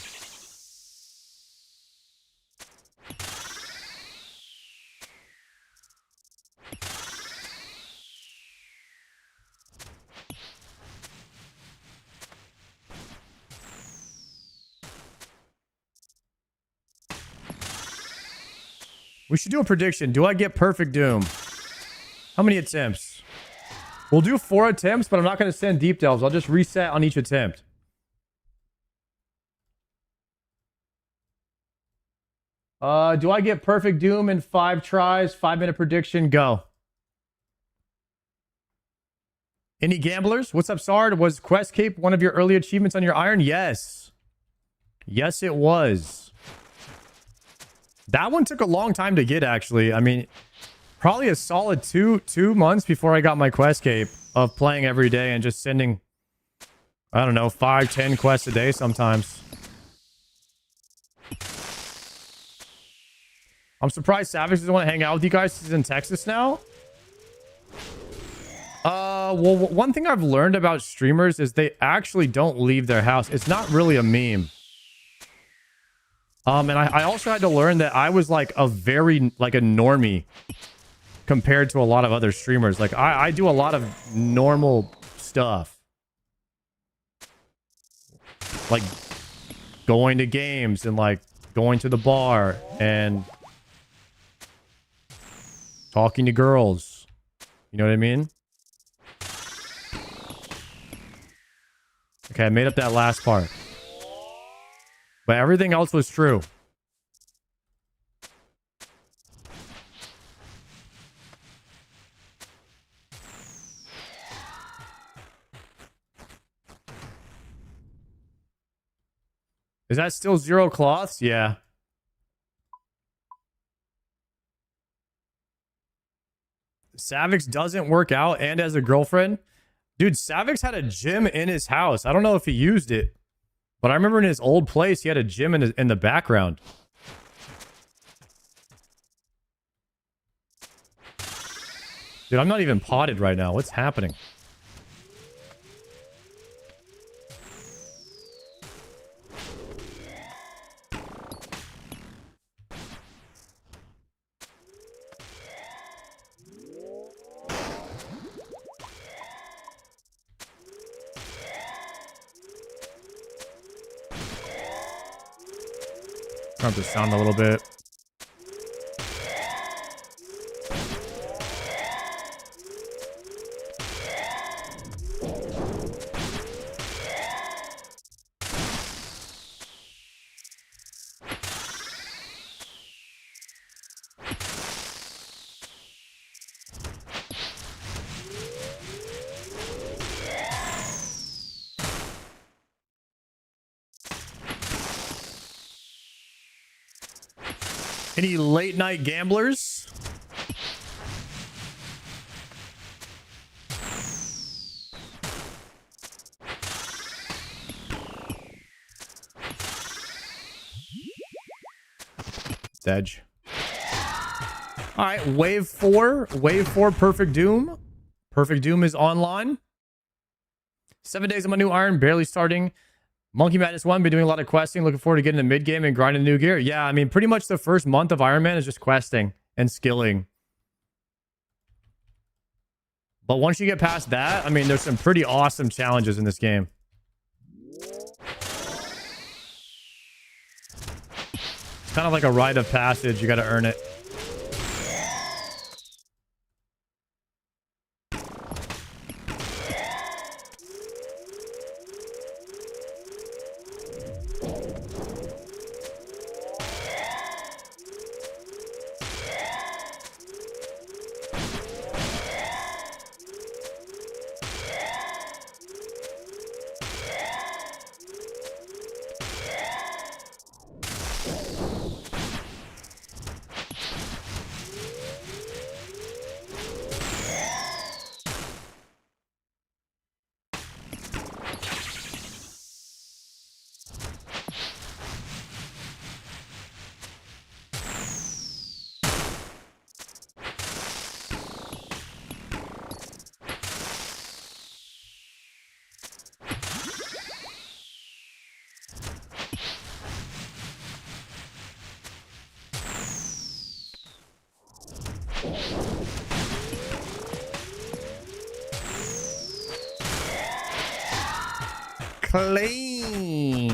We should do a prediction. Do I get perfect Doom? How many attempts? We'll do 4 attempts, but I'm not going to send deep delves. I'll just reset on each attempt. Do I get perfect Doom in 5 tries? 5-minute prediction, go. Any gamblers? What's up, Sard? Was Quest Cape one of your early achievements on your iron? Yes. Yes, it was. That one took a long time to get, actually. I mean, probably a solid two months before I got my Quest Cape of playing every day and just sending, I don't know, 5-10 quests a day sometimes. I'm surprised Savage doesn't want to hang out with you guys. He's in Texas now. Well, one thing I've learned about streamers is they actually don't leave their house. It's not really a meme. And I also had to learn that I was like a normie compared to a lot of other streamers. Like I do a lot of normal stuff. Like going to games and like going to the bar and talking to girls. You know what I mean? Okay, I made up that last part. But everything else was true. Is that still 0 cloths? Yeah. Savix doesn't work out and has a girlfriend. Dude, Savix had a gym in his house. I don't know if he used it, but I remember in his old place, he had a gym in the background. Dude, I'm not even potted right now. What's happening? Turn up the sound a little bit. Any late night gamblers? Edge. All right, wave 4 Perfect Doom. Perfect Doom is online. 7 days of my new iron, barely starting. Monkey Madness 1, been doing a lot of questing. Looking forward to getting the mid game and grinding new gear. Yeah, I mean, pretty much the first month of Iron Man is just questing and skilling. But once you get past that, I mean, there's some pretty awesome challenges in this game. It's kind of like a rite of passage. You got to earn it. Clean.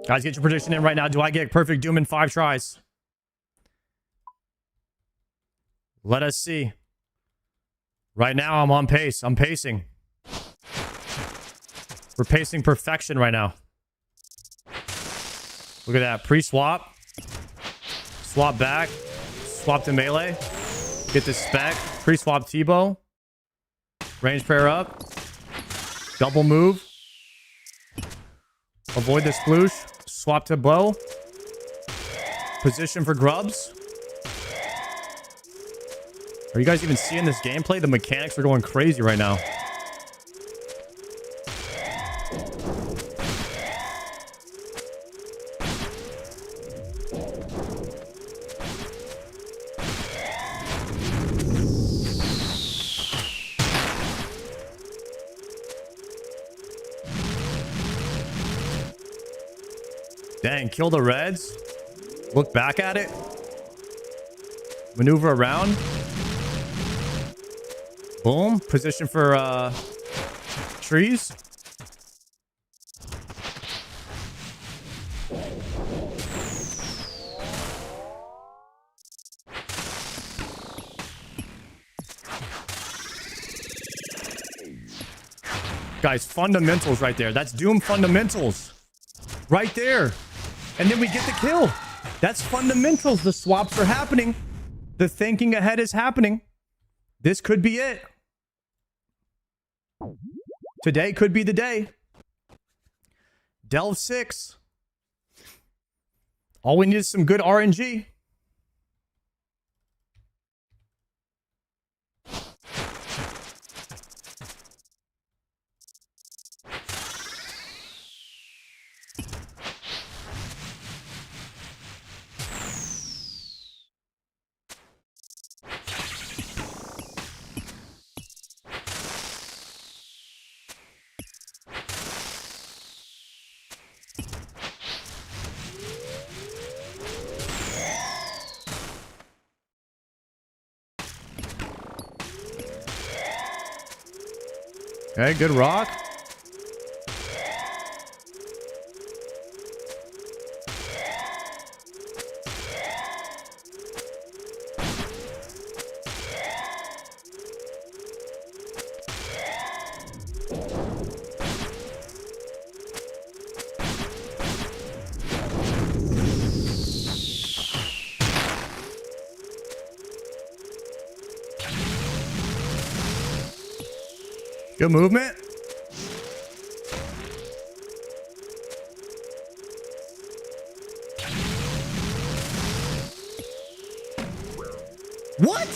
Guys, get your prediction in right now. Do I get perfect Doom in 5 tries? Let us see. Right now, I'm on pace. I'm pacing. We're pacing perfection right now. Look at that. Pre-swap. Swap back. Swap to melee. Get the spec. Pre-swap T-bow. Range prayer up. Double move. Avoid the sploosh. Swap to bow. Position for grubs. Are you guys even seeing this gameplay? The mechanics are going crazy right now. Dang, kill the reds. Look back at it. Maneuver around. Boom. Position for trees. Guys, fundamentals right there. That's Doom fundamentals. Right there. And then we get the kill. That's fundamentals. The swaps are happening. The thinking ahead is happening. This could be it. Today could be the day. Delve 6. All we need is some good RNG. Okay, good rock. Good movement. What?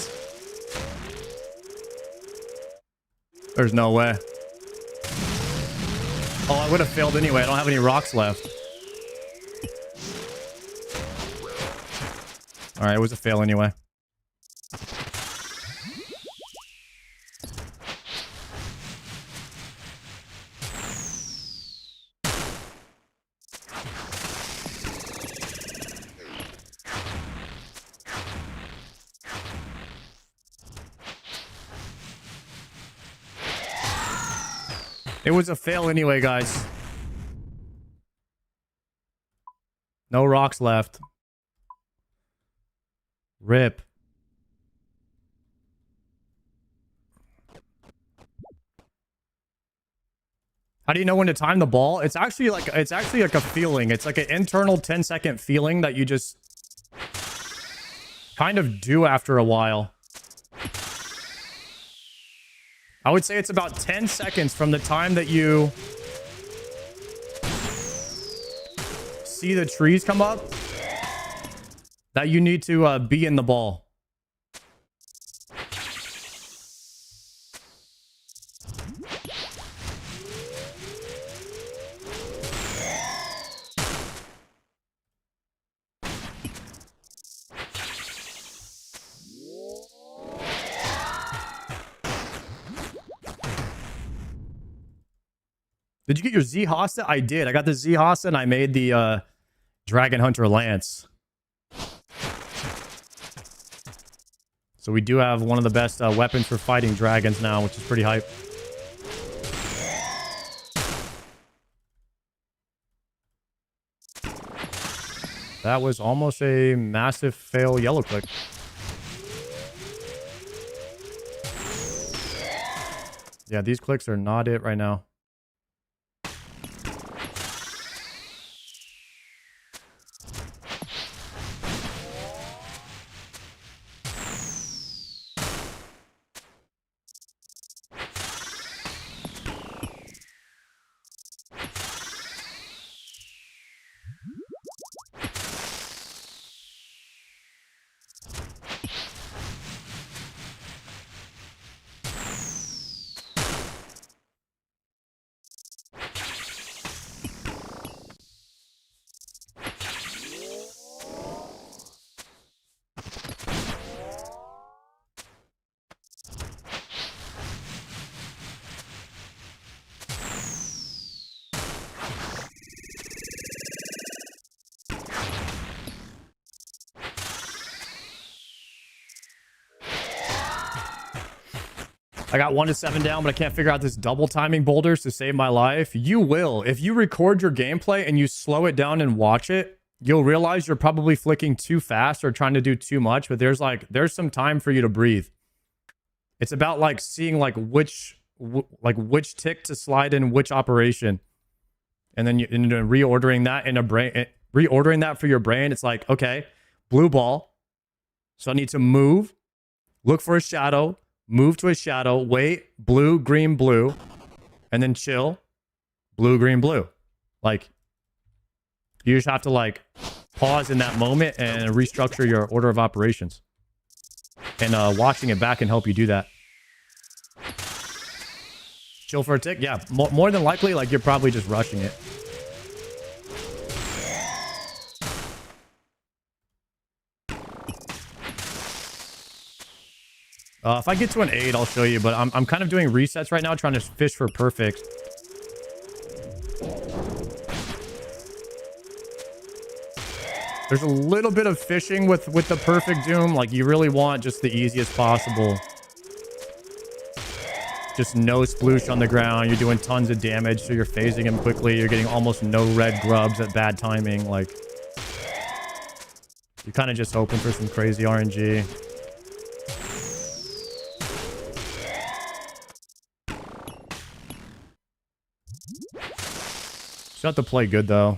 There's no way. Oh, I would have failed anyway. I don't have any rocks left. All right, it was a fail anyway. It was a fail anyway, guys. No rocks left. Rip. How do you know when to time the ball? It's actually like a feeling. It's like an internal 10-second feeling that you just kind of do after a while. I would say it's about 10 seconds from the time that you see the trees come up that you need to be in the ball. Did you get your Z Hosta? I did. I got the Z Hosta and I made the Dragon Hunter Lance. So we do have one of the best weapons for fighting dragons now, which is pretty hype. That was almost a massive fail yellow click. Yeah, these clicks are not it right now. I got 1 to 7 down, but I can't figure out this double timing boulders to save my life. You will. If you record your gameplay and you slow it down and watch it, you'll realize you're probably flicking too fast or trying to do too much, but there's some time for you to breathe. It's about like seeing like which tick to slide in which operation. And then reordering that in a brain, reordering that for your brain. It's like, okay, blue ball. So I need to move, look for a shadow, move to a shadow, wait, blue, green, blue, and then chill, blue, green, blue. Like, you just have to like pause in that moment and restructure your order of operations. And watching it back can help you do that. Chill for a tick? Yeah, more than likely, like, you're probably just rushing it. If I get to an 8, I'll show you, but I'm kind of doing resets right now, trying to fish for perfect. There's a little bit of fishing with the perfect doom. Like, you really want just the easiest possible. Just no sploosh on the ground. You're doing tons of damage, so you're phasing him quickly. You're getting almost no red grubs at bad timing. Like, you're kind of just hoping for some crazy RNG. You have to play good, though.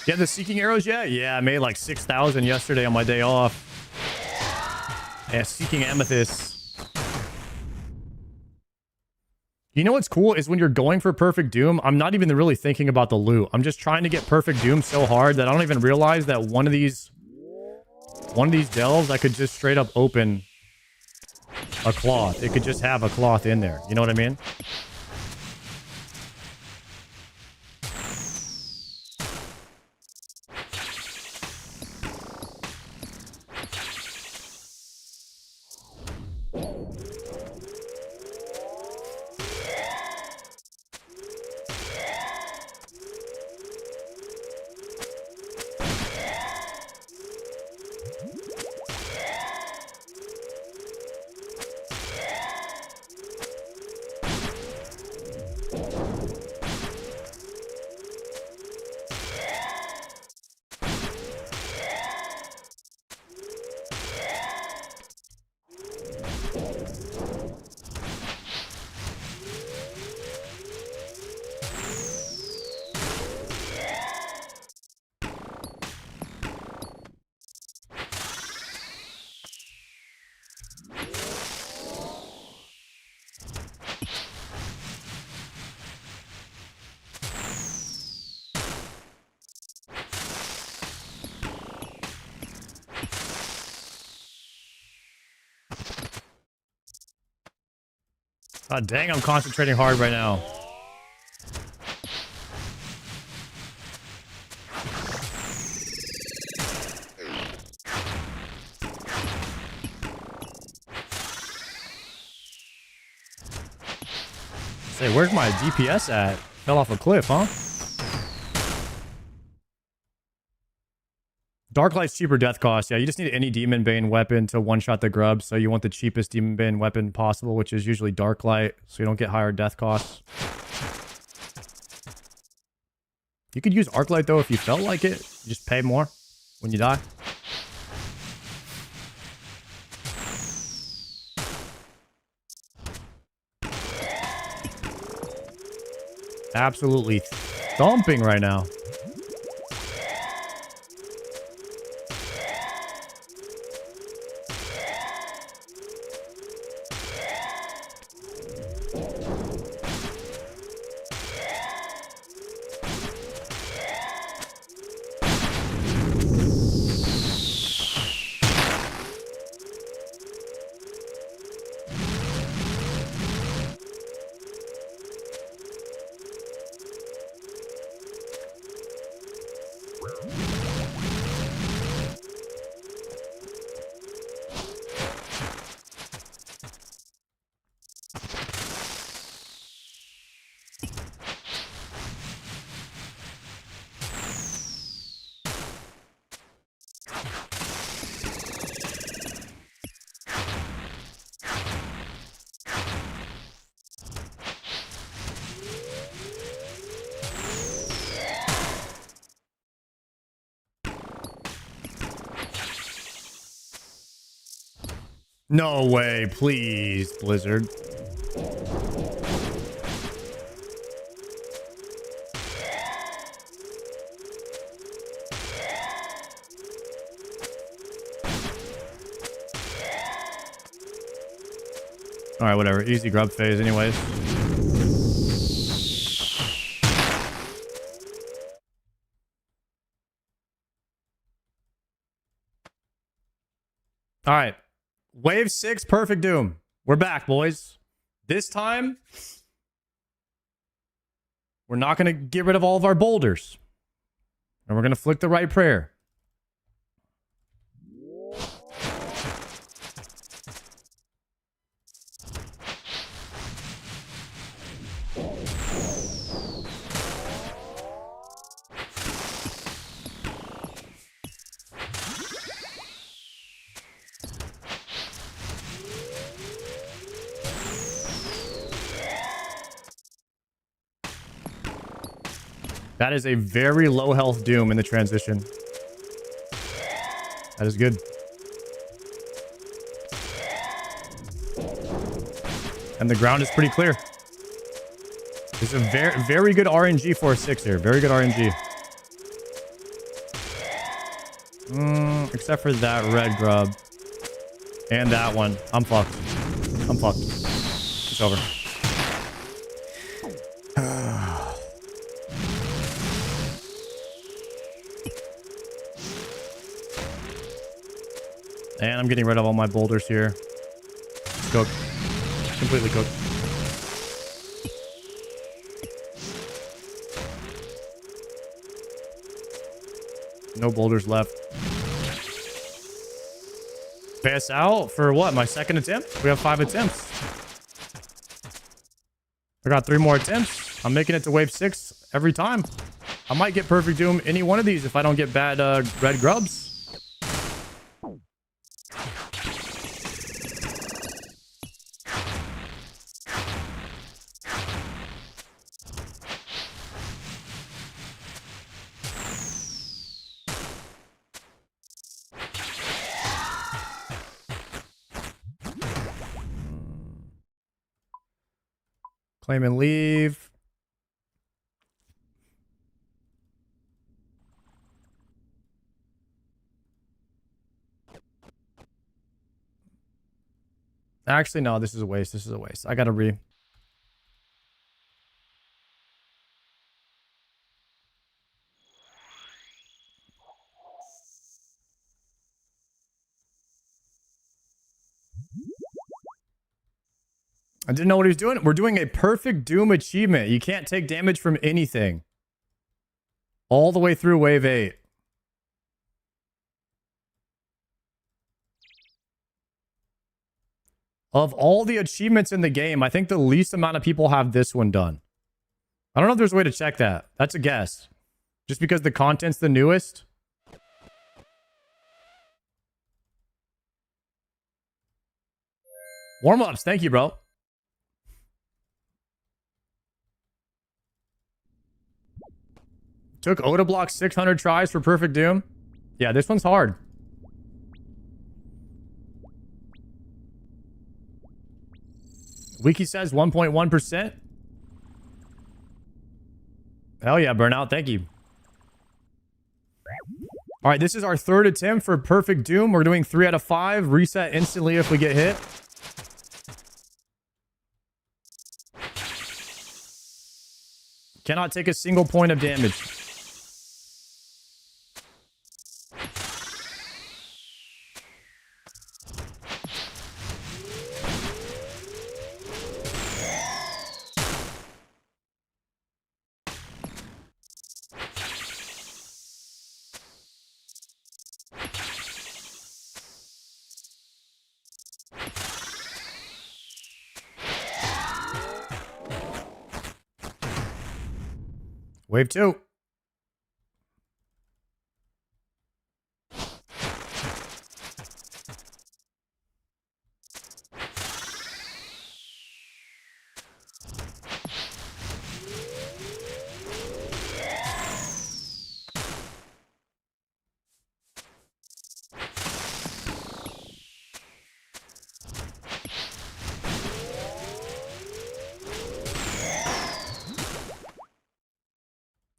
Yeah, the Seeking Arrows yet? Yeah, I made like 6,000 yesterday on my day off. Yeah, Seeking Amethyst. You know what's cool is when you're going for Perfect Doom, I'm not even really thinking about the loot. I'm just trying to get Perfect Doom so hard that I don't even realize that one of these delves, I could just straight up open a cloth. It could just have a cloth in there. You know what I mean? God dang, I'm concentrating hard right now. Say, where's my DPS at? Fell off a cliff, huh? Darklight's cheaper death cost. Yeah, you just need any Demon Bane weapon to one-shot the grub. So you want the cheapest Demon Bane weapon possible, which is usually Darklight, so you don't get higher death costs. You could use Arclight, though, if you felt like it. You just pay more when you die. Absolutely thumping right now. No way, please, Blizzard. All right, whatever. Easy grub phase anyways. All right. Wave 6, Perfect Doom. We're back, boys. This time, we're not going to get rid of all of our boulders. And we're going to flick the right prayer. That is a very low health Doom in the transition. That is good. And the ground is pretty clear. It's a very, very good RNG for a 6 here. Very good RNG. Except for that red grub. And that one. I'm fucked. I'm fucked. It's over. And I'm getting rid of all my boulders here. Cooked. Completely cooked. No boulders left. Pass out for what? My second attempt? We have 5 attempts. I got 3 more attempts. I'm making it to wave 6 every time. I might get Perfect Doom any one of these if I don't get bad red grubs. Claim and leave. Actually, no, this is a waste. This is a waste. I gotta re. I didn't know what he was doing. We're doing a Perfect Doom achievement. You can't take damage from anything. All the way through wave 8. Of all the achievements in the game, I think the least amount of people have this one done. I don't know if there's a way to check that. That's a guess. Just because the content's the newest. Warm-ups. Thank you, bro. Took Oda Block 600 tries for Perfect Doom. Yeah, this one's hard. Wiki says 1.1%. Hell yeah, Burnout. Thank you. All right, this is our 3rd attempt for Perfect Doom. We're doing 3 out of 5. Reset instantly if we get hit. Cannot take a single point of damage. Wave 2.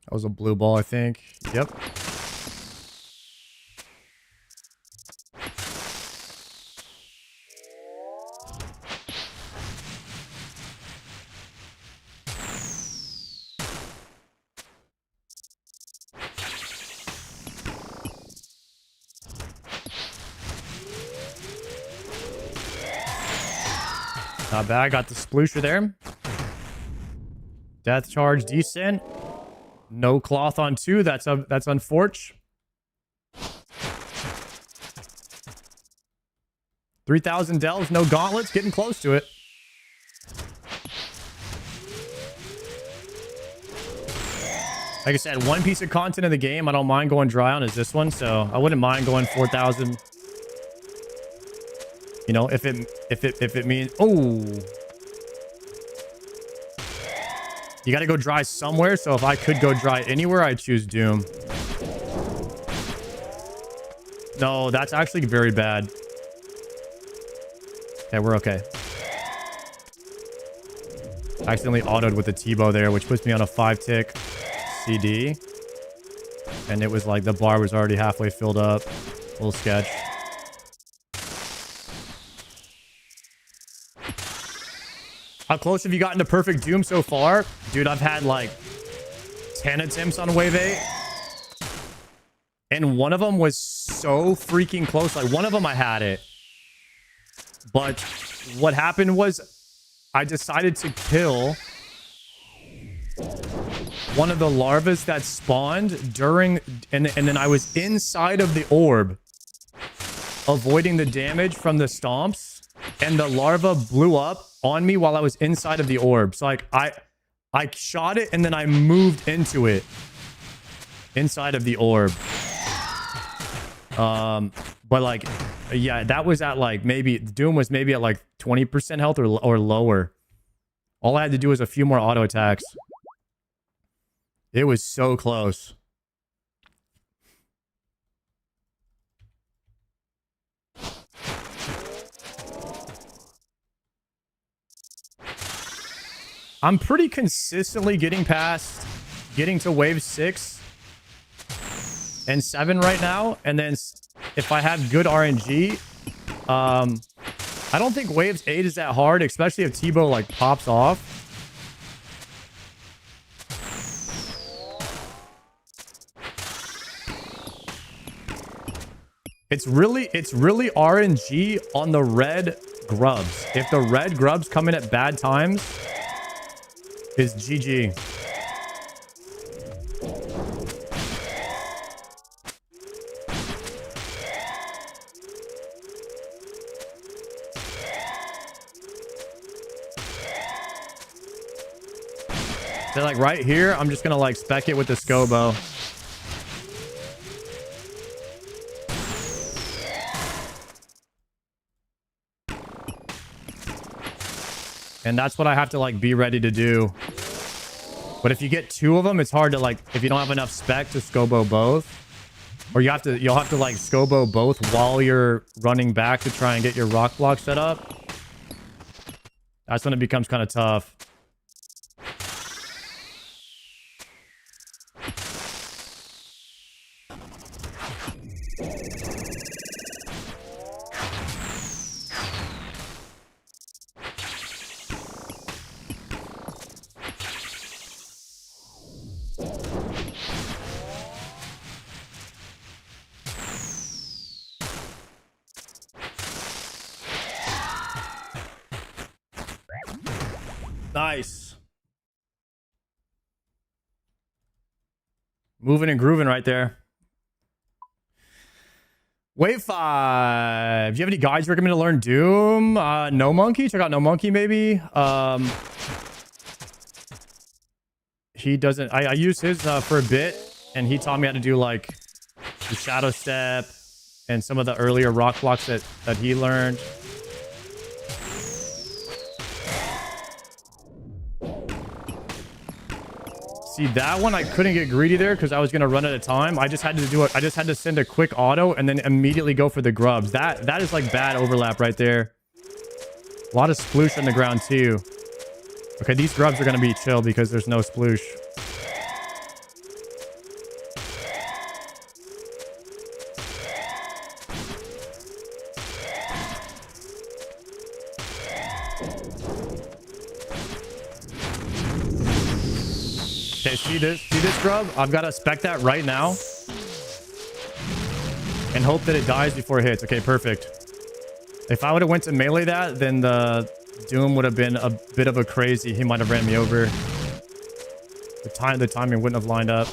That was a blue ball, I think. Yep. Not bad. Got the sploosher there. Death charge decent. No cloth on 2. That's unfortunate. 3,000 delves, no gauntlets. Getting close to it. Like I said, one piece of content in the game I don't mind going dry on is this one, so I wouldn't mind going 4,000. You know, if it means, oh, you got to go dry somewhere. So if I could go dry anywhere, I'd choose Doom. No, that's actually very bad. Okay, we're okay. Accidentally autoed with the T-bow there, which puts me on a 5-tick CD. And it was like the bar was already halfway filled up. A little sketch. How close have you gotten to Perfect Doom so far? Dude, I've had like 10 attempts on Wave 8. And one of them was so freaking close. Like, one of them I had it. But what happened was I decided to kill one of the larvas that spawned during... And then I was inside of the orb, avoiding the damage from the stomps. And the larva blew up on me while I was inside of the orb. So, like, I shot it and then I moved into it. Inside of the orb. But like, yeah, that was at like maybe Doom was maybe at like 20% health or lower. All I had to do was a few more auto attacks. It was so close. I'm pretty consistently getting to wave 6 and 7 right now, and then if I have good RNG, I don't think waves 8 is that hard, especially if Tebow like pops off. It's really RNG on the red grubs. If the red grubs come in at bad times, it's GG. So like right here, I'm just gonna like spec it with the Scobo. And that's what I have to like be ready to do. But if you get 2 of them, it's hard to like, if you don't have enough spec to Scobo both. Or you'll have to like Scobo both while you're running back to try and get your rock block set up. That's when it becomes kind of tough. Nice. Moving and grooving right there. Wave 5. Do you have any guides you recommend to learn Doom? No Monkey. Check out No Monkey maybe. He doesn't... I used his for a bit, and he taught me how to do like the Shadow Step and some of the earlier rock blocks that he learned. See, that one I couldn't get greedy there because I was gonna run out of time. I just had to do it. I just had to send a quick auto and then immediately go for the grubs. That is like bad overlap right there. A lot of sploosh on the ground too. Okay, these grubs are gonna be chill because there's no sploosh. Okay, see this grub? I've got to spec that right now. And hope that it dies before it hits. Okay, perfect. If I would have went to melee that, then the Doom would have been a bit of a crazy. He might have ran me over. The timing wouldn't have lined up.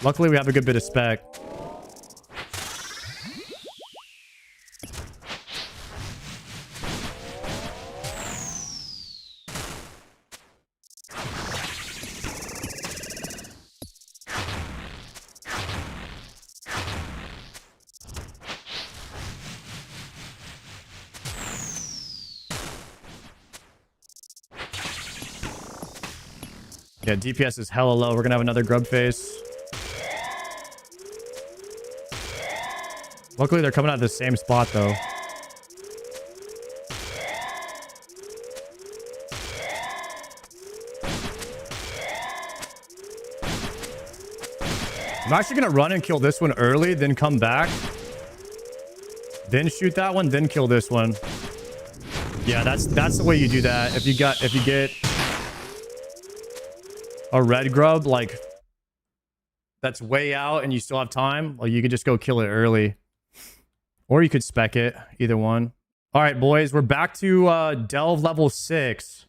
Luckily, we have a good bit of spec. Yeah, DPS is hella low. We're gonna have another grub face. Luckily, they're coming out of the same spot, though. I'm actually gonna run and kill this one early, then come back. Then shoot that one, then kill this one. Yeah, that's the way you do that. If you get a red grub, like that's way out and you still have time, well, you could just go kill it early. Or you could spec it. Either one. All right, boys. We're back to Delve level 6.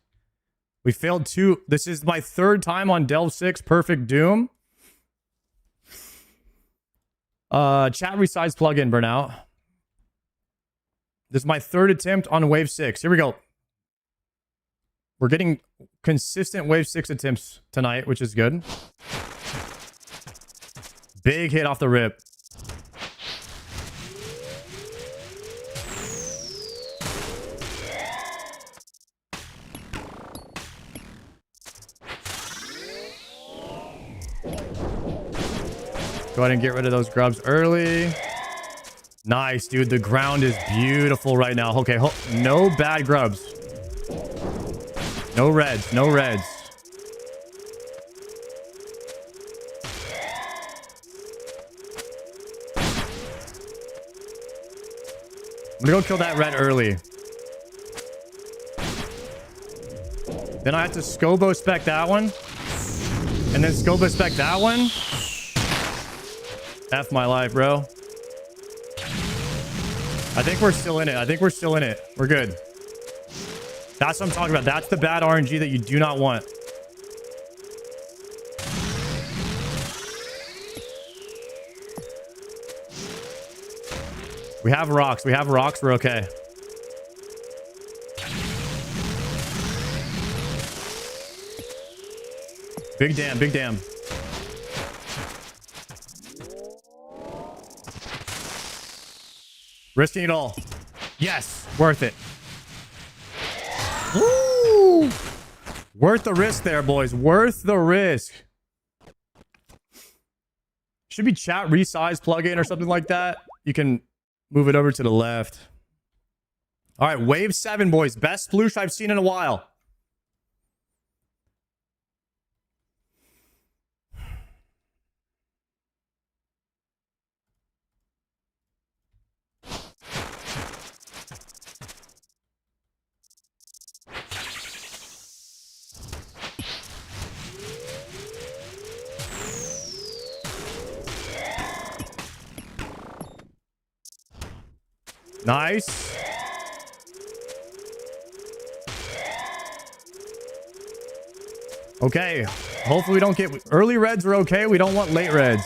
We failed 2. This is my 3rd time on Delve 6 Perfect Doom. Chat resize plugin burnout. This is my 3rd attempt on wave 6. Here we go. We're getting consistent wave 6 attempts tonight, which is good. Big hit off the rip. Go ahead and get rid of those grubs early. Nice, dude. The ground is beautiful right now. Okay, no bad grubs. No reds. No reds. I'm gonna go kill that red early. Then I have to Scobo spec that one. And then Scobo spec that one. F my life, bro. I think we're still in it. I think we're still in it. We're good. That's what I'm talking about. That's the bad RNG that you do not want. We have rocks. We have rocks. We're okay. Big dam. Big dam. Risking it all. Yes. Worth it. Woo! Worth the risk there, boys. Worth the risk. Should be chat resize plugin or something like that. You can move it over to the left. All right. Wave 7, boys. Best sploosh I've seen in a while. Nice. Okay. Hopefully we don't get... Early reds are okay. We don't want late reds.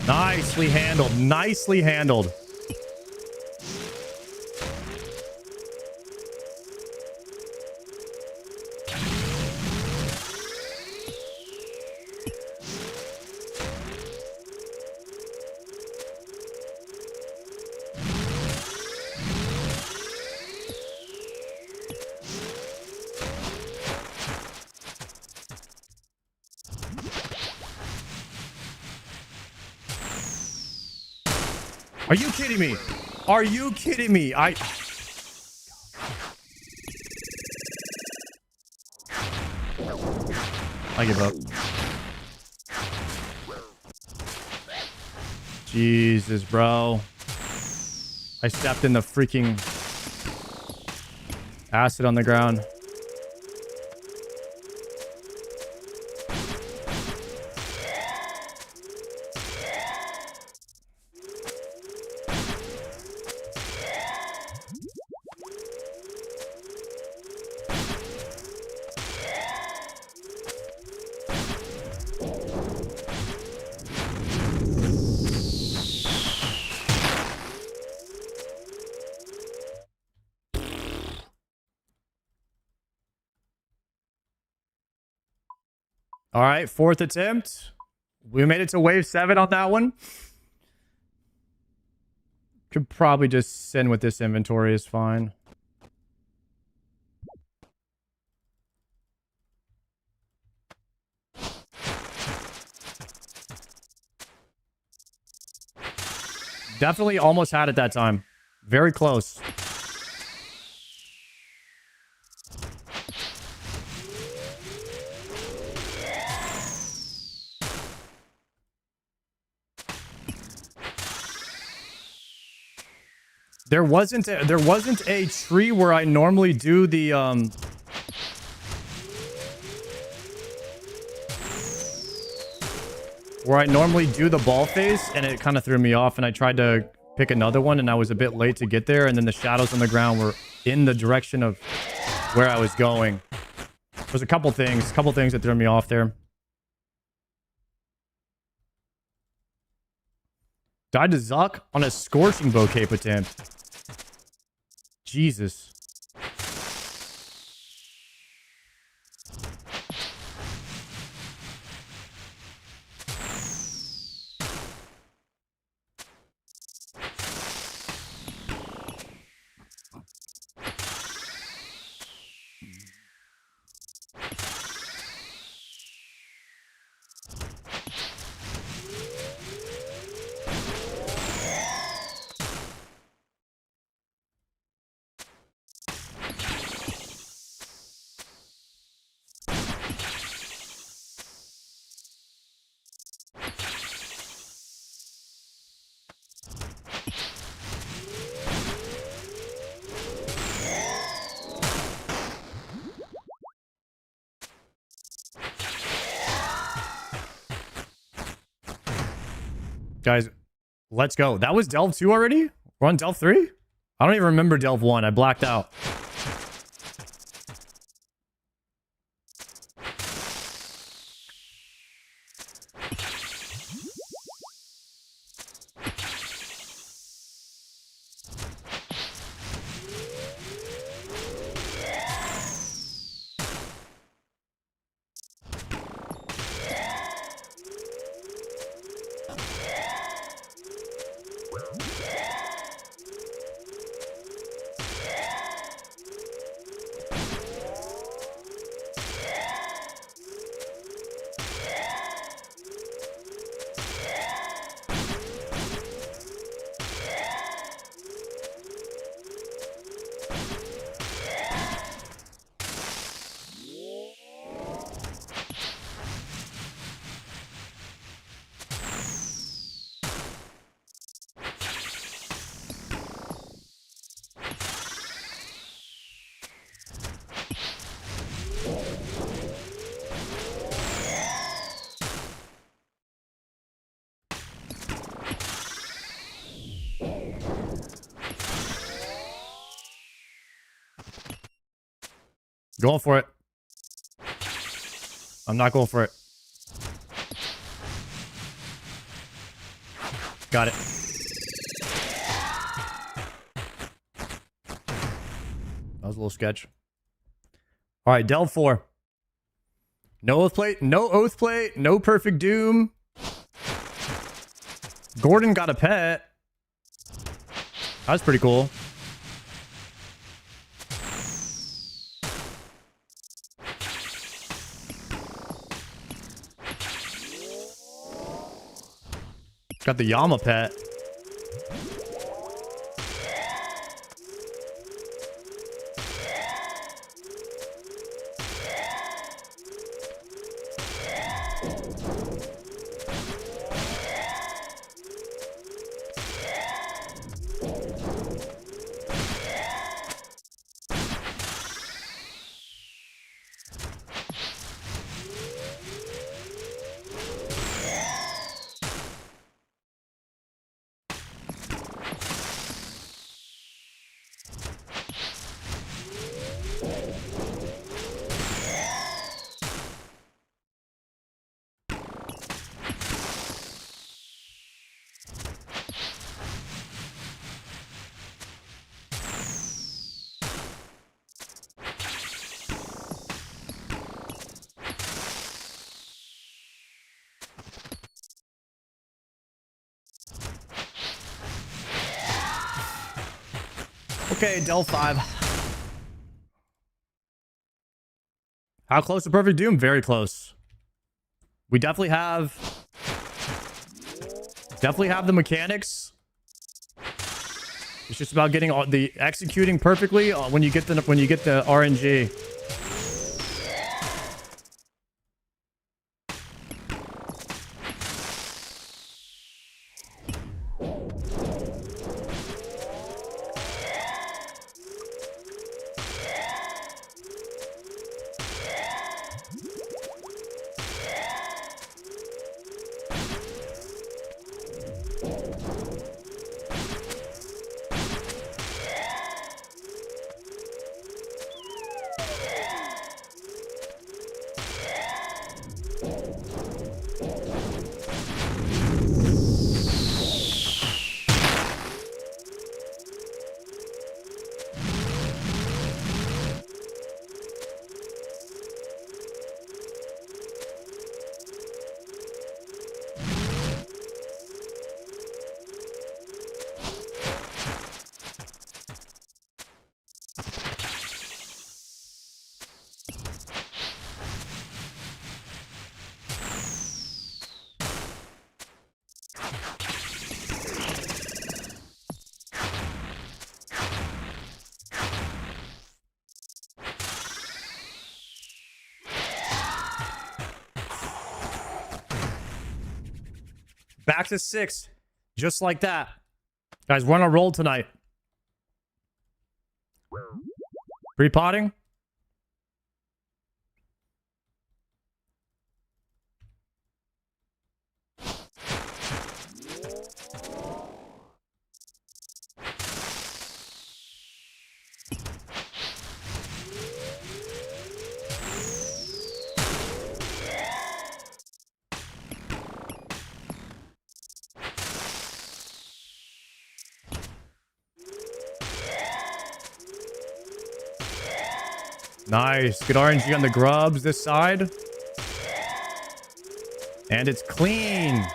Nicely handled. Nicely handled. Are you kidding me? Are you kidding me? I give up. Jesus, bro. I stepped in the freaking acid on the ground. All right, 4th attempt. We made it to wave 7 on that one. Could probably just send with this inventory is fine. Definitely almost had it that time. Very close. There wasn't a tree where I normally do the ball phase, and it kind of threw me off, and I tried to pick another one, and I was a bit late to get there, and then the shadows on the ground were in the direction of where I was going. There's a couple things that threw me off there. Died to Zuck on a scorching bow cape attempt. Jesus. Guys, let's go. That was Delve 2 already? We're on Delve 3? I don't even remember Delve 1. I blacked out. Going for it. I'm not going for it. Got it. That was a little sketch. All right, Delve 4. No Oathplate, no Oathplate, no Perfect Doom. Gordon got a pet. That's pretty cool. Got the Yama pet. Okay, Delve 5. How close to Perfect Doom? Very close. We definitely have the mechanics. It's just about getting all the executing perfectly when you get the RNG. Back to 6. Just like that. Guys, we're on a roll tonight. Pre-potting? Nice. Good RNG on the grubs this side. And it's clean.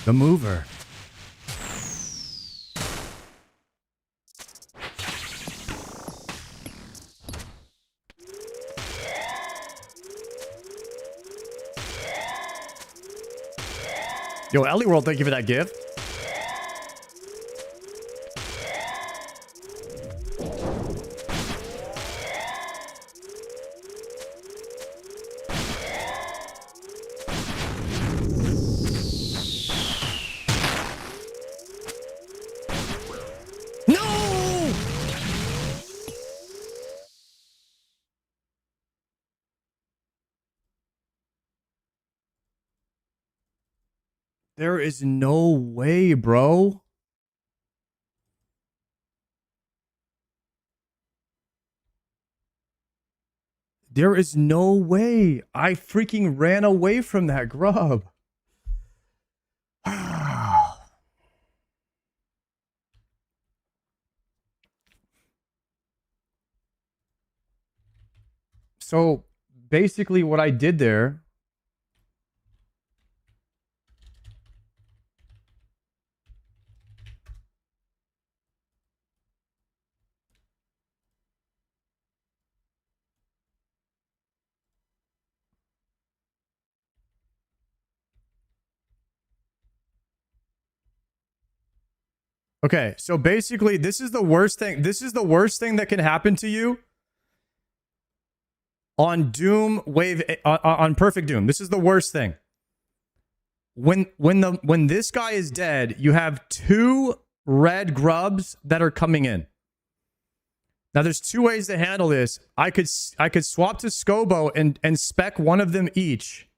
The mover. Yo, Ellie World, thank you for that gift. No! There is no way, bro. There is no way. I freaking ran away from that grub. So basically what I did there. Okay, so basically this is the worst thing. This is the worst thing that can happen to you on Doom Wave on Perfect Doom. This is the worst thing. When this guy is dead, you have 2 red grubs that are coming in. Now there's 2 ways to handle this. I could swap to Scobo and spec one of them each.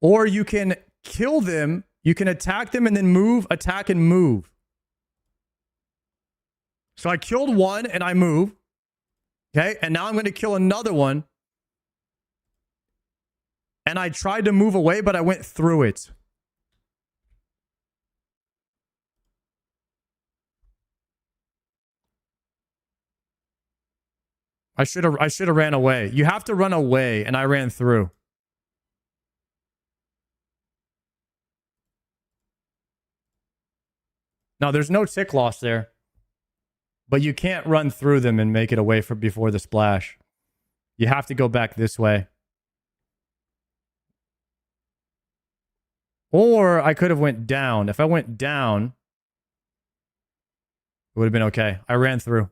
Or you can kill them. You can attack them and then move, attack, and move. So I killed one and I move. Okay, and now I'm going to kill another one. And I tried to move away, but I went through it. I should have ran away. You have to run away, and I ran through. No, there's no tick loss there. But you can't run through them and make it away from before the splash. You have to go back this way. Or I could have went down. If I went down, it would have been okay. I ran through.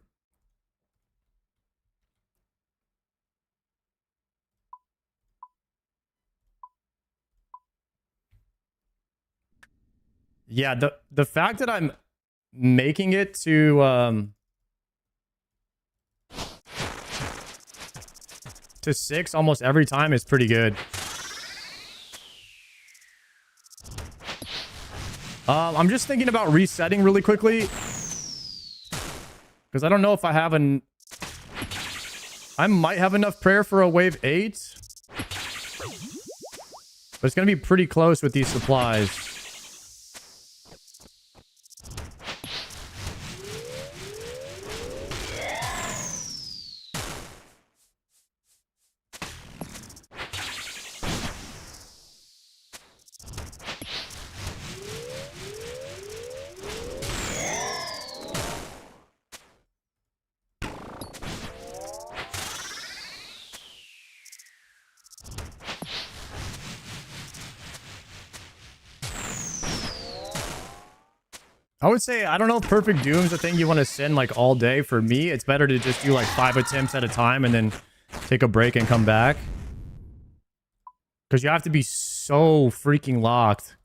Yeah, the fact that I'm making it to 6 almost every time is pretty good. I'm just thinking about resetting really quickly. Because I don't know if I have an... I might have enough prayer for a wave 8. But it's going to be pretty close with these supplies. I would say, I don't know if Perfect Doom's a thing you want to send like all day. For me, it's better to just do like 5 attempts at a time and then take a break and come back. Because you have to be so freaking locked.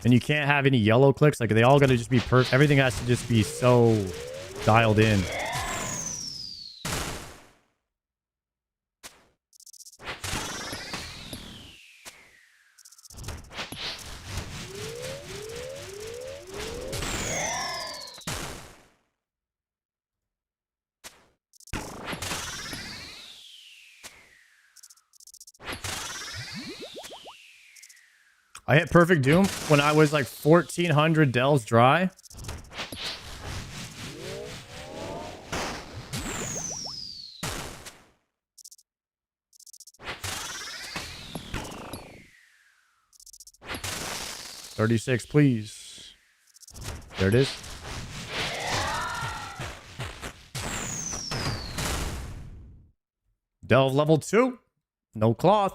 And you can't have any yellow clicks. Like, they all got to just be perfect. Everything has to just be so dialed in. I hit Perfect Doom when I was like 1,400 Dells dry. $36, please. There it is. Delve level 2. No cloth.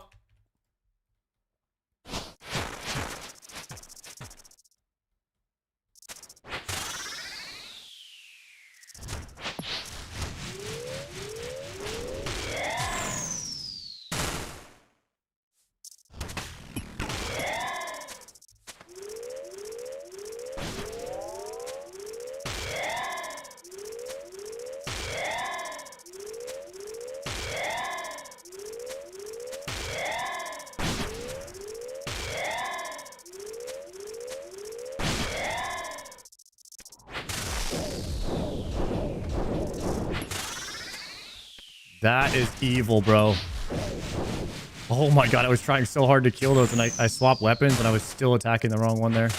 That is evil, bro. Oh my god, I was trying so hard to kill those, and I swapped weapons, and I was still attacking the wrong one there.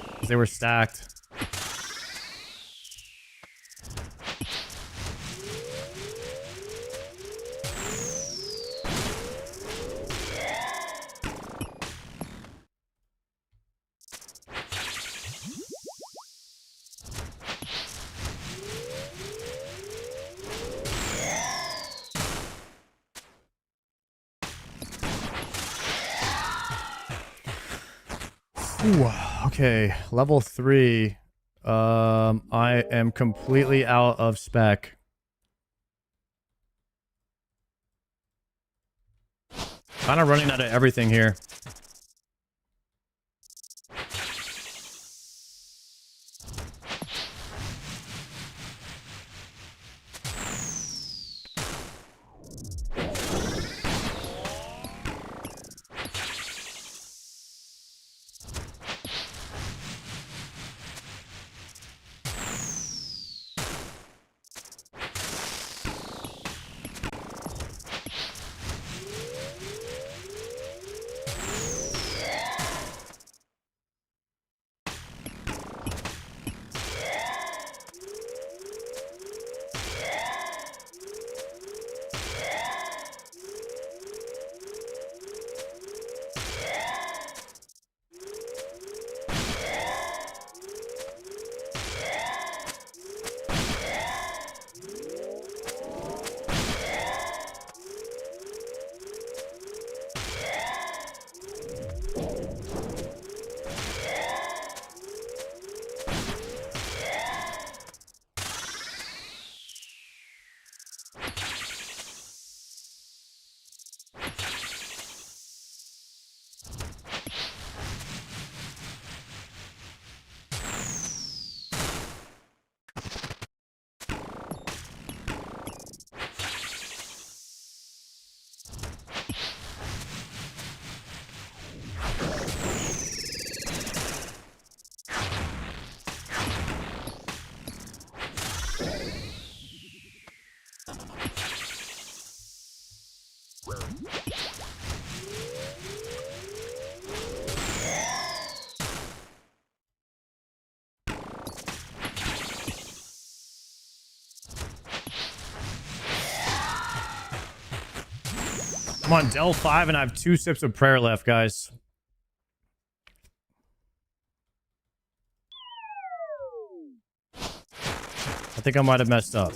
Because they were stacked. Ooh, okay, level 3. I am completely out of spec. Kind of running out of everything here. I'm on Del 5 and I have 2 sips of prayer left, guys. I think I might have messed up.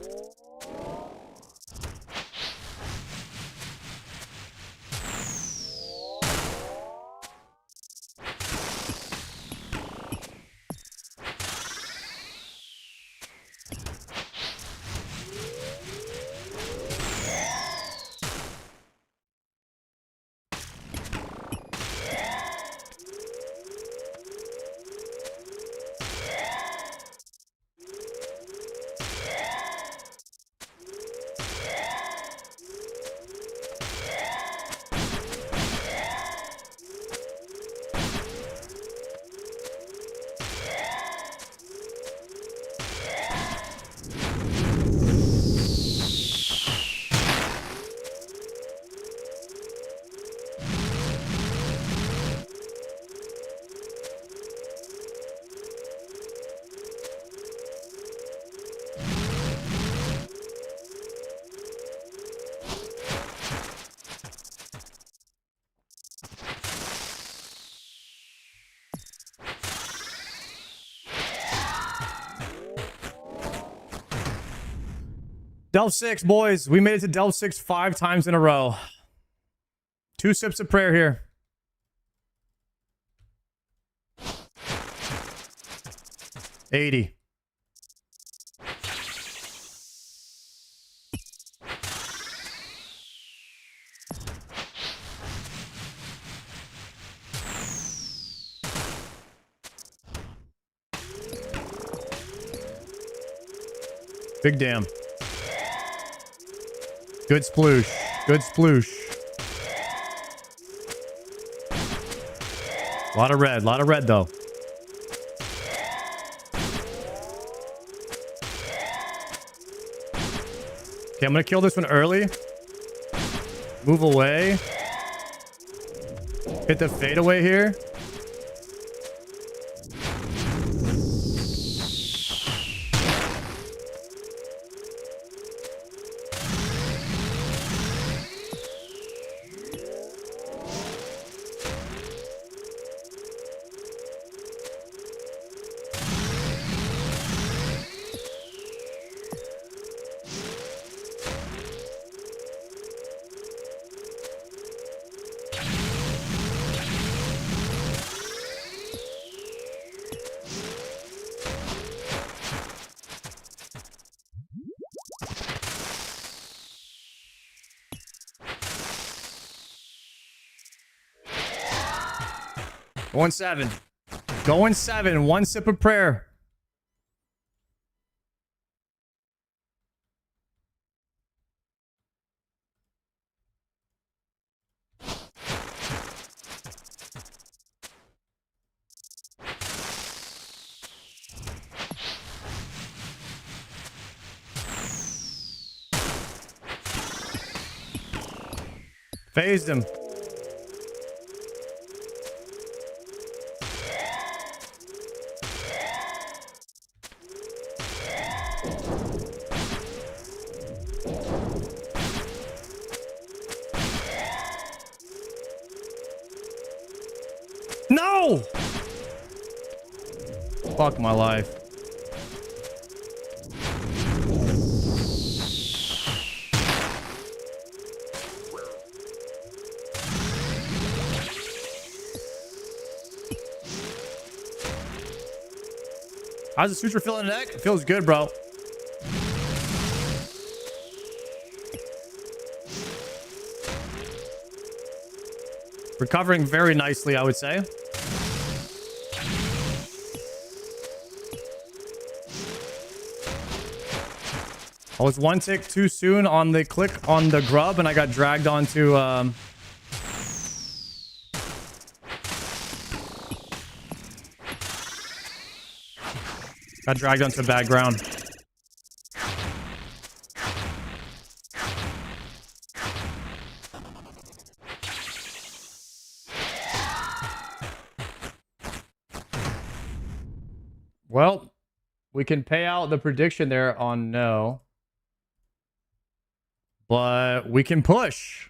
Delve 6, boys. We made it to Delve 6 5 times in a row. 2 sips of prayer here. $80. Big damn. Good sploosh. Good sploosh. Lot of red though. Okay, I'm gonna kill this one early. Move away. Hit the fadeaway here. Going 7. Going 7. 1 sip of prayer. Phased him. No! Fuck my life. How's the suture feeling in the neck? It feels good, bro. Recovering very nicely, I would say. I was 1 tick too soon on the click on the grub, and I got dragged onto... got dragged onto bad ground. Well, we can pay out the prediction there on no. But we can push.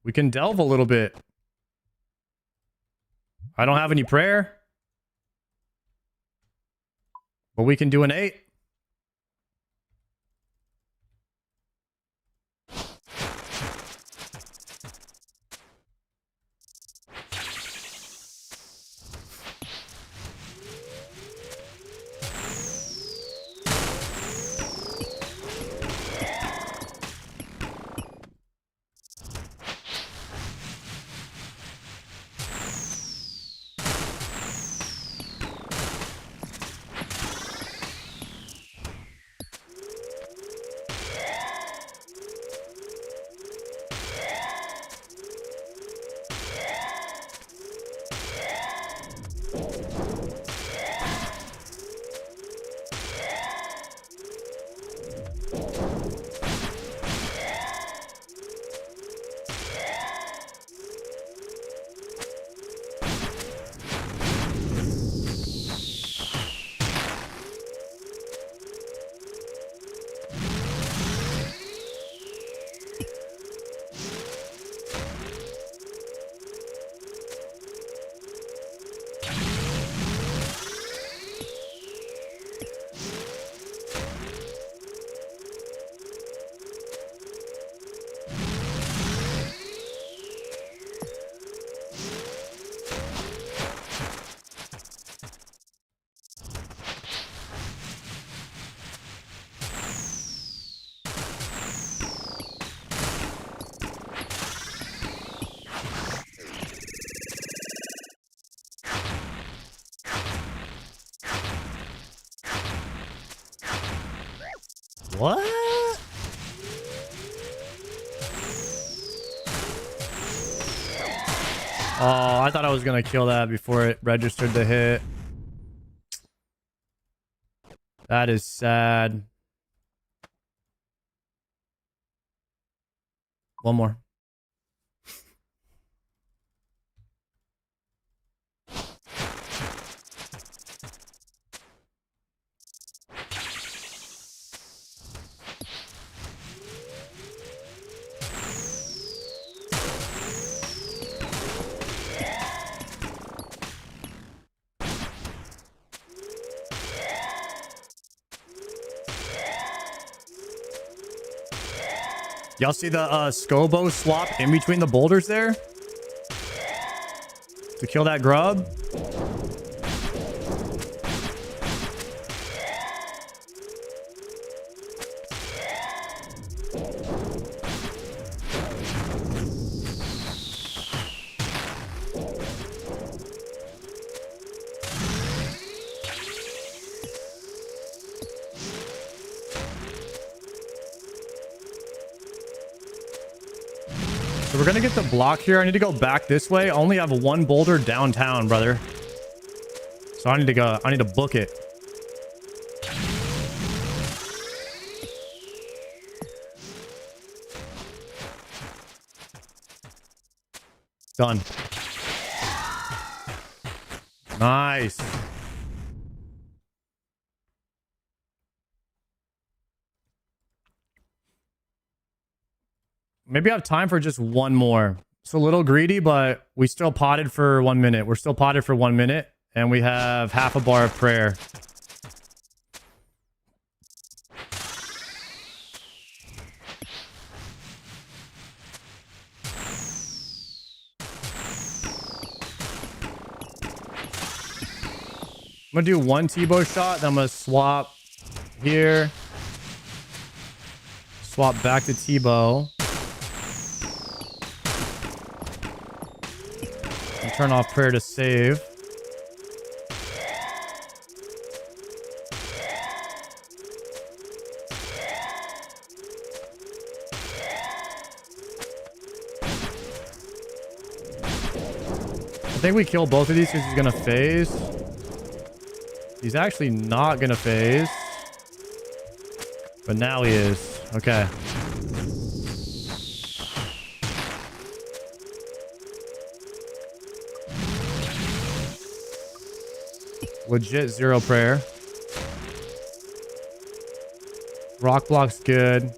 We can delve a little bit. I don't have any prayer. But we can do an 8. What? Oh, I thought I was gonna kill that before it registered the hit. That is sad. One more. Y'all see the Scobo swap in between the boulders there? To kill that grub? So we're gonna get the block here. I need to go back this way. I only have one boulder downtown, brother. So I need to go. I need to book it. Done. Nice. Maybe I have time for just one more. It's a little greedy, but we still potted for 1 minute. We're still potted for 1 minute, and we have half a bar of prayer. I'm gonna do one T-bow shot, then I'm gonna swap here. Swap back to T-bow. Turn off prayer to save. I think we kill both of these because he's gonna phase. He's actually not gonna phase. But now he is. Okay. Legit zero prayer. Rock block's good.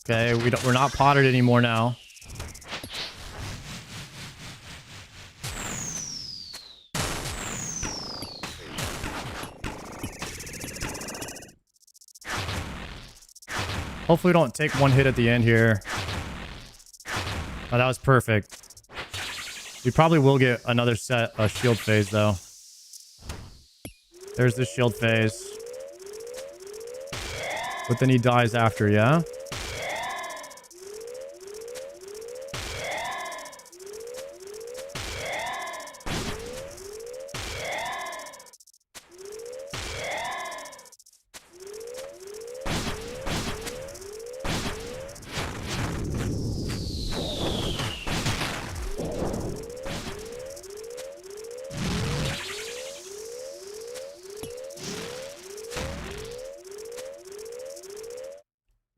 Okay, we're not potted anymore now. Hopefully we don't take one hit at the end here. Oh, that was perfect. We probably will get another set of shield phase, though. There's the shield phase. But then he dies after, yeah?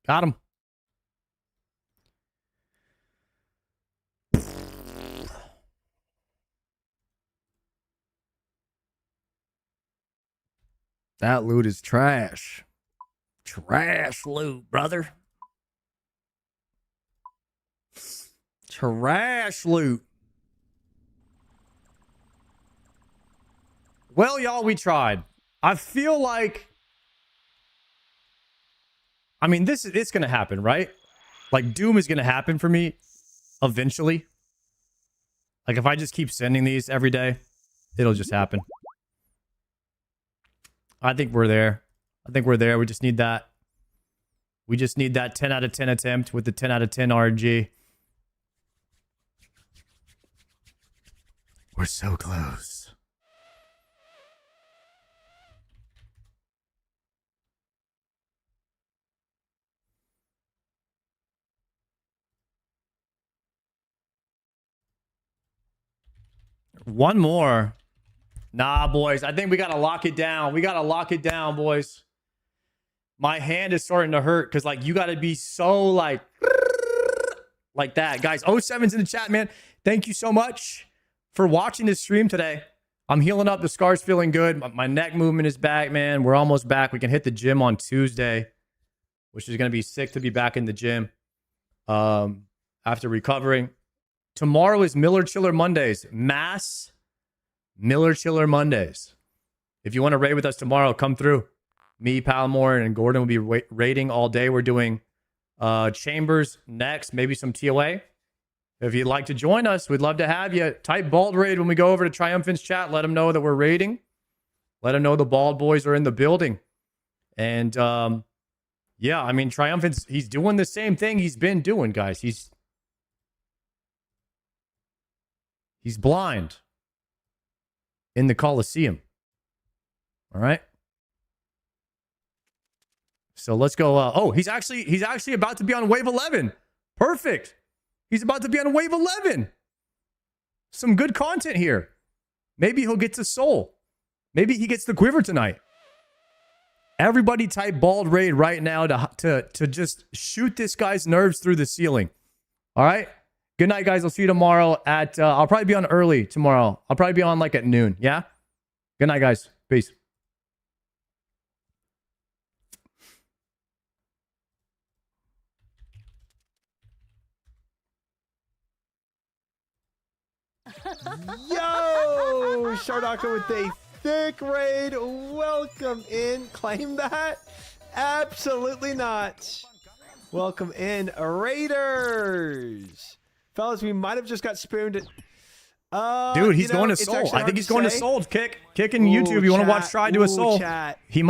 Got him. That loot is trash. Trash loot, brother. Trash loot. Well, y'all, we tried. I feel like... I mean, it's going to happen, right? Like, Doom is going to happen for me eventually. Like, if I just keep sending these every day, it'll just happen. I think we're there. I think we're there. We just need that. We just need that 10 out of 10 attempt with the 10 out of 10 RG. We're so close. One more. Nah, boys. I think we got to lock it down. We got to lock it down, boys. My hand is starting to hurt because, like, you got to be so, like that. Guys, 07's in the chat, man. Thank you so much for watching this stream today. I'm healing up. The scar's feeling good. My neck movement is back, man. We're almost back. We can hit the gym on Tuesday, which is going to be sick to be back in the gym after recovering. Tomorrow is Miller Chiller Mondays. Mass Miller Chiller Mondays. If you want to raid with us tomorrow, come through. Me, Palmore, and Gordon will be raiding all day. We're doing Chambers next, maybe some TOA. If you'd like to join us, we'd love to have you. Type Bald Raid when we go over to Triumphant's chat. Let them know that we're raiding. Let them know the Bald Boys are in the building. And, yeah, I mean, Triumphant's, he's doing the same thing he's been doing, guys. He's blind in the Coliseum. All right. So let's go. Oh, he's actually about to be on wave 11. Perfect. He's about to be on wave 11. Some good content here. Maybe he'll get to soul. Maybe he gets the quiver tonight. Everybody type Bald Raid right now to just shoot this guy's nerves through the ceiling. All right. Good night, guys. I'll see you tomorrow at, I'll probably be on early tomorrow. I'll probably be on like at noon. Yeah? Good night, guys. Peace. Yo! Shardaka with a thick raid. Welcome in. Claim that? Absolutely not. Welcome in, Raiders. Fellas, we might have just got spooned. Dude, he's going to soul. I think he's going to soul. Kick in YouTube. You want to watch Try do a soul? Chat. He might.